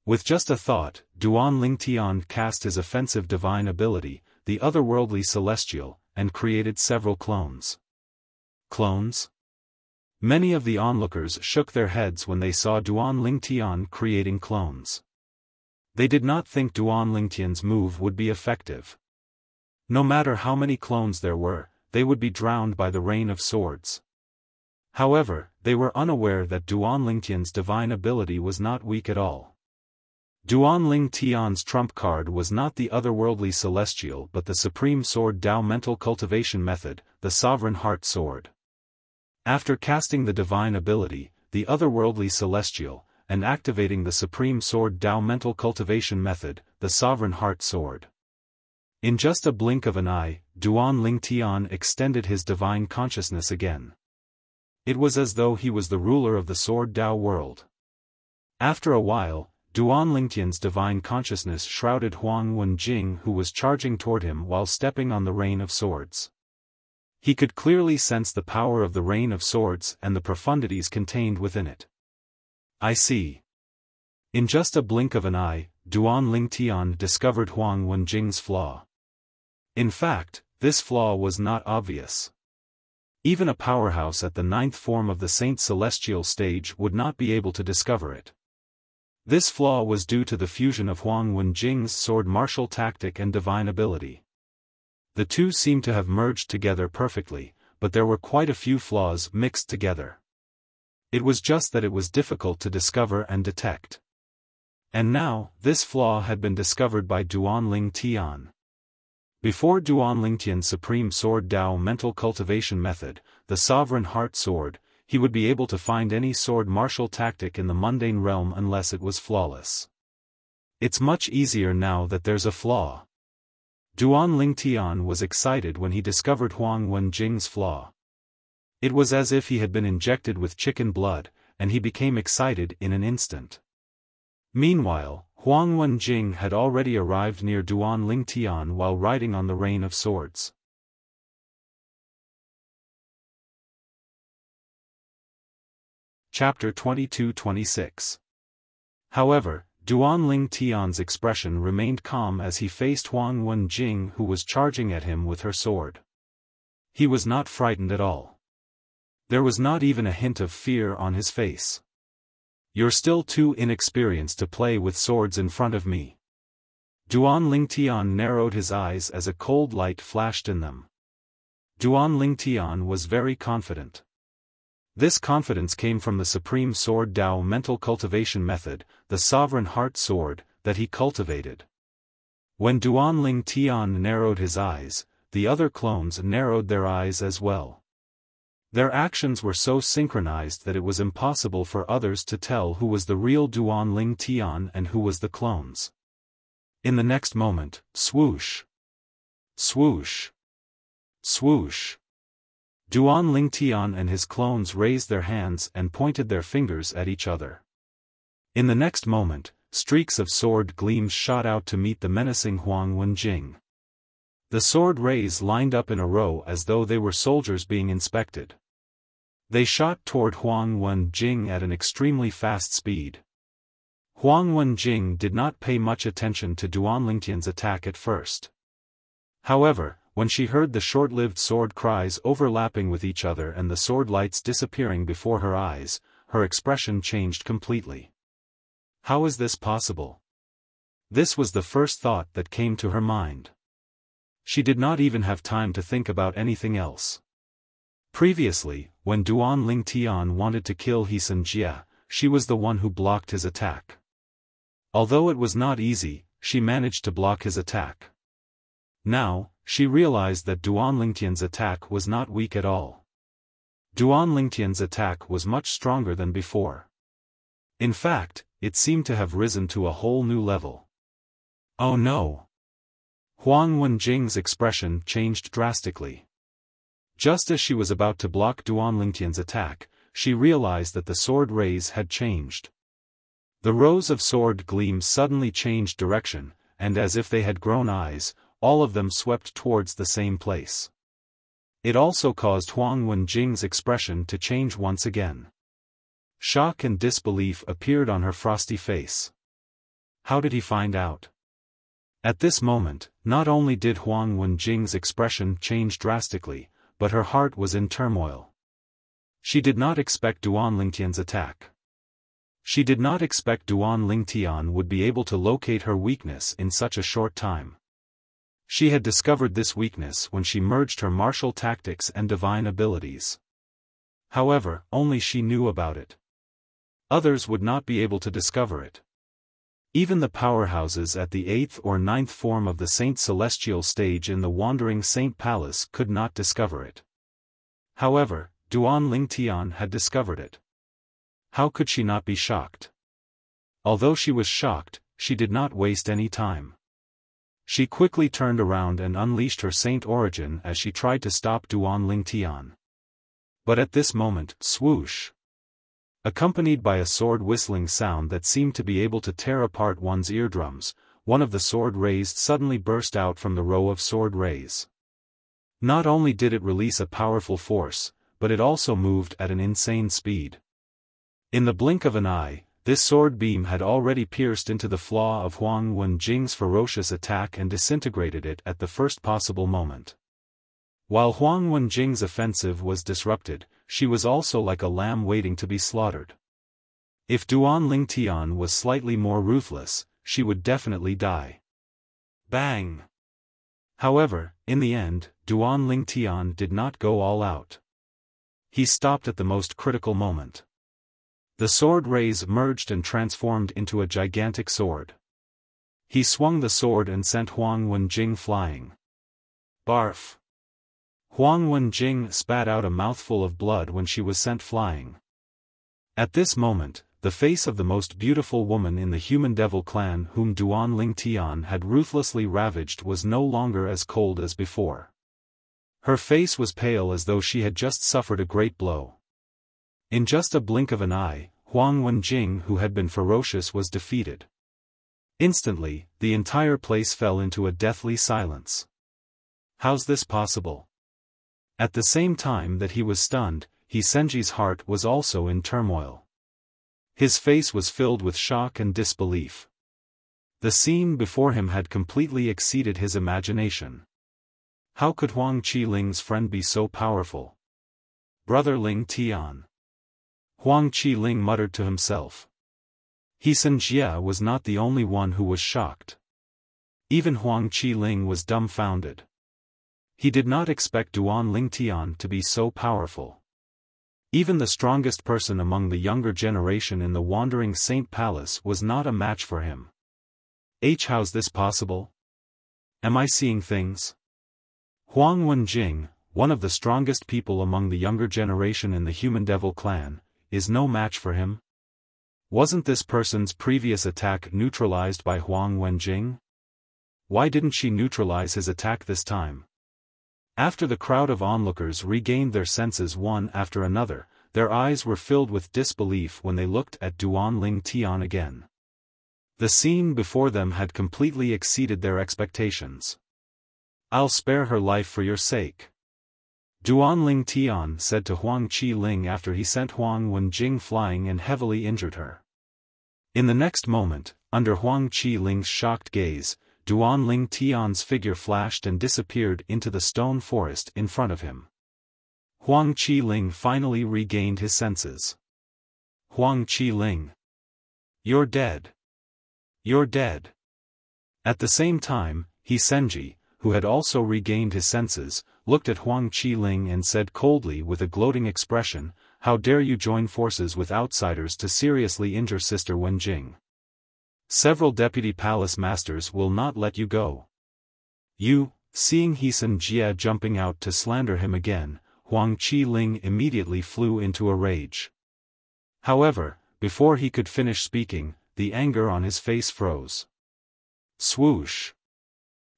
With just a thought, Duan Ling Tian cast his offensive divine ability, the Otherworldly Celestial, and created several clones. Clones? Many of the onlookers shook their heads when they saw Duan Ling Tian creating clones. They did not think Duan Ling Tian's move would be effective. No matter how many clones there were, they would be drowned by the rain of swords. However, they were unaware that Duan Ling Tian's divine ability was not weak at all. Duan Ling Tian's trump card was not the Otherworldly Celestial but the Supreme Sword Dao Mental Cultivation Method, the Sovereign Heart Sword. After casting the divine ability, the Otherworldly Celestial, and activating the Supreme Sword Dao Mental Cultivation Method, the Sovereign Heart Sword. In just a blink of an eye, Duan Ling Tian extended his divine consciousness again. It was as though he was the ruler of the Sword Dao world. After a while, Duan Ling Tian's divine consciousness shrouded Huang Wenjing who was charging toward him while stepping on the rain of swords. He could clearly sense the power of the rain of swords and the profundities contained within it. I see. In just a blink of an eye, Duan Ling Tian discovered Huang Wenjing's flaw. In fact, this flaw was not obvious. Even a powerhouse at the 9th form of the Saint Celestial stage would not be able to discover it. This flaw was due to the fusion of Huang Wenjing's sword martial tactic and divine ability. The two seemed to have merged together perfectly, but there were quite a few flaws mixed together. It was just that it was difficult to discover and detect. And now, this flaw had been discovered by Duan Ling Tian. Before Duan Ling Tian's Supreme Sword Dao Mental Cultivation Method, the Sovereign Heart Sword, he would be able to find any sword martial tactic in the mundane realm unless it was flawless. It's much easier now that there's a flaw. Duan Ling Tian was excited when he discovered Huang Wenjing's flaw. It was as if he had been injected with chicken blood, and he became excited in an instant. Meanwhile, Huang Wenjing had already arrived near Duan Ling Tian while riding on the rain of swords. Chapter 22-26. However, Duan Ling Tian's expression remained calm as he faced Huang Wenjing who was charging at him with her sword. He was not frightened at all. There was not even a hint of fear on his face. "You're still too inexperienced to play with swords in front of me." Duan Ling Tian narrowed his eyes as a cold light flashed in them. Duan Ling Tian was very confident. This confidence came from the Supreme Sword Dao Mental Cultivation Method, the Sovereign Heart Sword, that he cultivated. When Duan Ling Tian narrowed his eyes, the other clones narrowed their eyes as well. Their actions were so synchronized that it was impossible for others to tell who was the real Duan Ling Tian and who was the clones. In the next moment, swoosh! Swoosh! Swoosh! Duan Ling Tian and his clones raised their hands and pointed their fingers at each other. In the next moment, streaks of sword gleams shot out to meet the menacing Huang Wenjing. The sword rays lined up in a row as though they were soldiers being inspected. They shot toward Huang Wenjing at an extremely fast speed. Huang Wenjing did not pay much attention to Duan Lingtian's attack at first. However, when she heard the short-lived sword cries overlapping with each other and the sword lights disappearing before her eyes, her expression changed completely. How is this possible? This was the first thought that came to her mind. She did not even have time to think about anything else. Previously, when Duan Lingtian wanted to kill He Jia, she was the one who blocked his attack. Although it was not easy, she managed to block his attack. Now, she realized that Duan Lingtian's attack was not weak at all. Duan Lingtian's attack was much stronger than before. In fact, it seemed to have risen to a whole new level. Oh no! Huang Wenjing's expression changed drastically. Just as she was about to block Duan Lingtian's attack, she realized that the sword rays had changed. The rows of sword gleams suddenly changed direction, and as if they had grown eyes, all of them swept towards the same place. It also caused Huang Wenjing's expression to change once again. Shock and disbelief appeared on her frosty face. How did he find out? At this moment, not only did Huang Wenjing's expression change drastically, but her heart was in turmoil. She did not expect Duan Lingtian's attack. She did not expect Duan Lingtian would be able to locate her weakness in such a short time. She had discovered this weakness when she merged her martial tactics and divine abilities. However, only she knew about it. Others would not be able to discover it. Even the powerhouses at the 8th or 9th form of the Saint Celestial stage in the Wandering Saint Palace could not discover it. However, Duan Lingtian had discovered it. How could she not be shocked? Although she was shocked, she did not waste any time. She quickly turned around and unleashed her saint origin as she tried to stop Duan Lingtian. But at this moment, swoosh! Accompanied by a sword whistling sound that seemed to be able to tear apart one's eardrums, one of the sword rays suddenly burst out from the row of sword rays. Not only did it release a powerful force, but it also moved at an insane speed. In the blink of an eye, this sword beam had already pierced into the flaw of Huang Wenjing's ferocious attack and disintegrated it at the first possible moment. While Huang Wenjing's offensive was disrupted, she was also like a lamb waiting to be slaughtered. If Duan Lingtian was slightly more ruthless, she would definitely die. Bang! However, in the end, Duan Lingtian did not go all out. He stopped at the most critical moment. The sword rays merged and transformed into a gigantic sword. He swung the sword and sent Huang Wenjing flying. Barf! Huang Wenjing spat out a mouthful of blood when she was sent flying. At this moment, the face of the most beautiful woman in the human devil clan whom Duan Lingtian had ruthlessly ravaged was no longer as cold as before. Her face was pale as though she had just suffered a great blow. In just a blink of an eye, Huang Wenjing who had been ferocious was defeated. Instantly, the entire place fell into a deathly silence. How's this possible? At the same time that he was stunned, He Senji's heart was also in turmoil. His face was filled with shock and disbelief. The scene before him had completely exceeded his imagination. How could Huang Qiling's friend be so powerful? Brother Ling Tian. Huang Qiling muttered to himself. He Jia was not the only one who was shocked. Even Huang Qiling was dumbfounded. He did not expect Duan Lingtian to be so powerful. Even the strongest person among the younger generation in the Wandering Saint Palace was not a match for him. How's this possible? Am I seeing things? Huang Wenjing, one of the strongest people among the younger generation in the Human Devil clan, is no match for him? Wasn't this person's previous attack neutralized by Huang Wenjing? Why didn't she neutralize his attack this time? After the crowd of onlookers regained their senses one after another, their eyes were filled with disbelief when they looked at Duan Lingtian again. The scene before them had completely exceeded their expectations. I'll spare her life for your sake. Duan Tian said to Huang Qiling after he sent Huang Wenjing flying and heavily injured her. In the next moment, under Huang Qiling's shocked gaze, Duan Tian's figure flashed and disappeared into the stone forest in front of him. Huang Qiling finally regained his senses. Huang Qiling. You're dead. You're dead. At the same time, He Senji, who had also regained his senses, looked at Huang Qiling and said coldly with a gloating expression, "How dare you join forces with outsiders to seriously injure Sister Wenjing? Several deputy palace masters will not let you go." Seeing He Senji jumping out to slander him again, Huang Qiling immediately flew into a rage. However, before he could finish speaking, the anger on his face froze. Swoosh!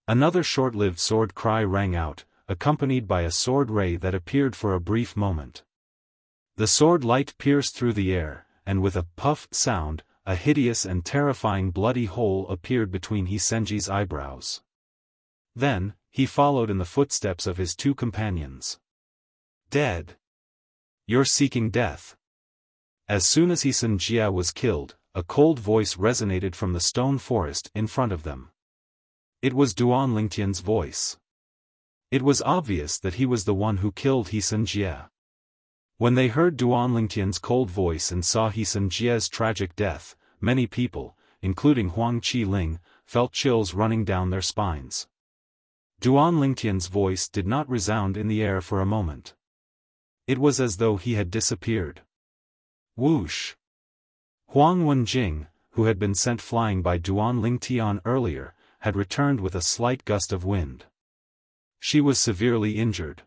Another short-lived sword cry rang out, accompanied by a sword ray that appeared for a brief moment. The sword light pierced through the air, and with a puff sound, a hideous and terrifying bloody hole appeared between He Senji's eyebrows. Then, he followed in the footsteps of his two companions. Dead. You're seeking death. As soon as He Senji was killed, a cold voice resonated from the stone forest in front of them. It was Duan Lingtian's voice. It was obvious that he was the one who killed He Senji. When they heard Duan Lingtian's cold voice and saw He Senji's tragic death, many people, including Huang Qiling, felt chills running down their spines. Duan Lingtian's voice did not resound in the air for a moment. It was as though he had disappeared. Whoosh! Huang Wenjing, who had been sent flying by Duan Lingtian earlier, had returned with a slight gust of wind. She was severely injured.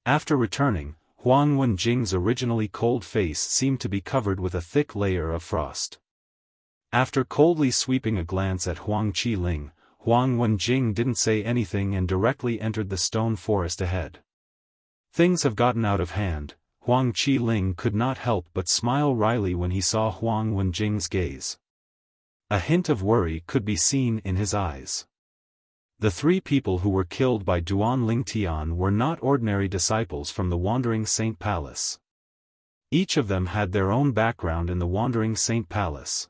After returning, Huang Wenjing's originally cold face seemed to be covered with a thick layer of frost. After coldly sweeping a glance at Huang Qiling, Huang Wenjing didn't say anything and directly entered the stone forest ahead. Things have gotten out of hand. Huang Qiling could not help but smile wryly when he saw Huang Wenjing's gaze. A hint of worry could be seen in his eyes. The three people who were killed by Duan Lingtian were not ordinary disciples from the Wandering Saint Palace. Each of them had their own background in the Wandering Saint Palace.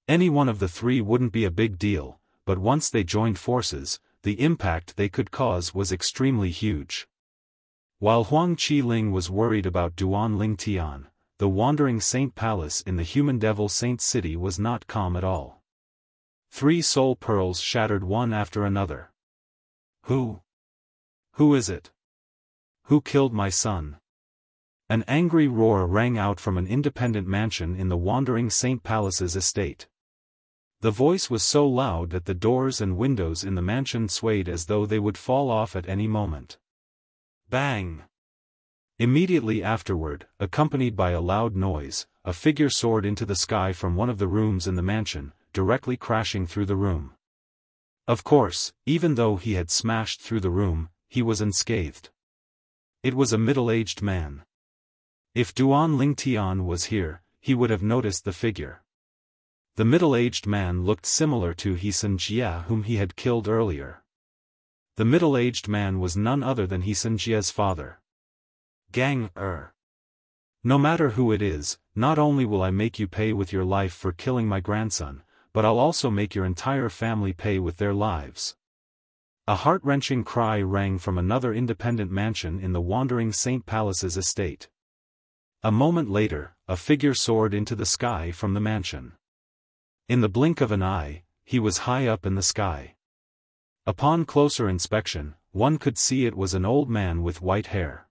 Any one of the three wouldn't be a big deal, but once they joined forces, the impact they could cause was extremely huge. While Huang Qiling was worried about Duan Lingtian, the Wandering Saint Palace in the Human Devil Saint City was not calm at all. 3 soul pearls shattered one after another. Who is it? Who killed my son? An angry roar rang out from an independent mansion in the Wandering Saint Palace's estate. The voice was so loud that the doors and windows in the mansion swayed as though they would fall off at any moment. Bang! Immediately afterward, accompanied by a loud noise, a figure soared into the sky from one of the rooms in the mansion, directly crashing through the room. Of course, even though he had smashed through the room, he was unscathed. It was a middle-aged man. If Duan Lingtian was here, he would have noticed the figure. The middle-aged man looked similar to He Senji whom he had killed earlier. The middle-aged man was none other than He Senji's father. No matter who it is, not only will I make you pay with your life for killing my grandson, but I'll also make your entire family pay with their lives. A heart-wrenching cry rang from another independent mansion in the Wandering Saint Palace's estate. A moment later, a figure soared into the sky from the mansion. In the blink of an eye, he was high up in the sky. Upon closer inspection, one could see it was an old man with white hair.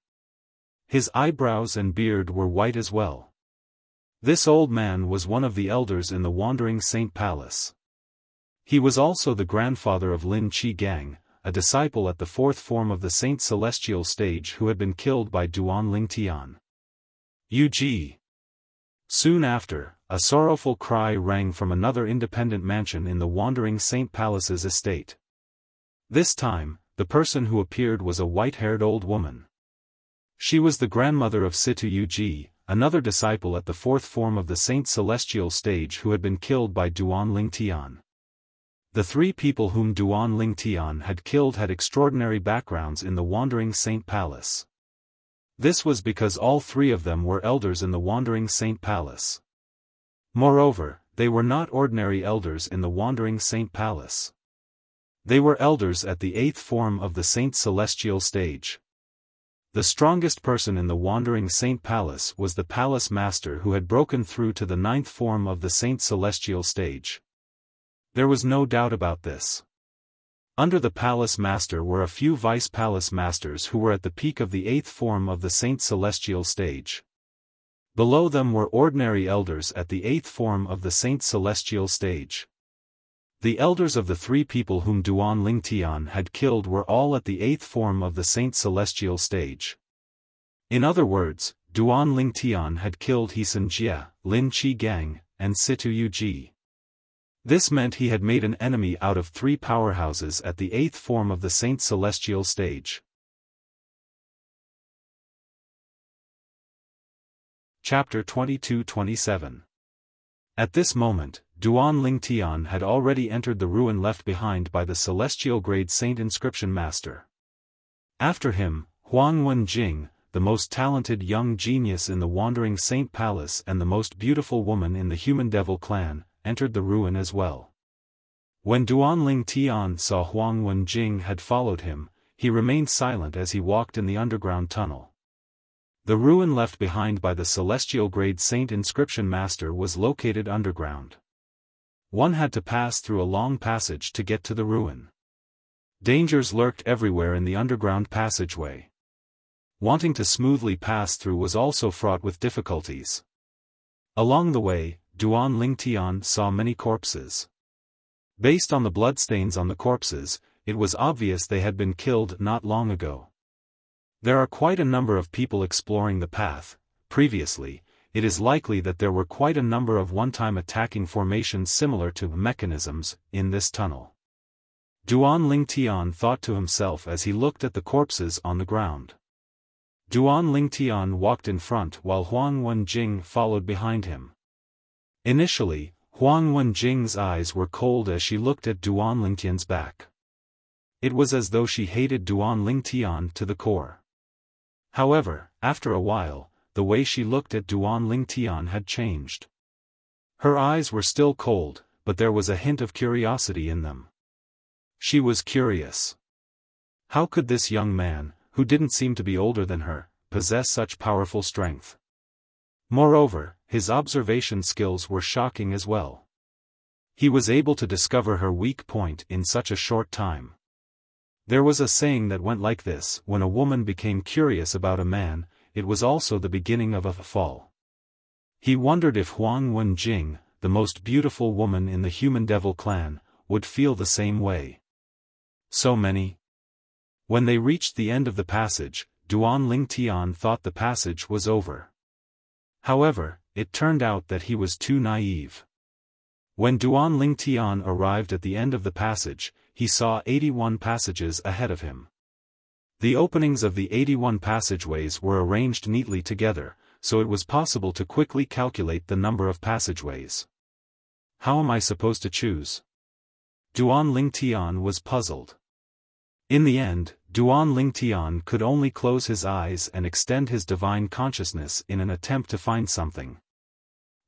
His eyebrows and beard were white as well. This old man was one of the elders in the Wandering Saint Palace. He was also the grandfather of Lin Qi, a disciple at the 4th form of the Saint Celestial Stage who had been killed by Duan Lingtian. Ug. Soon after, a sorrowful cry rang from another independent mansion in the Wandering Saint Palace's estate. This time, the person who appeared was a white-haired old woman. She was the grandmother of Situ Ug, another disciple at the 4th form of the Saint Celestial Stage who had been killed by Duan Lingtian. The three people whom Duan Ling Tian had killed had extraordinary backgrounds in the Wandering Saint Palace. This was because all three of them were elders in the Wandering Saint Palace. Moreover, they were not ordinary elders in the Wandering Saint Palace. They were elders at the 8th form of the Saint Celestial stage. The strongest person in the Wandering Saint Palace was the Palace Master who had broken through to the 9th form of the Saint Celestial stage. There was no doubt about this. Under the Palace Master were a few Vice Palace Masters who were at the peak of the 8th form of the Saint Celestial stage. Below them were ordinary elders at the 8th form of the Saint Celestial stage. The elders of the three people whom Duan Ling Tian had killed were all at the 8th form of the Saint Celestial stage. In other words, Duan Ling Tian had killed Hesun Jie, Lin Qi Gang, and Situ Yu Ji. This meant he had made an enemy out of three powerhouses at the 8th form of the Saint Celestial stage. Chapter 22-27. At this moment, Duan Ling Tian had already entered the ruin left behind by the Celestial Grade Saint Inscription Master. After him, Huang Wenjing, the most talented young genius in the Wandering Saint Palace and the most beautiful woman in the Human Devil clan, entered the ruin as well. When Duan Ling Tian saw Huang Wenjing had followed him, he remained silent as he walked in the underground tunnel. The ruin left behind by the Celestial Grade Saint Inscription Master was located underground. One had to pass through a long passage to get to the ruin. Dangers lurked everywhere in the underground passageway. Wanting to smoothly pass through was also fraught with difficulties. Along the way, Duan Ling Tian saw many corpses. Based on the bloodstains on the corpses, it was obvious they had been killed not long ago. There are quite a number of people exploring the path. Previously, it is likely that there were quite a number of one-time attacking formations similar to mechanisms in this tunnel. Duan Ling Tian thought to himself as he looked at the corpses on the ground. Duan Ling Tian walked in front while Huang Wenjing followed behind him. Initially, Huang Wenjing's eyes were cold as she looked at Duan Ling Tian's back. It was as though she hated Duan Ling Tian to the core. However, after a while, the way she looked at Duan Ling Tian had changed. Her eyes were still cold, but there was a hint of curiosity in them. She was curious. How could this young man, who didn't seem to be older than her, possess such powerful strength? Moreover, his observation skills were shocking as well. He was able to discover her weak point in such a short time. There was a saying that went like this: when a woman became curious about a man, it was also the beginning of a fall. He wondered if Huang Wenjing, the most beautiful woman in the Human Devil clan, would feel the same way. So many. When they reached the end of the passage, Duan Ling Tian thought the passage was over. However, it turned out that he was too naive. When Duan Ling Tian arrived at the end of the passage, he saw 81 passages ahead of him. The openings of the 81 passageways were arranged neatly together, so it was possible to quickly calculate the number of passageways. How am I supposed to choose? Duan Ling Tian was puzzled. In the end, Duan Ling Tian could only close his eyes and extend his divine consciousness in an attempt to find something.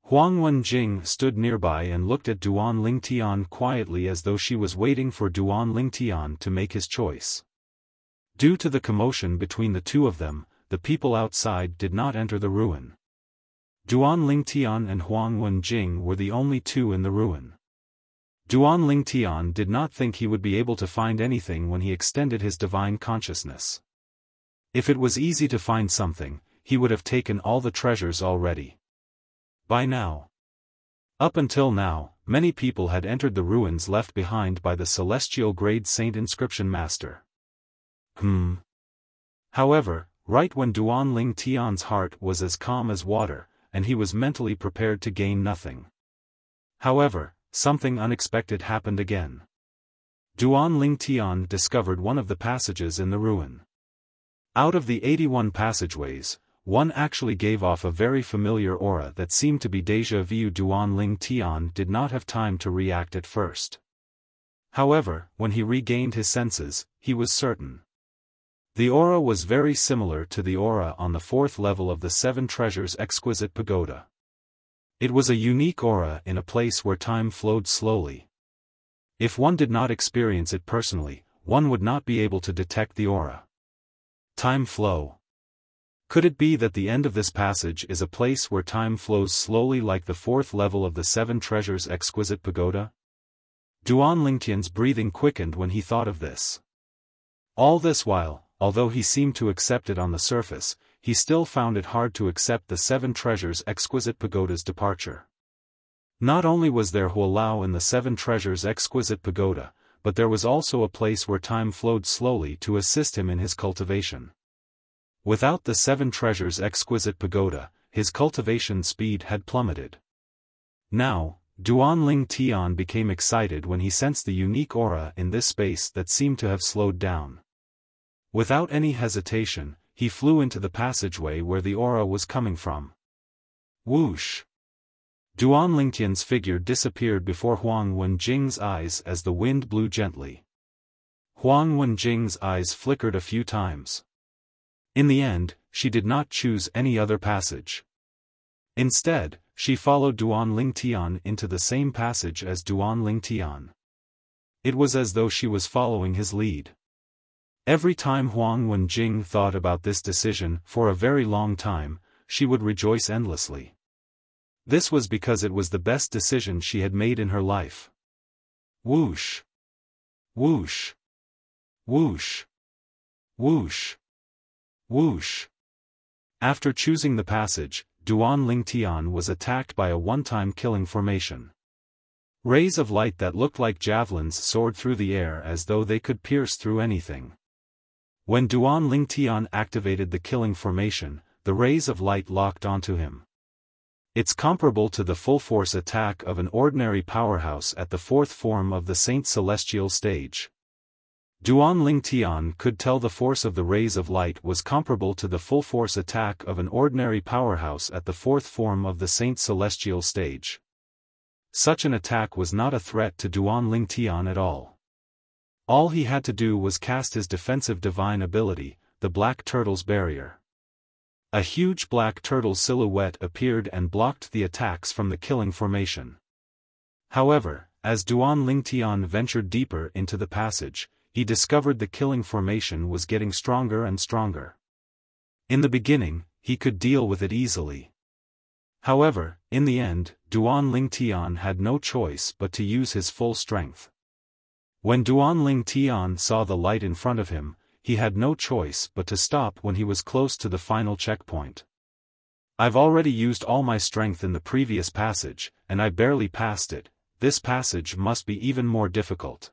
Huang Wenjing stood nearby and looked at Duan Ling Tian quietly as though she was waiting for Duan Ling Tian to make his choice. Due to the commotion between the two of them, the people outside did not enter the ruin. Duan Ling Tian and Huang Wenjing were the only two in the ruin. Duan Ling Tian did not think he would be able to find anything when he extended his divine consciousness. If it was easy to find something, he would have taken all the treasures already. By now. Up until now, many people had entered the ruins left behind by the Celestial Grade Saint Inscription Master. However, right when Duan Ling Tian's heart was as calm as water, and he was mentally prepared to gain nothing. However, something unexpected happened again. Duan Ling Tian discovered one of the passages in the ruin. Out of the 81 passageways, one actually gave off a very familiar aura that seemed to be déjà vu. Duan Ling Tian did not have time to react at first. However, when he regained his senses, he was certain. The aura was very similar to the aura on the 4th level of the Seven Treasures Exquisite Pagoda. It was a unique aura in a place where time flowed slowly. If one did not experience it personally, one would not be able to detect the aura. Time flow. Could it be that the end of this passage is a place where time flows slowly like the 4th level of the Seven Treasures Exquisite Pagoda? Duan Lingtian's breathing quickened when he thought of this. All this while, although he seemed to accept it on the surface, he still found it hard to accept the Seven Treasures Exquisite Pagoda's departure. Not only was there Hualao in the Seven Treasures Exquisite Pagoda, but there was also a place where time flowed slowly to assist him in his cultivation. Without the Seven Treasures Exquisite Pagoda, his cultivation speed had plummeted. Now, Duan Ling Tian became excited when he sensed the unique aura in this space that seemed to have slowed down. Without any hesitation, he flew into the passageway where the aura was coming from. Whoosh! Duan Lingtian's figure disappeared before Huang Wenjing's eyes as the wind blew gently. Huang Wenjing's eyes flickered a few times. In the end, she did not choose any other passage. Instead, she followed Duan Lingtian into the same passage as Duan Lingtian. It was as though she was following his lead. Every time Huang Wenjing thought about this decision for a very long time, she would rejoice endlessly. This was because it was the best decision she had made in her life. Whoosh! Whoosh! Whoosh! Whoosh! Whoosh! After choosing the passage, Duan Lingtian was attacked by a one-time killing formation. Rays of light that looked like javelins soared through the air as though they could pierce through anything. When Duan Lingtian activated the killing formation, the rays of light locked onto him. It's comparable to the full-force attack of an ordinary powerhouse at the 4th form of the Saint Celestial stage. Duan Lingtian could tell the force of the rays of light was comparable to the full-force attack of an ordinary powerhouse at the 4th form of the Saint Celestial stage. Such an attack was not a threat to Duan Lingtian at all. All he had to do was cast his defensive divine ability, the Black Turtle's Barrier. A huge black turtle silhouette appeared and blocked the attacks from the killing formation. However, as Duan Lingtian ventured deeper into the passage, he discovered the killing formation was getting stronger and stronger. In the beginning, he could deal with it easily. However, in the end, Duan Lingtian had no choice but to use his full strength. When Duan Lingtian saw the light in front of him, he had no choice but to stop when he was close to the final checkpoint. I've already used all my strength in the previous passage, and I barely passed it. This passage must be even more difficult.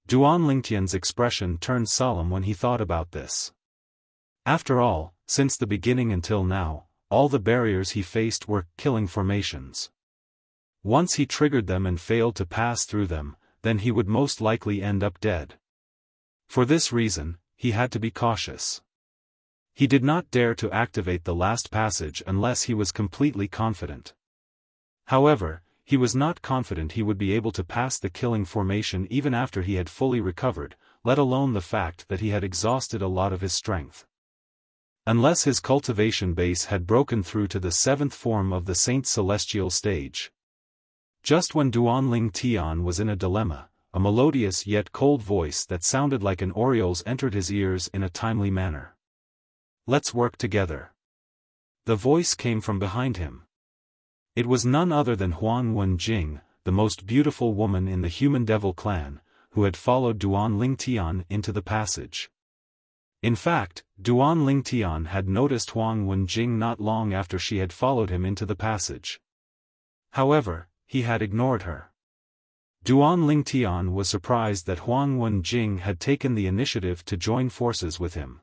Duan Lingtian's expression turned solemn when he thought about this. After all, since the beginning until now, all the barriers he faced were killing formations. Once he triggered them and failed to pass through them, then he would most likely end up dead. For this reason, he had to be cautious. He did not dare to activate the last passage unless he was completely confident. However, he was not confident he would be able to pass the killing formation even after he had fully recovered, let alone the fact that he had exhausted a lot of his strength. Unless his cultivation base had broken through to the 7th form of the Saint Celestial stage. Just when Duan Lingtian was in a dilemma, a melodious yet cold voice that sounded like an oriole's entered his ears in a timely manner. Let's work together. The voice came from behind him. It was none other than Huang Wenjing, the most beautiful woman in the Human Devil clan, who had followed Duan Lingtian into the passage. In fact, Duan Lingtian had noticed Huang Wenjing not long after she had followed him into the passage. However, he had ignored her. Duan Lingtian was surprised that Huang Wenjing had taken the initiative to join forces with him.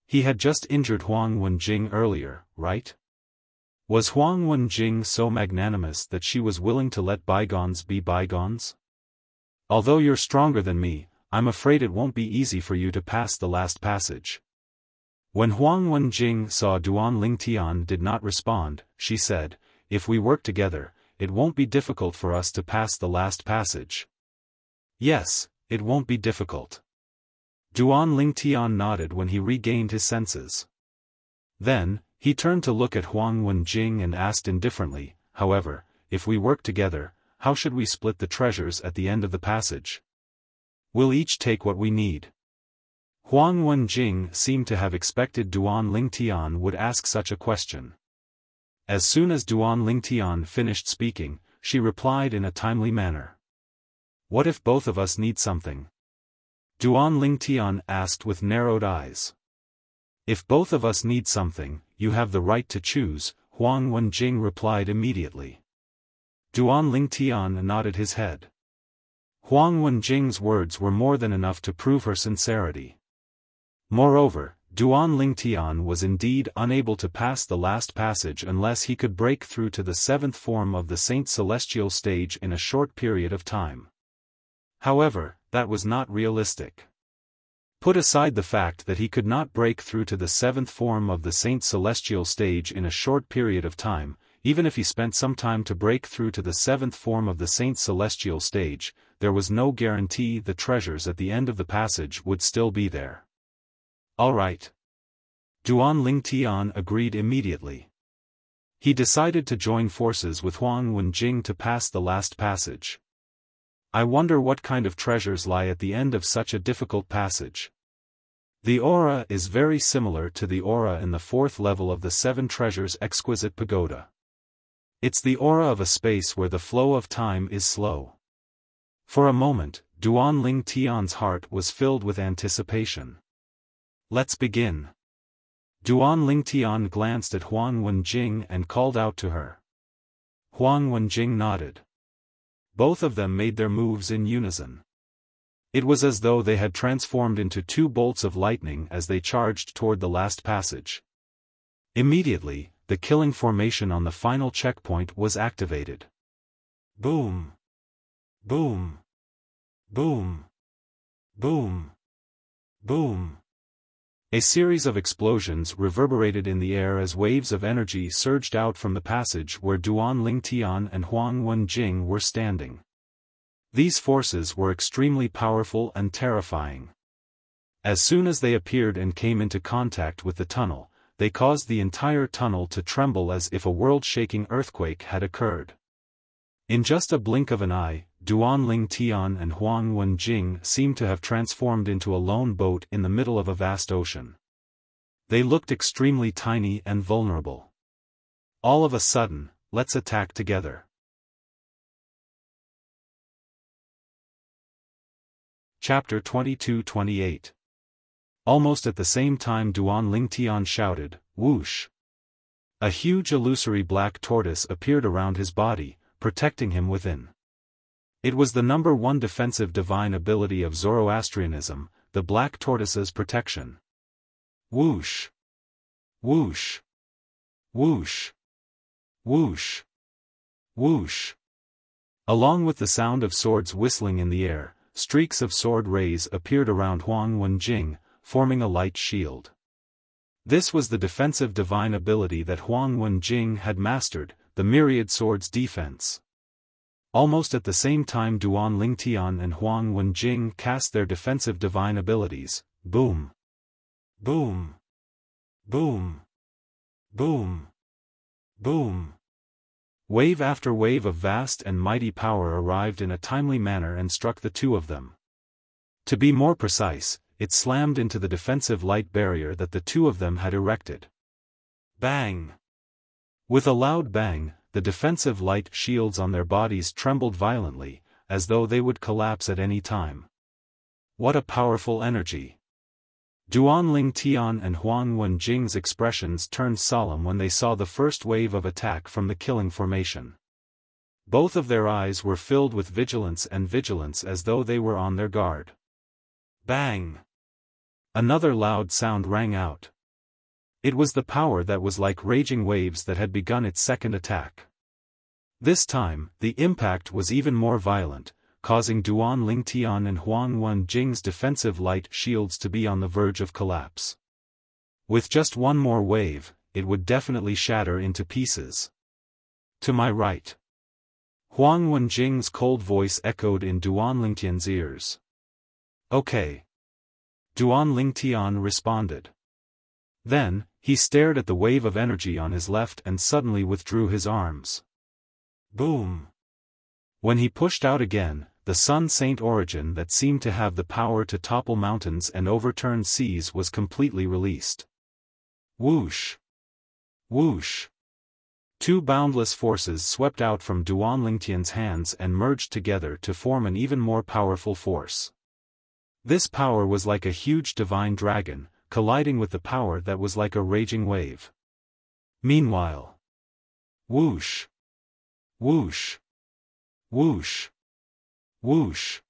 He had just injured Huang Wenjing earlier, right? Was Huang Wenjing so magnanimous that she was willing to let bygones be bygones? Although you're stronger than me, I'm afraid it won't be easy for you to pass the last passage. When Huang Wenjing saw Duan Lingtian did not respond, she said, if we work together, it won't be difficult for us to pass the last passage. Yes, it won't be difficult. Duan Lingtian nodded when he regained his senses. Then, he turned to look at Huang Wenjing and asked indifferently, however, if we work together, how should we split the treasures at the end of the passage? We'll each take what we need. Huang Wenjing seemed to have expected Duan Lingtian would ask such a question. As soon as Duan Lingtian finished speaking, she replied in a timely manner. What if both of us need something? Duan Lingtian asked with narrowed eyes. If both of us need something, you have the right to choose, Huang Wenjing replied immediately. Duan Lingtian nodded his head. Huang Wenjing's words were more than enough to prove her sincerity. Moreover, Duan Lingtian was indeed unable to pass the last passage unless he could break through to the seventh form of the Saint Celestial stage in a short period of time. However, that was not realistic. Put aside the fact that he could not break through to the seventh form of the Saint Celestial stage in a short period of time, even if he spent some time to break through to the seventh form of the Saint Celestial stage, there was no guarantee the treasures at the end of the passage would still be there. All right. Duan Lingtian agreed immediately. He decided to join forces with Huang Wenjing to pass the last passage. I wonder what kind of treasures lie at the end of such a difficult passage. The aura is very similar to the aura in the fourth level of the Seven Treasures Exquisite Pagoda. It's the aura of a space where the flow of time is slow. For a moment, Duan Lingtian's heart was filled with anticipation. Let's begin. Duan Lingtian glanced at Huang Wenjing and called out to her. Huang Wenjing nodded. Both of them made their moves in unison. It was as though they had transformed into two bolts of lightning as they charged toward the last passage. Immediately, the killing formation on the final checkpoint was activated. Boom! Boom! Boom! Boom! Boom! A series of explosions reverberated in the air as waves of energy surged out from the passage where Duan Lingtian and Huang Wenjing were standing. These forces were extremely powerful and terrifying. As soon as they appeared and came into contact with the tunnel, they caused the entire tunnel to tremble as if a world-shaking earthquake had occurred. In just a blink of an eye, Duan Lingtian and Huang Wenjing seemed to have transformed into a lone boat in the middle of a vast ocean. They looked extremely tiny and vulnerable. All of a sudden, let's attack together. Chapter 22-28. Almost at the same time Duan Lingtian shouted, whoosh! A huge illusory black tortoise appeared around his body, protecting him within. It was the number one defensive divine ability of Zoroastrianism, the black tortoise's protection. Whoosh! Whoosh! Whoosh! Whoosh! Whoosh! Along with the sound of swords whistling in the air, streaks of sword rays appeared around Huang Wenjing, forming a light shield. This was the defensive divine ability that Huang Wenjing had mastered, the myriad swords defense. Almost at the same time Duan Lingtian and Huang Wenjing cast their defensive divine abilities, boom! Boom! Boom! Boom! Boom! Wave after wave of vast and mighty power arrived in a timely manner and struck the two of them. To be more precise, it slammed into the defensive light barrier that the two of them had erected. Bang! With a loud bang, the defensive light shields on their bodies trembled violently, as though they would collapse at any time. What a powerful energy! Duan Lingtian and Huang Wenjing's expressions turned solemn when they saw the first wave of attack from the killing formation. Both of their eyes were filled with vigilance as though they were on their guard. Bang! Another loud sound rang out. It was the power that was like raging waves that had begun its second attack. This time, the impact was even more violent, causing Duan Lingtian and Huang Wenjing's defensive light shields to be on the verge of collapse. With just one more wave, it would definitely shatter into pieces. To my right. Huang Wenjing's cold voice echoed in Duan Lingtian's ears. Okay. Duan Lingtian responded. Then, he stared at the wave of energy on his left and suddenly withdrew his arms. Boom! When he pushed out again, the Sun Saint origin that seemed to have the power to topple mountains and overturn seas was completely released. Whoosh! Whoosh! Two boundless forces swept out from Duan Lingtian's hands and merged together to form an even more powerful force. This power was like a huge divine dragon, colliding with the power that was like a raging wave. Meanwhile. Whoosh! Whoosh! Whoosh! Whoosh!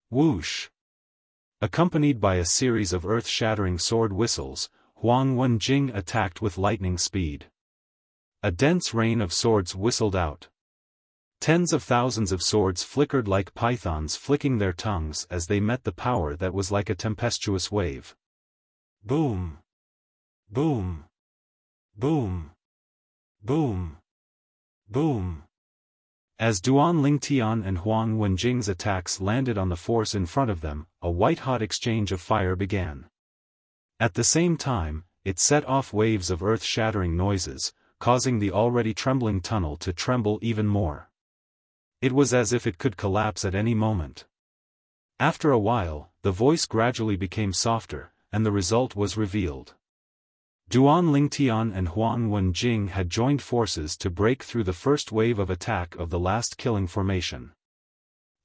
Whoosh! Accompanied by a series of earth-shattering sword whistles, Huang Wenjing attacked with lightning speed. A dense rain of swords whistled out. Tens of thousands of swords flickered like pythons flicking their tongues as they met the power that was like a tempestuous wave. Boom! Boom! Boom! Boom! Boom! As Duan Lingtian and Huang Wenjing's attacks landed on the force in front of them, a white-hot exchange of fire began. At the same time, it set off waves of earth-shattering noises, causing the already trembling tunnel to tremble even more. It was as if it could collapse at any moment. After a while, the voice gradually became softer, and the result was revealed. Duan Lingtian and Huang Wenjing had joined forces to break through the first wave of attack of the last killing formation.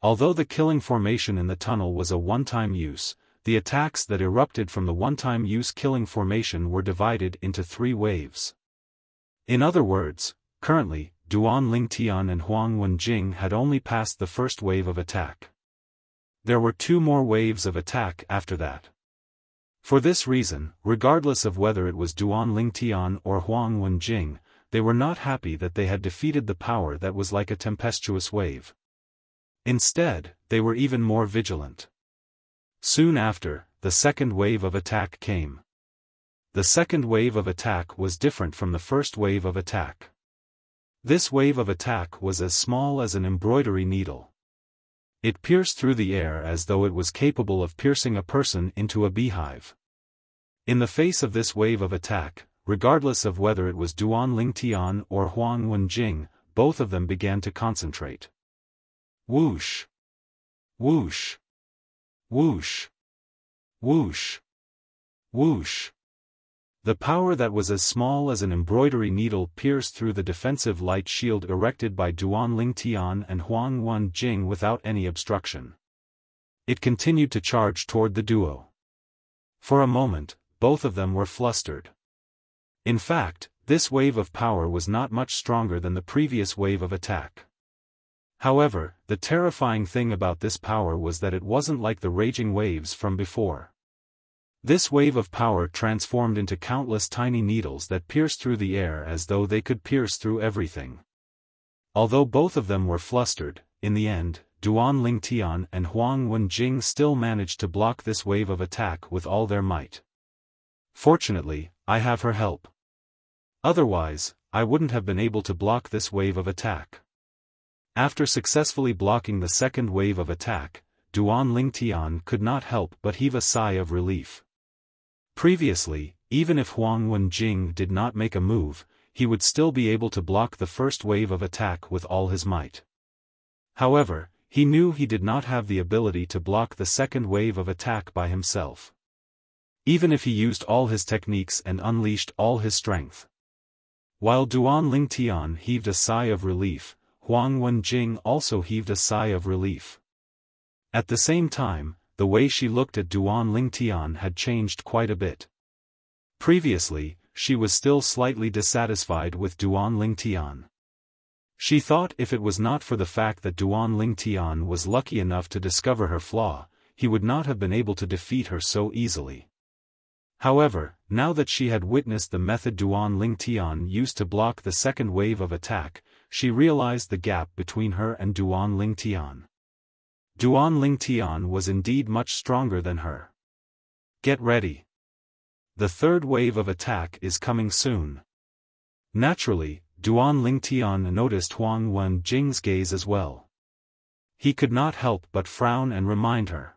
Although the killing formation in the tunnel was a one-time use, the attacks that erupted from the one-time use killing formation were divided into 3 waves. In other words, currently, Duan Lingtian and Huang Wenjing had only passed the first wave of attack. There were 2 more waves of attack after that. For this reason, regardless of whether it was Duan Lingtian or Huang Wenjing, they were not happy that they had defeated the power that was like a tempestuous wave. Instead, they were even more vigilant. Soon after, the second wave of attack came. The second wave of attack was different from the first wave of attack. This wave of attack was as small as an embroidery needle. It pierced through the air as though it was capable of piercing a person into a beehive. In the face of this wave of attack, regardless of whether it was Duan Lingtian or Huang Wenjing, both of them began to concentrate. Whoosh! Whoosh! Whoosh! Whoosh! Whoosh! The power that was as small as an embroidery needle pierced through the defensive light shield erected by Duan Lingtian and Huang Wenjing without any obstruction. It continued to charge toward the duo. For a moment, both of them were flustered. In fact, this wave of power was not much stronger than the previous wave of attack. However, the terrifying thing about this power was that it wasn't like the raging waves from before. This wave of power transformed into countless tiny needles that pierced through the air as though they could pierce through everything. Although both of them were flustered, in the end, Duan Lingtian and Huang Wenjing still managed to block this wave of attack with all their might. Fortunately, I have her help. Otherwise, I wouldn't have been able to block this wave of attack. After successfully blocking the second wave of attack, Duan Lingtian could not help but heave a sigh of relief. Previously, even if Huang Wenjing did not make a move, he would still be able to block the first wave of attack with all his might. However, he knew he did not have the ability to block the second wave of attack by himself. Even if he used all his techniques and unleashed all his strength. While Duan Lingtian heaved a sigh of relief, Huang Wenjing also heaved a sigh of relief. At the same time, the way she looked at Duan Lingtian had changed quite a bit. Previously, she was still slightly dissatisfied with Duan Lingtian. She thought if it was not for the fact that Duan Lingtian was lucky enough to discover her flaw, he would not have been able to defeat her so easily. However, now that she had witnessed the method Duan Lingtian used to block the second wave of attack, she realized the gap between her and Duan Lingtian. Duan Lingtian was indeed much stronger than her. Get ready. The third wave of attack is coming soon. Naturally, Duan Lingtian noticed Huang Wenjing's gaze as well. He could not help but frown and remind her.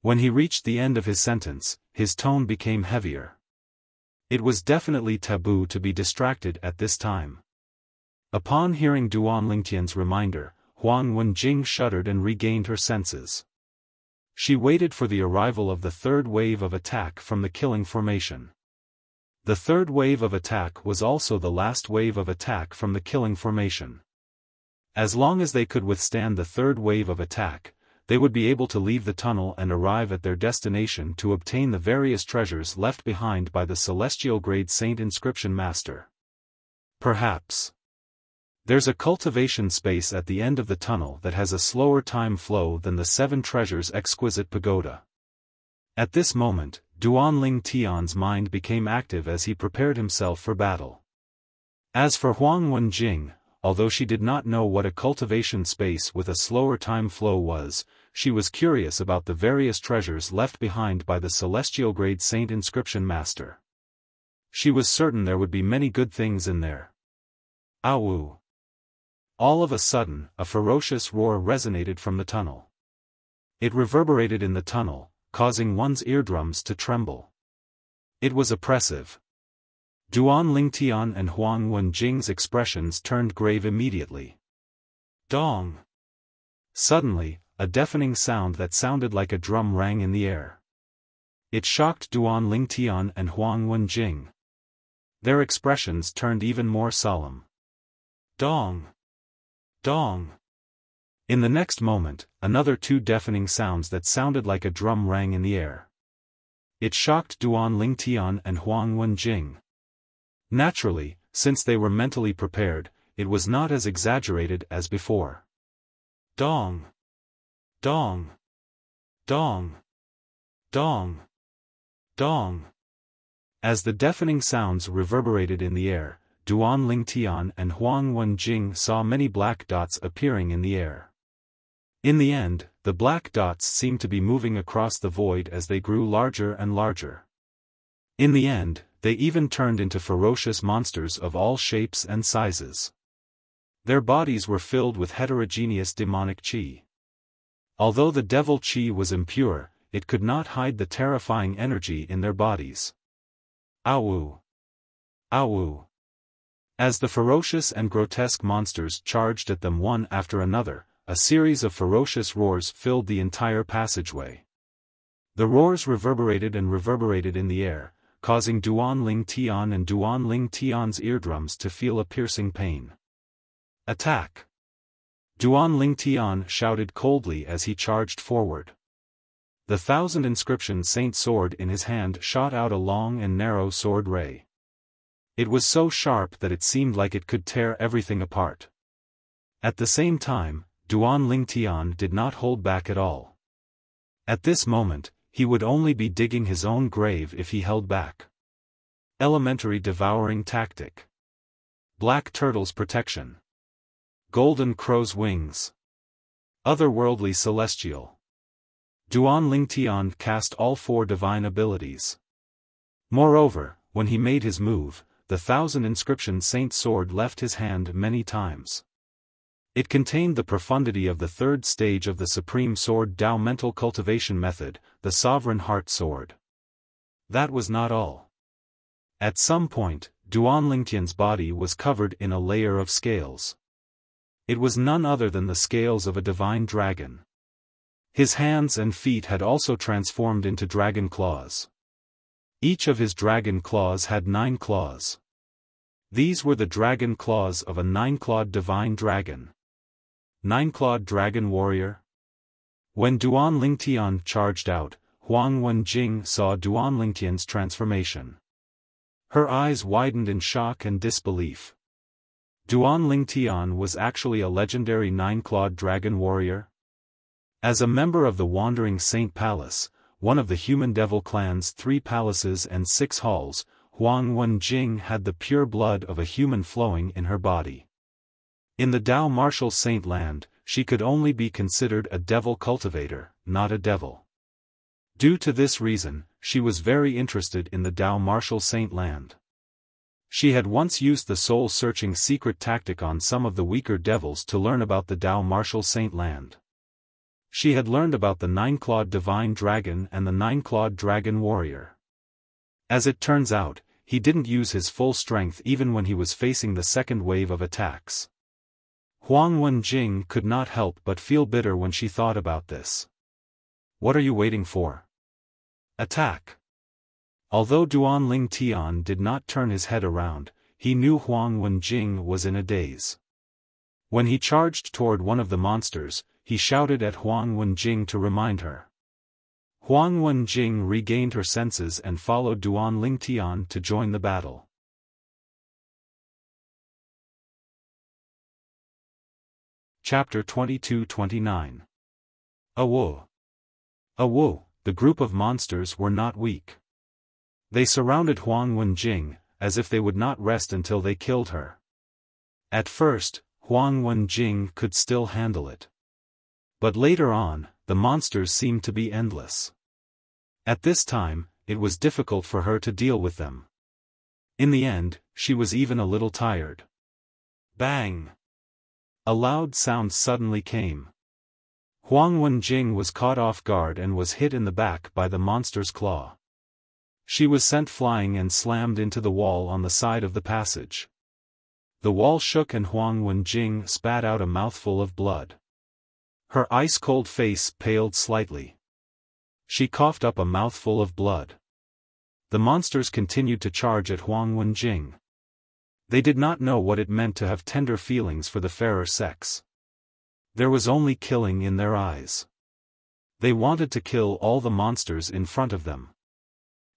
When he reached the end of his sentence, his tone became heavier. It was definitely taboo to be distracted at this time. Upon hearing Duan Lingtian's reminder, Huang Wenjing shuddered and regained her senses. She waited for the arrival of the third wave of attack from the killing formation. The third wave of attack was also the last wave of attack from the killing formation. As long as they could withstand the third wave of attack, they would be able to leave the tunnel and arrive at their destination to obtain the various treasures left behind by the celestial grade Saint Inscription Master. Perhaps there's a cultivation space at the end of the tunnel that has a slower time flow than the 7 treasures exquisite pagoda. At this moment, Duan Lingtian's mind became active as he prepared himself for battle. As for Huang Wenjing, although she did not know what a cultivation space with a slower time flow was, she was curious about the various treasures left behind by the celestial grade Saint Inscription Master. She was certain there would be many good things in there. Awu! All of a sudden, a ferocious roar resonated from the tunnel. It reverberated in the tunnel, causing one's eardrums to tremble. It was oppressive. Duan Lingtian and Huang Wenjing's expressions turned grave immediately. Dong! Suddenly, a deafening sound that sounded like a drum rang in the air. It shocked Duan Lingtian and Huang Wenjing. Their expressions turned even more solemn. Dong! Dong! In the next moment, another 2 deafening sounds that sounded like a drum rang in the air. It shocked Duan Lingtian and Huang Wenjing. Naturally, since they were mentally prepared, it was not as exaggerated as before. Dong! Dong! Dong! Dong! Dong! As the deafening sounds reverberated in the air, Duan Lingtian and Huang Wenjing saw many black dots appearing in the air. In the end, the black dots seemed to be moving across the void as they grew larger and larger. In the end, they even turned into ferocious monsters of all shapes and sizes. Their bodies were filled with heterogeneous demonic qi. Although the devil qi was impure, it could not hide the terrifying energy in their bodies. Awu! Awu! As the ferocious and grotesque monsters charged at them one after another, a series of ferocious roars filled the entire passageway. The roars reverberated and reverberated in the air, causing Duan Lingtian and Duan Lingtian's eardrums to feel a piercing pain. Attack! Duan Lingtian shouted coldly as he charged forward. The 1,000 inscription saint sword in his hand shot out a long and narrow sword ray. It was so sharp that it seemed like it could tear everything apart. At the same time, Duan Lingtian did not hold back at all. At this moment, he would only be digging his own grave if he held back. Elementary devouring tactic. Black turtle's protection. Golden crow's wings. Otherworldly celestial. Duan Lingtian cast all 4 divine abilities. Moreover, when he made his move, the 1,000 inscription saint sword left his hand many times. It contained the profundity of the 3rd stage of the Supreme Sword Tao mental cultivation method, the Sovereign Heart Sword. That was not all. At some point, Duan Lingtian's body was covered in a layer of scales. It was none other than the scales of a divine dragon. His hands and feet had also transformed into dragon claws. Each of his dragon claws had 9 claws. These were the dragon claws of a 9-clawed divine dragon. 9-clawed dragon warrior. When Duan Lingtian charged out, Huang Wenjing saw Duan Lingtian's transformation. Her eyes widened in shock and disbelief. Duan Lingtian was actually a legendary 9-clawed dragon warrior? As a member of the Wandering Saint Palace, one of the human devil clan's 3 palaces and 6 halls, Huang Wenjing had the pure blood of a human flowing in her body. In the Tao martial saint land, she could only be considered a devil cultivator, not a devil. Due to this reason, she was very interested in the Tao martial saint land. She had once used the soul-searching secret tactic on some of the weaker devils to learn about the Tao martial saint land. She had learned about the nine-clawed divine dragon and the nine-clawed dragon warrior. As it turns out, he didn't use his full strength even when he was facing the second wave of attacks. Huang Wenjing could not help but feel bitter when she thought about this. What are you waiting for? Attack! Although Duanling Tian did not turn his head around, he knew Huang Wenjing was in a daze. When he charged toward one of the monsters, he shouted at Huang Wenjing to remind her. Huang Wenjing regained her senses and followed Duanling Tian to join the battle. Chapter 22-29. Awo. Awo, the group of monsters were not weak. They surrounded Huang Wenjing, as if they would not rest until they killed her. At first, Huang Wenjing could still handle it. But later on, the monsters seemed to be endless. At this time, it was difficult for her to deal with them. In the end, she was even a little tired. Bang! A loud sound suddenly came. Huang Wenjing was caught off guard and was hit in the back by the monster's claw. She was sent flying and slammed into the wall on the side of the passage. The wall shook and Huang Wenjing spat out a mouthful of blood. Her ice-cold face paled slightly. She coughed up a mouthful of blood. The monsters continued to charge at Huang Wenjing. They did not know what it meant to have tender feelings for the fairer sex. There was only killing in their eyes. They wanted to kill all the monsters in front of them.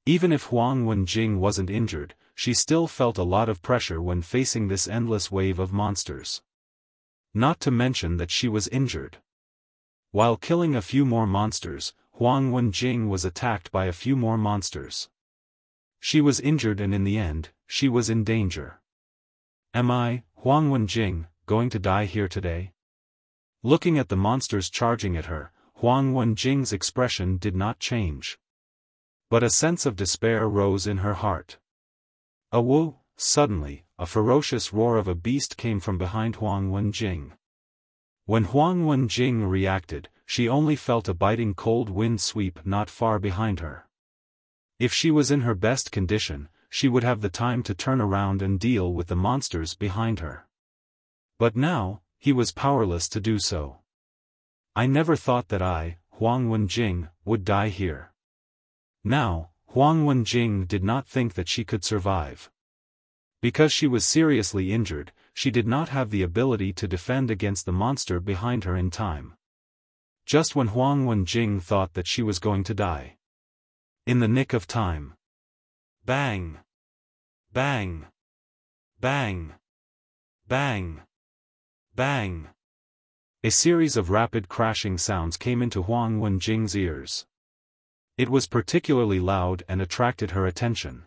Even if Huang Wenjing wasn't injured, she still felt a lot of pressure when facing this endless wave of monsters. Not to mention that she was injured. While killing a few more monsters, Huang Wenjing was attacked by a few more monsters. She was injured and in the end, she was in danger. Am I, Huang Wenjing, going to die here today? Looking at the monsters charging at her, Huang Wenjing's expression did not change. But a sense of despair rose in her heart. Awo! Suddenly, a ferocious roar of a beast came from behind Huang Wenjing. When Huang Wenjing reacted, she only felt a biting cold wind sweep not far behind her. If she was in her best condition, she would have the time to turn around and deal with the monsters behind her. But now, he was powerless to do so. I never thought that I, Huang Wenjing, would die here. Now, Huang Wenjing did not think that she could survive. Because she was seriously injured, she did not have the ability to defend against the monster behind her in time. Just when Huang Wenjing thought that she was going to die. In the nick of time. Bang! Bang! Bang! Bang! Bang! A series of rapid crashing sounds came into Huang Wenjing's ears. It was particularly loud and attracted her attention.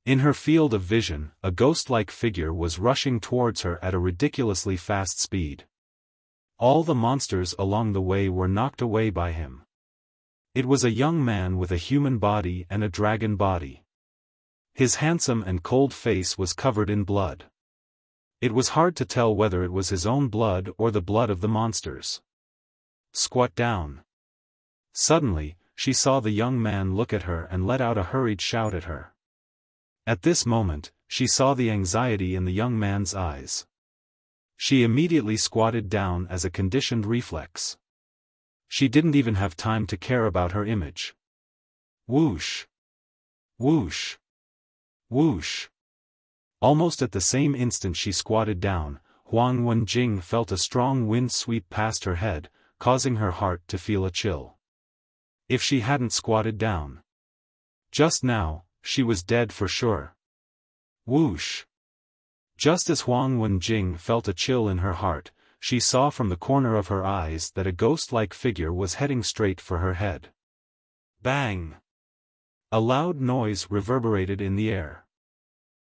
In her field of vision, a ghost-like figure was rushing towards her at a ridiculously fast speed. All the monsters along the way were knocked away by him. It was a young man with a human body and a dragon body. His handsome and cold face was covered in blood. It was hard to tell whether it was his own blood or the blood of the monsters. Squat down. Suddenly, she saw the young man look at her and let out a hurried shout at her. At this moment, she saw the anxiety in the young man's eyes. She immediately squatted down as a conditioned reflex. She didn't even have time to care about her image. Whoosh! Whoosh! Whoosh! Almost at the same instant she squatted down, Huang Wenjing felt a strong wind sweep past her head, causing her heart to feel a chill. If she hadn't squatted down. Just now, she was dead for sure. Whoosh! Just as Huang Wenjing felt a chill in her heart, she saw from the corner of her eyes that a ghost-like figure was heading straight for her head. Bang! A loud noise reverberated in the air.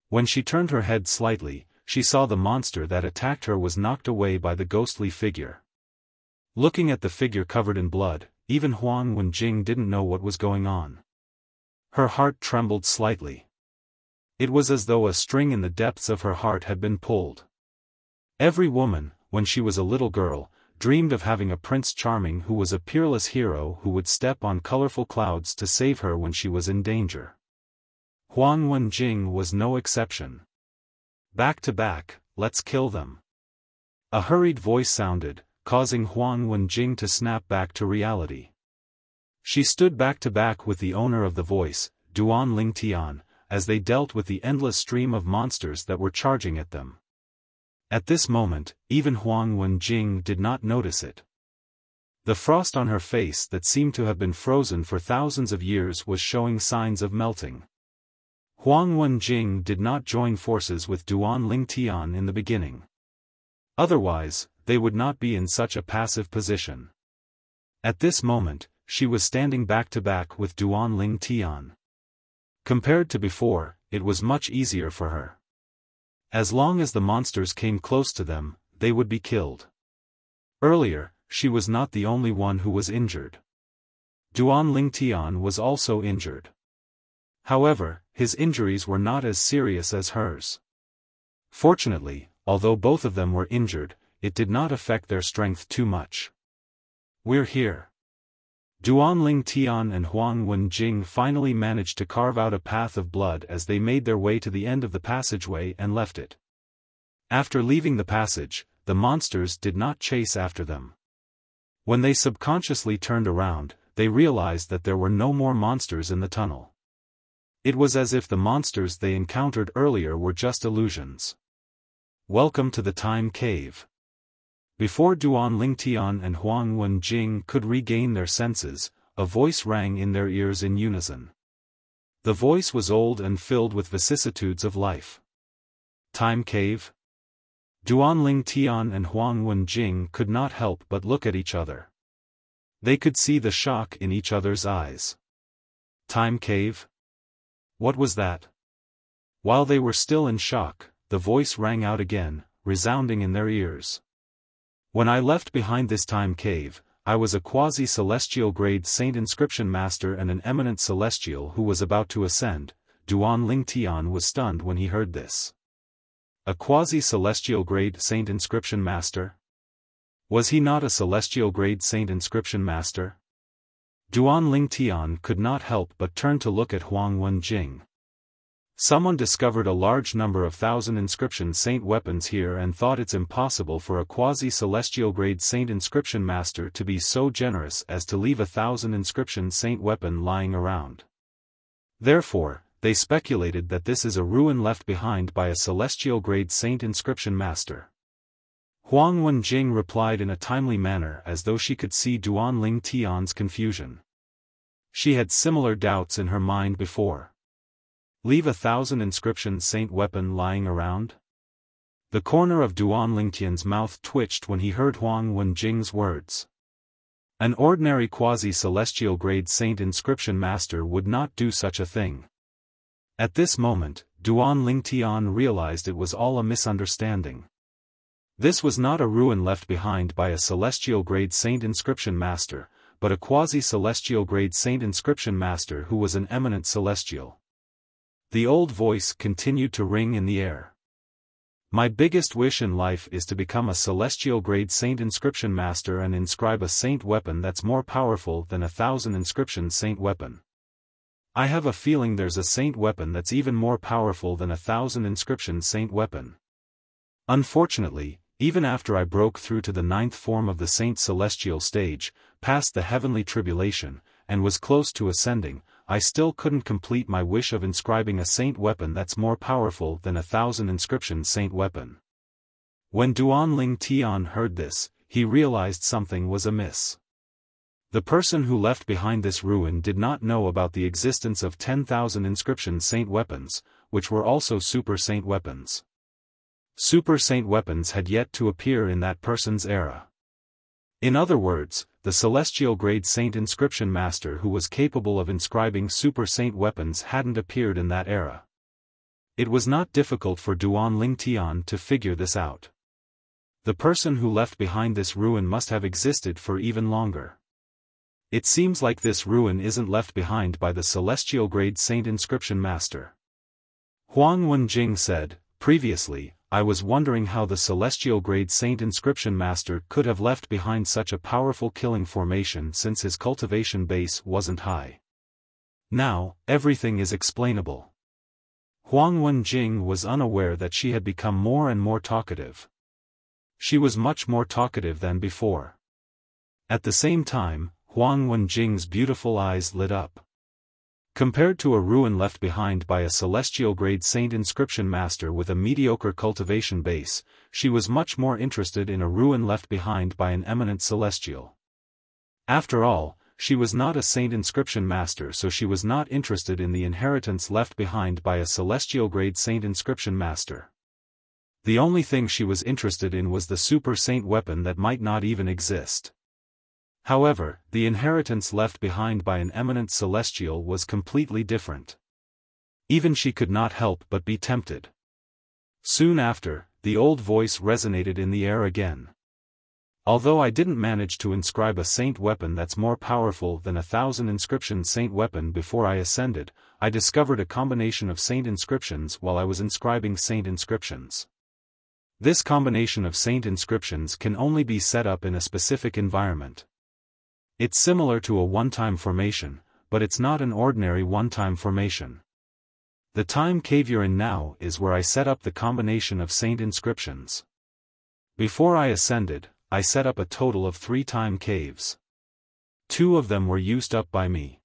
When she turned her head slightly, she saw the monster that attacked her was knocked away by the ghostly figure. Looking at the figure covered in blood, even Huang Wenjing didn't know what was going on. Her heart trembled slightly. It was as though a string in the depths of her heart had been pulled. Every woman, when she was a little girl, dreamed of having a Prince Charming who was a peerless hero who would step on colorful clouds to save her when she was in danger. Huang Wenjing was no exception. Back to back, let's kill them. A hurried voice sounded, causing Huang Wenjing to snap back to reality. She stood back to back with the owner of the voice, Duan Lingtian, as they dealt with the endless stream of monsters that were charging at them. At this moment, even Huang Wenjing did not notice it. The frost on her face that seemed to have been frozen for thousands of years was showing signs of melting. Huang Wenjing did not join forces with Duan Lingtian in the beginning. Otherwise, they would not be in such a passive position. At this moment, she was standing back to back with Duan Lingtian. Compared to before, it was much easier for her. As long as the monsters came close to them, they would be killed. Earlier, she was not the only one who was injured. Duan Lingtian was also injured. However, his injuries were not as serious as hers. Fortunately, although both of them were injured, it did not affect their strength too much. We're here. Duan Lingtian and Huang Wenjing finally managed to carve out a path of blood as they made their way to the end of the passageway and left it. After leaving the passage, the monsters did not chase after them. When they subconsciously turned around, they realized that there were no more monsters in the tunnel. It was as if the monsters they encountered earlier were just illusions. Welcome to the Time Cave. Before Duan Lingtian and Huang Wenjing could regain their senses, a voice rang in their ears in unison. The voice was old and filled with vicissitudes of life. Time Cave? Duan Lingtian and Huang Wenjing could not help but look at each other. They could see the shock in each other's eyes. Time Cave? What was that? While they were still in shock, the voice rang out again, resounding in their ears. When I left behind this time cave, I was a quasi-celestial grade saint inscription master and an eminent celestial who was about to ascend. Duan Lingtian was stunned when he heard this. A quasi-celestial grade saint inscription master? Was he not a celestial grade saint inscription master? Duan Lingtian could not help but turn to look at Huang Wenjing. Someone discovered a large number of 1,000 inscription saint weapons here and thought it's impossible for a quasi-celestial grade saint inscription master to be so generous as to leave 1,000 inscription saint weapon lying around. Therefore, they speculated that this is a ruin left behind by a celestial grade saint inscription master. Huang Wenjing replied in a timely manner as though she could see Duan Lingtian's confusion. She had similar doubts in her mind before. Leave 1,000 inscription saint weapon lying around? The corner of Duan Lingtian's mouth twitched when he heard Huang Wenjing's words. An ordinary quasi-celestial grade saint inscription master would not do such a thing. At this moment, Duan Lingtian realized it was all a misunderstanding. This was not a ruin left behind by a celestial grade saint inscription master, but a quasi-celestial grade saint inscription master who was an eminent celestial. The old voice continued to ring in the air. My biggest wish in life is to become a celestial grade saint inscription master and inscribe a saint weapon that's more powerful than 1,000 inscription saint weapon. I have a feeling there's a saint weapon that's even more powerful than 1,000 inscription saint weapon. Unfortunately, even after I broke through to the 9th form of the saint celestial stage, past the heavenly tribulation, and was close to ascending, I still couldn't complete my wish of inscribing a saint weapon that's more powerful than 1,000 inscription saint weapon. When Duan Lingtian heard this, he realized something was amiss. The person who left behind this ruin did not know about the existence of 10,000 inscription saint weapons, which were also super saint weapons. Super saint weapons had yet to appear in that person's era. In other words, the celestial grade saint inscription master who was capable of inscribing super saint weapons hadn't appeared in that era. It was not difficult for Duan Lingtian to figure this out. The person who left behind this ruin must have existed for even longer. It seems like this ruin isn't left behind by the celestial grade saint inscription master. Huang Wenjing said, "Previously, I was wondering how the celestial grade Saint Inscription Master could have left behind such a powerful killing formation since his cultivation base wasn't high. Now, everything is explainable." Huang Wenjing was unaware that she had become more and more talkative. She was much more talkative than before. At the same time, Huang Wenjing's beautiful eyes lit up. Compared to a ruin left behind by a celestial-grade Saint Inscription Master with a mediocre cultivation base, she was much more interested in a ruin left behind by an eminent celestial. After all, she was not a Saint Inscription Master, so she was not interested in the inheritance left behind by a celestial-grade Saint Inscription Master. The only thing she was interested in was the Super Saint weapon that might not even exist. However, the inheritance left behind by an eminent celestial was completely different. Even she could not help but be tempted. Soon after, the old voice resonated in the air again. "Although I didn't manage to inscribe a saint weapon that's more powerful than 1,000 inscription saint weapon before I ascended, I discovered a combination of saint inscriptions while I was inscribing saint inscriptions. This combination of saint inscriptions can only be set up in a specific environment. It's similar to a one-time formation, but it's not an ordinary one-time formation. The time cave you're in now is where I set up the combination of saint inscriptions. Before I ascended, I set up a total of 3 time caves. 2 of them were used up by me.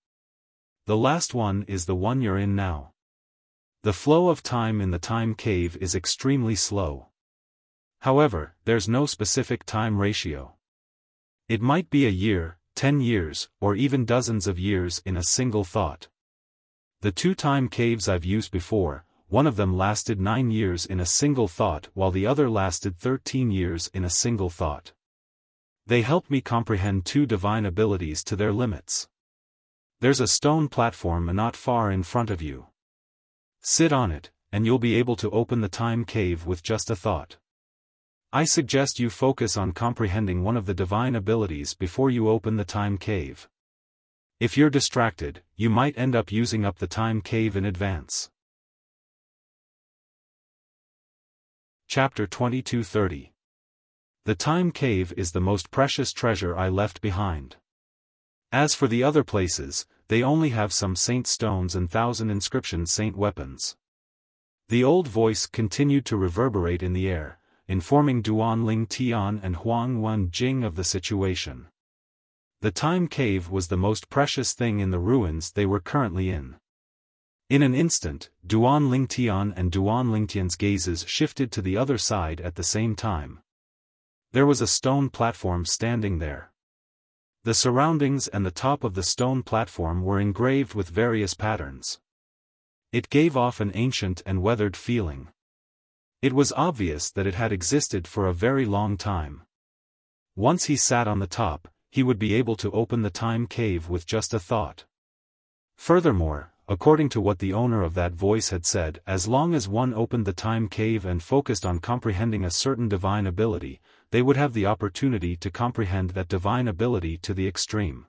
The last one is the one you're in now. The flow of time in the time cave is extremely slow. However, there's no specific time ratio. It might be a year, 10 years, or even dozens of years in a single thought. The 2 time caves I've used before, one of them lasted 9 years in a single thought while the other lasted 13 years in a single thought. They helped me comprehend 2 divine abilities to their limits. There's a stone platform not far in front of you. Sit on it, and you'll be able to open the time cave with just a thought. I suggest you focus on comprehending one of the divine abilities before you open the time cave. If you're distracted, you might end up using up the time cave in advance. Chapter 2230. The time cave is the most precious treasure I left behind. As for the other places, they only have some saint stones and 1,000 inscription saint weapons. The old voice continued to reverberate in the air, informing Duanling Tian and Huang Wenjing of the situation. The time cave was the most precious thing in the ruins they were currently in. In an instant, Duanling Tian and Duanling Tian's gazes shifted to the other side at the same time. There was a stone platform standing there. The surroundings and the top of the stone platform were engraved with various patterns. It gave off an ancient and weathered feeling. It was obvious that it had existed for a very long time. Once he sat on the top, he would be able to open the time cave with just a thought. Furthermore, according to what the owner of that voice had said, as long as one opened the time cave and focused on comprehending a certain divine ability, they would have the opportunity to comprehend that divine ability to the extreme.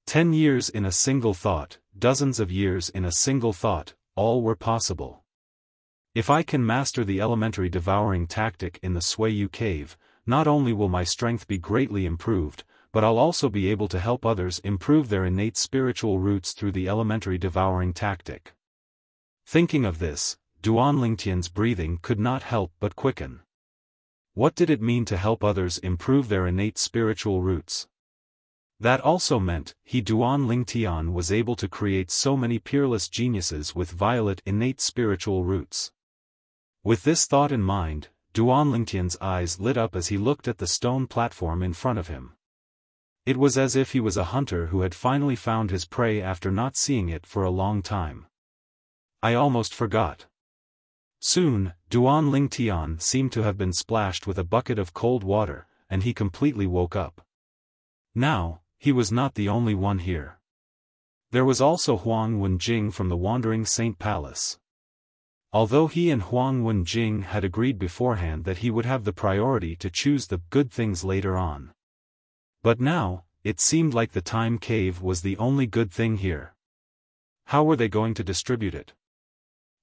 10 years in a single thought, dozens of years in a single thought, all were possible. If I can master the elementary devouring tactic in the Suiyu cave, not only will my strength be greatly improved, but I'll also be able to help others improve their innate spiritual roots through the elementary devouring tactic. Thinking of this, Duanling Tian's breathing could not help but quicken. What did it mean to help others improve their innate spiritual roots? That also meant, Duanling Tian was able to create so many peerless geniuses with violet innate spiritual roots. With this thought in mind, Duanling Tian's eyes lit up as he looked at the stone platform in front of him. It was as if he was a hunter who had finally found his prey after not seeing it for a long time. I almost forgot. Soon, Duanling Tian seemed to have been splashed with a bucket of cold water, and he completely woke up. Now, he was not the only one here. There was also Huang Wenjing from the Wandering Saint Palace. Although he and Huang Wenjing had agreed beforehand that he would have the priority to choose the good things later on. But now, it seemed like the time cave was the only good thing here. How were they going to distribute it?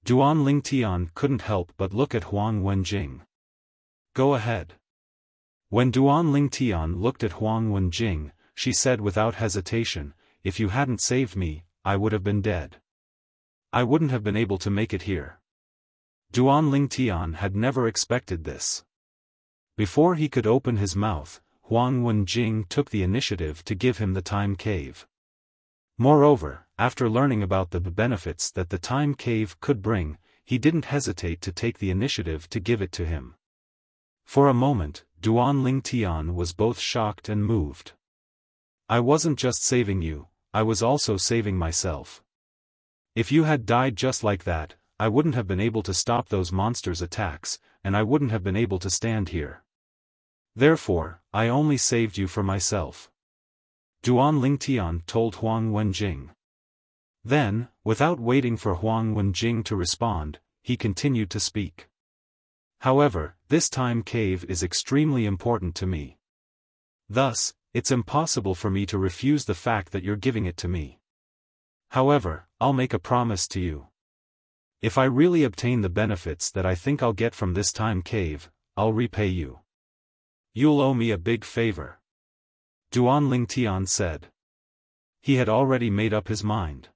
Duan Lingtian couldn't help but look at Huang Wenjing. Go ahead. When Duan Lingtian looked at Huang Wenjing, she said without hesitation, if you hadn't saved me, I would have been dead. I wouldn't have been able to make it here. Duan Lingtian had never expected this. Before he could open his mouth, Huang Wenjing took the initiative to give him the time cave. Moreover, after learning about the benefits that the time cave could bring, he didn't hesitate to take the initiative to give it to him. For a moment, Duan Lingtian was both shocked and moved. I wasn't just saving you, I was also saving myself. If you had died just like that, I wouldn't have been able to stop those monsters' attacks, and I wouldn't have been able to stand here. Therefore, I only saved you for myself. Duan Lingtian told Huang Wenjing. Then, without waiting for Huang Wenjing to respond, he continued to speak. However, this time cave is extremely important to me. Thus, it's impossible for me to refuse the fact that you're giving it to me. However, I'll make a promise to you. If I really obtain the benefits that I think I'll get from this time cave, I'll repay you. You'll owe me a big favor. Duan Lingtian said. He had already made up his mind.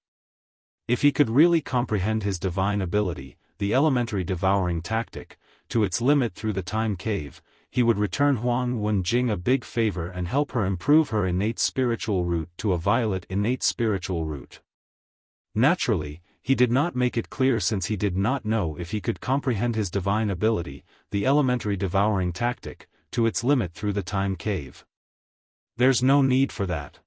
If he could really comprehend his divine ability, the elementary devouring tactic, to its limit through the time cave, he would return Huang Wenjing a big favor and help her improve her innate spiritual root to a violet innate spiritual root. Naturally, he did not make it clear since he did not know if he could comprehend his divine ability, the elementary devouring tactic, to its limit through the time cave. There's no need for that.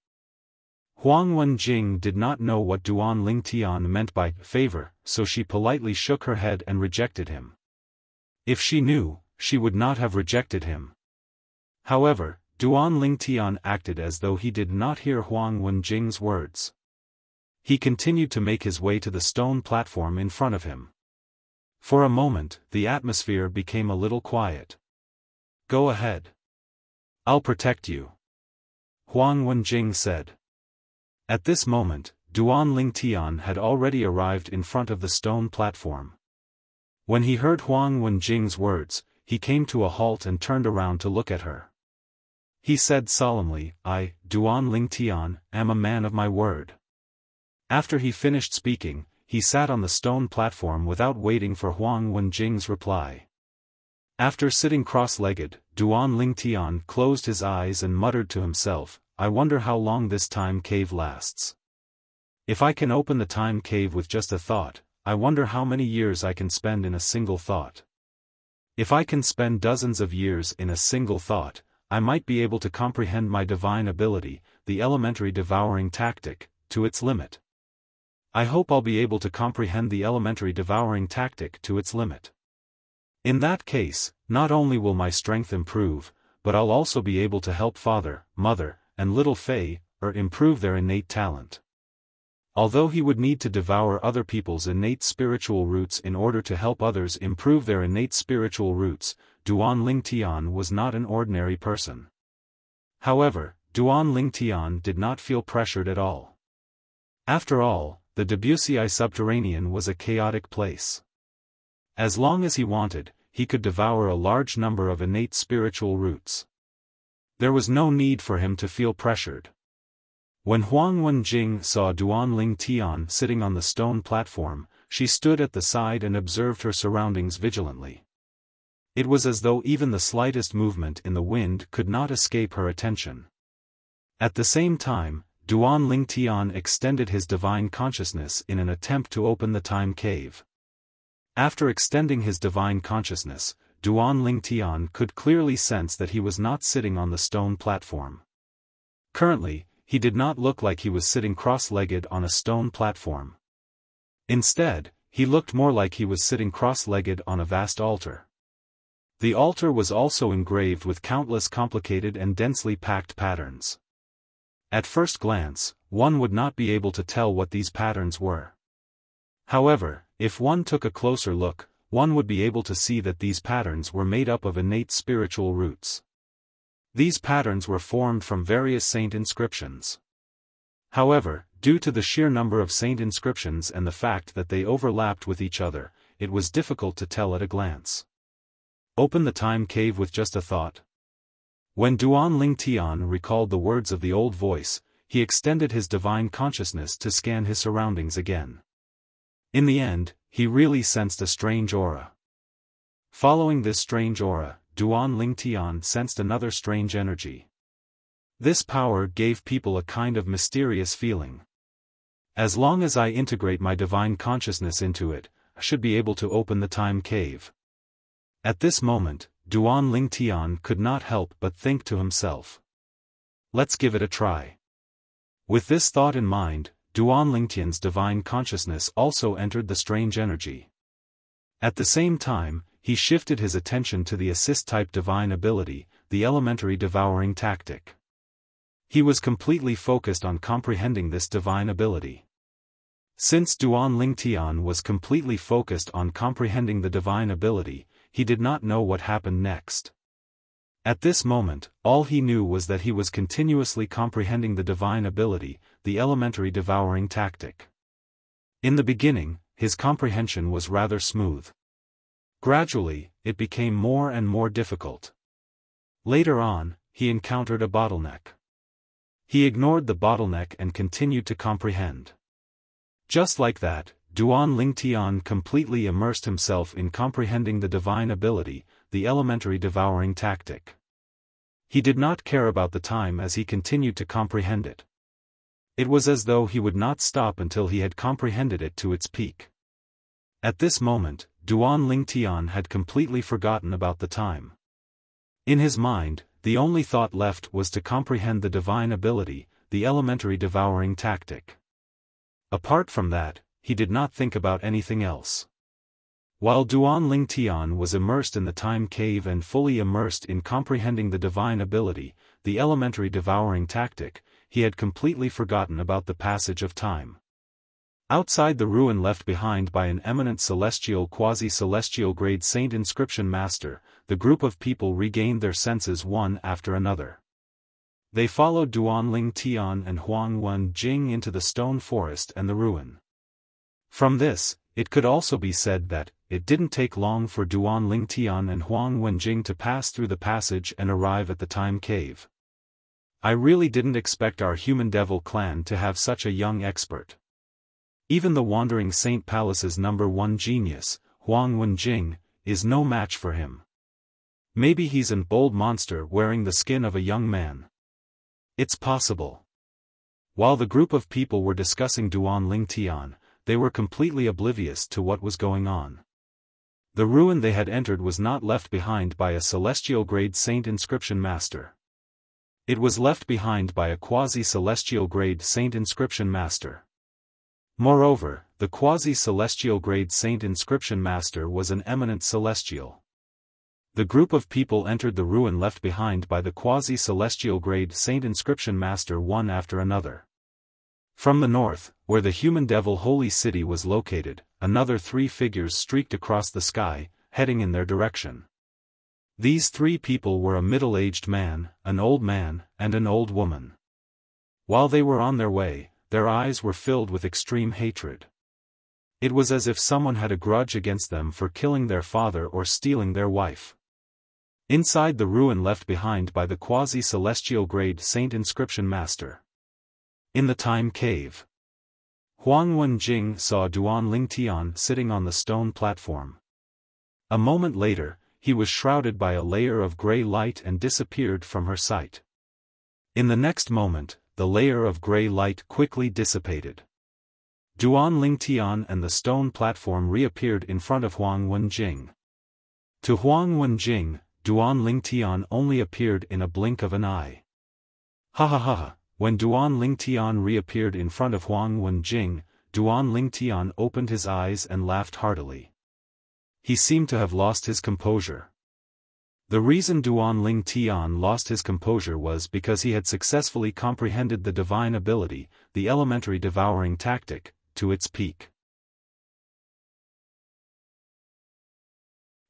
Huang Wenjing did not know what Duan Lingtian meant by favor, so she politely shook her head and rejected him. If she knew, she would not have rejected him. However, Duan Lingtian acted as though he did not hear Huang Wenjing's words. He continued to make his way to the stone platform in front of him. For a moment, the atmosphere became a little quiet. Go ahead. I'll protect you. Huang Wenjing said. At this moment, Duan Lingtian had already arrived in front of the stone platform. When he heard Huang Wenjing's words, he came to a halt and turned around to look at her. He said solemnly, I, Duan Lingtian, am a man of my word. After he finished speaking, he sat on the stone platform without waiting for Huang Wenjing's reply. After sitting cross-legged, Duan Lingtian closed his eyes and muttered to himself, I wonder how long this time cave lasts. If I can open the time cave with just a thought, I wonder how many years I can spend in a single thought. If I can spend dozens of years in a single thought, I might be able to comprehend my divine ability, the elementary devouring tactic, to its limit. I hope I'll be able to comprehend the elementary devouring tactic to its limit. In that case, not only will my strength improve, but I'll also be able to help father, mother, and little Fei, improve their innate talent. Although he would need to devour other people's innate spiritual roots in order to help others improve their innate spiritual roots, Duan Lingtian was not an ordinary person. However, Duan Lingtian did not feel pressured at all. After all, the Debussy subterranean was a chaotic place. As long as he wanted, he could devour a large number of innate spiritual roots. There was no need for him to feel pressured. When Huang Wenjing saw Duan Lingtian sitting on the stone platform, she stood at the side and observed her surroundings vigilantly. It was as though even the slightest movement in the wind could not escape her attention. At the same time, Duan Lingtian extended his divine consciousness in an attempt to open the time cave. After extending his divine consciousness, Duan Lingtian could clearly sense that he was not sitting on the stone platform. Currently, he did not look like he was sitting cross-legged on a stone platform. Instead, he looked more like he was sitting cross-legged on a vast altar. The altar was also engraved with countless complicated and densely packed patterns. At first glance, one would not be able to tell what these patterns were. However, if one took a closer look, one would be able to see that these patterns were made up of innate spiritual roots. These patterns were formed from various saint inscriptions. However, due to the sheer number of saint inscriptions and the fact that they overlapped with each other, it was difficult to tell at a glance. Open the time cave with just a thought. When Duan Ling Tian recalled the words of the old voice, he extended his divine consciousness to scan his surroundings again. In the end, he really sensed a strange aura. Following this strange aura, Duan Ling Tian sensed another strange energy. This power gave people a kind of mysterious feeling. As long as I integrate my divine consciousness into it, I should be able to open the time cave. At this moment, Duan Ling Tian could not help but think to himself. Let's give it a try. With this thought in mind, Duan Ling Tian's divine consciousness also entered the strange energy. At the same time, he shifted his attention to the assist-type divine ability, the elementary devouring tactic. He was completely focused on comprehending this divine ability. Since Duan Ling Tian was completely focused on comprehending the divine ability, he did not know what happened next. At this moment, all he knew was that he was continuously comprehending the divine ability, the elementary devouring tactic. In the beginning, his comprehension was rather smooth. Gradually, it became more and more difficult. Later on, he encountered a bottleneck. He ignored the bottleneck and continued to comprehend. Just like that, Duan Ling Tian completely immersed himself in comprehending the divine ability, the elementary devouring tactic. He did not care about the time as he continued to comprehend it. It was as though he would not stop until he had comprehended it to its peak. At this moment, Duan Ling Tian had completely forgotten about the time. In his mind, the only thought left was to comprehend the divine ability, the elementary devouring tactic. Apart from that, he did not think about anything else. While Duan Ling Tian was immersed in the time cave and fully immersed in comprehending the divine ability, the elementary devouring tactic, he had completely forgotten about the passage of time. Outside the ruin left behind by an eminent celestial quasi-celestial grade saint inscription master, the group of people regained their senses one after another. They followed Duan Ling Tian and Huang Wenjing into the stone forest and the ruin. From this, it could also be said that, it didn't take long for Duan Ling Tian and Huang Wenjing to pass through the passage and arrive at the time cave. I really didn't expect our human devil clan to have such a young expert. Even the Wandering Saint Palace's #1 genius, Huang Wenjing, is no match for him. Maybe he's an old monster wearing the skin of a young man. It's possible. While the group of people were discussing Duan Ling Tian, they were completely oblivious to what was going on. The ruin they had entered was not left behind by a celestial grade saint inscription master. It was left behind by a quasi-celestial grade saint inscription master. Moreover, the quasi-celestial grade saint inscription master was an eminent celestial. The group of people entered the ruin left behind by the quasi-celestial grade saint inscription master one after another. From the north, where the human devil holy city was located, another 3 figures streaked across the sky, heading in their direction. These 3 people were a middle-aged man, an old man, and an old woman. While they were on their way, their eyes were filled with extreme hatred. It was as if someone had a grudge against them for killing their father or stealing their wife. Inside the ruin left behind by the quasi-celestial grade saint inscription master. In the time cave, Huang Wenjing saw Duan Ling Tian sitting on the stone platform. A moment later, he was shrouded by a layer of gray light and disappeared from her sight. In the next moment, the layer of gray light quickly dissipated. Duan Ling Tian and the stone platform reappeared in front of Huang Wenjing. To Huang Wenjing, Duan Ling Tian only appeared in a blink of an eye. Ha ha ha ha. When Duan Ling Tian reappeared in front of Huang Wenjing, Duan Ling Tian opened his eyes and laughed heartily. He seemed to have lost his composure. The reason Duan Ling Tian lost his composure was because he had successfully comprehended the divine ability, the elementary devouring tactic, to its peak.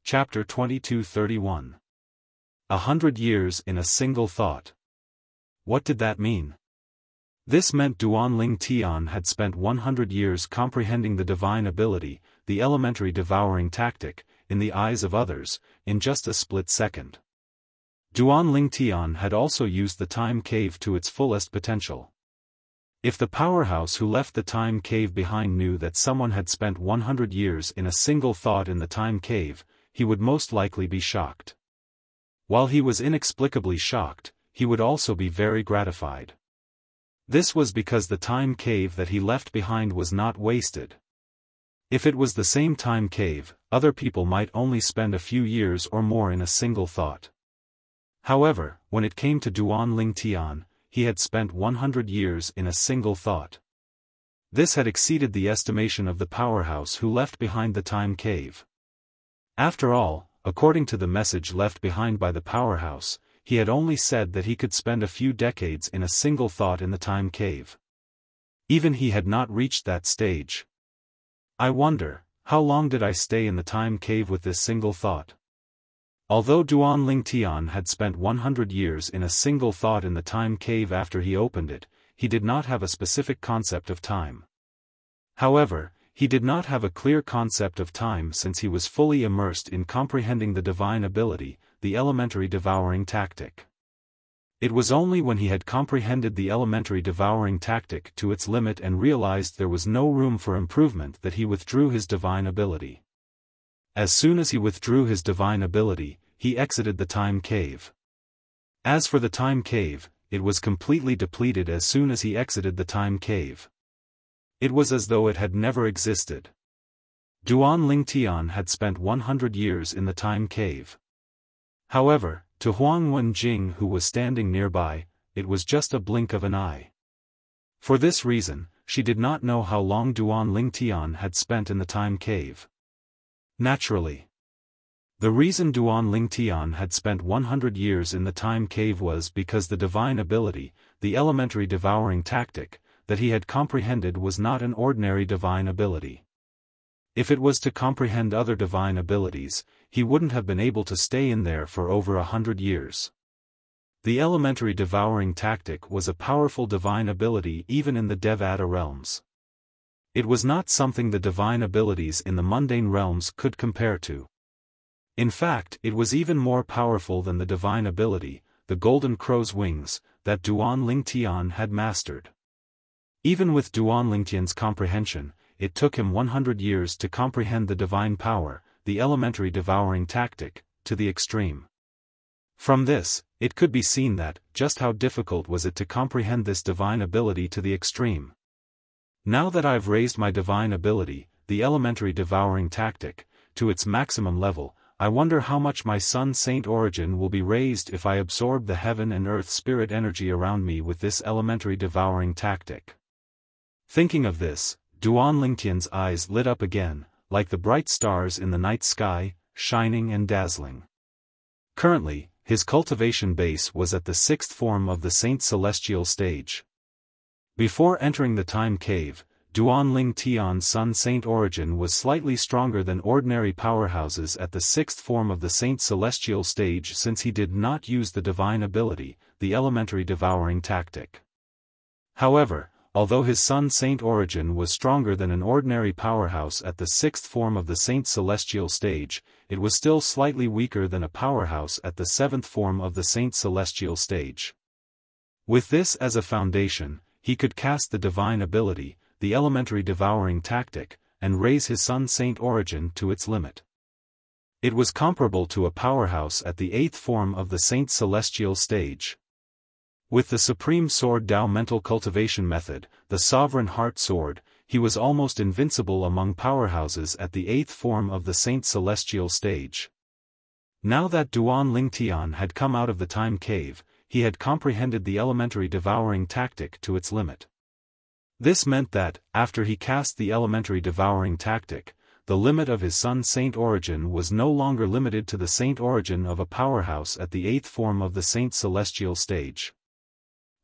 Chapter 22:31. 100 years in a single thought. What did that mean? This meant Duan Ling Tian had spent 100 years comprehending the divine ability, the elementary devouring tactic, in the eyes of others, in just a split second. Duan Ling Tian had also used the time cave to its fullest potential. If the powerhouse who left the time cave behind knew that someone had spent 100 years in a single thought in the time cave, he would most likely be shocked. While he was inexplicably shocked, he would also be very gratified. This was because the time cave that he left behind was not wasted. If it was the same time cave, other people might only spend a few years or more in a single thought. However, when it came to Duan Ling Tian, he had spent 100 years in a single thought. This had exceeded the estimation of the powerhouse who left behind the time cave. After all, according to the message left behind by the powerhouse, he had only said that he could spend a few decades in a single thought in the time cave. Even he had not reached that stage. I wonder, how long did I stay in the time cave with this single thought? Although Duan Ling Tian had spent 100 years in a single thought in the time cave after he opened it, he did not have a specific concept of time. However, he did not have a clear concept of time since he was fully immersed in comprehending the divine ability, the elementary devouring tactic. It was only when he had comprehended the elementary devouring tactic to its limit and realized there was no room for improvement that he withdrew his divine ability. As soon as he withdrew his divine ability, he exited the time cave. As for the time cave, it was completely depleted as soon as he exited the time cave. It was as though it had never existed. Duan Ling Tian had spent 100 years in the time cave. However, to Huang Wenjing who was standing nearby, it was just a blink of an eye. For this reason, she did not know how long Duan Ling Tian had spent in the time cave. Naturally. The reason Duan Ling Tian had spent 100 years in the time cave was because the divine ability, the elementary devouring tactic, that he had comprehended was not an ordinary divine ability. If it was to comprehend other divine abilities, he wouldn't have been able to stay in there for over 100 years. The elementary devouring tactic was a powerful divine ability even in the Devata realms. It was not something the divine abilities in the mundane realms could compare to. In fact, it was even more powerful than the divine ability, the golden crow's wings, that Duan Ling Tian had mastered. Even with Duan Ling Tian's comprehension, it took him 100 years to comprehend the divine power, the elementary devouring tactic, to the extreme. From this, it could be seen that, just how difficult was it to comprehend this divine ability to the extreme. Now that I've raised my divine ability, the elementary devouring tactic, to its maximum level, I wonder how much my Sun Saint origin will be raised if I absorb the heaven and earth spirit energy around me with this elementary devouring tactic. Thinking of this, Duan Ling Tian's eyes lit up again, like the bright stars in the night sky, shining and dazzling. Currently, his cultivation base was at the 6th form of the Saint Celestial stage. Before entering the time cave, Duan Ling Tian's Sun Saint origin was slightly stronger than ordinary powerhouses at the 6th form of the Saint Celestial stage since he did not use the divine ability, the elementary devouring tactic. However, although his Sun Saint origin was stronger than an ordinary powerhouse at the 6th form of the Saint Celestial stage, it was still slightly weaker than a powerhouse at the 7th form of the Saint Celestial stage. With this as a foundation, he could cast the divine ability, the elementary devouring tactic, and raise his Sun Saint origin to its limit. It was comparable to a powerhouse at the 8th form of the Saint Celestial stage. With the Supreme Sword Tao mental cultivation method, the Sovereign Heart Sword, he was almost invincible among powerhouses at the 8th form of the Saint Celestial stage. Now that Duan Ling Tian had come out of the time cave, he had comprehended the elementary devouring tactic to its limit. This meant that, after he cast the elementary devouring tactic, the limit of his Sun Saint origin was no longer limited to the Saint origin of a powerhouse at the 8th form of the Saint Celestial stage.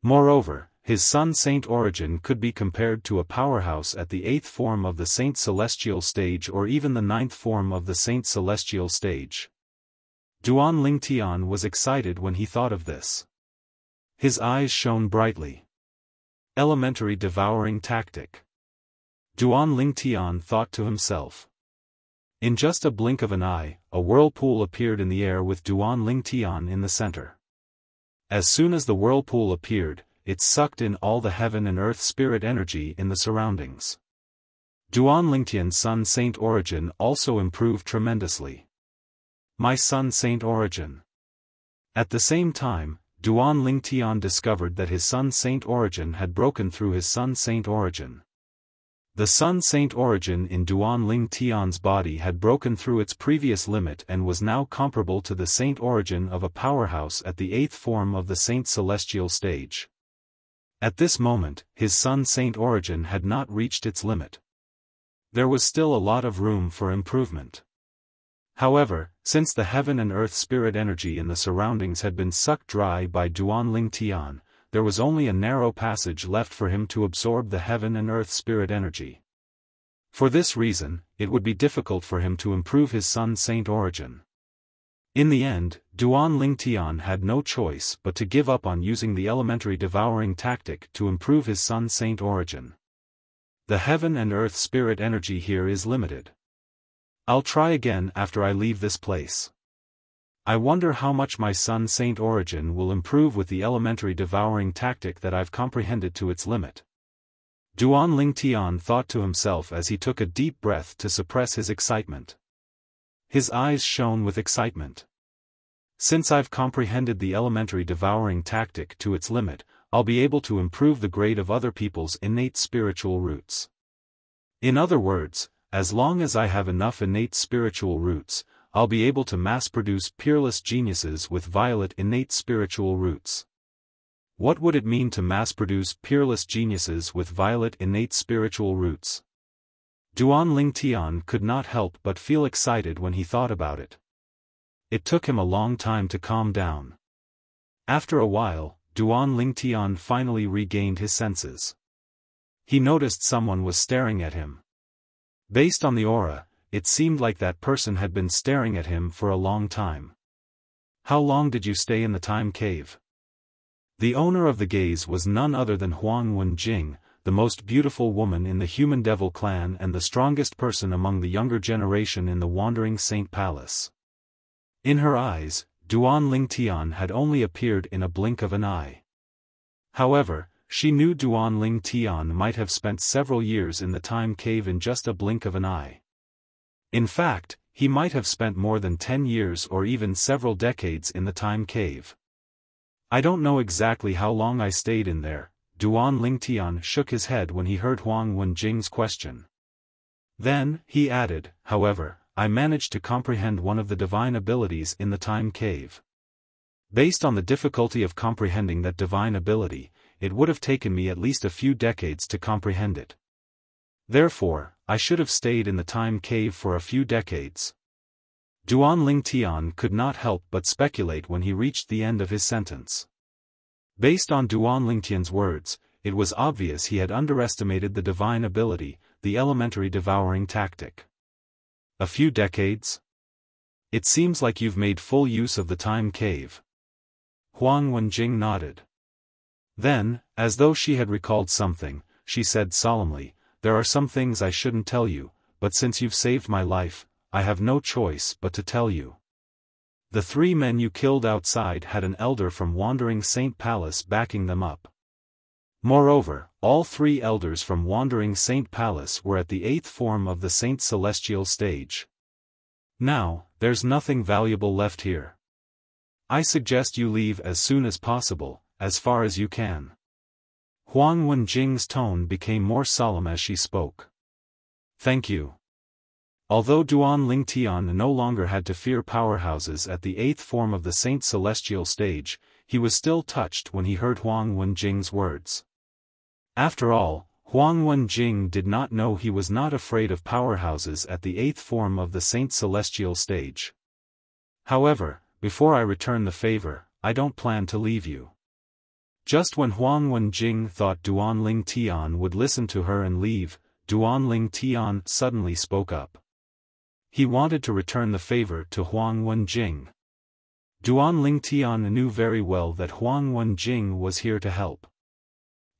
Moreover, his Sun Saint origin could be compared to a powerhouse at the 8th form of the Saint Celestial stage or even the 9th form of the Saint Celestial stage. Duan Ling Tian was excited when he thought of this. His eyes shone brightly. Elementary devouring tactic. Duan Lingtian thought to himself. In just a blink of an eye, a whirlpool appeared in the air with Duan Lingtian in the center. As soon as the whirlpool appeared, it sucked in all the heaven and earth spirit energy in the surroundings. Duan Lingtian's Sun Saint Origin also improved tremendously. My Sun Saint Origin. At the same time, Duan Lingtian discovered that his Sun Saint Origin had broken through his Sun Saint Origin. The Sun Saint Origin in Duan Lingtian's body had broken through its previous limit and was now comparable to the Saint Origin of a powerhouse at the 8th form of the Saint Celestial stage. At this moment, his Sun Saint Origin had not reached its limit. There was still a lot of room for improvement. However, since the heaven and earth spirit energy in the surroundings had been sucked dry by Duan Lingtian, there was only a narrow passage left for him to absorb the heaven and earth spirit energy. For this reason, it would be difficult for him to improve his Sun Saint Origin. In the end, Duan Lingtian had no choice but to give up on using the elementary devouring tactic to improve his Sun Saint Origin. The heaven and earth spirit energy here is limited. I'll try again after I leave this place. I wonder how much my Sun Saint Origin will improve with the elementary devouring tactic that I've comprehended to its limit. Duan Lingtian thought to himself as he took a deep breath to suppress his excitement. His eyes shone with excitement. Since I've comprehended the elementary devouring tactic to its limit, I'll be able to improve the grade of other people's innate spiritual roots. In other words, as long as I have enough innate spiritual roots, I'll be able to mass-produce peerless geniuses with violet innate spiritual roots. What would it mean to mass-produce peerless geniuses with violet innate spiritual roots? Duan Lingtian could not help but feel excited when he thought about it. It took him a long time to calm down. After a while, Duan Lingtian finally regained his senses. He noticed someone was staring at him. Based on the aura, it seemed like that person had been staring at him for a long time. How long did you stay in the time cave? The owner of the gaze was none other than Huang Wenjing, the most beautiful woman in the Human Devil clan and the strongest person among the younger generation in the Wandering Saint Palace. In her eyes, Duan Lingtian had only appeared in a blink of an eye. However, she knew Duan Lingtian might have spent several years in the time cave in just a blink of an eye. In fact, he might have spent more than 10 years or even several decades in the time cave. I don't know exactly how long I stayed in there. Duan Lingtian shook his head when he heard Huang Wenjing's question. Then, he added, however, I managed to comprehend one of the divine abilities in the time cave. Based on the difficulty of comprehending that divine ability, it would have taken me at least a few decades to comprehend it. Therefore, I should have stayed in the time cave for a few decades. Duan Lingtian could not help but speculate when he reached the end of his sentence. Based on Duan Lingtian's words, it was obvious he had underestimated the divine ability, the elementary devouring tactic. A few decades? It seems like you've made full use of the time cave. Huang Wenjing nodded. Then, as though she had recalled something, she said solemnly, there are some things I shouldn't tell you, but since you've saved my life, I have no choice but to tell you. The 3 men you killed outside had an elder from Wandering Saint Palace backing them up. Moreover, all 3 elders from Wandering Saint Palace were at the 8th form of the Saint Celestial stage. Now, there's nothing valuable left here. I suggest you leave as soon as possible, as far as you can. Huang Wenjing's tone became more solemn as she spoke. Thank you. Although Duan Lingtian no longer had to fear powerhouses at the 8th form of the Saint Celestial stage, he was still touched when he heard Huang Wenjing's words. After all, Huang Wenjing did not know he was not afraid of powerhouses at the 8th form of the Saint Celestial stage. However, before I return the favor, I don't plan to leave you. Just when Huang Wenjing thought Duan Lingtian would listen to her and leave, Duan Lingtian suddenly spoke up. He wanted to return the favor to Huang Wenjing. Duan Lingtian knew very well that Huang Wenjing was here to help.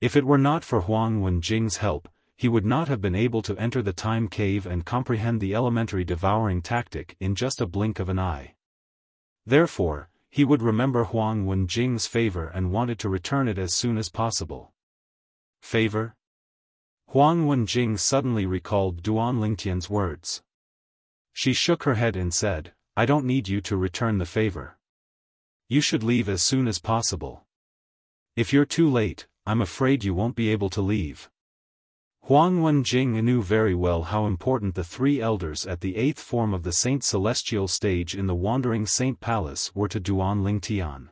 If it were not for Huang Wenjing's help, he would not have been able to enter the time cave and comprehend the elementary devouring tactic in just a blink of an eye. Therefore, he would remember Huang Wenjing's favor and wanted to return it as soon as possible. Favor? Huang Wenjing suddenly recalled Duan Lingtian's words. She shook her head and said, I don't need you to return the favor. You should leave as soon as possible. If you're too late, I'm afraid you won't be able to leave. Huang Wenjing knew very well how important the three elders at the 8th form of the Saint Celestial stage in the Wandering Saint Palace were to Duan Lingtian.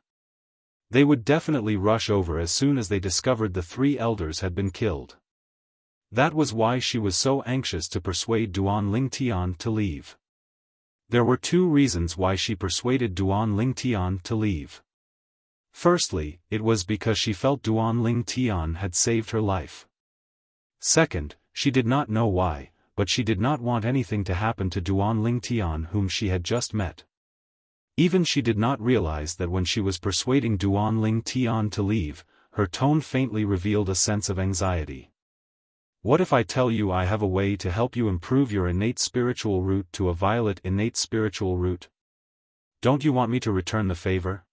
They would definitely rush over as soon as they discovered the three elders had been killed. That was why she was so anxious to persuade Duan Lingtian to leave. There were two reasons why she persuaded Duan Lingtian to leave. Firstly, it was because she felt Duan Lingtian had saved her life. Second, she did not know why, but she did not want anything to happen to Duan Lingtian whom she had just met. Even she did not realize that when she was persuading Duan Lingtian to leave, her tone faintly revealed a sense of anxiety. What if I tell you I have a way to help you improve your innate spiritual root to a violet innate spiritual root? Don't you want me to return the favor?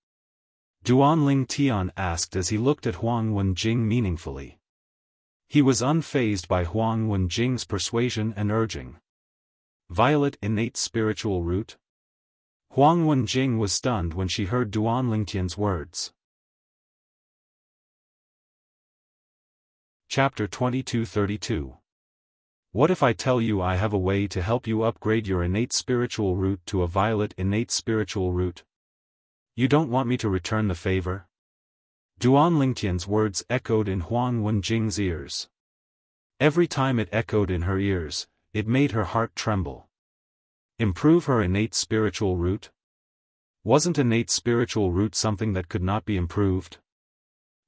Duan Lingtian asked as he looked at Huang Wenjing meaningfully. He was unfazed by Huang Wenjing's persuasion and urging. Violet innate spiritual root? Huang Wenjing was stunned when she heard Duan Lingtian's words. Chapter 2232. What if I tell you I have a way to help you upgrade your innate spiritual root to a violet innate spiritual root? You don't want me to return the favor? Duan Lingtian's words echoed in Huang Wenjing's ears. Every time it echoed in her ears, it made her heart tremble. Improve her innate spiritual root? Wasn't innate spiritual root something that could not be improved?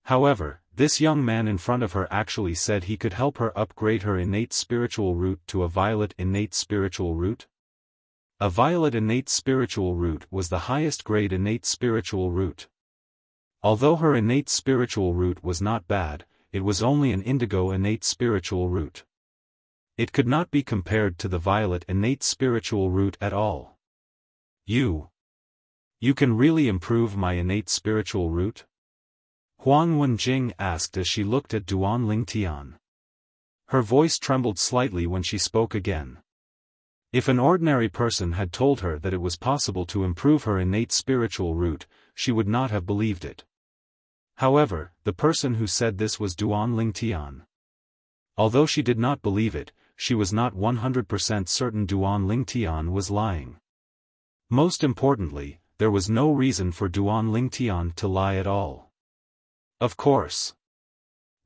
However, this young man in front of her actually said he could help her upgrade her innate spiritual root to a violet innate spiritual root? A violet innate spiritual root was the highest grade innate spiritual root. Although her innate spiritual root was not bad, it was only an indigo innate spiritual root. It could not be compared to the violet innate spiritual root at all. You can really improve my innate spiritual root? Huang Wenjing asked as she looked at Duan Lingtian. Her voice trembled slightly when she spoke again. If an ordinary person had told her that it was possible to improve her innate spiritual root, she would not have believed it. However, the person who said this was Duan Lingtian. Although she did not believe it, she was not 100% certain Duan Lingtian was lying. Most importantly, there was no reason for Duan Lingtian to lie at all. Of course.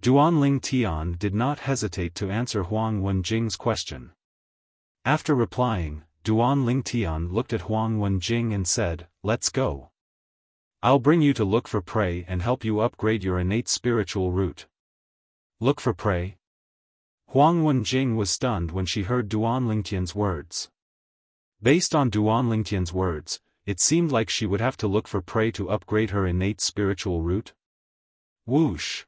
Duan Lingtian did not hesitate to answer Huang Wenjing's question. After replying, Duan Lingtian looked at Huang Wenjing and said, "Let's go. I'll bring you to look for prey and help you upgrade your innate spiritual root." Look for prey? Huang Wenjing was stunned when she heard Duan Lingtian's words. Based on Duan Lingtian's words, it seemed like she would have to look for prey to upgrade her innate spiritual root. Whoosh!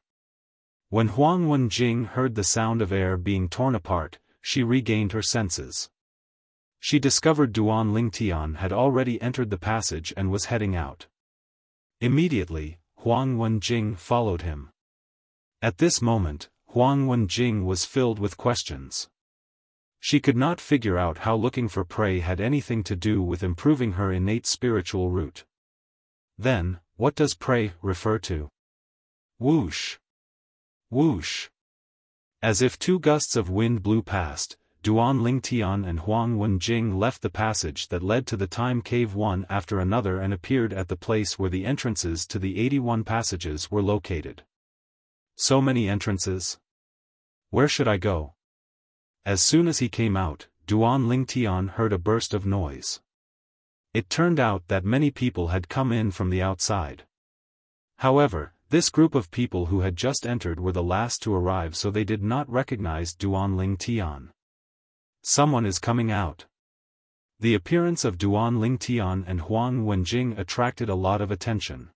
When Huang Wenjing heard the sound of air being torn apart, she regained her senses. She discovered Duan Lingtian had already entered the passage and was heading out. Immediately, Huang Wenjing followed him. At this moment, Huang Wenjing was filled with questions. She could not figure out how looking for prey had anything to do with improving her innate spiritual root. Then, what does prey refer to? Whoosh! Whoosh! As if two gusts of wind blew past, Duan Lingtian and Huang Wenjing left the passage that led to the time cave one after another and appeared at the place where the entrances to the 81 passages were located. So many entrances? Where should I go? As soon as he came out, Duan Lingtian heard a burst of noise. It turned out that many people had come in from the outside. However, this group of people who had just entered were the last to arrive, so they did not recognize Duan Lingtian. Someone is coming out. The appearance of Duan Lingtian and Huang Wenjing attracted a lot of attention.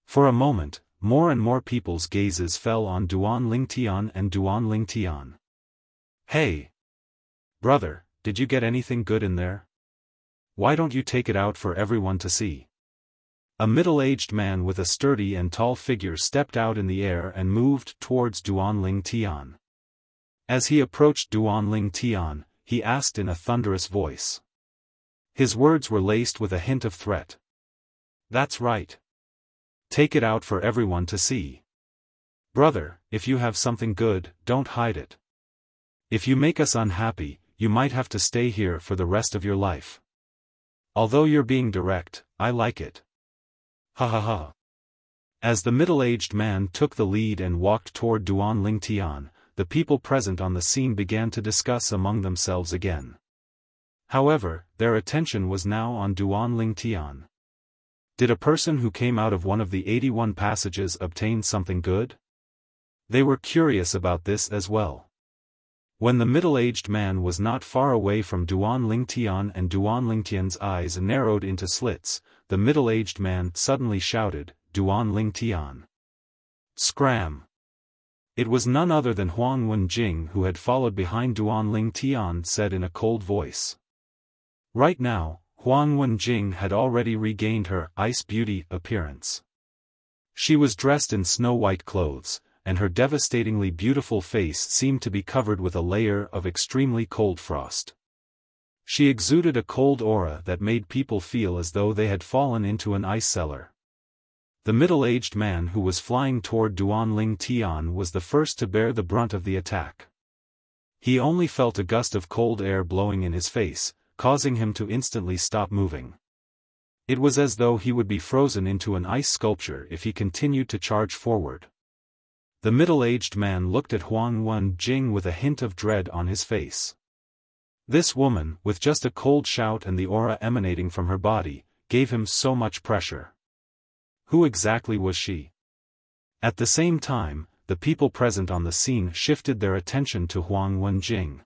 For a moment, more and more people's gazes fell on Duan Lingtian and Duan Lingtian. "Hey! Brother, did you get anything good in there? Why don't you take it out for everyone to see?" A middle-aged man with a sturdy and tall figure stepped out in the air and moved towards Duan Lingtian. As he approached Duan Lingtian, he asked in a thunderous voice. His words were laced with a hint of threat. "That's right. Take it out for everyone to see. Brother, if you have something good, don't hide it. If you make us unhappy, you might have to stay here for the rest of your life. Although you're being direct, I like it. Ha ha ha." As the middle-aged man took the lead and walked toward Duan Lingtian, the people present on the scene began to discuss among themselves again. However, their attention was now on Duan Lingtian. Did a person who came out of one of the 81 passages obtain something good? They were curious about this as well. When the middle-aged man was not far away from Duan Lingtian and Duan Lingtian's eyes narrowed into slits, the middle-aged man suddenly shouted, "Duan Lingtian! Scram!" It was none other than Huang Wenjing who had followed behind Duan Lingtian, said in a cold voice. Right now, Huang Wenjing had already regained her ice beauty appearance. She was dressed in snow-white clothes, and her devastatingly beautiful face seemed to be covered with a layer of extremely cold frost. She exuded a cold aura that made people feel as though they had fallen into an ice cellar. The middle-aged man who was flying toward Duan Lingtian was the first to bear the brunt of the attack. He only felt a gust of cold air blowing in his face, causing him to instantly stop moving. It was as though he would be frozen into an ice sculpture if he continued to charge forward. The middle-aged man looked at Huang Wenjing with a hint of dread on his face. This woman, with just a cold shout and the aura emanating from her body, gave him so much pressure. Who exactly was she? At the same time, the people present on the scene shifted their attention to Huang Wenjing.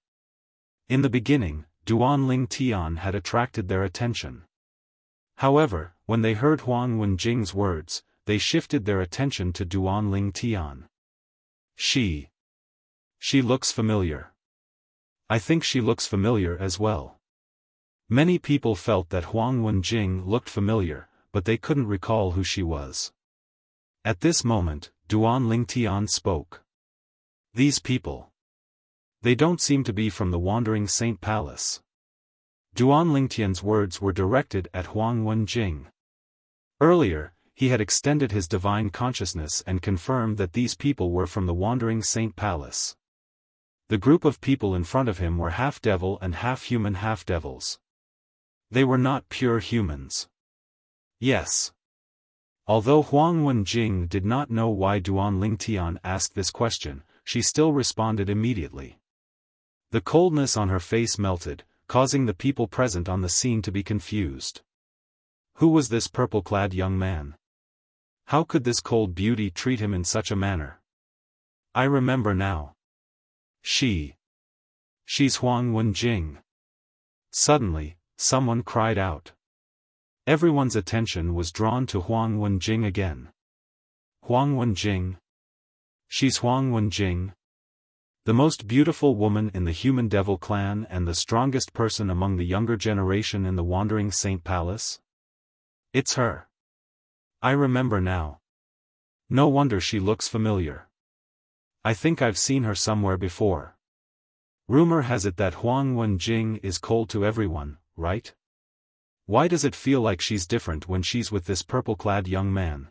In the beginning, Duan Lingtian had attracted their attention. However, when they heard Huang Wenjing's words, they shifted their attention to Duan Lingtian. She looks familiar. I think she looks familiar as well. Many people felt that Huang Wenjing looked familiar, but they couldn't recall who she was. At this moment, Duan Lingtian spoke. "These people. They don't seem to be from the Wandering Saint Palace." Duan Lingtian's words were directed at Huang Wenjing. Earlier, he had extended his divine consciousness and confirmed that these people were from the Wandering Saint Palace. The group of people in front of him were half-devil and half-human half-devils. They were not pure humans. Yes. Although Huang Wenjing did not know why Duan Lingtian asked this question, she still responded immediately. The coldness on her face melted, causing the people present on the scene to be confused. Who was this purple-clad young man? How could this cold beauty treat him in such a manner? I remember now. She's Huang Wenjing. Suddenly, someone cried out. Everyone's attention was drawn to Huang Wenjing again. Huang Wenjing? She's Huang Wenjing? The most beautiful woman in the Human Devil clan and the strongest person among the younger generation in the Wandering Saint Palace? It's her. I remember now. No wonder she looks familiar. I think I've seen her somewhere before. Rumor has it that Huang Wenjing is cold to everyone, right? Why does it feel like she's different when she's with this purple-clad young man?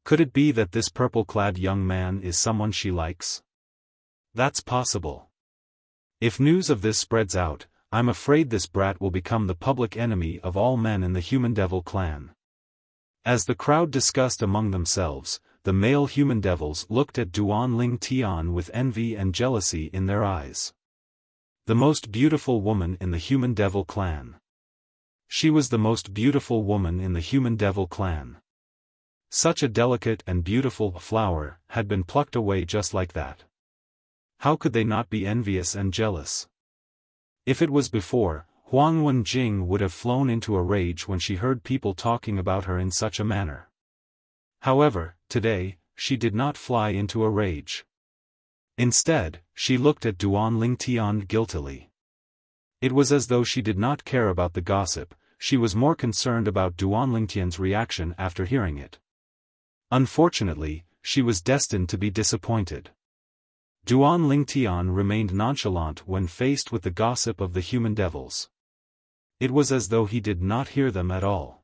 Could it be that this purple-clad young man is someone she likes? That's possible. If news of this spreads out, I'm afraid this brat will become the public enemy of all men in the Human Devil clan. As the crowd discussed among themselves, the male human devils looked at Duan Lingtian with envy and jealousy in their eyes. The most beautiful woman in the Human Devil clan. She was the most beautiful woman in the Human Devil clan. Such a delicate and beautiful flower had been plucked away just like that. How could they not be envious and jealous? If it was before, Huang Wenjing would have flown into a rage when she heard people talking about her in such a manner. However, today, she did not fly into a rage. Instead, she looked at Duan Lingtian guiltily. It was as though she did not care about the gossip, she was more concerned about Duan Lingtian's reaction after hearing it. Unfortunately, she was destined to be disappointed. Duan Lingtian remained nonchalant when faced with the gossip of the human devils. It was as though he did not hear them at all.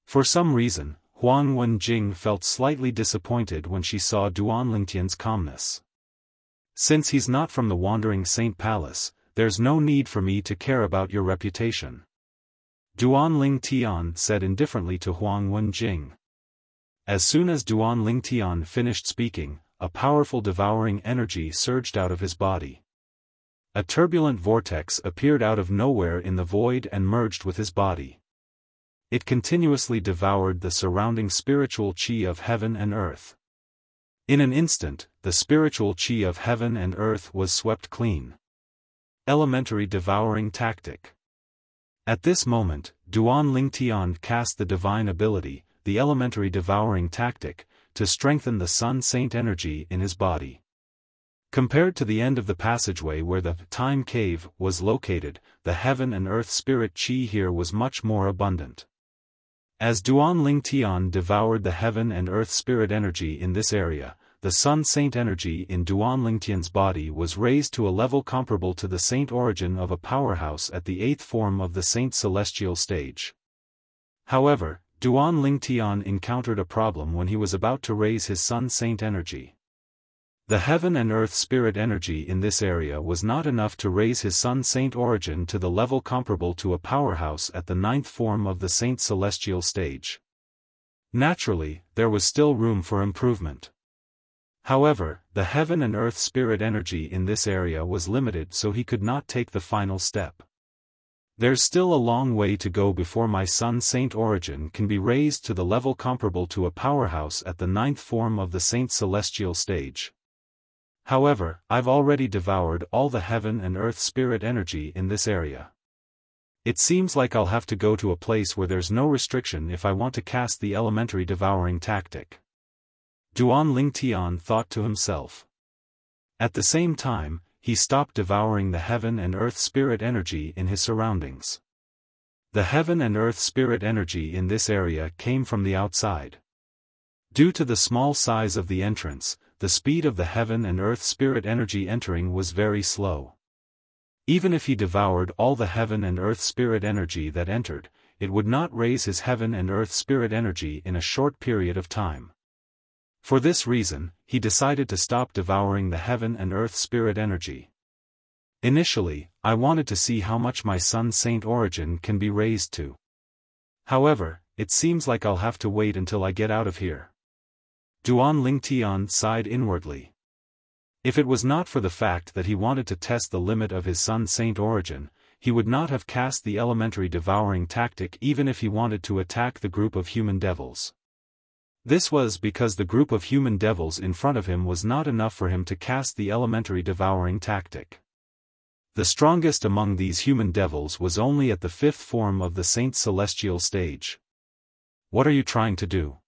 For some reason, Huang Wenjing felt slightly disappointed when she saw Duan Lingtian's calmness. Since he's not from the Wandering Saint Palace, there's no need for me to care about your reputation. Duan Lingtian said indifferently to Huang Wenjing. As soon as Duan Lingtian finished speaking, a powerful devouring energy surged out of his body. A turbulent vortex appeared out of nowhere in the void and merged with his body. It continuously devoured the surrounding spiritual qi of heaven and earth. In an instant, the spiritual qi of heaven and earth was swept clean. Elementary devouring tactic. At this moment, Duan Lingtian cast the divine ability, the elementary devouring tactic, to strengthen the Sun Saint energy in his body. Compared to the end of the passageway where the time cave was located, the heaven and earth spirit qi here was much more abundant. As Duan Lingtian devoured the heaven and earth spirit energy in this area, the Sun Saint energy in Duan Lingtian's body was raised to a level comparable to the Saint origin of a powerhouse at the 8th form of the Saint celestial stage. However, Duan Lingtian encountered a problem when he was about to raise his Sun Saint energy. The heaven and earth spirit energy in this area was not enough to raise his Sun Saint origin to the level comparable to a powerhouse at the 9th form of the Saint celestial stage. Naturally, there was still room for improvement. However, the heaven and earth spirit energy in this area was limited, so he could not take the final step. There's still a long way to go before my Sun Saint origin can be raised to the level comparable to a powerhouse at the 9th form of the Saint celestial stage. However, I've already devoured all the heaven and earth spirit energy in this area. It seems like I'll have to go to a place where there's no restriction if I want to cast the elementary devouring tactic. Duan Lingtian thought to himself. At the same time, he stopped devouring the heaven and earth spirit energy in his surroundings. The heaven and earth spirit energy in this area came from the outside. Due to the small size of the entrance, the speed of the heaven and earth spirit energy entering was very slow. Even if he devoured all the heaven and earth spirit energy that entered, it would not raise his heaven and earth spirit energy in a short period of time. For this reason, he decided to stop devouring the heaven and earth spirit energy. Initially, I wanted to see how much my Sun Saint origin can be raised to. However, it seems like I'll have to wait until I get out of here. Duan Lingtian sighed inwardly. If it was not for the fact that he wanted to test the limit of his Sun Saint origin, he would not have cast the elementary devouring tactic even if he wanted to attack the group of human devils. This was because the group of human devils in front of him was not enough for him to cast the elementary devouring tactic. The strongest among these human devils was only at the 5th form of the Saint celestial stage. What are you trying to do?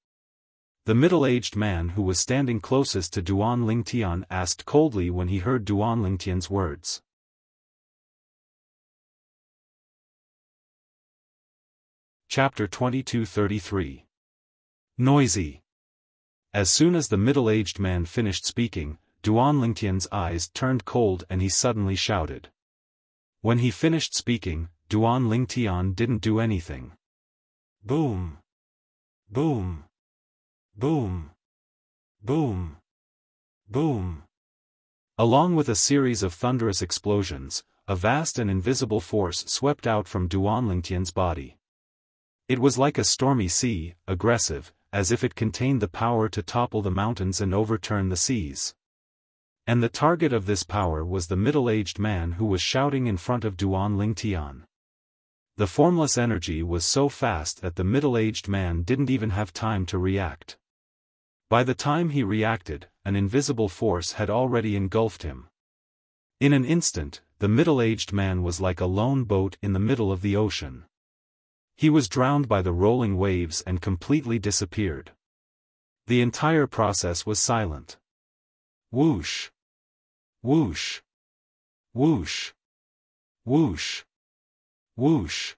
The middle-aged man who was standing closest to Duan Lingtian asked coldly when he heard Duan Lingtian's words. Chapter 2233. Noisy. As soon as the middle-aged man finished speaking, Duan Lingtian's eyes turned cold and he suddenly shouted. When he finished speaking, Duan Lingtian didn't do anything. Boom! Boom! Boom! Boom! Boom! Along with a series of thunderous explosions, a vast and invisible force swept out from Duan Lingtian's body. It was like a stormy sea, aggressive, as if it contained the power to topple the mountains and overturn the seas. And the target of this power was the middle-aged man who was shouting in front of Duan Lingtian. The formless energy was so fast that the middle-aged man didn't even have time to react. By the time he reacted, an invisible force had already engulfed him. In an instant, the middle-aged man was like a lone boat in the middle of the ocean. He was drowned by the rolling waves and completely disappeared. The entire process was silent. Whoosh! Whoosh! Whoosh! Whoosh! Whoosh!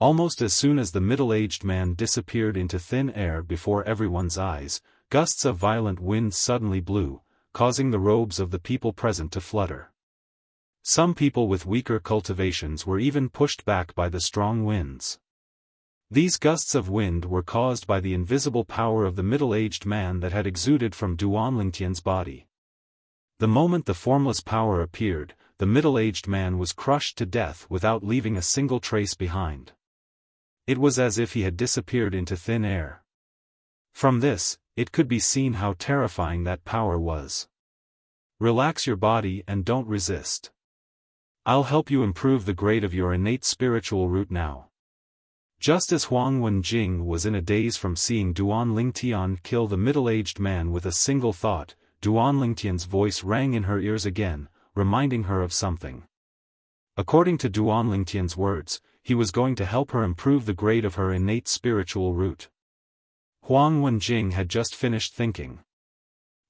Almost as soon as the middle-aged man disappeared into thin air before everyone's eyes, gusts of violent wind suddenly blew, causing the robes of the people present to flutter. Some people with weaker cultivations were even pushed back by the strong winds. These gusts of wind were caused by the invisible power of the middle-aged man that had exuded from Duanlingtian's body. The moment the formless power appeared, the middle-aged man was crushed to death without leaving a single trace behind. It was as if he had disappeared into thin air. From this, it could be seen how terrifying that power was. Relax your body and don't resist. I'll help you improve the grade of your innate spiritual root now. Just as Huang Wenjing was in a daze from seeing Duanlingtian kill the middle-aged man with a single thought, Duanlingtian's voice rang in her ears again, reminding her of something. According to Duanlingtian's words, he was going to help her improve the grade of her innate spiritual root. Huang Wenjing had just finished thinking.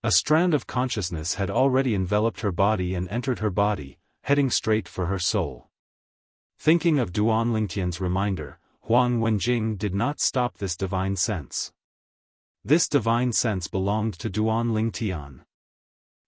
A strand of consciousness had already enveloped her body and entered her body, heading straight for her soul. Thinking of Duanlingtian's reminder, Huang Wenjing did not stop this divine sense. This divine sense belonged to Duanlingtian.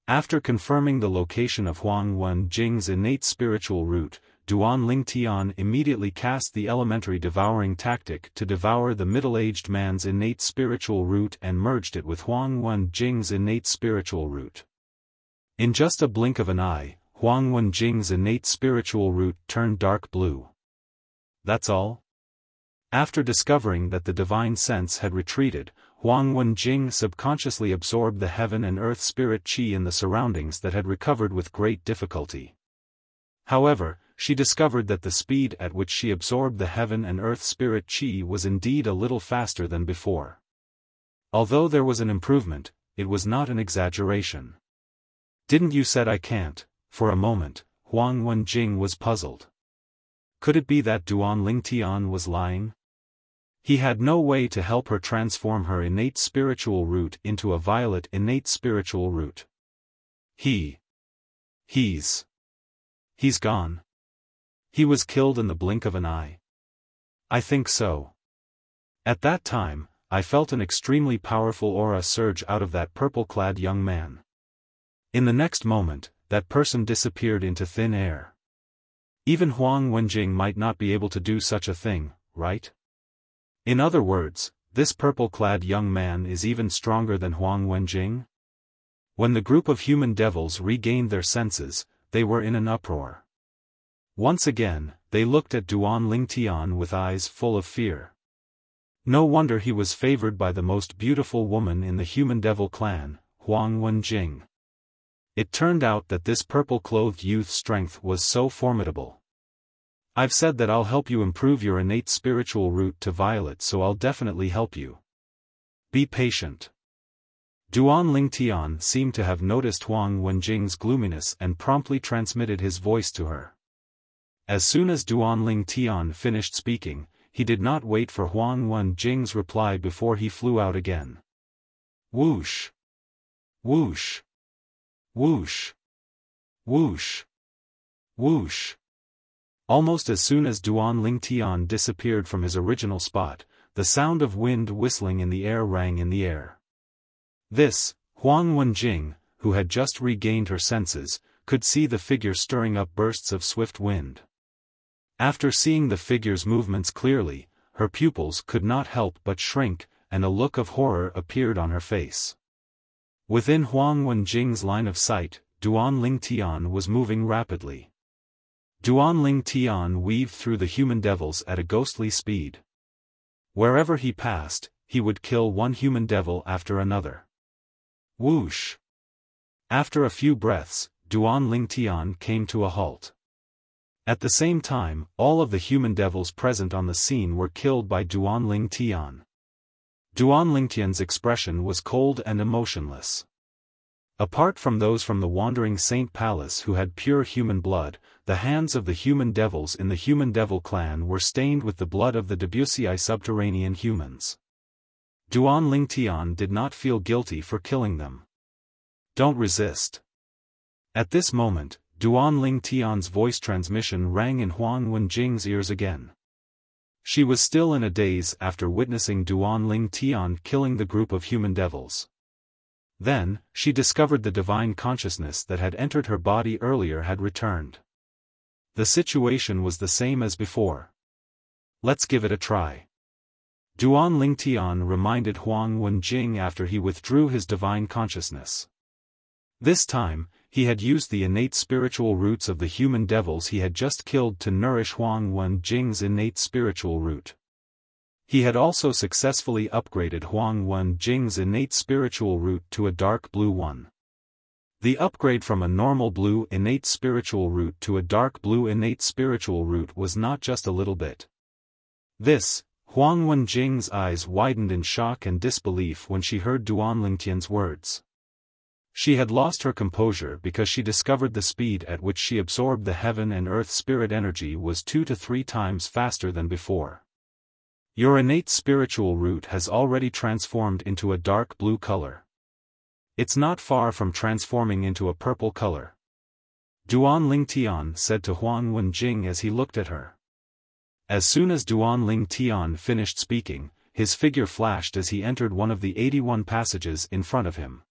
After confirming the location of Huang Wenjing's innate spiritual root, Duanlingtian immediately cast the elementary devouring tactic to devour the middle-aged man's innate spiritual root and merged it with Huang Wenjing's innate spiritual root. In just a blink of an eye, Huang Wenjing's innate spiritual root turned dark blue. That's all? After discovering that the divine sense had retreated, Huang Wenjing subconsciously absorbed the heaven and earth spirit qi in the surroundings that had recovered with great difficulty. However, she discovered that the speed at which she absorbed the heaven and earth spirit qi was indeed a little faster than before. Although there was an improvement, it was not an exaggeration. Didn't you said I can't? For a moment, Huang Wenjing was puzzled. Could it be that Duanlingtian was lying? He had no way to help her transform her innate spiritual root into a violet innate spiritual root. He's gone. He was killed in the blink of an eye. I think so. At that time, I felt an extremely powerful aura surge out of that purple-clad young man. In the next moment, that person disappeared into thin air. Even Huang Wenjing might not be able to do such a thing, right? In other words, this purple-clad young man is even stronger than Huang Wenjing? When the group of human devils regained their senses, they were in an uproar. Once again, they looked at Duanlingtian with eyes full of fear. No wonder he was favored by the most beautiful woman in the human devil clan, Huang Wenjing. It turned out that this purple-clothed youth's strength was so formidable. I've said that I'll help you improve your innate spiritual root to violet, so I'll definitely help you. Be patient. Duanlingtian seemed to have noticed Huang Wenjing's gloominess and promptly transmitted his voice to her. As soon as Duanlingtian finished speaking, he did not wait for Huang Wenjing's reply before he flew out again. Whoosh! Whoosh! Whoosh! Whoosh! Whoosh! Almost as soon as Duanlingtian disappeared from his original spot, the sound of wind whistling in the air rang in the air. This, Huang Wenjing, who had just regained her senses, could see the figure stirring up bursts of swift wind. After seeing the figure's movements clearly, her pupils could not help but shrink, and a look of horror appeared on her face. Within Huang Wenjing's line of sight, Duanlingtian was moving rapidly. Duanlingtian weaved through the human devils at a ghostly speed. Wherever he passed, he would kill one human devil after another. Whoosh! After a few breaths, Duanlingtian came to a halt. At the same time, all of the human devils present on the scene were killed by Duanlingtian. Duanlingtian's expression was cold and emotionless. Apart from those from the Wandering Saint Palace who had pure human blood, the hands of the human devils in the human devil clan were stained with the blood of the Debussy subterranean humans. Duan Lingtian did not feel guilty for killing them. Don't resist. At this moment, Duan Lingtian's voice transmission rang in Huang Wenjing's ears again. She was still in a daze after witnessing Duan Lingtian killing the group of human devils. Then, she discovered the divine consciousness that had entered her body earlier had returned. The situation was the same as before. Let's give it a try. Duan Lingtian reminded Huang Wenjing after he withdrew his divine consciousness. This time, he had used the innate spiritual roots of the human devils he had just killed to nourish Huang Wenjing's innate spiritual root. He had also successfully upgraded Huang Wenjing's innate spiritual root to a dark blue one. The upgrade from a normal blue innate spiritual root to a dark blue innate spiritual root was not just a little bit. Huang Wenjing's eyes widened in shock and disbelief when she heard Duan Lingtian's words. She had lost her composure because she discovered the speed at which she absorbed the heaven and earth spirit energy was 2 to 3 times faster than before. Your innate spiritual root has already transformed into a dark blue color. It's not far from transforming into a purple color. Duan Lingtian said to Huang Wenjing as he looked at her. As soon as Duan Lingtian finished speaking, his figure flashed as he entered one of the 81 passages in front of him.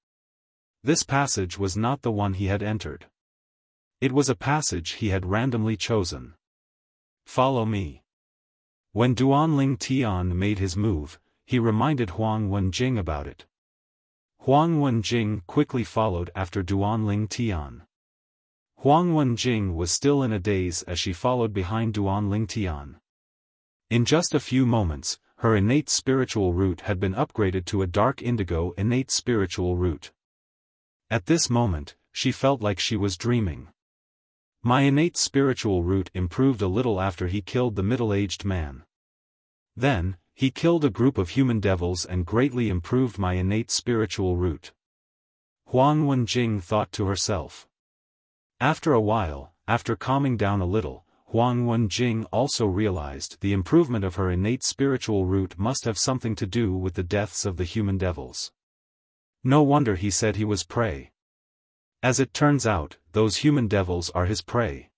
This passage was not the one he had entered. It was a passage he had randomly chosen. Follow me. When Duan Lingtian made his move, he reminded Huang Wenjing about it. Huang Wenjing quickly followed after Duan Lingtian. Huang Wenjing was still in a daze as she followed behind Duan Lingtian. In just a few moments, her innate spiritual root had been upgraded to a dark indigo innate spiritual root. At this moment, she felt like she was dreaming. My innate spiritual root improved a little after he killed the middle-aged man. Then, he killed a group of human devils and greatly improved my innate spiritual root. Huang Wenjing thought to herself. After a while, after calming down a little, Huang Wenjing also realized the improvement of her innate spiritual root must have something to do with the deaths of the human devils. No wonder he said he was prey. As it turns out, those human devils are his prey.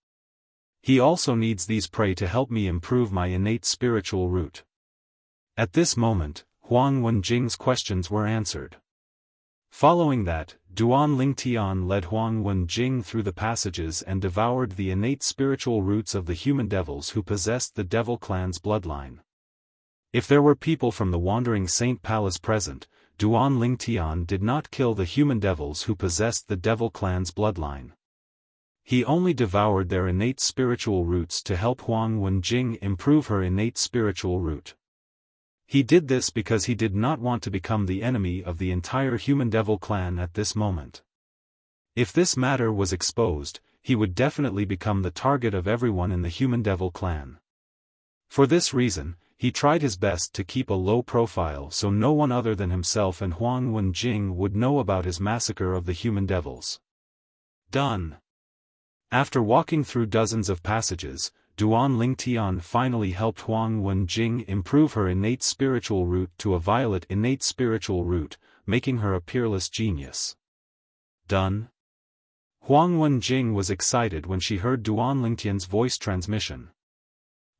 He also needs these prey to help me improve my innate spiritual root. At this moment, Huang Wenjing's questions were answered. Following that, Duan Lingtian led Huang Wenjing through the passages and devoured the innate spiritual roots of the human devils who possessed the devil clan's bloodline. If there were people from the Wandering Saint Palace present, Duan Lingtian did not kill the human devils who possessed the devil clan's bloodline. He only devoured their innate spiritual roots to help Huang Wenjing improve her innate spiritual root. He did this because he did not want to become the enemy of the entire human devil clan at this moment. If this matter was exposed, he would definitely become the target of everyone in the human devil clan. For this reason, he tried his best to keep a low profile so no one other than himself and Huang Wenjing would know about his massacre of the human devils. Done. After walking through dozens of passages, Duan Lingtian finally helped Huang Wenjing improve her innate spiritual root to a violet innate spiritual root, making her a peerless genius. Done. Huang Wenjing was excited when she heard Duan Lingtian's voice transmission.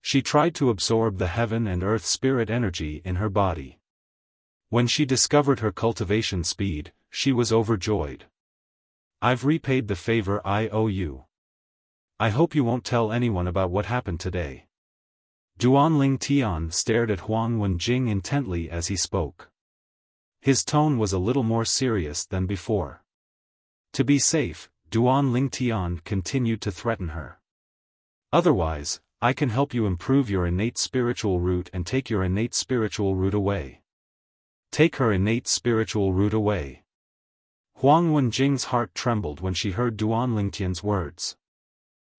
She tried to absorb the heaven and earth spirit energy in her body. When she discovered her cultivation speed, she was overjoyed. I've repaid the favor I owe you. I hope you won't tell anyone about what happened today. Duan Lingtian stared at Huang Wenjing intently as he spoke. His tone was a little more serious than before. To be safe, Duan Lingtian continued to threaten her. Otherwise, I can help you improve your innate spiritual root and take your innate spiritual root away. Take her innate spiritual root away. Huang Wenjing's heart trembled when she heard Duan Lingtian's words.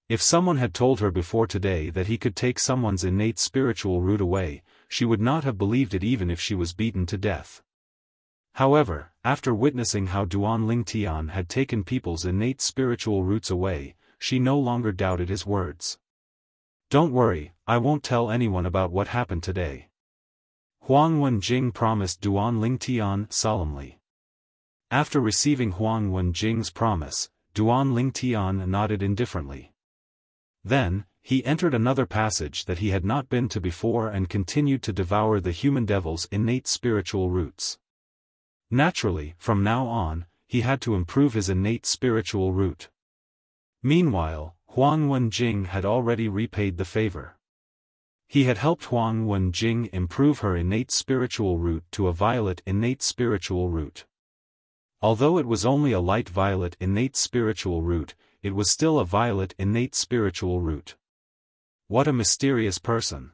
If someone had told her before today that he could take someone's innate spiritual root away, she would not have believed it even if she was beaten to death. However, after witnessing how Duan Lingtian had taken people's innate spiritual roots away, she no longer doubted his words. Don't worry, I won't tell anyone about what happened today. Huang Wenjing promised Duan Lingtian solemnly. After receiving Huang Wenjing's promise, Duan Lingtian nodded indifferently. Then, he entered another passage that he had not been to before and continued to devour the human devil's innate spiritual roots. Naturally, from now on, he had to improve his innate spiritual root. Meanwhile, Huang Wenjing had already repaid the favor. He had helped Huang Wenjing improve her innate spiritual root to a violet innate spiritual root. Although it was only a light violet innate spiritual root, it was still a violet innate spiritual root. What a mysterious person!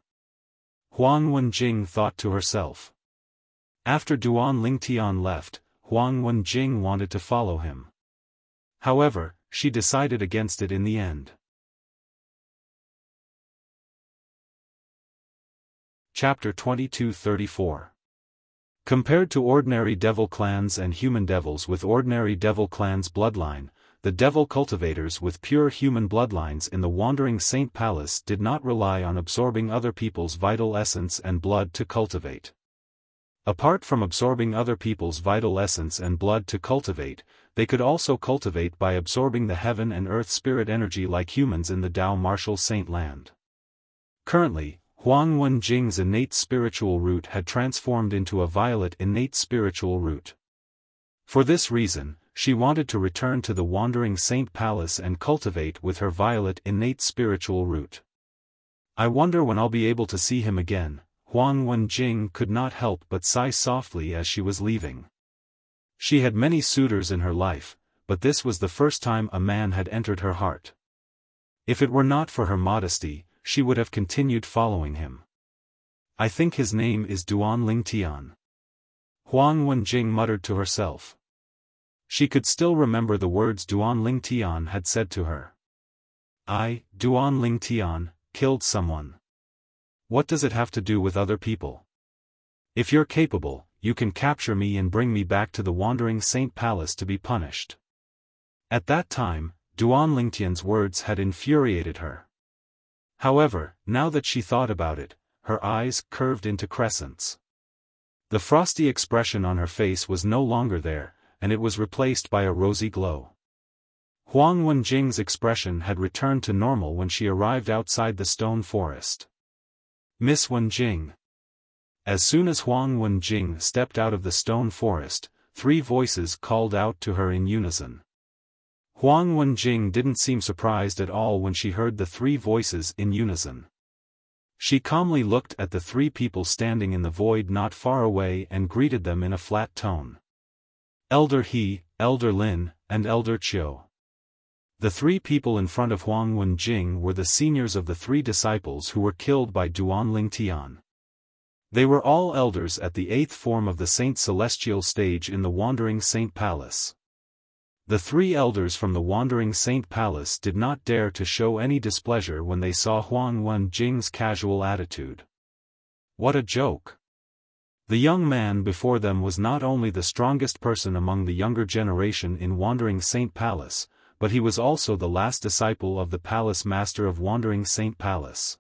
Huang Wenjing thought to herself. After Duan Lingtian left, Huang Wenjing wanted to follow him. However, she decided against it in the end. Chapter 22-34. Compared to ordinary devil clans and human devils with ordinary devil clans' bloodline, the devil cultivators with pure human bloodlines in the Wandering Saint Palace did not rely on absorbing other people's vital essence and blood to cultivate. Apart from absorbing other people's vital essence and blood to cultivate, they could also cultivate by absorbing the heaven and earth spirit energy like humans in the Tao Martial Saint Land. Currently, Huang Wenjing's innate spiritual root had transformed into a violet innate spiritual root. For this reason, she wanted to return to the Wandering Saint Palace and cultivate with her violet innate spiritual root. I wonder when I'll be able to see him again. Huang Wenjing could not help but sigh softly as she was leaving. She had many suitors in her life, but this was the first time a man had entered her heart. If it were not for her modesty, she would have continued following him. I think his name is Duan Lingtian. Huang Wenjing muttered to herself. She could still remember the words Duan Lingtian had said to her. I, Duan Lingtian, killed someone. What does it have to do with other people? If you're capable, you can capture me and bring me back to the Wandering Saint Palace to be punished. At that time, Duan Lingtian's words had infuriated her. However, now that she thought about it, her eyes curved into crescents. The frosty expression on her face was no longer there, and it was replaced by a rosy glow. Huang Wenjing's expression had returned to normal when she arrived outside the stone forest. Miss Wenjing. As soon as Huang Wenjing stepped out of the stone forest, 3 voices called out to her in unison. Huang Wenjing didn't seem surprised at all when she heard the 3 voices in unison. She calmly looked at the 3 people standing in the void not far away and greeted them in a flat tone. Elder He, Elder Lin, and Elder Chiu. The 3 people in front of Huang Wenjing were the seniors of the 3 disciples who were killed by Duan Lingtian. They were all elders at the 8th form of the Saint Celestial stage in the Wandering Saint Palace. The 3 elders from the Wandering Saint Palace did not dare to show any displeasure when they saw Huang Wenjing's casual attitude. What a joke! The young man before them was not only the strongest person among the younger generation in Wandering Saint Palace, but he was also the last disciple of the Palace Master of Wandering Saint Palace.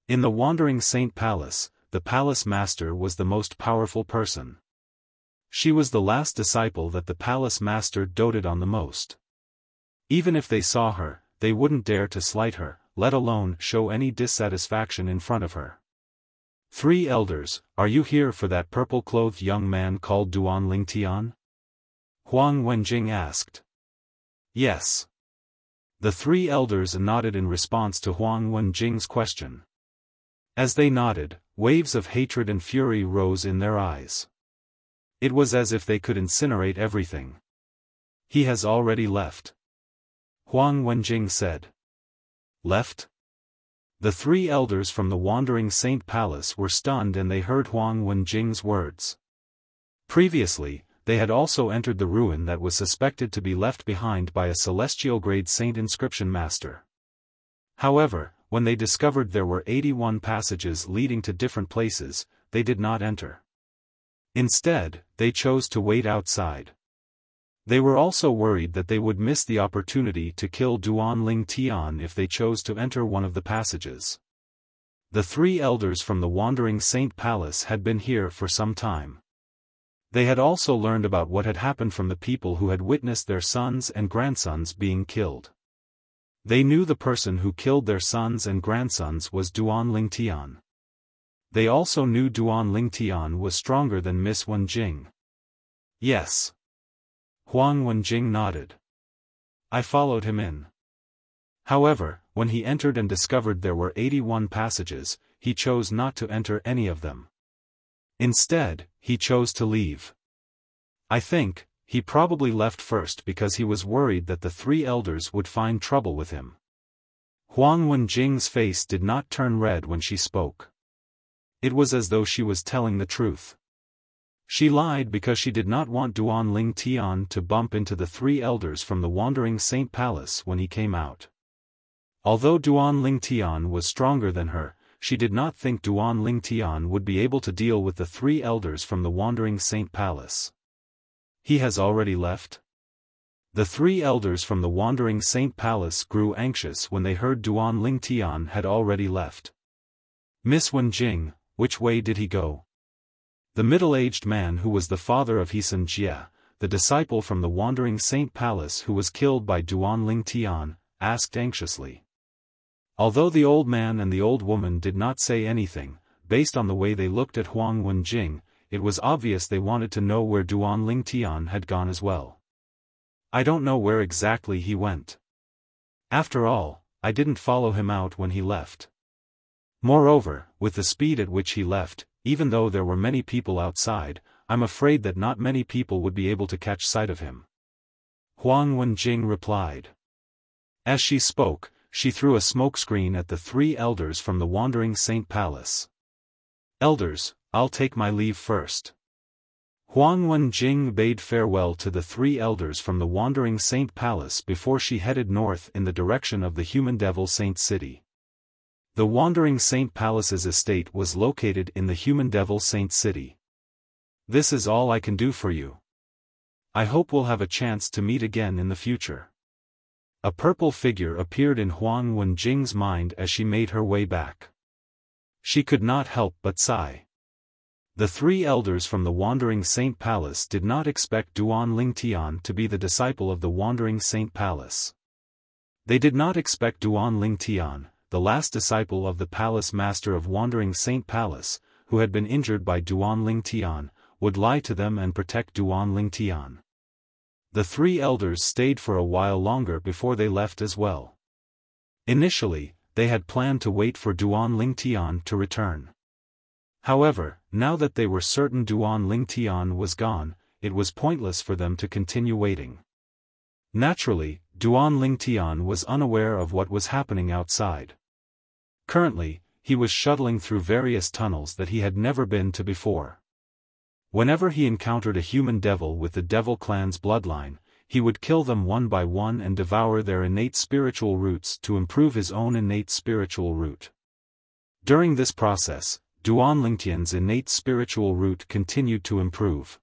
In the Wandering Saint Palace, the Palace Master was the most powerful person. She was the last disciple that the Palace Master doted on the most. Even if they saw her, they wouldn't dare to slight her, let alone show any dissatisfaction in front of her. 3 elders, are you here for that purple-clothed young man called Duan Lingtian? Huang Wenjing asked. Yes. The 3 elders nodded in response to Huang Wenjing's question. As they nodded, waves of hatred and fury rose in their eyes. It was as if they could incinerate everything. He has already left. Huang Wenjing said. Left? The 3 elders from the Wandering Saint Palace were stunned and they heard Huang Wenjing's words. Previously, they had also entered the ruin that was suspected to be left behind by a celestial-grade saint inscription master. However, when they discovered there were 81 passages leading to different places, they did not enter. Instead, they chose to wait outside. They were also worried that they would miss the opportunity to kill Duan Lingtian if they chose to enter one of the passages. The 3 elders from the Wandering Saint Palace had been here for some time. They had also learned about what had happened from the people who had witnessed their sons and grandsons being killed. They knew the person who killed their sons and grandsons was Duan Lingtian. They also knew Duan Lingtian was stronger than Miss Wenjing. Yes. Huang Wenjing nodded. I followed him in. However, when he entered and discovered there were 81 passages, he chose not to enter any of them. Instead, he chose to leave. I think, he probably left first because he was worried that the 3 elders would find trouble with him. Huang Wenjing's face did not turn red when she spoke. It was as though she was telling the truth. She lied because she did not want Duan Lingtian to bump into the 3 elders from the Wandering Saint Palace when he came out. Although Duan Lingtian was stronger than her, she did not think Duan Lingtian would be able to deal with the 3 elders from the Wandering Saint Palace. He has already left? The 3 elders from the Wandering Saint Palace grew anxious when they heard Duan Lingtian had already left. Miss Wenjing, which way did he go? The middle-aged man who was the father of Hisan Jie, the disciple from the Wandering Saint Palace who was killed by Duan Lingtian, asked anxiously. Although the old man and the old woman did not say anything, based on the way they looked at Huang Wenjing, it was obvious they wanted to know where Duan Lingtian had gone as well. I don't know where exactly he went. After all, I didn't follow him out when he left. Moreover, with the speed at which he left, even though there were many people outside, I'm afraid that not many people would be able to catch sight of him. Huang Wenjing replied. As she spoke, she threw a smokescreen at the 3 elders from the Wandering Saint Palace. Elders, I'll take my leave first. Huang Wenjing bade farewell to the 3 elders from the Wandering Saint Palace before she headed north in the direction of the Human Devil Saint City. The Wandering Saint Palace's estate was located in the Human Devil Saint City. This is all I can do for you. I hope we'll have a chance to meet again in the future. A purple figure appeared in Huang Wenjing's mind as she made her way back. She could not help but sigh. The 3 elders from the Wandering Saint Palace did not expect Duan Lingtian to be the disciple of the Wandering Saint Palace. They did not expect Duan Lingtian, the last disciple of the Palace Master of Wandering Saint Palace, who had been injured by Duan Lingtian, would lie to them and protect Duan Lingtian. The 3 elders stayed for a while longer before they left as well. Initially, they had planned to wait for Duan Lingtian to return. However, now that they were certain Duan Lingtian was gone, it was pointless for them to continue waiting. Naturally, Duan Lingtian was unaware of what was happening outside. Currently, he was shuttling through various tunnels that he had never been to before. Whenever he encountered a human devil with the devil clan's bloodline, he would kill them one by one and devour their innate spiritual roots to improve his own innate spiritual root. During this process, Duan Lingtian's innate spiritual root continued to improve.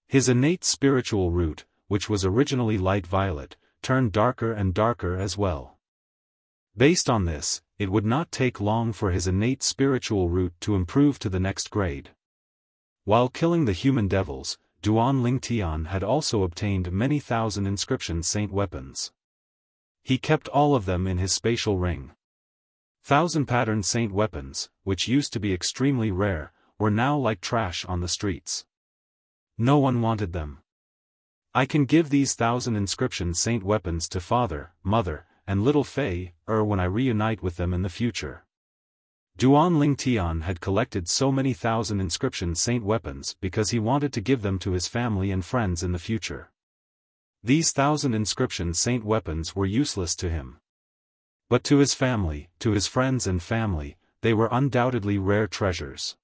His innate spiritual root, which was originally light violet, turned darker and darker as well. Based on this, it would not take long for his innate spiritual root to improve to the next grade. While killing the human devils, Duan Lingtian had also obtained many thousand inscription saint weapons. He kept all of them in his spatial ring. 1,000-pattern saint weapons, which used to be extremely rare, were now like trash on the streets. No one wanted them. I can give these 1,000 inscription saint weapons to father, mother, and little Fei, when I reunite with them in the future. Duan Lingtian had collected so many thousand inscription saint weapons because he wanted to give them to his family and friends in the future. These 1,000 inscription saint weapons were useless to him. But to his family, to his friends and family, they were undoubtedly rare treasures.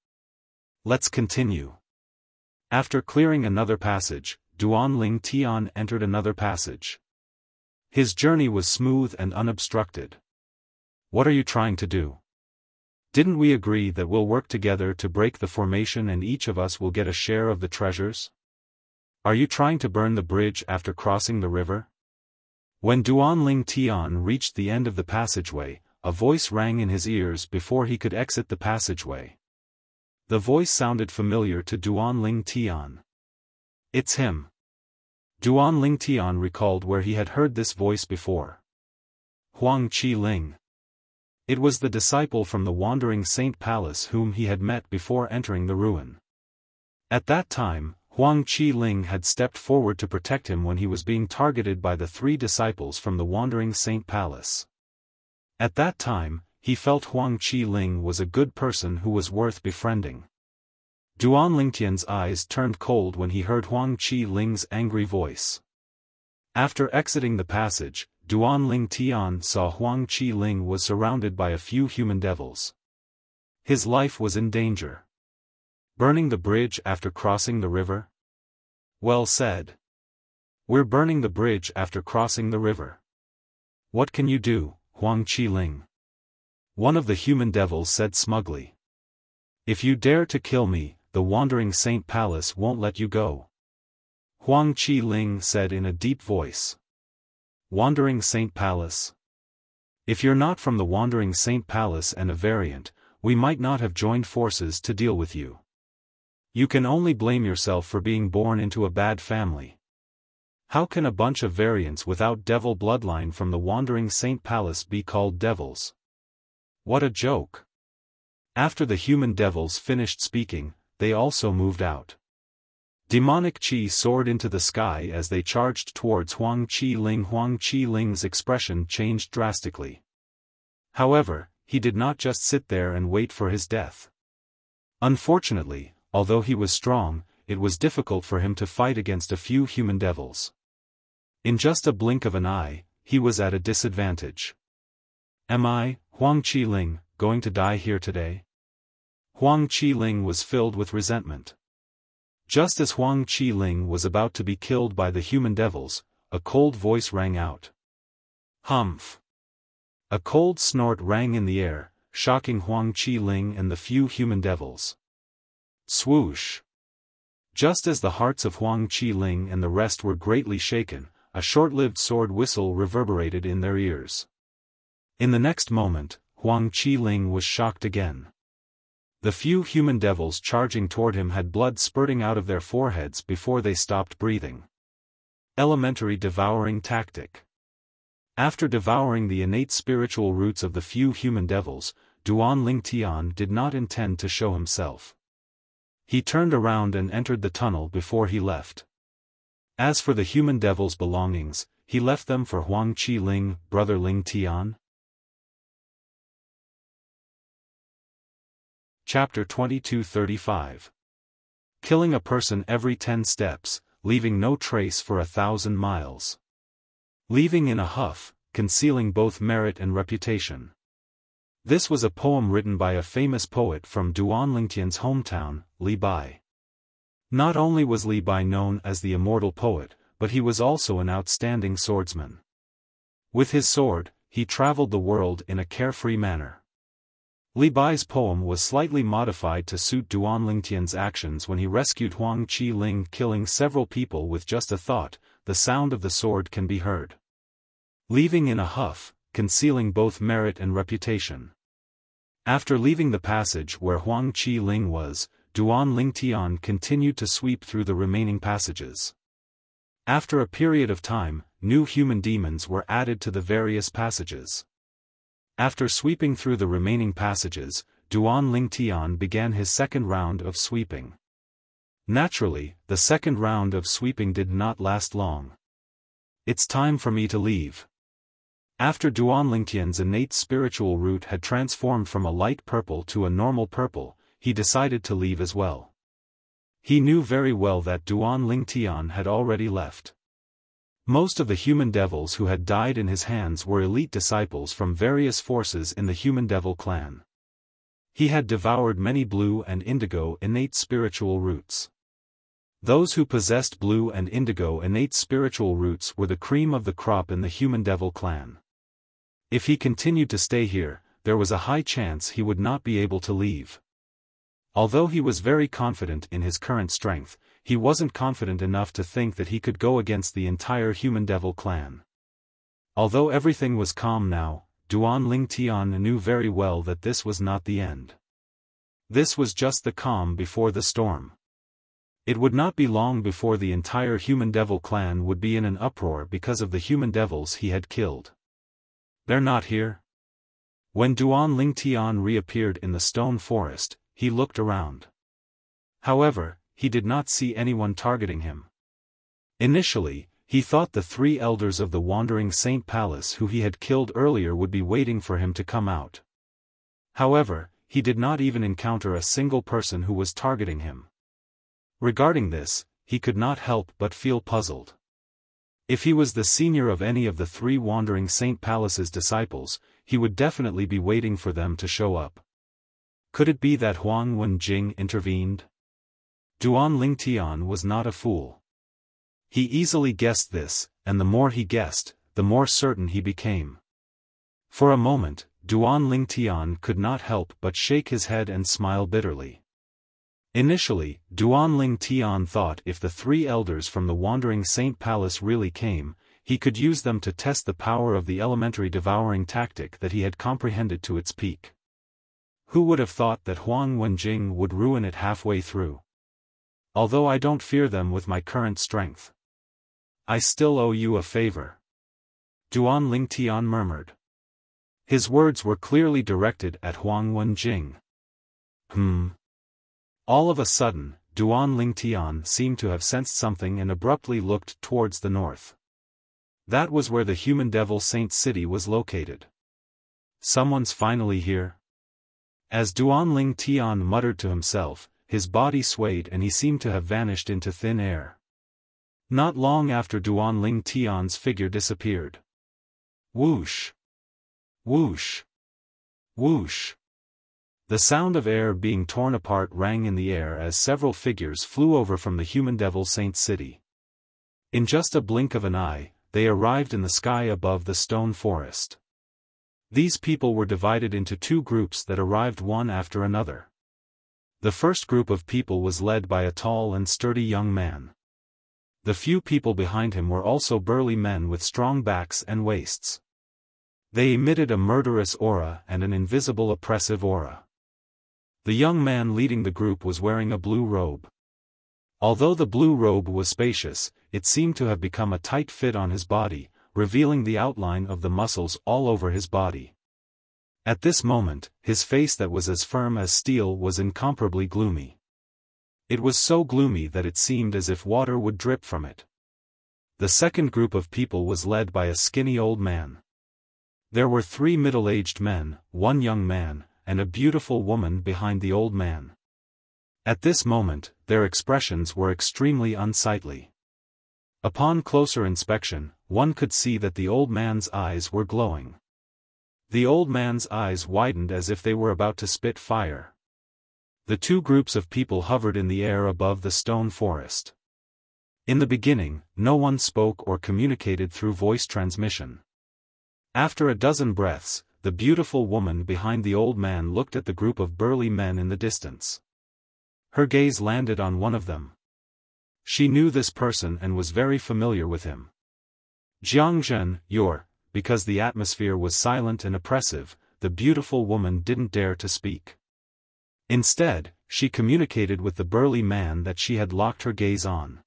Let's continue. After clearing another passage, Duan Lingtian entered another passage. His journey was smooth and unobstructed. What are you trying to do? Didn't we agree that we'll work together to break the formation and each of us will get a share of the treasures? Are you trying to burn the bridge after crossing the river? When Duan Lingtian reached the end of the passageway, a voice rang in his ears before he could exit the passageway. The voice sounded familiar to Duan Ling Tian. It's him. Duan Ling Tian recalled where he had heard this voice before. Huang Qi Ling. It was the disciple from the Wandering Saint Palace whom he had met before entering the ruin. At that time, Huang Qi Ling had stepped forward to protect him when he was being targeted by the 3 disciples from the Wandering Saint Palace. At that time, he felt Huang Qi Ling was a good person who was worth befriending. Duan Lingtian's eyes turned cold when he heard Huang Qi Ling's angry voice. After exiting the passage, Duan Ling Tian saw Huang Qi Ling was surrounded by a few human devils. His life was in danger. Burning the bridge after crossing the river? Well said. We're burning the bridge after crossing the river. What can you do, Huang Qi Ling? One of the human devils said smugly. If you dare to kill me, the Wandering Saint Palace won't let you go. Huang Qi Ling said in a deep voice. Wandering Saint Palace? If you're not from the Wandering Saint Palace and a variant, we might not have joined forces to deal with you. You can only blame yourself for being born into a bad family. How can a bunch of variants without devil bloodline from the Wandering Saint Palace be called devils? What a joke. After the human devils finished speaking, they also moved out. Demonic qi soared into the sky as they charged towards Huang Qi Ling. Huang Qi Ling's expression changed drastically. However, he did not just sit there and wait for his death. Unfortunately, although he was strong, it was difficult for him to fight against a few human devils. In just a blink of an eye, he was at a disadvantage. Am I, Huang Qi Ling, going to die here today? Huang Qi Ling was filled with resentment. Just as Huang Qi Ling was about to be killed by the human devils, a cold voice rang out. Humph! A cold snort rang in the air, shocking Huang Qi Ling and the few human devils. Swoosh! Just as the hearts of Huang Qi Ling and the rest were greatly shaken, a short-lived sword whistle reverberated in their ears. In the next moment, Huang Qi Ling was shocked again. The few human devils charging toward him had blood spurting out of their foreheads before they stopped breathing. Elementary devouring tactic. After devouring the innate spiritual roots of the few human devils, Duan Ling Tian did not intend to show himself. He turned around and entered the tunnel before he left. As for the human devil's belongings, he left them for Huang Qi Ling, brother Ling Tian. Chapter 2235. Killing a person every 10 steps, leaving no trace for 1,000 miles. Leaving in a huff, concealing both merit and reputation. This was a poem written by a famous poet from Duan Lingtian's hometown, Li Bai. Not only was Li Bai known as the immortal poet, but he was also an outstanding swordsman. With his sword, he traveled the world in a carefree manner. Li Bai's poem was slightly modified to suit Duan Lingtian's actions when he rescued Huang Qi Ling, killing several people with just a thought. The sound of the sword can be heard. Leaving in a huff, concealing both merit and reputation. After leaving the passage where Huang Qi Ling was, Duan Lingtian continued to sweep through the remaining passages. After a period of time, new human demons were added to the various passages. After sweeping through the remaining passages, Duan Lingtian began his second round of sweeping. Naturally, the second round of sweeping did not last long. It's time for me to leave. After Duan Lingtian's innate spiritual root had transformed from a light purple to a normal purple, he decided to leave as well. He knew very well that Duan Lingtian had already left. Most of the human devils who had died in his hands were elite disciples from various forces in the human devil clan. He had devoured many blue and indigo innate spiritual roots. Those who possessed blue and indigo innate spiritual roots were the cream of the crop in the human devil clan. If he continued to stay here, there was a high chance he would not be able to leave. Although he was very confident in his current strength, he wasn't confident enough to think that he could go against the entire human devil clan. Although everything was calm now, Duan Lingtian knew very well that this was not the end. This was just the calm before the storm. It would not be long before the entire human devil clan would be in an uproar because of the human devils he had killed. They're not here? When Duan Lingtian reappeared in the stone forest, he looked around. However, he did not see anyone targeting him. Initially, he thought the 3 elders of the Wandering Saint Palace who he had killed earlier would be waiting for him to come out. However, he did not even encounter a single person who was targeting him. Regarding this, he could not help but feel puzzled. If he was the senior of any of the 3 Wandering Saint Palace's disciples, he would definitely be waiting for them to show up. Could it be that Huang Wenjing intervened? Duan Lingtian was not a fool. He easily guessed this, and the more he guessed, the more certain he became. For a moment, Duan Lingtian could not help but shake his head and smile bitterly. Initially, Duan Lingtian thought if the 3 elders from the Wandering Saint Palace really came, he could use them to test the power of the elementary devouring tactic that he had comprehended to its peak. Who would have thought that Huang Wenjing would ruin it halfway through? Although I don't fear them with my current strength, I still owe you a favor. Duan Lingtian murmured. His words were clearly directed at Huang Wenjing. All of a sudden, Duan Lingtian seemed to have sensed something and abruptly looked towards the north. That was where the human devil Saint City was located. Someone's finally here? As Duan Lingtian muttered to himself, his body swayed and he seemed to have vanished into thin air. Not long after Duan Lingtian's figure disappeared. Whoosh! Whoosh! Whoosh! The sound of air being torn apart rang in the air as several figures flew over from the human devil Saint City. In just a blink of an eye, they arrived in the sky above the stone forest. These people were divided into 2 groups that arrived one after another. The first group of people was led by a tall and sturdy young man. The few people behind him were also burly men with strong backs and waists. They emitted a murderous aura and an invisible oppressive aura. The young man leading the group was wearing a blue robe. Although the blue robe was spacious, it seemed to have become a tight fit on his body, revealing the outline of the muscles all over his body. At this moment, his face that was as firm as steel was incomparably gloomy. It was so gloomy that it seemed as if water would drip from it. The second group of people was led by a skinny old man. There were 3 middle-aged men, 1 young man, and a beautiful woman behind the old man. At this moment, their expressions were extremely unsightly. Upon closer inspection, one could see that the old man's eyes were glowing. The old man's eyes widened as if they were about to spit fire. The 2 groups of people hovered in the air above the stone forest. In the beginning, no one spoke or communicated through voice transmission. After a dozen breaths, the beautiful woman behind the old man looked at the group of burly men in the distance. Her gaze landed on one of them. She knew this person and was very familiar with him. Jiangzhen, because the atmosphere was silent and oppressive, the beautiful woman didn't dare to speak. Instead, she communicated with the burly man that she had locked her gaze on.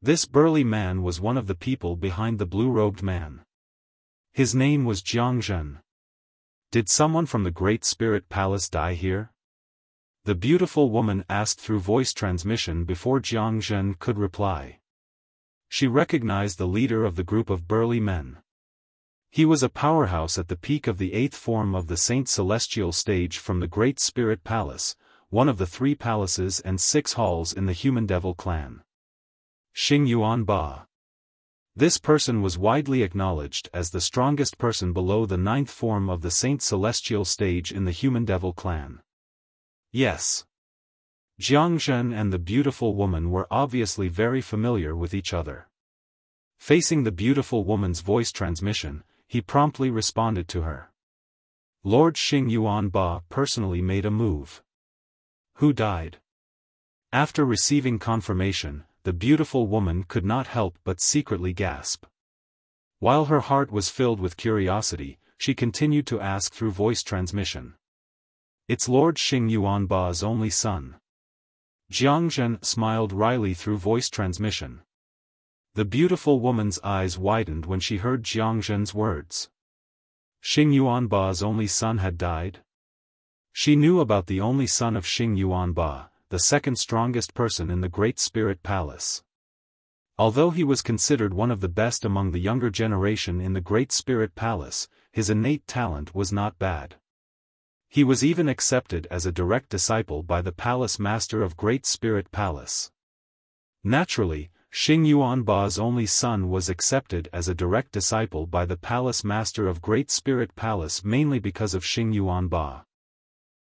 This burly man was one of the people behind the blue-robed man. His name was Jiangzhen. Did someone from the Great Spirit Palace die here? The beautiful woman asked through voice transmission before Jiangzhen could reply. She recognized the leader of the group of burly men. He was a powerhouse at the peak of the 8th form of the Saint Celestial stage from the Great Spirit Palace, one of the 3 palaces and 6 halls in the Human Devil clan. Xing Yuan Ba. This person was widely acknowledged as the strongest person below the 9th form of the Saint Celestial stage in the Human Devil clan. Yes. Jiangzhen and the beautiful woman were obviously very familiar with each other. Facing the beautiful woman's voice transmission, he promptly responded to her. Lord Xing Yuan Ba personally made a move. Who died? After receiving confirmation, the beautiful woman could not help but secretly gasp. While her heart was filled with curiosity, she continued to ask through voice transmission. "It's Lord Xing Yuanba's only son." Jiangzhen smiled wryly through voice transmission. The beautiful woman's eyes widened when she heard Jiangzhen's words. Xing Yuanba's only son had died? She knew about the only son of Xing Yuanba, the second strongest person in the Great Spirit Palace. Although he was considered one of the best among the younger generation in the Great Spirit Palace, his innate talent was not bad. He was even accepted as a direct disciple by the Palace Master of Great Spirit Palace. Naturally, Xing Yuanba's only son was accepted as a direct disciple by the Palace Master of Great Spirit Palace mainly because of Xing Yuanba.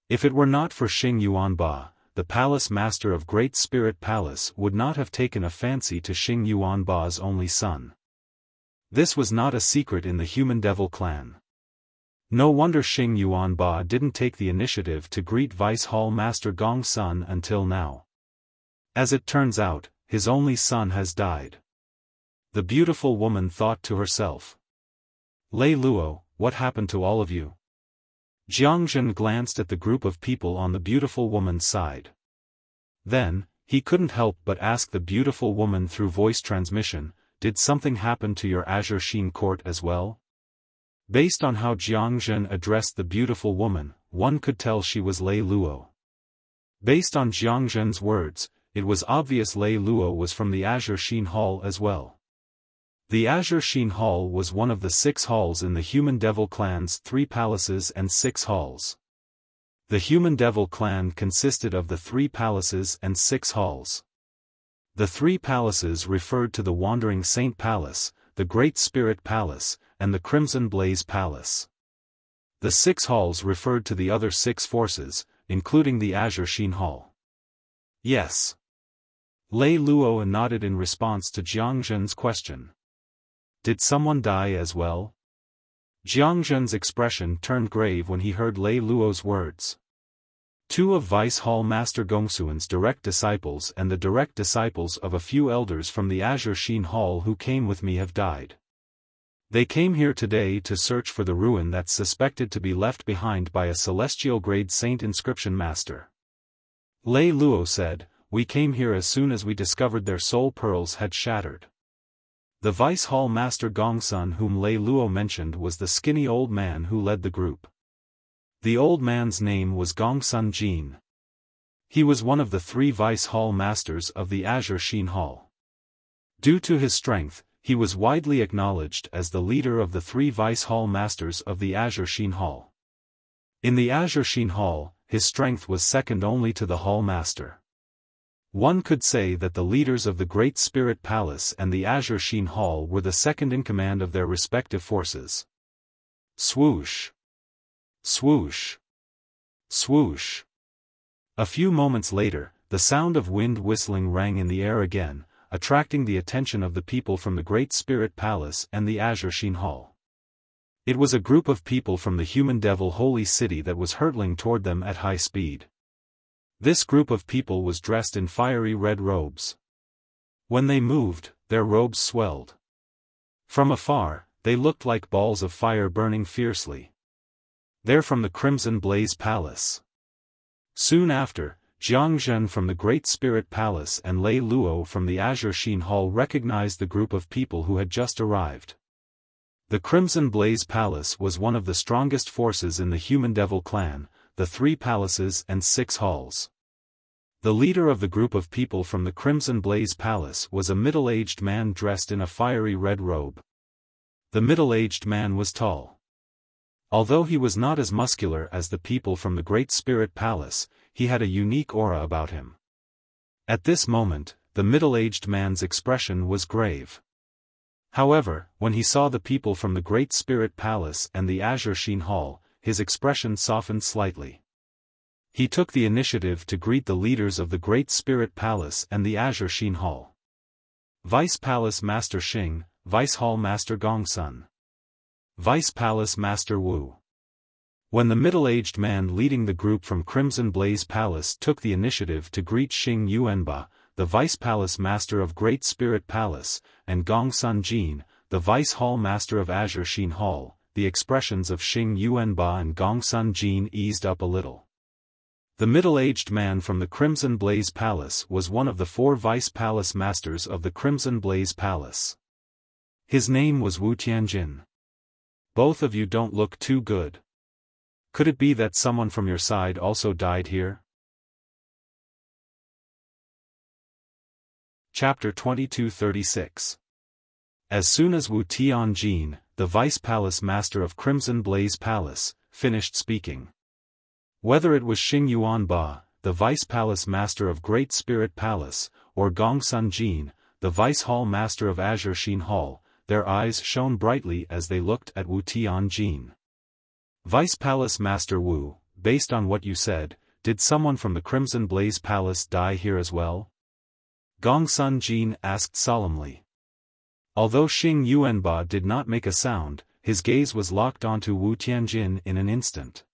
If it were not for Xing Yuanba, the Palace Master of Great Spirit Palace would not have taken a fancy to Xing Yuanba's only son. This was not a secret in the Human Devil clan. No wonder Xing Yuanba didn't take the initiative to greet Vice Hall Master Gong Sun until now. As it turns out, his only son has died. The beautiful woman thought to herself. Lei Luo, what happened to all of you? Jiangzhen glanced at the group of people on the beautiful woman's side. Then, he couldn't help but ask the beautiful woman through voice transmission, "Did something happen to your Azure Sheen court as well?" Based on how Jiangzhen addressed the beautiful woman, one could tell she was Lei Luo. Based on Jiangzhen's words, it was obvious Lei Luo was from the Azure Sheen Hall as well. The Azure Sheen Hall was one of the 6 halls in the Human Devil clan's 3 palaces and 6 halls. The Human Devil clan consisted of the 3 palaces and 6 halls. The 3 palaces referred to the Wandering Saint Palace, the Great Spirit Palace, and the Crimson Blaze Palace. The 6 halls referred to the other 6 forces, including the Azure Sheen Hall. Yes. Lei Luo nodded in response to Jiangzhen's question. Did someone die as well? Jiangzhen's expression turned grave when he heard Lei Luo's words. 2 of Vice Hall Master Gongsuan's direct disciples and the direct disciples of a few elders from the Azure Sheen Hall who came with me have died. They came here today to search for the ruin that's suspected to be left behind by a celestial-grade saint inscription master. Lei Luo said, "We came here as soon as we discovered their soul pearls had shattered." The Vice Hall Master Gongsun whom Lei Luo mentioned was the skinny old man who led the group. The old man's name was Gongsun Jin. He was one of the 3 Vice Hall Masters of the Azure Sheen Hall. Due to his strength, he was widely acknowledged as the leader of the 3 Vice Hall Masters of the Azure Sheen Hall. In the Azure Sheen Hall, his strength was second only to the Hall Master. One could say that the leaders of the Great Spirit Palace and the Azure Sheen Hall were the second in command of their respective forces. Swoosh! Swoosh! Swoosh! A few moments later, the sound of wind whistling rang in the air again, attracting the attention of the people from the Great Spirit Palace and the Azure Sheen Hall. It was a group of people from the Human Devil Holy City that was hurtling toward them at high speed. This group of people was dressed in fiery red robes. When they moved, their robes swelled. From afar, they looked like balls of fire burning fiercely. They're from the Crimson Blaze Palace. Soon after, Jiangzhen from the Great Spirit Palace and Lei Luo from the Azure Sheen Hall recognized the group of people who had just arrived. The Crimson Blaze Palace was one of the strongest forces in the Human Devil clan, the 3 palaces and 6 halls. The leader of the group of people from the Crimson Blaze Palace was a middle-aged man dressed in a fiery red robe. The middle-aged man was tall. Although he was not as muscular as the people from the Great Spirit Palace, he had a unique aura about him. At this moment, the middle-aged man's expression was grave. However, when he saw the people from the Great Spirit Palace and the Azure Sheen Hall, his expression softened slightly. He took the initiative to greet the leaders of the Great Spirit Palace and the Azure Sheen Hall. Vice Palace Master Xing, Vice Hall Master Gongsun. Vice Palace Master Wu. When the middle-aged man leading the group from Crimson Blaze Palace took the initiative to greet Xing Yuanba, the Vice Palace Master of Great Spirit Palace, and Gongsun Jin, the Vice Hall Master of Azure Sheen Hall, the expressions of Xing Yuanba and Gongsun Jin eased up a little. The middle-aged man from the Crimson Blaze Palace was one of the 4 vice palace masters of the Crimson Blaze Palace. His name was Wu Tianjin. Both of you don't look too good. Could it be that someone from your side also died here? Chapter 2236. As soon as Wu Tianjin, the Vice Palace Master of Crimson Blaze Palace, finished speaking. Whether it was Xing Yuanba, the Vice Palace Master of Great Spirit Palace, or Gongsun Jin, the Vice Hall Master of Azure Sheen Hall, their eyes shone brightly as they looked at Wu Tianjin. Vice Palace Master Wu, based on what you said, did someone from the Crimson Blaze Palace die here as well? Gongsun Jin asked solemnly. Although Xing Yuanba did not make a sound, his gaze was locked onto Wu Tianjin in an instant.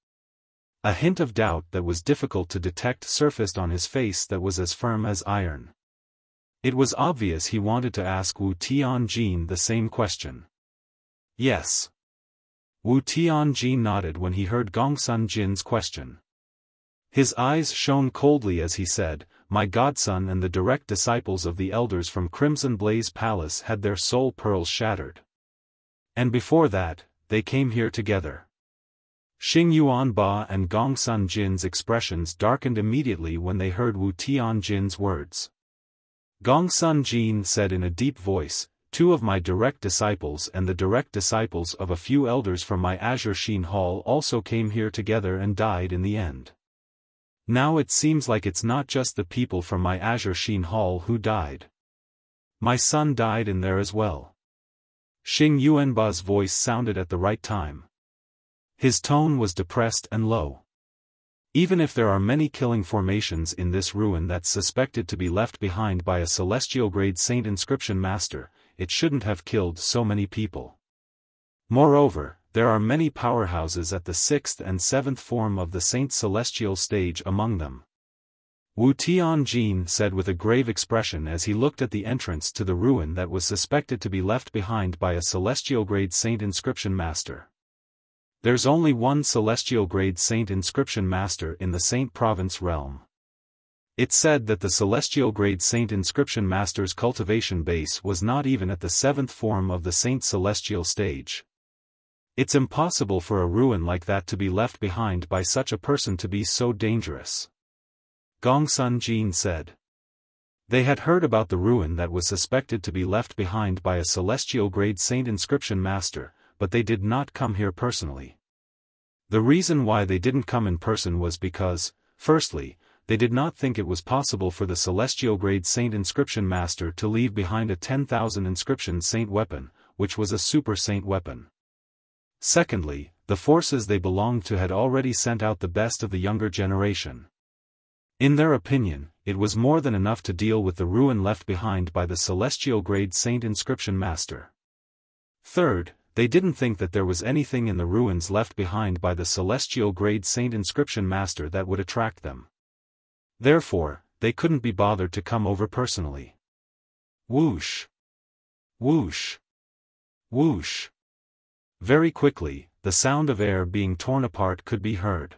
A hint of doubt that was difficult to detect surfaced on his face that was as firm as iron. It was obvious he wanted to ask Wu Tianjin the same question. Yes. Wu Tianjin nodded when he heard Gongsun Jin's question. His eyes shone coldly as he said, "My godson and the direct disciples of the elders from Crimson Blaze Palace had their soul pearls shattered. And before that, they came here together." Xing Yuanba and Gongsun Jin's expressions darkened immediately when they heard Wu Tianjin's words. Gongsun Jin said in a deep voice, "2 of my direct disciples and the direct disciples of a few elders from my Azure Sheen Hall also came here together and died in the end. Now it seems like it's not just the people from my Azure Sheen Hall who died. My son died in there as well." Xing Yuanba's voice sounded at the right time. His tone was depressed and low. Even if there are many killing formations in this ruin that's suspected to be left behind by a celestial-grade saint inscription master, it shouldn't have killed so many people. Moreover, there are many powerhouses at the 6th and 7th form of the Saint Celestial stage among them. Wu Tianjin said with a grave expression as he looked at the entrance to the ruin that was suspected to be left behind by a celestial-grade saint inscription master. There's only one celestial-grade saint inscription master in the Saint Province realm. It said that the celestial-grade saint inscription master's cultivation base was not even at the 7th form of the Saint Celestial stage. It's impossible for a ruin like that to be left behind by such a person to be so dangerous. Gongsun Jin said. They had heard about the ruin that was suspected to be left behind by a celestial-grade saint inscription master, but they did not come here personally. The reason why they didn't come in person was because, firstly, they did not think it was possible for the celestial-grade saint inscription master to leave behind a 10,000 inscription saint weapon, which was a super saint weapon. Secondly, the forces they belonged to had already sent out the best of the younger generation. In their opinion, it was more than enough to deal with the ruin left behind by the celestial-grade saint inscription master. Third, they didn't think that there was anything in the ruins left behind by the celestial-grade saint inscription master that would attract them. Therefore, they couldn't be bothered to come over personally. Whoosh! Whoosh! Whoosh! Very quickly, the sound of air being torn apart could be heard.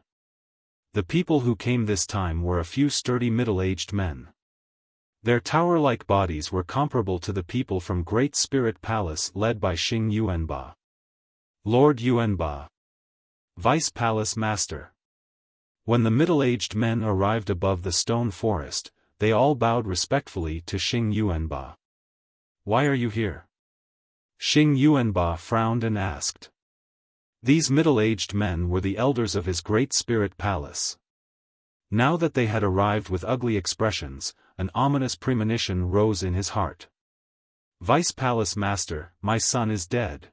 The people who came this time were a few sturdy middle-aged men. Their tower-like bodies were comparable to the people from Great Spirit Palace led by Xing Yuanba. Lord Yuanba. Vice Palace Master. When the middle-aged men arrived above the stone forest, they all bowed respectfully to Xing Yuanba. "Why are you here?" Xing Yuanba frowned and asked. These middle-aged men were the elders of his Great Spirit Palace. Now that they had arrived with ugly expressions, an ominous premonition rose in his heart. "Vice Palace Master, my son is dead.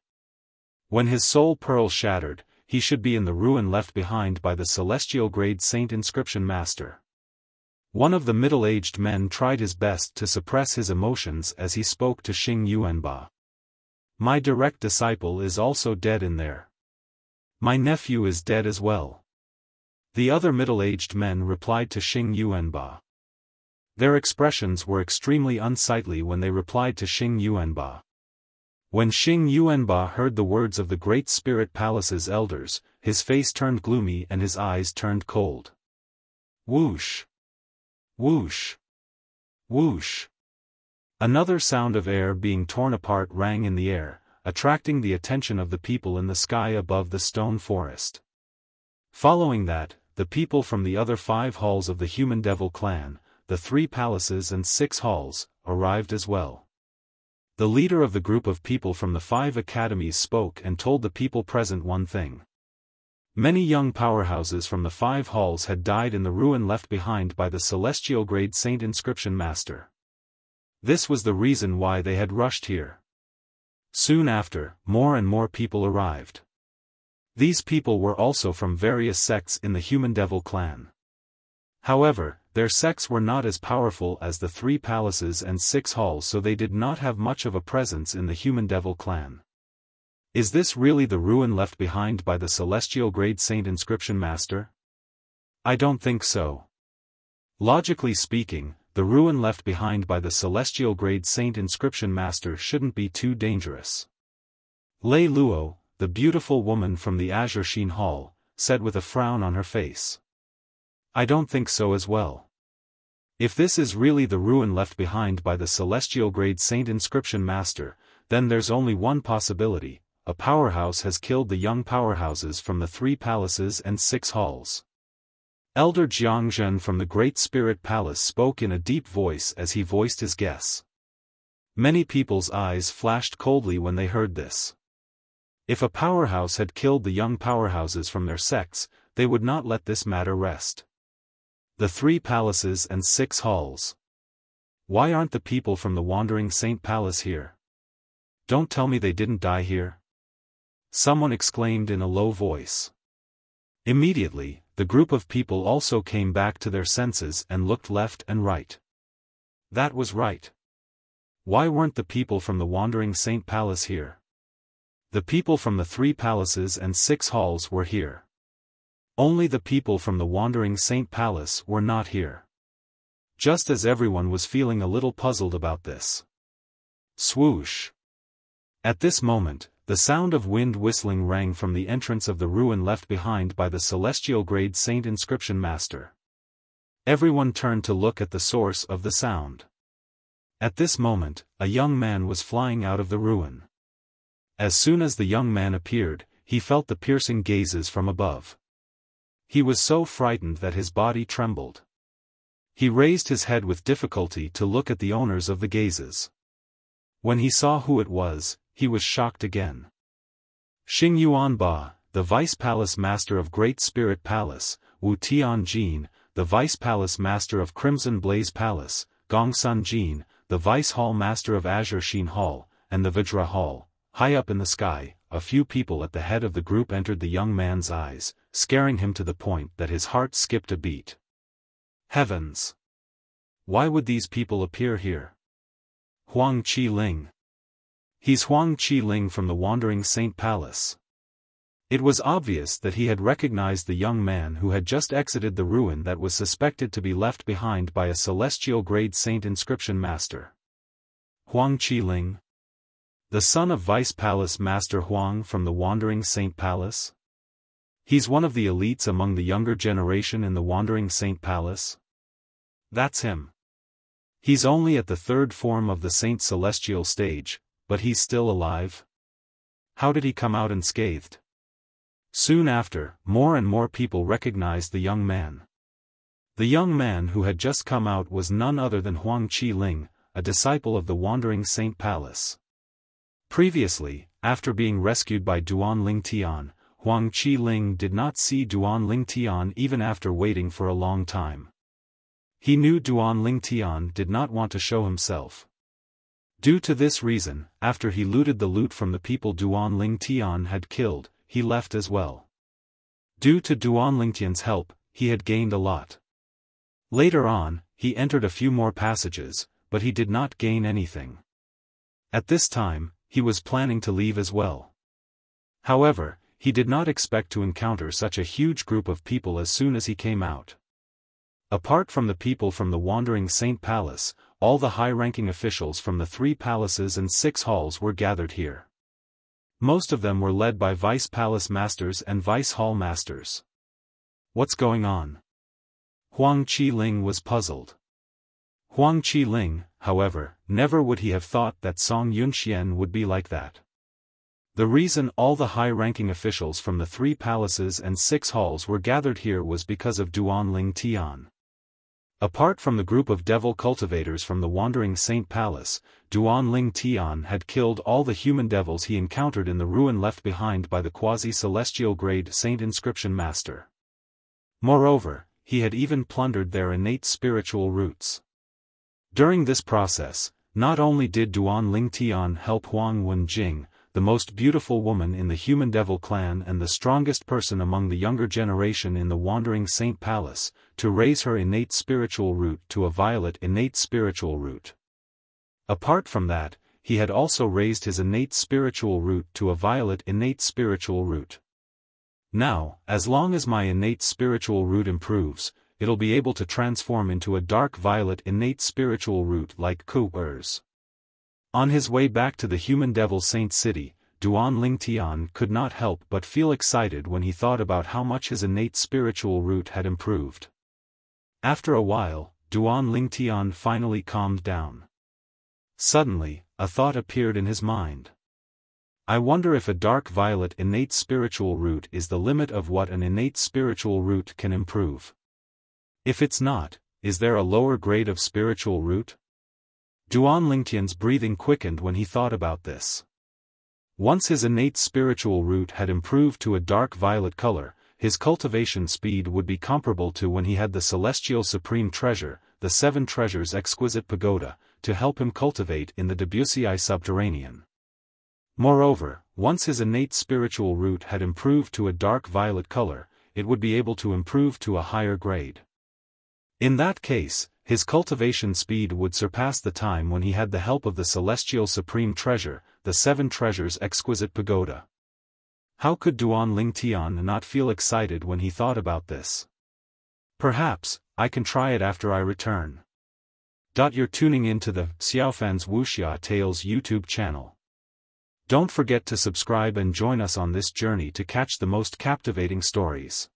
When his soul pearl shattered, he should be in the ruin left behind by the celestial-grade saint inscription master." One of the middle-aged men tried his best to suppress his emotions as he spoke to Xing Yuanba. "My direct disciple is also dead in there. My nephew is dead as well." The other middle-aged men replied to Xing Yuanba. Their expressions were extremely unsightly when they replied to Xing Yuanba. When Xing Yuanba heard the words of the Great Spirit Palace's elders, his face turned gloomy and his eyes turned cold. Whoosh! Whoosh! Whoosh! Another sound of air being torn apart rang in the air, attracting the attention of the people in the sky above the stone forest. Following that, the people from the other 5 halls of the Human Devil clan, the 3 palaces and 6 halls, arrived as well. The leader of the group of people from the 5 academies spoke and told the people present one thing. Many young powerhouses from the 5 halls had died in the ruin left behind by the celestial grade Saint Inscription Master. This was the reason why they had rushed here. Soon after, more and more people arrived. These people were also from various sects in the Human Devil clan. However, their sects were not as powerful as the 3 palaces and 6 halls, so they did not have much of a presence in the Human Devil clan. Is this really the ruin left behind by the celestial grade Saint Inscription Master? I don't think so. Logically speaking, the ruin left behind by the celestial grade Saint Inscription Master shouldn't be too dangerous. Lei Luo, the beautiful woman from the Azure Sheen Hall, said with a frown on her face. I don't think so as well. If this is really the ruin left behind by the celestial grade Saint Inscription Master, then there's only one possibility: a powerhouse has killed the young powerhouses from the 3 palaces and 6 halls. Elder Jiangzhen from the Great Spirit Palace spoke in a deep voice as he voiced his guess. Many people's eyes flashed coldly when they heard this. If a powerhouse had killed the young powerhouses from their sects, they would not let this matter rest. The 3 palaces and 6 halls. Why aren't the people from the Wandering Saint Palace here? Don't tell me they didn't die here. Someone exclaimed in a low voice. Immediately, the group of people also came back to their senses and looked left and right. That was right. Why weren't the people from the Wandering Saint Palace here? The people from the 3 palaces and 6 halls were here. Only the people from the Wandering Saint Palace were not here. Just as everyone was feeling a little puzzled about this. Swoosh! At this moment, the sound of wind whistling rang from the entrance of the ruin left behind by the celestial grade Saint Inscription Master. Everyone turned to look at the source of the sound. At this moment, a young man was flying out of the ruin. As soon as the young man appeared, he felt the piercing gazes from above. He was so frightened that his body trembled. He raised his head with difficulty to look at the owners of the gazes. When he saw who it was, he was shocked again. Xing Yuanba, the Vice Palace Master of Great Spirit Palace, Wu Tianjin, the Vice Palace Master of Crimson Blaze Palace, Gong Sunjin, the Vice Hall Master of Azure Sheen Hall, and the Vajra Hall. High up in the sky, a few people at the head of the group entered the young man's eyes, scaring him to the point that his heart skipped a beat. Heavens! Why would these people appear here? Huang Qi-ling. He's Huang Qi-ling from the Wandering Saint Palace. It was obvious that he had recognized the young man who had just exited the ruin that was suspected to be left behind by a celestial grade Saint Inscription Master. Huang Qi-ling? The son of Vice Palace Master Huang from the Wandering Saint Palace? He's one of the elites among the younger generation in the Wandering Saint Palace? That's him. He's only at the 3rd form of the Saint Celestial stage, but he's still alive? How did he come out unscathed? Soon after, more and more people recognized the young man. The young man who had just come out was none other than Huang Qi-ling, a disciple of the Wandering Saint Palace. Previously, after being rescued by Duan Ling Tian, Huang Qi-ling did not see Duan Ling Tian even after waiting for a long time. He knew Duan Ling Tian did not want to show himself. Due to this reason, after he looted the loot from the people Duan Ling Tian had killed, he left as well. Due to Duan Ling Tian's help, he had gained a lot. Later on, he entered a few more passages, but he did not gain anything. At this time, he was planning to leave as well. However, he did not expect to encounter such a huge group of people as soon as he came out. Apart from the people from the Wandering Saint Palace, all the high-ranking officials from the 3 palaces and 6 halls were gathered here. Most of them were led by vice palace masters and vice hall masters. What's going on? Huang Qiling was puzzled. Huang Qiling, however, never would he have thought that Song Yunxian would be like that. The reason all the high-ranking officials from the 3 palaces and 6 halls were gathered here was because of Duanling Tian. Apart from the group of devil cultivators from the Wandering Saint Palace, Duanling Tian had killed all the human devils he encountered in the ruin left behind by the quasi-celestial grade Saint Inscription Master. Moreover, he had even plundered their innate spiritual roots. During this process, not only did Duanling Tian help Huang Wenjing, the most beautiful woman in the human devil clan and the strongest person among the younger generation in the Wandering Saint Palace, to raise her innate spiritual root to a violet innate spiritual root. Apart from that, he had also raised his innate spiritual root to a violet innate spiritual root. Now, as long as my innate spiritual root improves, it'll be able to transform into a dark violet innate spiritual root like Ku Er's. On his way back to the human devil saint city, Duanling Tian could not help but feel excited when he thought about how much his innate spiritual root had improved. After a while, Duanling Tian finally calmed down. Suddenly, a thought appeared in his mind. I wonder if a dark violet innate spiritual root is the limit of what an innate spiritual root can improve. If it's not, is there a lower grade of spiritual root? Duanling Tian's breathing quickened when he thought about this. Once his innate spiritual root had improved to a dark violet color, his cultivation speed would be comparable to when he had the celestial supreme treasure, the 7 treasures exquisite pagoda, to help him cultivate in the Debussy subterranean. Moreover, once his innate spiritual root had improved to a dark violet color, it would be able to improve to a higher grade. In that case, his cultivation speed would surpass the time when he had the help of the celestial supreme treasure, the 7 treasures exquisite pagoda. How could Duanling Tian not feel excited when he thought about this? Perhaps, I can try it after I return. You're tuning in to the Xiaofan's Wuxia Tales YouTube channel. Don't forget to subscribe and join us on this journey to catch the most captivating stories.